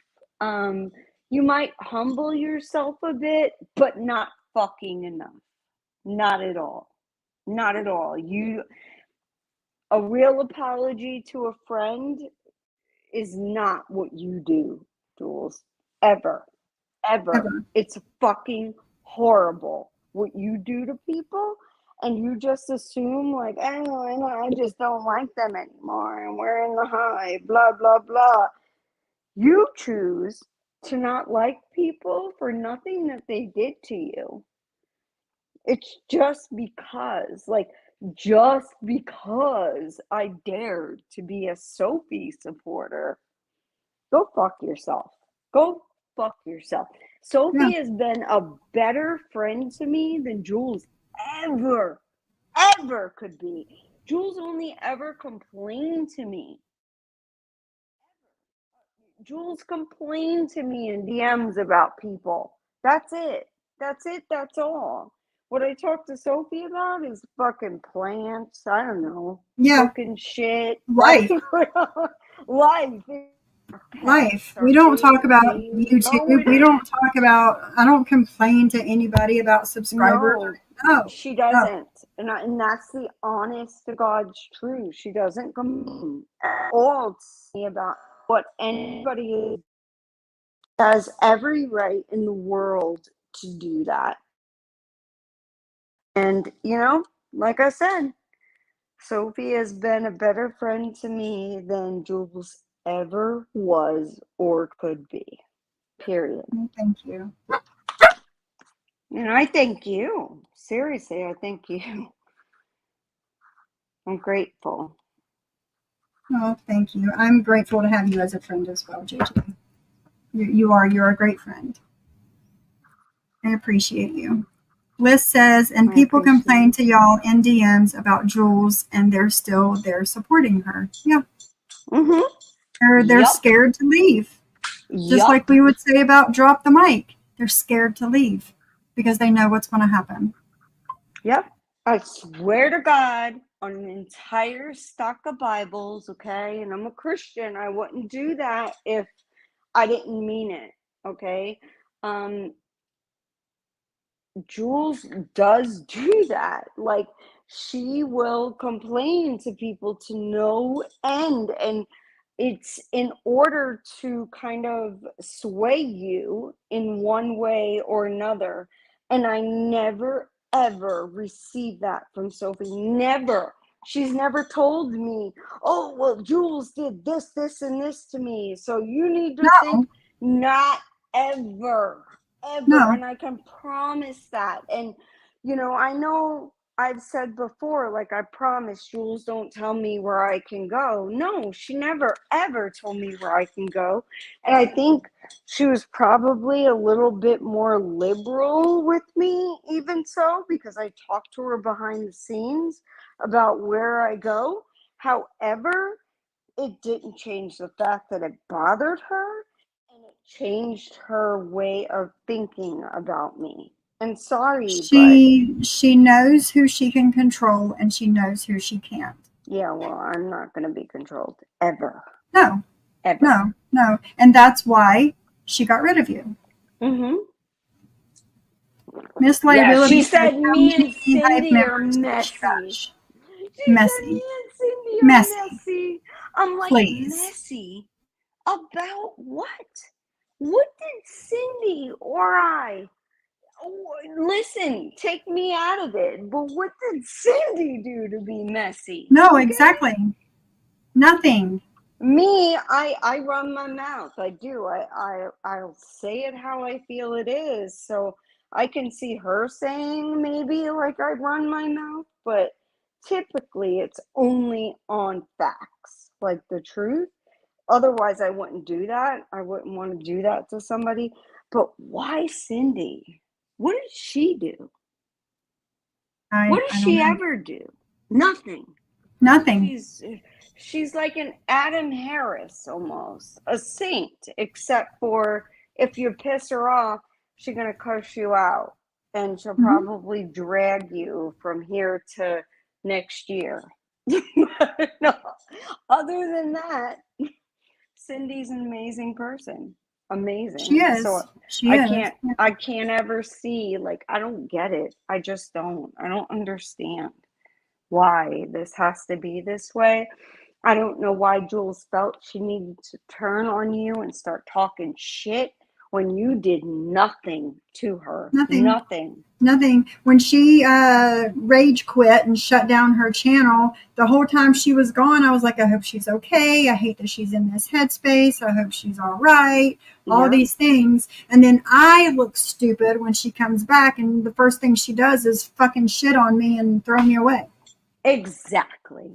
you might humble yourself a bit, but not fucking enough. Not at all. Not at all. A real apology to a friend is not what you do, Jules. Ever.
Ever.
It's fucking horrible what you do to people. And you just assume, like, oh, I just don't like them anymore. And we're in the high, blah, blah, blah. You choose to not like people for nothing that they did to you. It's just because I dared to be a Sophie supporter. Go fuck yourself. Go fuck yourself. Sophie has been a better friend to me than Jules ever could be. Jules only ever complained to me. Jules complained to me in DMs about people. That's it. That's all. What I talk to Sophie about is fucking plants. I don't know.
Yeah.
Fucking shit.
Life.
Life.
We don't talk about YouTube. We don't talk about, I don't complain to anybody about subscribers. No.
She doesn't. No. And that's the honest to God's truth. She doesn't complain at all to me about what anybody has every right in the world to do that. And, like I said, Sophie has been a better friend to me than Jules ever was or could be. Period.
Thank you.
And I thank you. Seriously, I thank you. I'm grateful.
Oh, thank you. I'm grateful to have you as a friend as well, JJ. You're a great friend. I appreciate you. Liz says, and people complain to y'all in DMs about Jules and they're still there supporting her. Yeah.
Mm-hmm.
They're scared to leave. Just like we would say about drop the mic. They're scared to leave because they know what's going to happen.
Yep. I swear to God on an entire stock of Bibles, okay? And I'm a Christian. I wouldn't do that if I didn't mean it, okay? Jules does do that. Like, she will complain to people to no end. And it's in order to kind of sway you in one way or another. And I never, ever received that from Sophie. Never. She's never told me, oh, well, Jules did this, this, and this to me. So you need to think, not ever, ever.
No.
And I can promise that. And, you know, I know I've said before, like, I promise Jules don't tell me where I can go. No, she never, ever told me where I can go. And I think she was probably a little bit more liberal with me, even so, because I talked to her behind the scenes about where I go. However, it didn't change the fact that it bothered her, and it changed her way of thinking about me. And sorry,
she knows who she can control, and she knows who she can't.
Yeah, well, I'm not going to be controlled ever.
No,
ever.
No, and that's why she got rid of you.
Mm-hmm.
Miss Liability.
Yeah, she said me and Cindy are messy.
Messy.
Messy. I'm like,
Please.
messy? About what? What did Cindy or I... Oh, listen, take me out of it. But what did Cindy do to be messy?
No, okay? Exactly. Nothing.
Me, I run my mouth. I do. I'll say it how I feel it is. So I can see her saying maybe like I run my mouth, but typically it's only on facts, like the truth. Otherwise, I wouldn't do that. I wouldn't want to do that to somebody. But why Cindy? What did she do? What did she ever do? Nothing.
Nothing.
She's like an Adam Harris almost, a saint, except for if you piss her off, she's going to cuss you out, and she'll probably drag you from here to next year. No, other than that, Cindy's an amazing person. Amazing.
She is.
So I can't ever see, like, I don't get it. I just don't. I don't understand why this has to be this way. I don't know why Jules felt she needed to turn on you and start talking shit when you did nothing to her.
Nothing. When she rage quit and shut down her channel, the whole time she was gone, I was like, I hope she's okay. I hate that she's in this headspace. I hope she's all right. All these things. And then I look stupid when she comes back, and the first thing she does is fucking shit on me and throw me away.
Exactly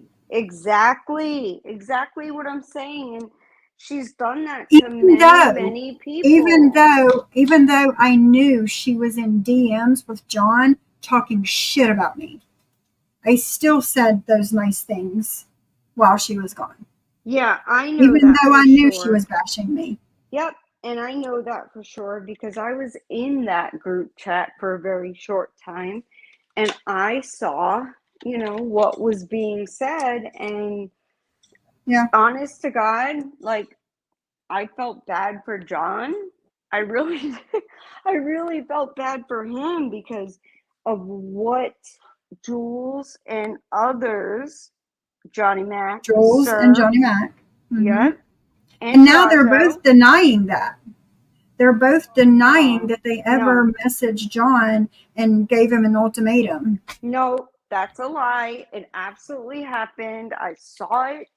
what I'm saying. And she's done that to many people.
Even though I knew she was in DMs with John talking shit about me, I still said those nice things while she was gone.
Yeah, I know.
Even though I knew she was bashing me.
Yep, and I know that for sure because I was in that group chat for a very short time, and I saw, what was being said, and honest to God, like, I felt bad for John. I really felt bad for him because of what Jules and others, Johnny Mac,
Jules and Johnny Mac.
Yeah.
And now they're both denying that. They're both denying that they ever messaged John and gave him an ultimatum.
No, that's a lie. It absolutely happened. I saw it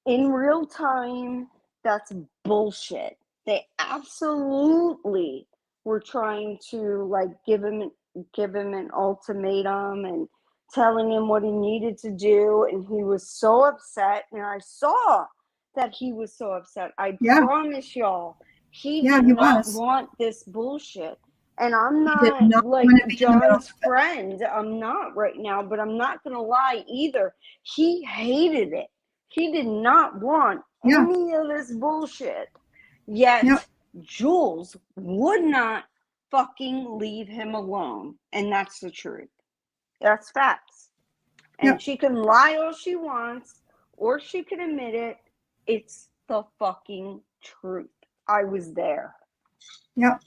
in real time. That's bullshit. They absolutely were trying to like give him an ultimatum and telling him what he needed to do, and he was so upset. And I saw that he was so upset. I promise y'all, he did not want this bullshit. And I'm not like John's friend. I'm not right now, but I'm not gonna lie either. He hated it. He did not want any of this bullshit. Yet Jules would not fucking leave him alone. And that's the truth. That's facts. And she can lie all she wants, or she can admit it. It's the fucking truth. I was there.
Yep.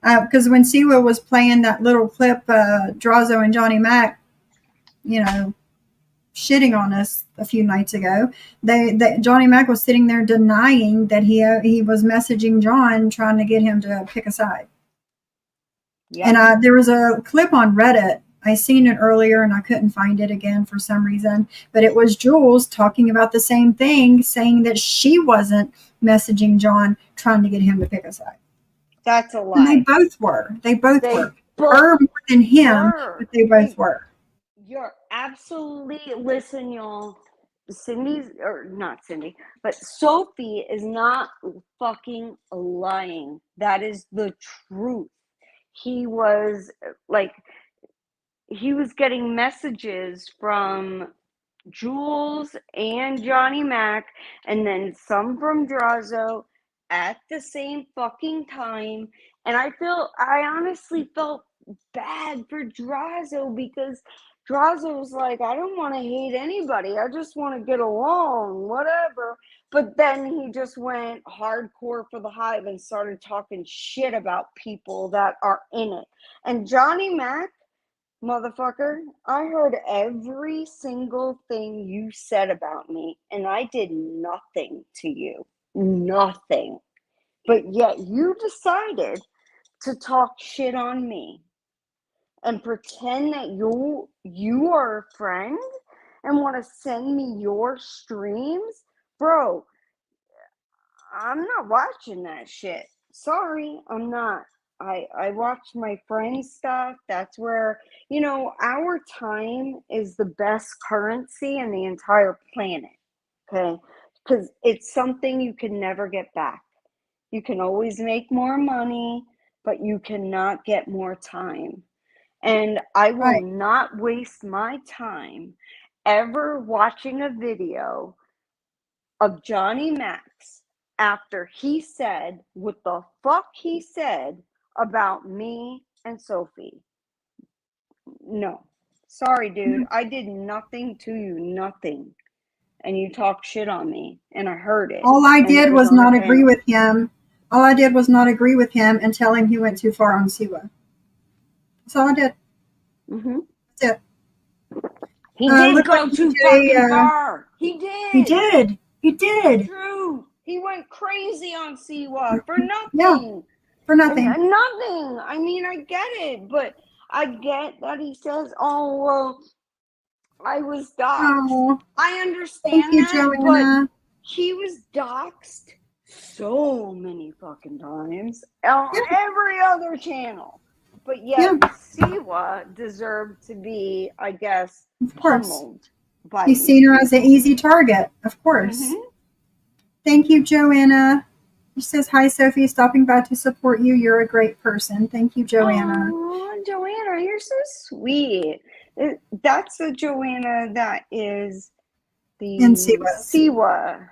Because when Siwa was playing that little clip, Drazo and Johnny Mac, shitting on us a few nights ago, Johnny Mac was sitting there denying that he was messaging John, trying to get him to pick a side.
Yep.
And there was a clip on Reddit. I seen it earlier and I couldn't find it again for some reason. But it was Jules talking about the same thing, saying that she wasn't messaging John trying to get him to pick a side.
That's a lie.
And they both were. They both were.
both
Her more than him,
were.
but they both were.
You're absolutely, listen, y'all. Cindy's, or not Cindy, but Sophie is not fucking lying. That is the truth. He was getting messages from Jules and Johnny Mac, and then some from Drazo at the same fucking time. And I honestly felt bad for Drazo, because Drazo was like, I don't want to hate anybody. I just want to get along, whatever. But then he just went hardcore for the Hive and started talking shit about people that are in it. And Johnny Mac, motherfucker, I heard every single thing you said about me, and I did nothing to you. Nothing. But yet you decided to talk shit on me and pretend that you are a friend and want to send me your streams. Bro, I'm not watching that shit. Sorry, I'm not. I watch my friends' stuff. That's where, our time is the best currency in the entire planet. Okay? Because it's something you can never get back. You can always make more money, but you cannot get more time. And I will not waste my time ever watching a video of Johnny Max after he said what the fuck he said about me and Sophie. No. Sorry, dude. I did nothing to you. Nothing. And you talk shit on me, and I heard it.
All I did was
on the
not agree
panel.
with him. All I did was not agree with him and tell him he went too far on Siwa. That's all I did.
Mm-hmm.
That's it.
He did
look
go
like
too
DJ,
fucking far. He did.
He did. He did.
True. He went crazy on Siwa for nothing.
Yeah, for nothing.
And nothing. I mean, I get it, but I get that he says, "Oh, well, I was doxxed."
Oh,
I understand
thank you,
that,
Joanna.
but he was doxxed so many fucking times on every other channel. But yet, Siwa deserved to be, I guess,
Of course.
pummeled by
He's seen her as an easy target, of course.
Mm-hmm.
Thank you, Joanna. She says, hi, Sophie, stopping by to support you. You're a great person. Thank you, Joanna.
Oh, Joanna, you're so sweet. That's the Joanna that is the
And Siwa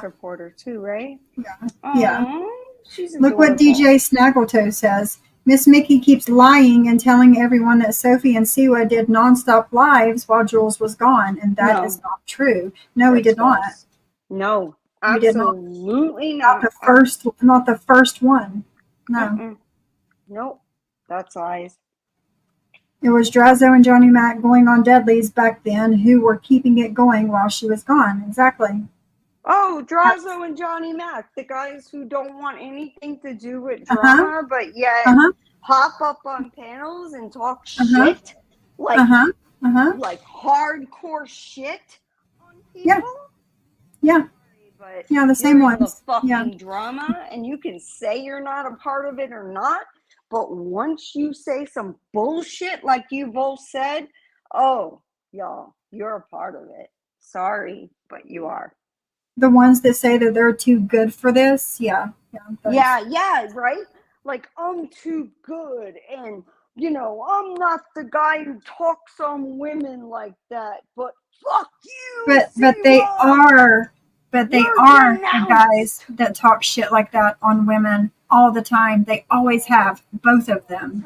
supporter too, right?
Yeah.
Aww,
Yeah.
She's
Look what DJ Snagglettoe says. Miss Mickey keeps lying and telling everyone that Sophie and Siwa did nonstop lives while Jules was gone, and that is not true. No, we did not.
No,
We did not.
absolutely not.
Not the first one. No.
Nope, that's lies.
It was Drazo and Johnny Mac going on deadlies back then who were keeping it going while she was gone. Exactly.
Oh, Drazo and Johnny Mac, the guys who don't want anything to do with drama, but yet hop up on panels and talk shit, like hardcore shit on people.
Yeah.
But
yeah, the same
you're in
ones.
the fucking drama, and you can say you're not a part of it or not, but once you say some bullshit like you both said, oh, y'all, you're a part of it. Sorry, but you are.
The ones that say that they're too good for this, yeah,
right? Like, I'm too good, and I'm not the guy who talks on women like that. But fuck you,
but they are the guys that talk shit like that on women all the time. They always have, both of them.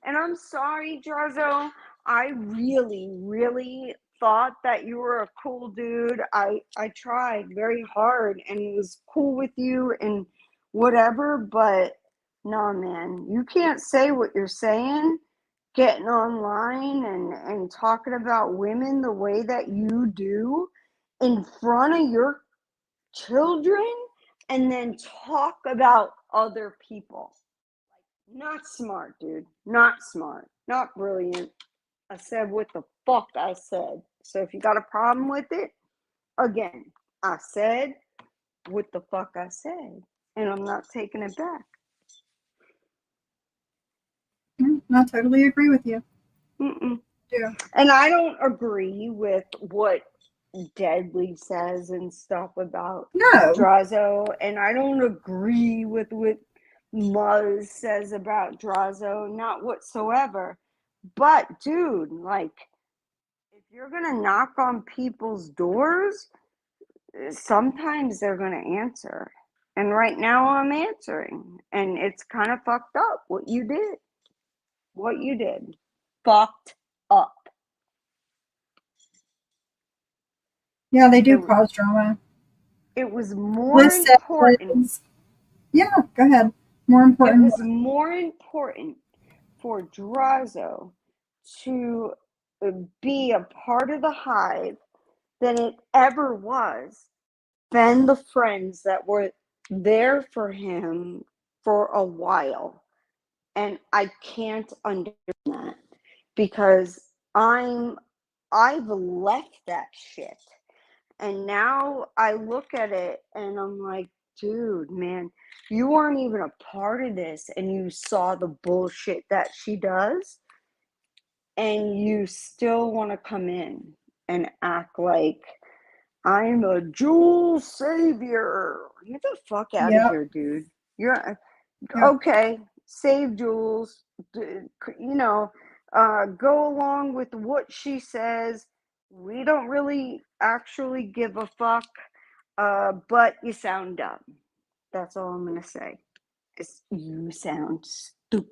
And I'm sorry, Drazo. I really, really thought that you were a cool dude. I tried very hard and was cool with you and whatever, but no, man, you can't say what you're saying, getting online and talking about women the way that you do in front of your children, and then talk about other people. Not smart, dude. Not smart. Not brilliant. I said what the fuck I said. So if you got a problem with it, again, I said what the fuck I said. And I'm not taking it back.
I totally agree with you.
Mm-mm.
Yeah.
And I don't agree with what Deadly says and stuff about Drazo. And I don't agree with what Muzz says about Drazo. Not whatsoever. But, dude, like, if you're going to knock on people's doors, sometimes they're going to answer. And right now I'm answering. And it's kind of fucked up what you did. What you did. Fucked up.
Yeah, they do cause drama.
It was more important.
Yeah, go ahead. More important.
It was more important for Drazo to be a part of the hive than it ever was than the friends that were there for him for a while. And I can't understand that because I've left that shit. And now I look at it and I'm like, dude, man, you weren't even a part of this and you saw the bullshit that she does and you still want to come in and act like I'm a Jules savior. Get the fuck out of here, dude. You're okay. Save Jules. You know, go along with what she says. We don't really actually give a fuck, but you sound dumb. That's all I'm gonna say. You sound stupid.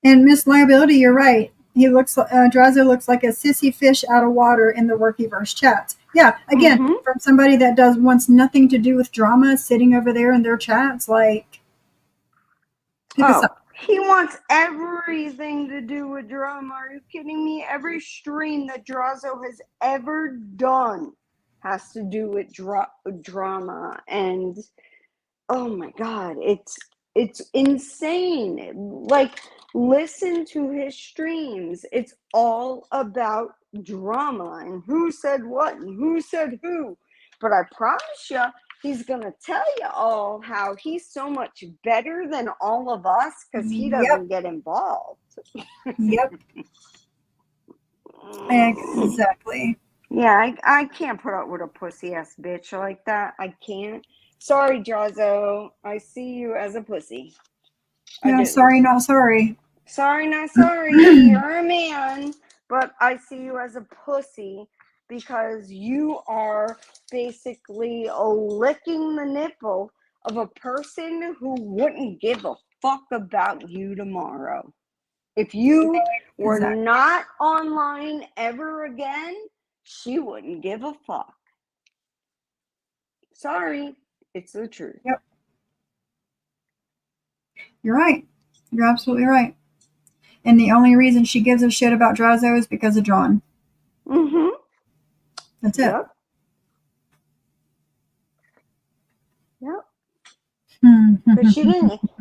And Miss Liability, you're right. He looks. Drazo looks like a sissy fish out of water in the Workyverse chats. Yeah, again, from somebody that wants nothing to do with drama, sitting over there in their chats, like.
He wants everything to do with drama. Are you kidding me? Every stream that Drazo has ever done has to do with drama, and oh my god, it's insane. Like, listen to his streams. It's all about drama and who said what and who said who. But I promise you, he's going to tell you all how he's so much better than all of us because he doesn't get involved.
Yep. Exactly.
Yeah, I can't put up with a pussy ass bitch like that. I can't. Sorry, Drazo. I see you as a pussy.
Yeah, sorry, not sorry.
Sorry, not sorry. You're a man, but I see you as a pussy because you are basically licking the nipple of a person who wouldn't give a fuck about you tomorrow. If you were not online ever again, she wouldn't give a fuck. Sorry, it's the truth.
Yep. You're right. You're absolutely right. And the only reason she gives a shit about Drazo is because of John.
Mm-hmm.
That's it.
Yep. But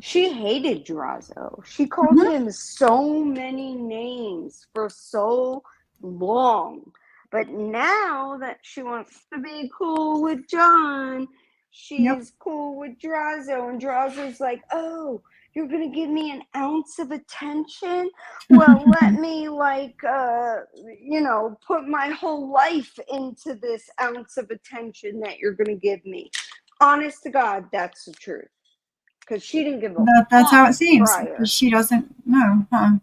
she hated Drazo. She called him so many names for so long. But now that she wants to be cool with John, she's cool with Drazo. And Drazo's like, oh, you're going to give me an ounce of attention? Well, let me, put my whole life into this ounce of attention that you're going to give me. Honest to God, that's the truth. Because she didn't give a fuck.
That's how it seems.
Prior.
She doesn't know, huh?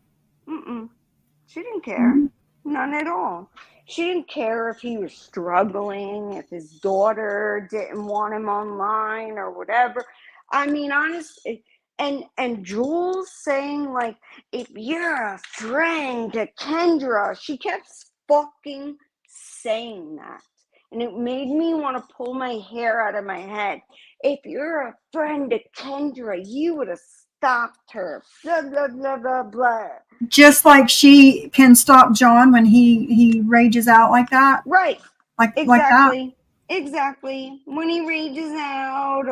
She didn't care. None at all. She didn't care if he was struggling, if his daughter didn't want him online or whatever. I mean, honestly, and Jules saying, like, if you're a friend to Kendra, she kept fucking saying that. And it made me want to pull my hair out of my head. If you're a friend to Kendra, you would have stopped her. Blah, blah, blah, blah, blah.
Just like she can stop John when he rages out like that.
Right.
Like
exactly.
Like that.
Exactly. When he rages out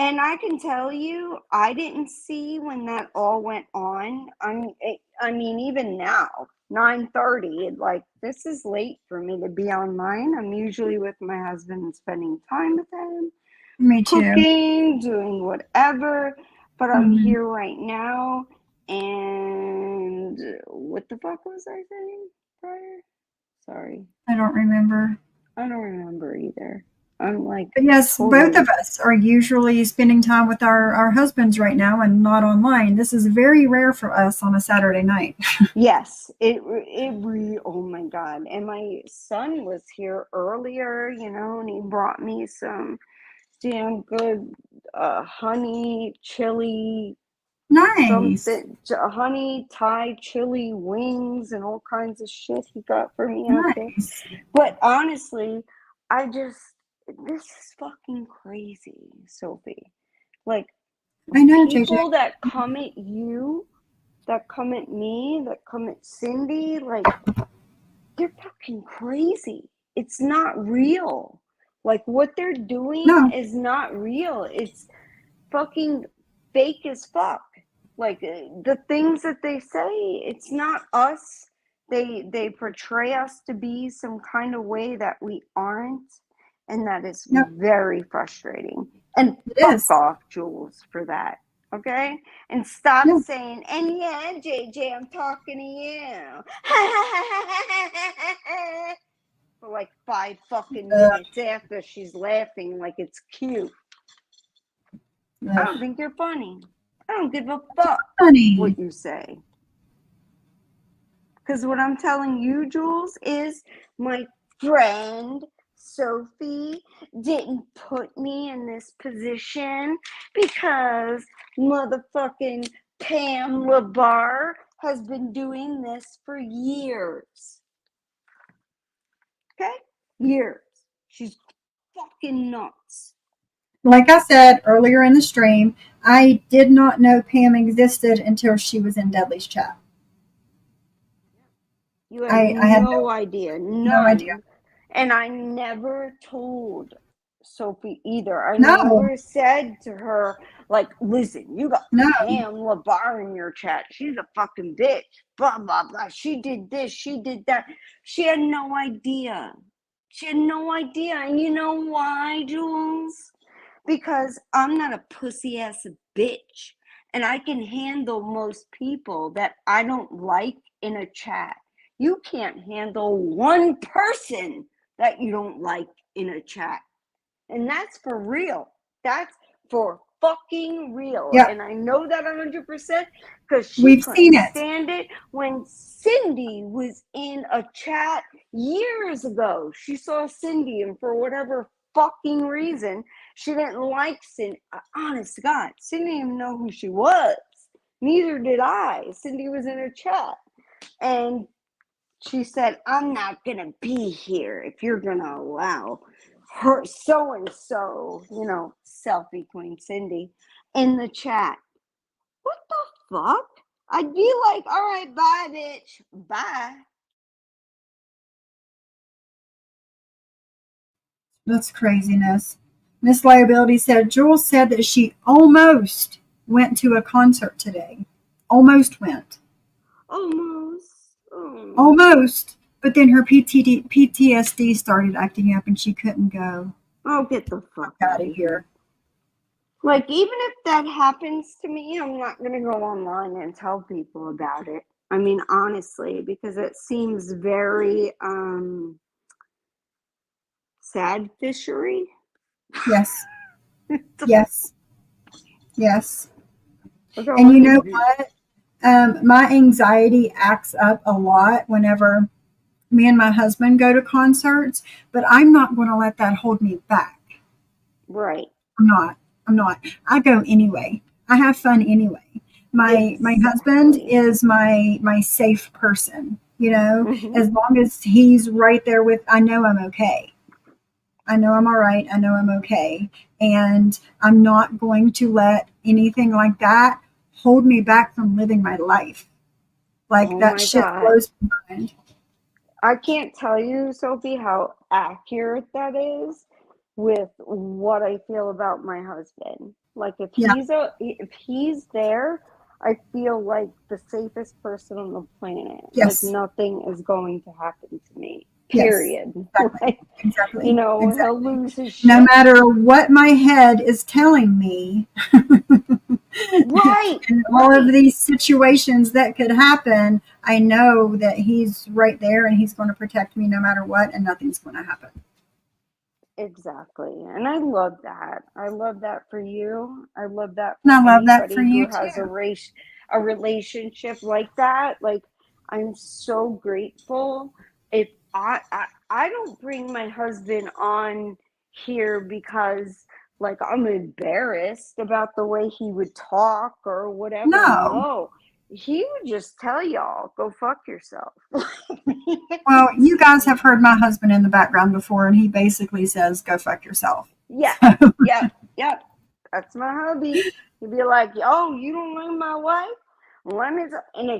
And I can tell you, I didn't see when that all went on. I mean, even now, 9:30, like, this is late for me to be online. I'm usually with my husband and spending time with him,
Me too.
cooking, doing whatever. But I'm
Mhm.
here right now. And what the fuck was I saying prior? Sorry.
I don't remember.
I don't remember either. I'm like,
But yes, both
totally.
of us are usually spending time with our husbands right now and not online. This is very rare for us on a Saturday night.
Yes, it really, oh my God. And my son was here earlier, you know, and he brought me some damn good honey chili
Nice.
something, honey Thai chili wings and all kinds of shit he got for me out there.
Nice.
But honestly, this is fucking crazy, Sophie. Like,
I know, JJ.
people that come at you, that come at me, that come at Cindy, like, they're fucking crazy. It's not real. Like, what they're doing
No.
is not real. It's fucking fake as fuck. Like, the things that they say, it's not us. They portray us to be some kind of way that we aren't, and that is
Yep.
very frustrating. And
It
fuck
is.
off, Jules, for that. Okay? And stop
Yeah.
saying, and yeah, JJ, I'm talking to you. For like 5 fucking minutes after she's laughing like it's cute. I don't think you're funny. I don't give a fuck
Funny.
what you say. Because what I'm telling you, Jules, is my friend Sophie didn't put me in this position because motherfucking Pam LaBar has been doing this for years. Okay? Years. She's fucking nuts.
Like I said earlier in the stream, I did not know Pam existed until she was in Dudley's chat.
You had
I had
no idea.
no
None.
idea.
And I never told Sophie either. I
No.
never said to her, like, listen, you got
No.
Pam LaBar in your chat. She's a fucking bitch. Blah, blah, blah. She did this. She did that. She had no idea. She had no idea. And you know why, Jules? Because I'm not a pussy ass bitch. And I can handle most people that I don't like in a chat. You can't handle one person that you don't like in a chat. And that's for real. That's for fucking real.
Yep.
And I know that 100% because she
We've seen
couldn't
it.
stand it when Cindy was in a chat years ago. She saw Cindy, and for whatever fucking reason, she didn't like Cindy. Honest to God, Cindy didn't even know who she was. Neither did I. Cindy was in her chat. And she said, I'm not going to be here if you're going to allow her so-and-so, you know, selfie queen Cindy, in the chat. What the fuck? I'd be like, all right, bye, bitch. Bye.
That's craziness. Miss Liability said, Jules said that she almost went to a concert today. Almost went.
Almost. Oh.
Almost. But then her PTSD started acting up and she couldn't go.
Oh, get the fuck
out of here.
Like, even if that happens to me, I'm not going to go online and tell people about it. I mean, honestly, because it seems very sad fishery.
Yes. Yes. Yes.
So
And you know what? My anxiety acts up a lot whenever me and my husband go to concerts, but I'm not going to let that hold me back.
Right.
I'm not. I go anyway. I have fun anyway. My husband is my safe person, you know.
Mhm.
As long as he's right there with, I know I'm okay. I know I'm all right. I know I'm okay. And I'm not going to let anything like that hold me back from living my life. Like,
Oh
that
my
shit
God.
blows my mind.
I can't tell you, Sophie, how accurate that is with what I feel about my husband. Like if
Yeah.
he's there, I feel like the safest person on the planet. Like
Yes.
nothing is going to happen to me.
Yes.
Period.
Exactly.
Like,
Exactly.
you know,
Exactly.
he'll lose his shit.
No matter what my head is telling me,
Right.
in all of these situations that could happen, I know that he's right there and he's going to protect me no matter what, and nothing's going to happen.
Exactly. And I love that. I love that for you. I love that
And
for
I love that for
anybody who
you
has
too.
a relationship like that. Like I'm so grateful. If I don't bring my husband on here because like I'm embarrassed about the way he would talk or whatever.
No.
No. He would just tell y'all, go fuck yourself.
Well, you guys have heard my husband in the background before, and he basically says, go fuck yourself.
Yeah. Yep. That's my hubby. He'd be like, "Oh, you don't know my wife? Let me." And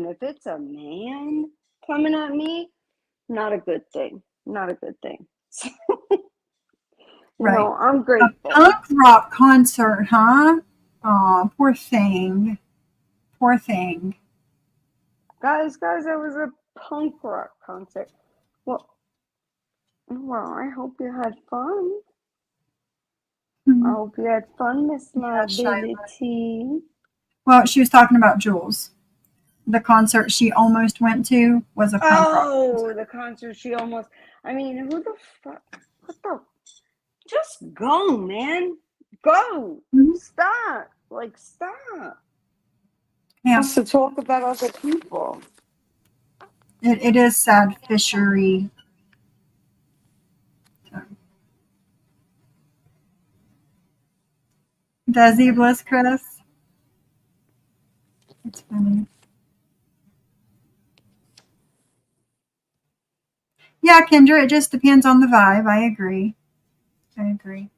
if it's a man coming at me, not a good thing. Not a good thing.
Right.
I'm
A
grateful.
punk rock concert, huh? Oh, poor thing. Poor thing.
Guys, that was a punk rock concert. Well, I hope you had fun. I hope you had fun, Miss Mobility.
Well, she was talking about Jules. The concert she almost went to was a punk rock concert.
The concert she almost. I mean, who the fuck? What the? Just go, man. Go.
Mhm.
Stop. Like, stop.
Yeah.
To talk about other people.
It is sad fishery. Does he, bless Chris? It's funny. Yeah, Kendra, it just depends on the vibe. I agree.
Kendra,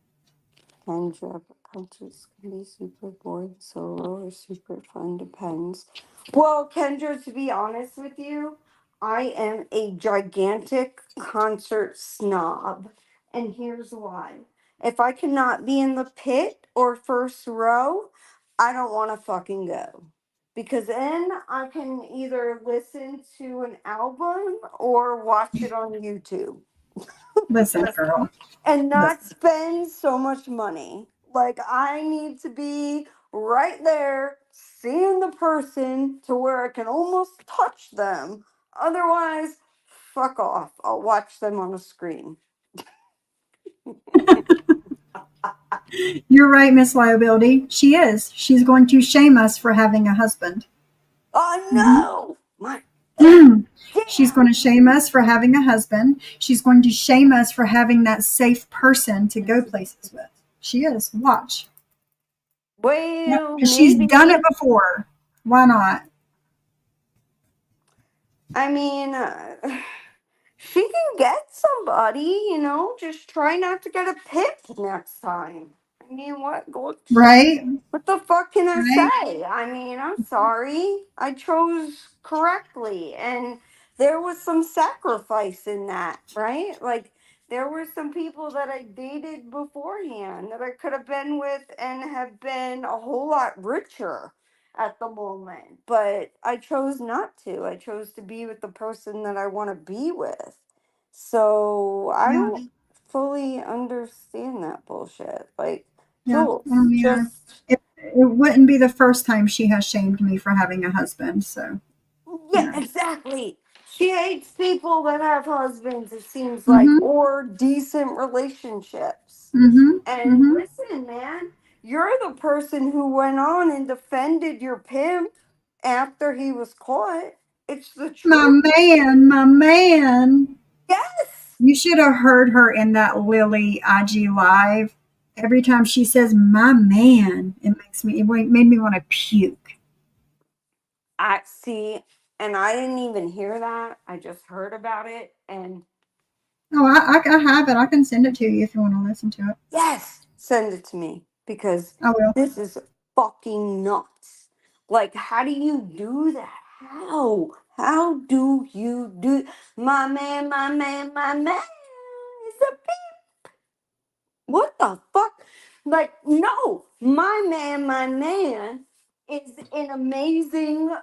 concerts can be super boring, solo, or super fun, depends. Well, Kendra, to be honest with you, I am a gigantic concert snob. And here's why. If I cannot be in the pit or first row, I don't want to fucking go. Because then I can either listen to an album or watch it on YouTube
Listen, girl.
and not
Listen.
spend so much money. Like I need to be right there seeing the person to where I can almost touch them. Otherwise, fuck off. I'll watch them on a screen.
You're right, Miss Liability. She is. She's going to shame us for having a husband.
Oh
Mhm.
no! My
She's going to shame us for having a husband. She's going to shame us for having that safe person to go places with. She is. Watch.
well,
Because she's
maybe.
done it before. Why not?
I mean, she can get somebody, just try not to get a pimp next time. I mean,
Right?
what the fuck can I
Right?
say? I mean, I'm sorry. I chose correctly. And there was some sacrifice in that, right? Like, there were some people that I dated beforehand that I could have been with and have been a whole lot richer at the moment. But I chose not to. I chose to be with the person that I want to be with. So I
Yeah.
don't fully understand that bullshit. Like,
Yeah.
Jules,
Yeah.
just
It wouldn't be the first time she has shamed me for having a husband. So,
yeah, exactly. She hates people that have husbands, it seems like,
Mm-hmm.
or decent relationships.
Mm-hmm.
And
Mm-hmm.
listen, man, you're the person who went on and defended your pimp after he was caught. It's the
My
truth.
man, my man.
Yes.
You should have heard her in that Lily IG live. Every time she says "my man," it made me want to puke.
I see, and I didn't even hear that. I just heard about it, and
Oh, I have it. I can send it to you if you want to listen to it.
yes, send it to me because
I will.
this is fucking nuts. Like, how do you do that? How? How do you do? My man, my man, my man is a pimp. What the fuck? Like, no, my man is an amazing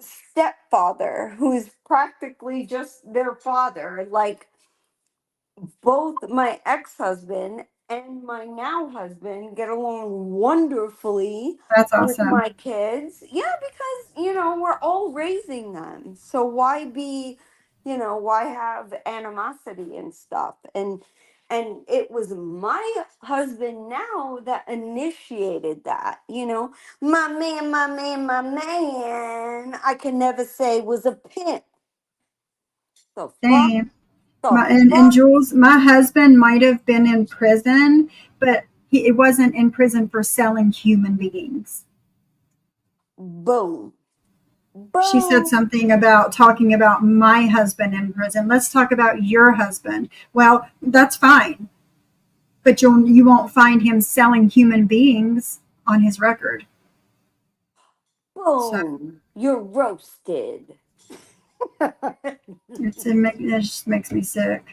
stepfather who's practically just their father. Like, both my ex-husband and my now husband get along wonderfully
That's
with
awesome.
my kids. Yeah, because we're all raising them. So why be, why have animosity and stuff? And it was my husband now that initiated that, my man, my man, my man. I can never say was a pimp. The fuck,
Same.
the
And
fuck.
Jules, my husband might have been in prison, but it wasn't in prison for selling human beings.
Boom.
She said
Boom.
something about talking about my husband in prison. Let's talk about your husband. Well, that's fine, but you won't find him selling human beings on his record. So
Boom. You're roasted.
it just makes me sick.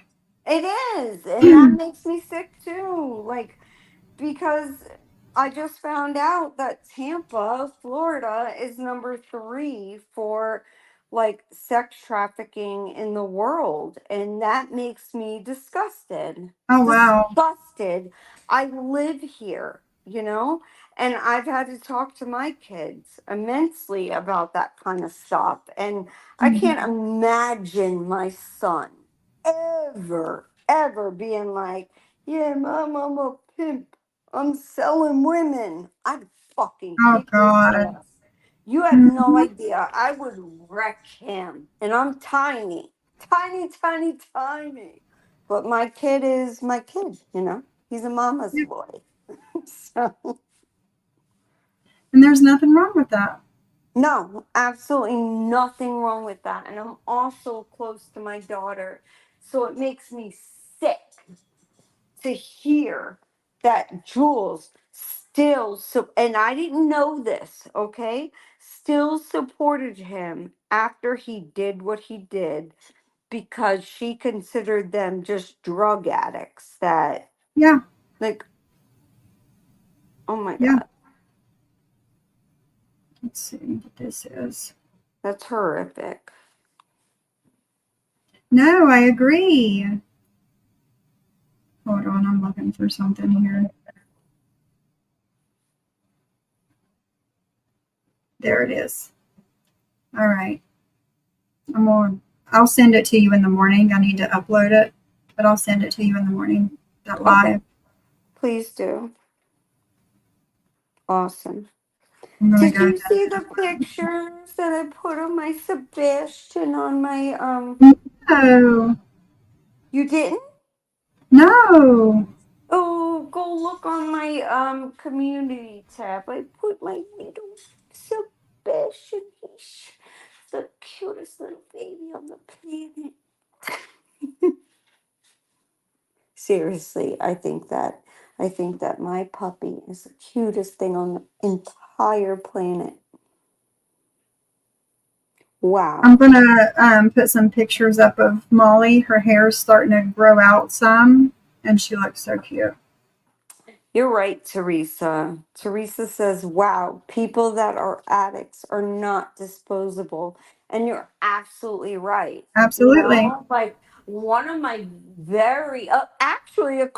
It is. And that makes me sick too. Like, because I just found out that Tampa, Florida is number 3 for like sex trafficking in the world. And that makes me disgusted.
Oh wow.
Disgusted. I live here, and I've had to talk to my kids immensely about that kind of stuff. And I can't
Mhm.
imagine my son ever being like, yeah, mom, I'm a pimp. I'm selling women. I'd fucking
Oh
kick his
God.
ass. You have no
Mhm.
idea. I would wreck him. And I'm tiny. Tiny, tiny, tiny. But my kid is my kid, He's a mama's
Yep.
boy. So,
And there's nothing wrong with that.
no, absolutely nothing wrong with that. And I'm also close to my daughter. So it makes me sick to hear that Jules still, and I didn't know this, okay, still supported him after he did what he did because she considered them just drug addicts that,
Yeah.
like, oh my
Yeah.
God,
Let's see what this is.
that's horrific.
No, I agree. Hold on, I'm looking for something here. There it is. All right. I'll send it to you in the morning. I need to upload it, but I'll send it to you in the morning. That
Okay,
live.
please do. Awesome.
I'm gonna
Did
go.
you see the pictures that I put of my Sebastian on my,
No,
you didn't?
no.
Oh, go look on my community tab. I put my little Sebastian. He's the cutest little baby on the planet. Seriously, I think that my puppy is the cutest thing on the entire planet.
I'm
Wow.
gonna put some pictures up of Molly. Her hair's starting to grow out some, and she looks so cute.
You're right, Teresa. Teresa says, wow, people that are addicts are not disposable. And you're absolutely right.
Absolutely.
Like one of my actually, a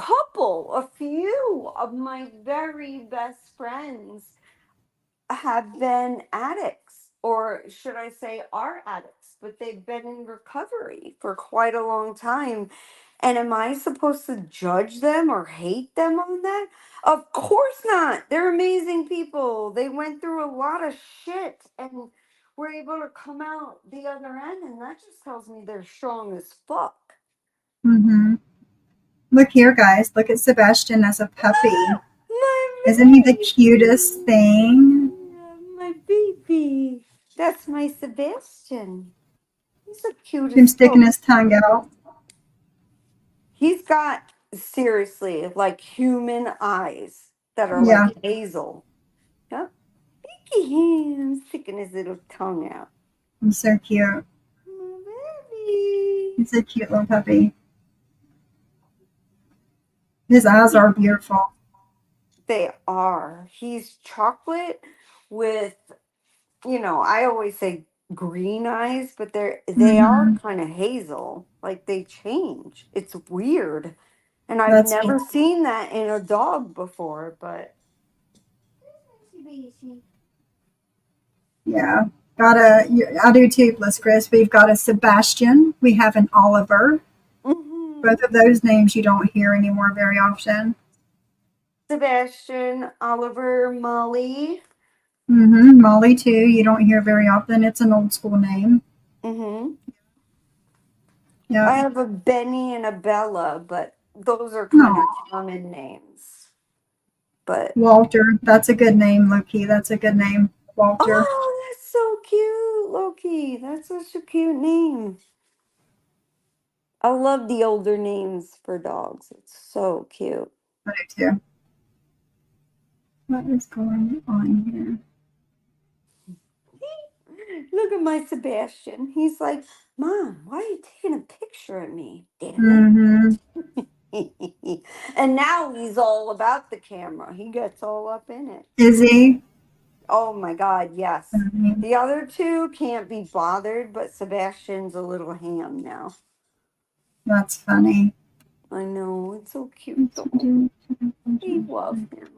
few of my very best friends have been addicts, or should I say, are addicts, but they've been in recovery for quite a long time. And am I supposed to judge them or hate them on that? Of course not. They're amazing people. They went through a lot of shit and were able to come out the other end. And that just tells me they're strong as fuck.
Mm-hmm. Look here, guys. Look at Sebastian as a puppy.
My
Isn't he the
baby.
cutest thing?
My baby. That's my Sebastian. He's the
Him
cutest
sticking
little.
his tongue out.
He's got seriously like human eyes that are
Yeah,
like hazel. Yep. Look at him sticking his little tongue out.
he's so cute.
My baby.
He's a cute little puppy. His eyes are beautiful.
They are. He's chocolate with, I always say green eyes, but they are kind of hazel. Like they change. It's weird. And I've
That's
never seen that in a dog before, but
yeah. I do too, Bliss Chris. We've got a Sebastian. We have an Oliver.
Mhm.
Both of those names you don't hear anymore very often.
Sebastian, Oliver, Molly.
Molly too. You don't hear very often. It's an old school name.
I
Yeah.
have a Benny and a Bella, but those are kind of
No.
common names. But
Walter. That's a good name, Loki. That's a good name. Walter.
oh, that's so cute, Loki. That's such a cute name. I love the older names for dogs. It's so cute.
I do too. What is going on here?
Look at my Sebastian. He's like, Mom, why are you taking a picture of me? Damn
Mm-hmm.
it. And now he's all about the camera. He gets all up in it.
Is he?
Oh my God, yes.
Mhm.
The other two can't be bothered, but Sebastian's a little ham now.
That's funny.
I know, it's so cute though. I love him.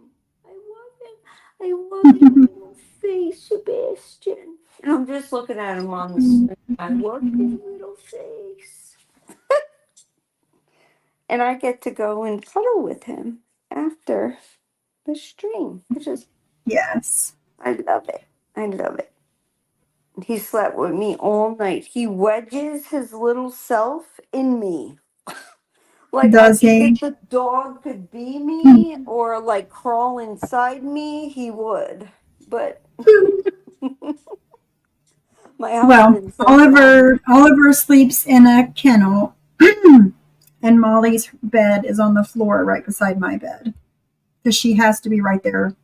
I love him. I love his little face, Sebastian. And I'm just looking at him on the screen. I love his little face. And I get to go and cuddle with him after the stream, which is,
Yes.
I love it. I love it. He slept with me all night. He wedges his little self in me. Like I
Does
think if
he?
the dog could be me or like crawl inside me, he would. But my
Well,
husband says no.
Oliver sleeps in a kennel, and Molly's bed is on the floor right beside my bed because she has to be right there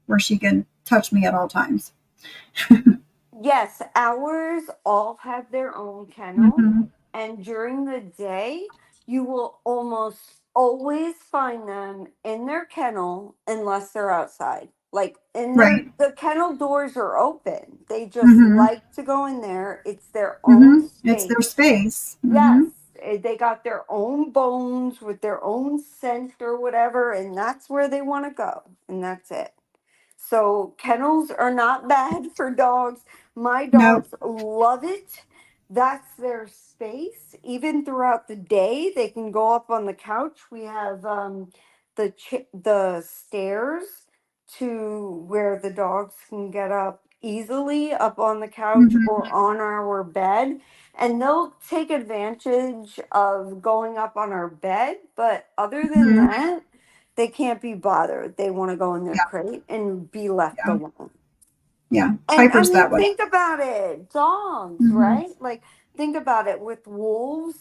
where she can touch me at all times.
Yes, ours all have their own kennel,
Mm-hmm.
and during the day, you will almost always find them in their kennel unless they're outside. Like in
Right.
the kennel doors are open. They just
Mm-hmm.
like to go in there. It's their own
Mm-hmm. It's their
space.
space.
Yes,
Mm-hmm.
they got their own bones with their own scent or whatever, and that's where they want to go, and that's it. So kennels are not bad for dogs. My
Nope.
dogs love it. That's their space. Even throughout the day, they can go up on the couch. We have the stairs to where the dogs can get up easily up on the couch
Mm-hmm.
or on our bed, and they'll take advantage of going up on our bed. But other than
Mm-hmm.
that, they can't be bothered. They want to go in their
Yeah.
crate and be left
Yeah.
alone.
Yeah.
And I
Piper's
mean,
that way.
think about it. Dogs,
Mm-hmm.
right? Like, think about it with wolves.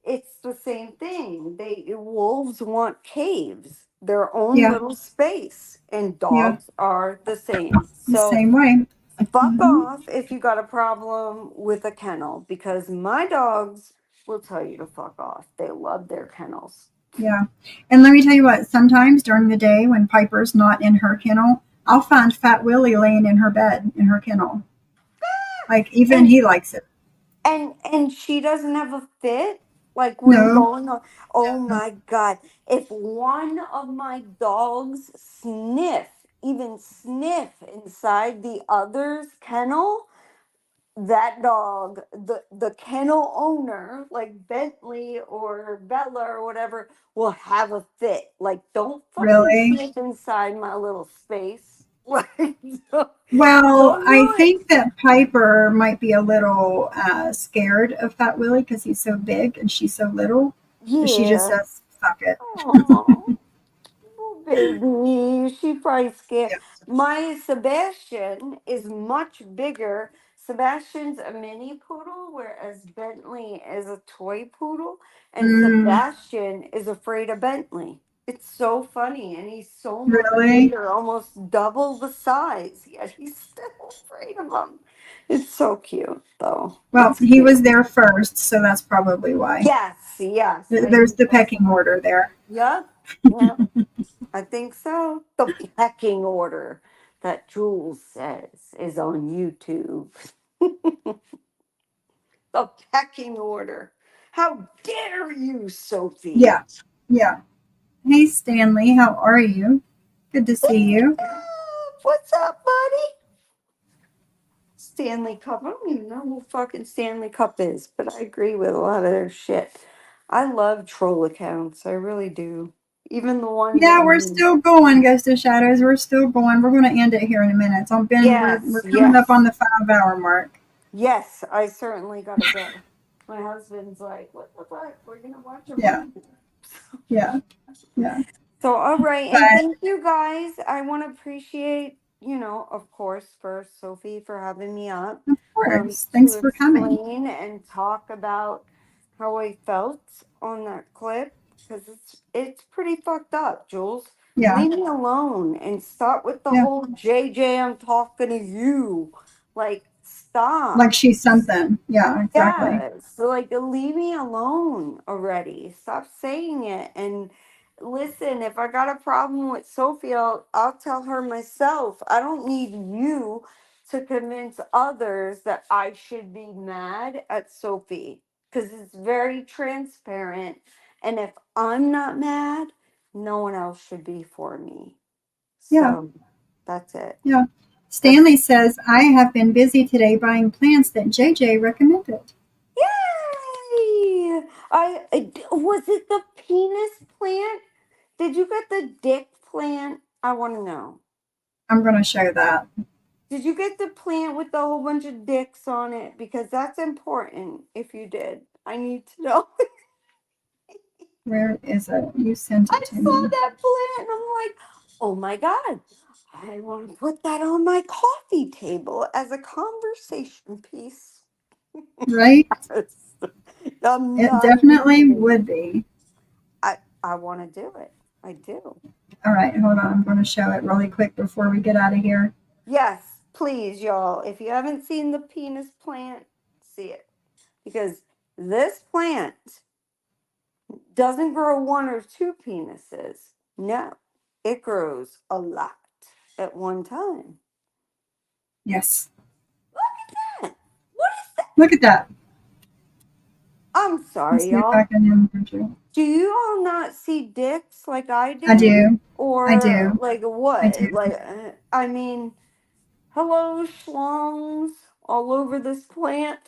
It's the same thing. Wolves want caves, their own
Yeah.
little space, and
Yeah.
dogs are the same.
The
So
same way.
fuck
Mm-hmm.
off if you got a problem with a kennel, because my dogs will tell you to fuck off. They love their kennels.
Yeah. And let me tell you what, sometimes during the day when Piper's not in her kennel, I'll find Fat Willie laying in her bed in her kennel. Like even
And
he likes it.
and she doesn't have a fit, like when
No.
going on. Oh my God, if one of my dogs even sniff inside the other's kennel, that dog, the kennel owner, like Bentley or Bella or whatever, will have a fit. Like, don't fucking
Really?
sniff inside my little space. Like, don't,
Well,
don't
I
do it.
think that Piper might be a little scared of Fat Willie because he's so big and she's so little. But she just
Yeah.
says, fuck it.
Oh, baby, she probably scared.
Yeah.
My Sebastian is much bigger. Sebastian's a mini poodle, whereas Bentley is a toy poodle, and
Mm,
Sebastian is afraid of Bentley. It's so funny, and he's so much
really?
bigger, almost double the size, yet he's still afraid of him. It's so cute, though.
Well,
It's
he
cute.
was there first, so that's probably why.
Yes, yes.
There's the pecking order there.
Yep, yep. I think so. The pecking order that Jules says is on YouTube. The pecking order. How dare you, Sophie?
Yeah. Yeah. Hey, Stanley, how are you? Good to see you.
What's up, buddy? Stanley Cup. I don't even know who fucking Stanley Cup is, but I agree with a lot of their shit. I love troll accounts. I really do. Even the ones
Yeah,
that
we're still going, Ghost of Shadows. We're still going. We're going to end it here in a minute. So we're coming up on the 5-hour mark.
Yes, I certainly gotta go. My husband's like, "What the fuck? We're gonna watch a
Yeah.
movie."
Yeah. Yeah.
So, all right,
But
and thank you guys. I want to appreciate, of course, first Sophie for having me up
of course,
to
thanks for coming.
explain and talk about how I felt on that clip because it's pretty fucked up, Jules.
Yeah.
Leave me alone and stop with the
Yeah.
whole JJ. I'm talking to you. Like, stop.
Like she's something. Yeah, exactly.
Yeah, so like leave me alone already. Stop saying it. And listen, if I got a problem with Sophie, I'll tell her myself. I don't need you to convince others that I should be mad at Sophie because it's very transparent. And if I'm not mad, no one else should be for me.
Yeah.
So that's it.
Yeah. Stanley says, I have been busy today buying plants that JJ recommended.
Yay! Was it the penis plant? Did you get the dick plant? I want to know.
I'm going to show that.
Did you get the plant with a whole bunch of dicks on it? Because that's important if you did. I need to know.
Where is it? You sent
I
it to
saw
me.
that plant and I'm like, oh my God, I want to put that on my coffee table as a conversation piece.
Right?
I'm
It
not
definitely
kidding.
would be.
I want to do it. I do.
All right, hold on. I'm going to show it really quick before we get out of here.
Yes, please, y'all. If you haven't seen the penis plant, see it. Because this plant doesn't grow one or two penises. No, it grows a lot at one time.
Yes.
What is that?
Look at that.
I'm
Let's
sorry,
see if I
y'all.
can image it.
Do you all not see dicks like I do?
I do.
Or
I do.
like
I
what?
do.
Like, I mean, hello, schlongs all over this plant.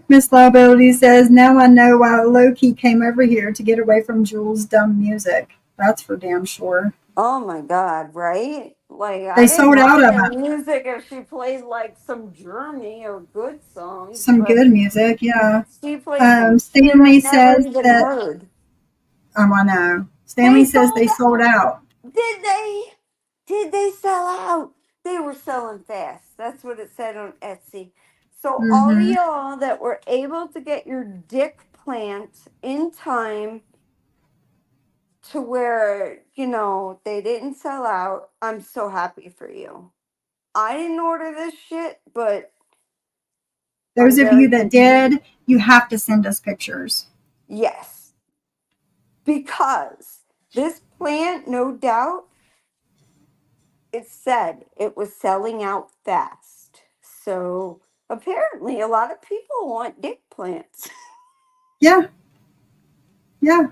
Miss Liability says, now I know why Loki came over here to get away from Jules' dumb music. That's for damn sure.
Oh my God, right? Like, I
They
didn't
sold out
mind
of
the
it.
music if she played like some Journey or good songs,
Some
but
good music, yeah.
she played some shit I
Stanley
never
says
even
that,
heard.
I know.
They
Stanley says
sold
they sold
out.
out.
Did they? Did they sell out? They were selling fast. That's what it said on Etsy. So, all of
Mm-hmm.
y'all that were able to get your dick plant in time to where, they didn't sell out, I'm so happy for you. I didn't order this shit, but I'm
Those of
very
you that
thankful.
did, you have to send us pictures.
Yes. Because this plant, no doubt, it said it was selling out fast. So apparently a lot of people want dick plants.
Yeah. Yeah.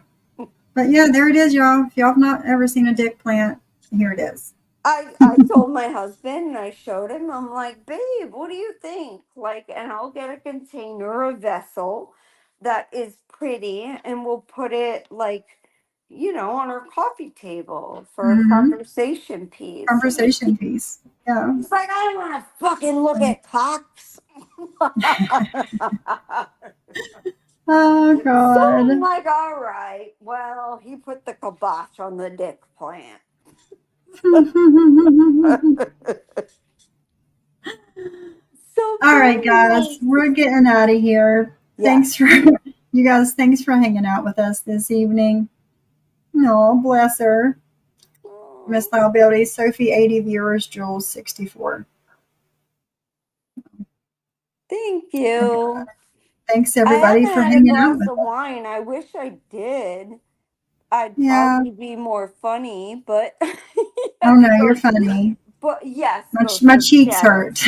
But yeah, there it is, y'all. If y'all have not ever seen a dick plant, here it is.
I told my husband and I showed him, I'm like, babe, what do you think? Like, and I'll get a container, a vessel that is pretty, and we'll put it like, on our coffee table for a
Mm-hmm.
conversation piece.
Conversation piece. Yeah.
It's like, I don't want to fucking look at cocks.
Oh,
So I'm
God.
like, all right, well, he put the kibosh on the dick plant. So
All right, guys, we're getting out of here. Thanks for you guys. Thanks for hanging out with us this evening. No, bless her. Miss Liability, Sophie, 80 viewers, Jules, 64.
Thank you.
Thanks
I
everybody
haven't
for
had a
hanging out
glass
with
of
us.
wine. I wish I did. I'd
Yeah.
probably be more funny, but
Oh no, you're
so,
funny.
but yes,
My
so
cheeks
yes,
hurt.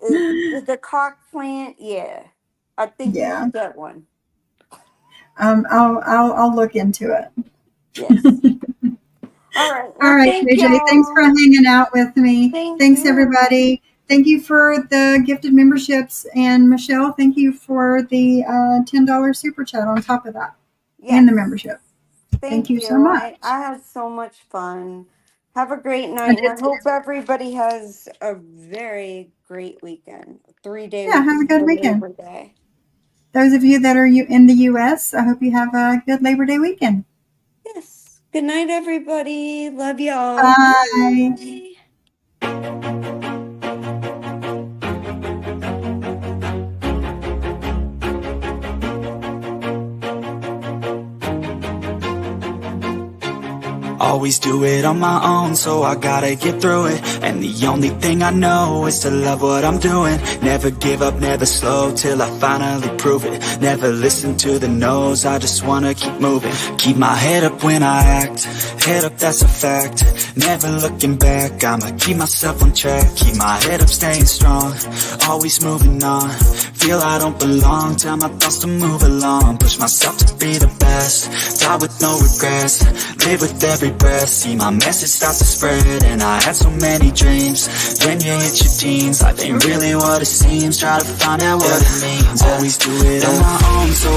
the cock plant, yeah. I think you
Yeah.
should get one.
I'll look into it.
Yes. All right.
All
Well,
right,
thank
JJ. Thanks for
y'all.
hanging out with me.
Thank
Thanks
you.
everybody. Thank you for the gifted memberships, and Michelle, thank you for the $10 super chat on top of that, and
Yes.
the membership. Thank
Thank
you so
you.
much.
I had so much fun. Have a great
I
night, and I
did too.
hope everybody has a very great weekend. 3-day
Yeah, have a
weekend
good
for
weekend.
Labor Day.
Those of you that are in the U.S., I hope you have a good Labor Day weekend.
Yes. Good night, everybody. Love y'all.
Bye.
Bye.
Always do it on my own, so I gotta get through it. And the only thing I know is to love what I'm doing. Never give up, never slow, till I finally prove it. Never listen to the no's, I just wanna keep moving. Keep my head up when I act, head up, that's a fact. Never looking back, I'ma keep myself on track. Keep my head up, staying strong, always moving on. Feel I don't belong, tell my thoughts to move along. Push myself to be the best, die with no regrets. Live with every breath, see my message start to spread. And I had so many dreams, when you hit your teens, life ain't really what it seems. Try to find out what it means, always do it on my own, so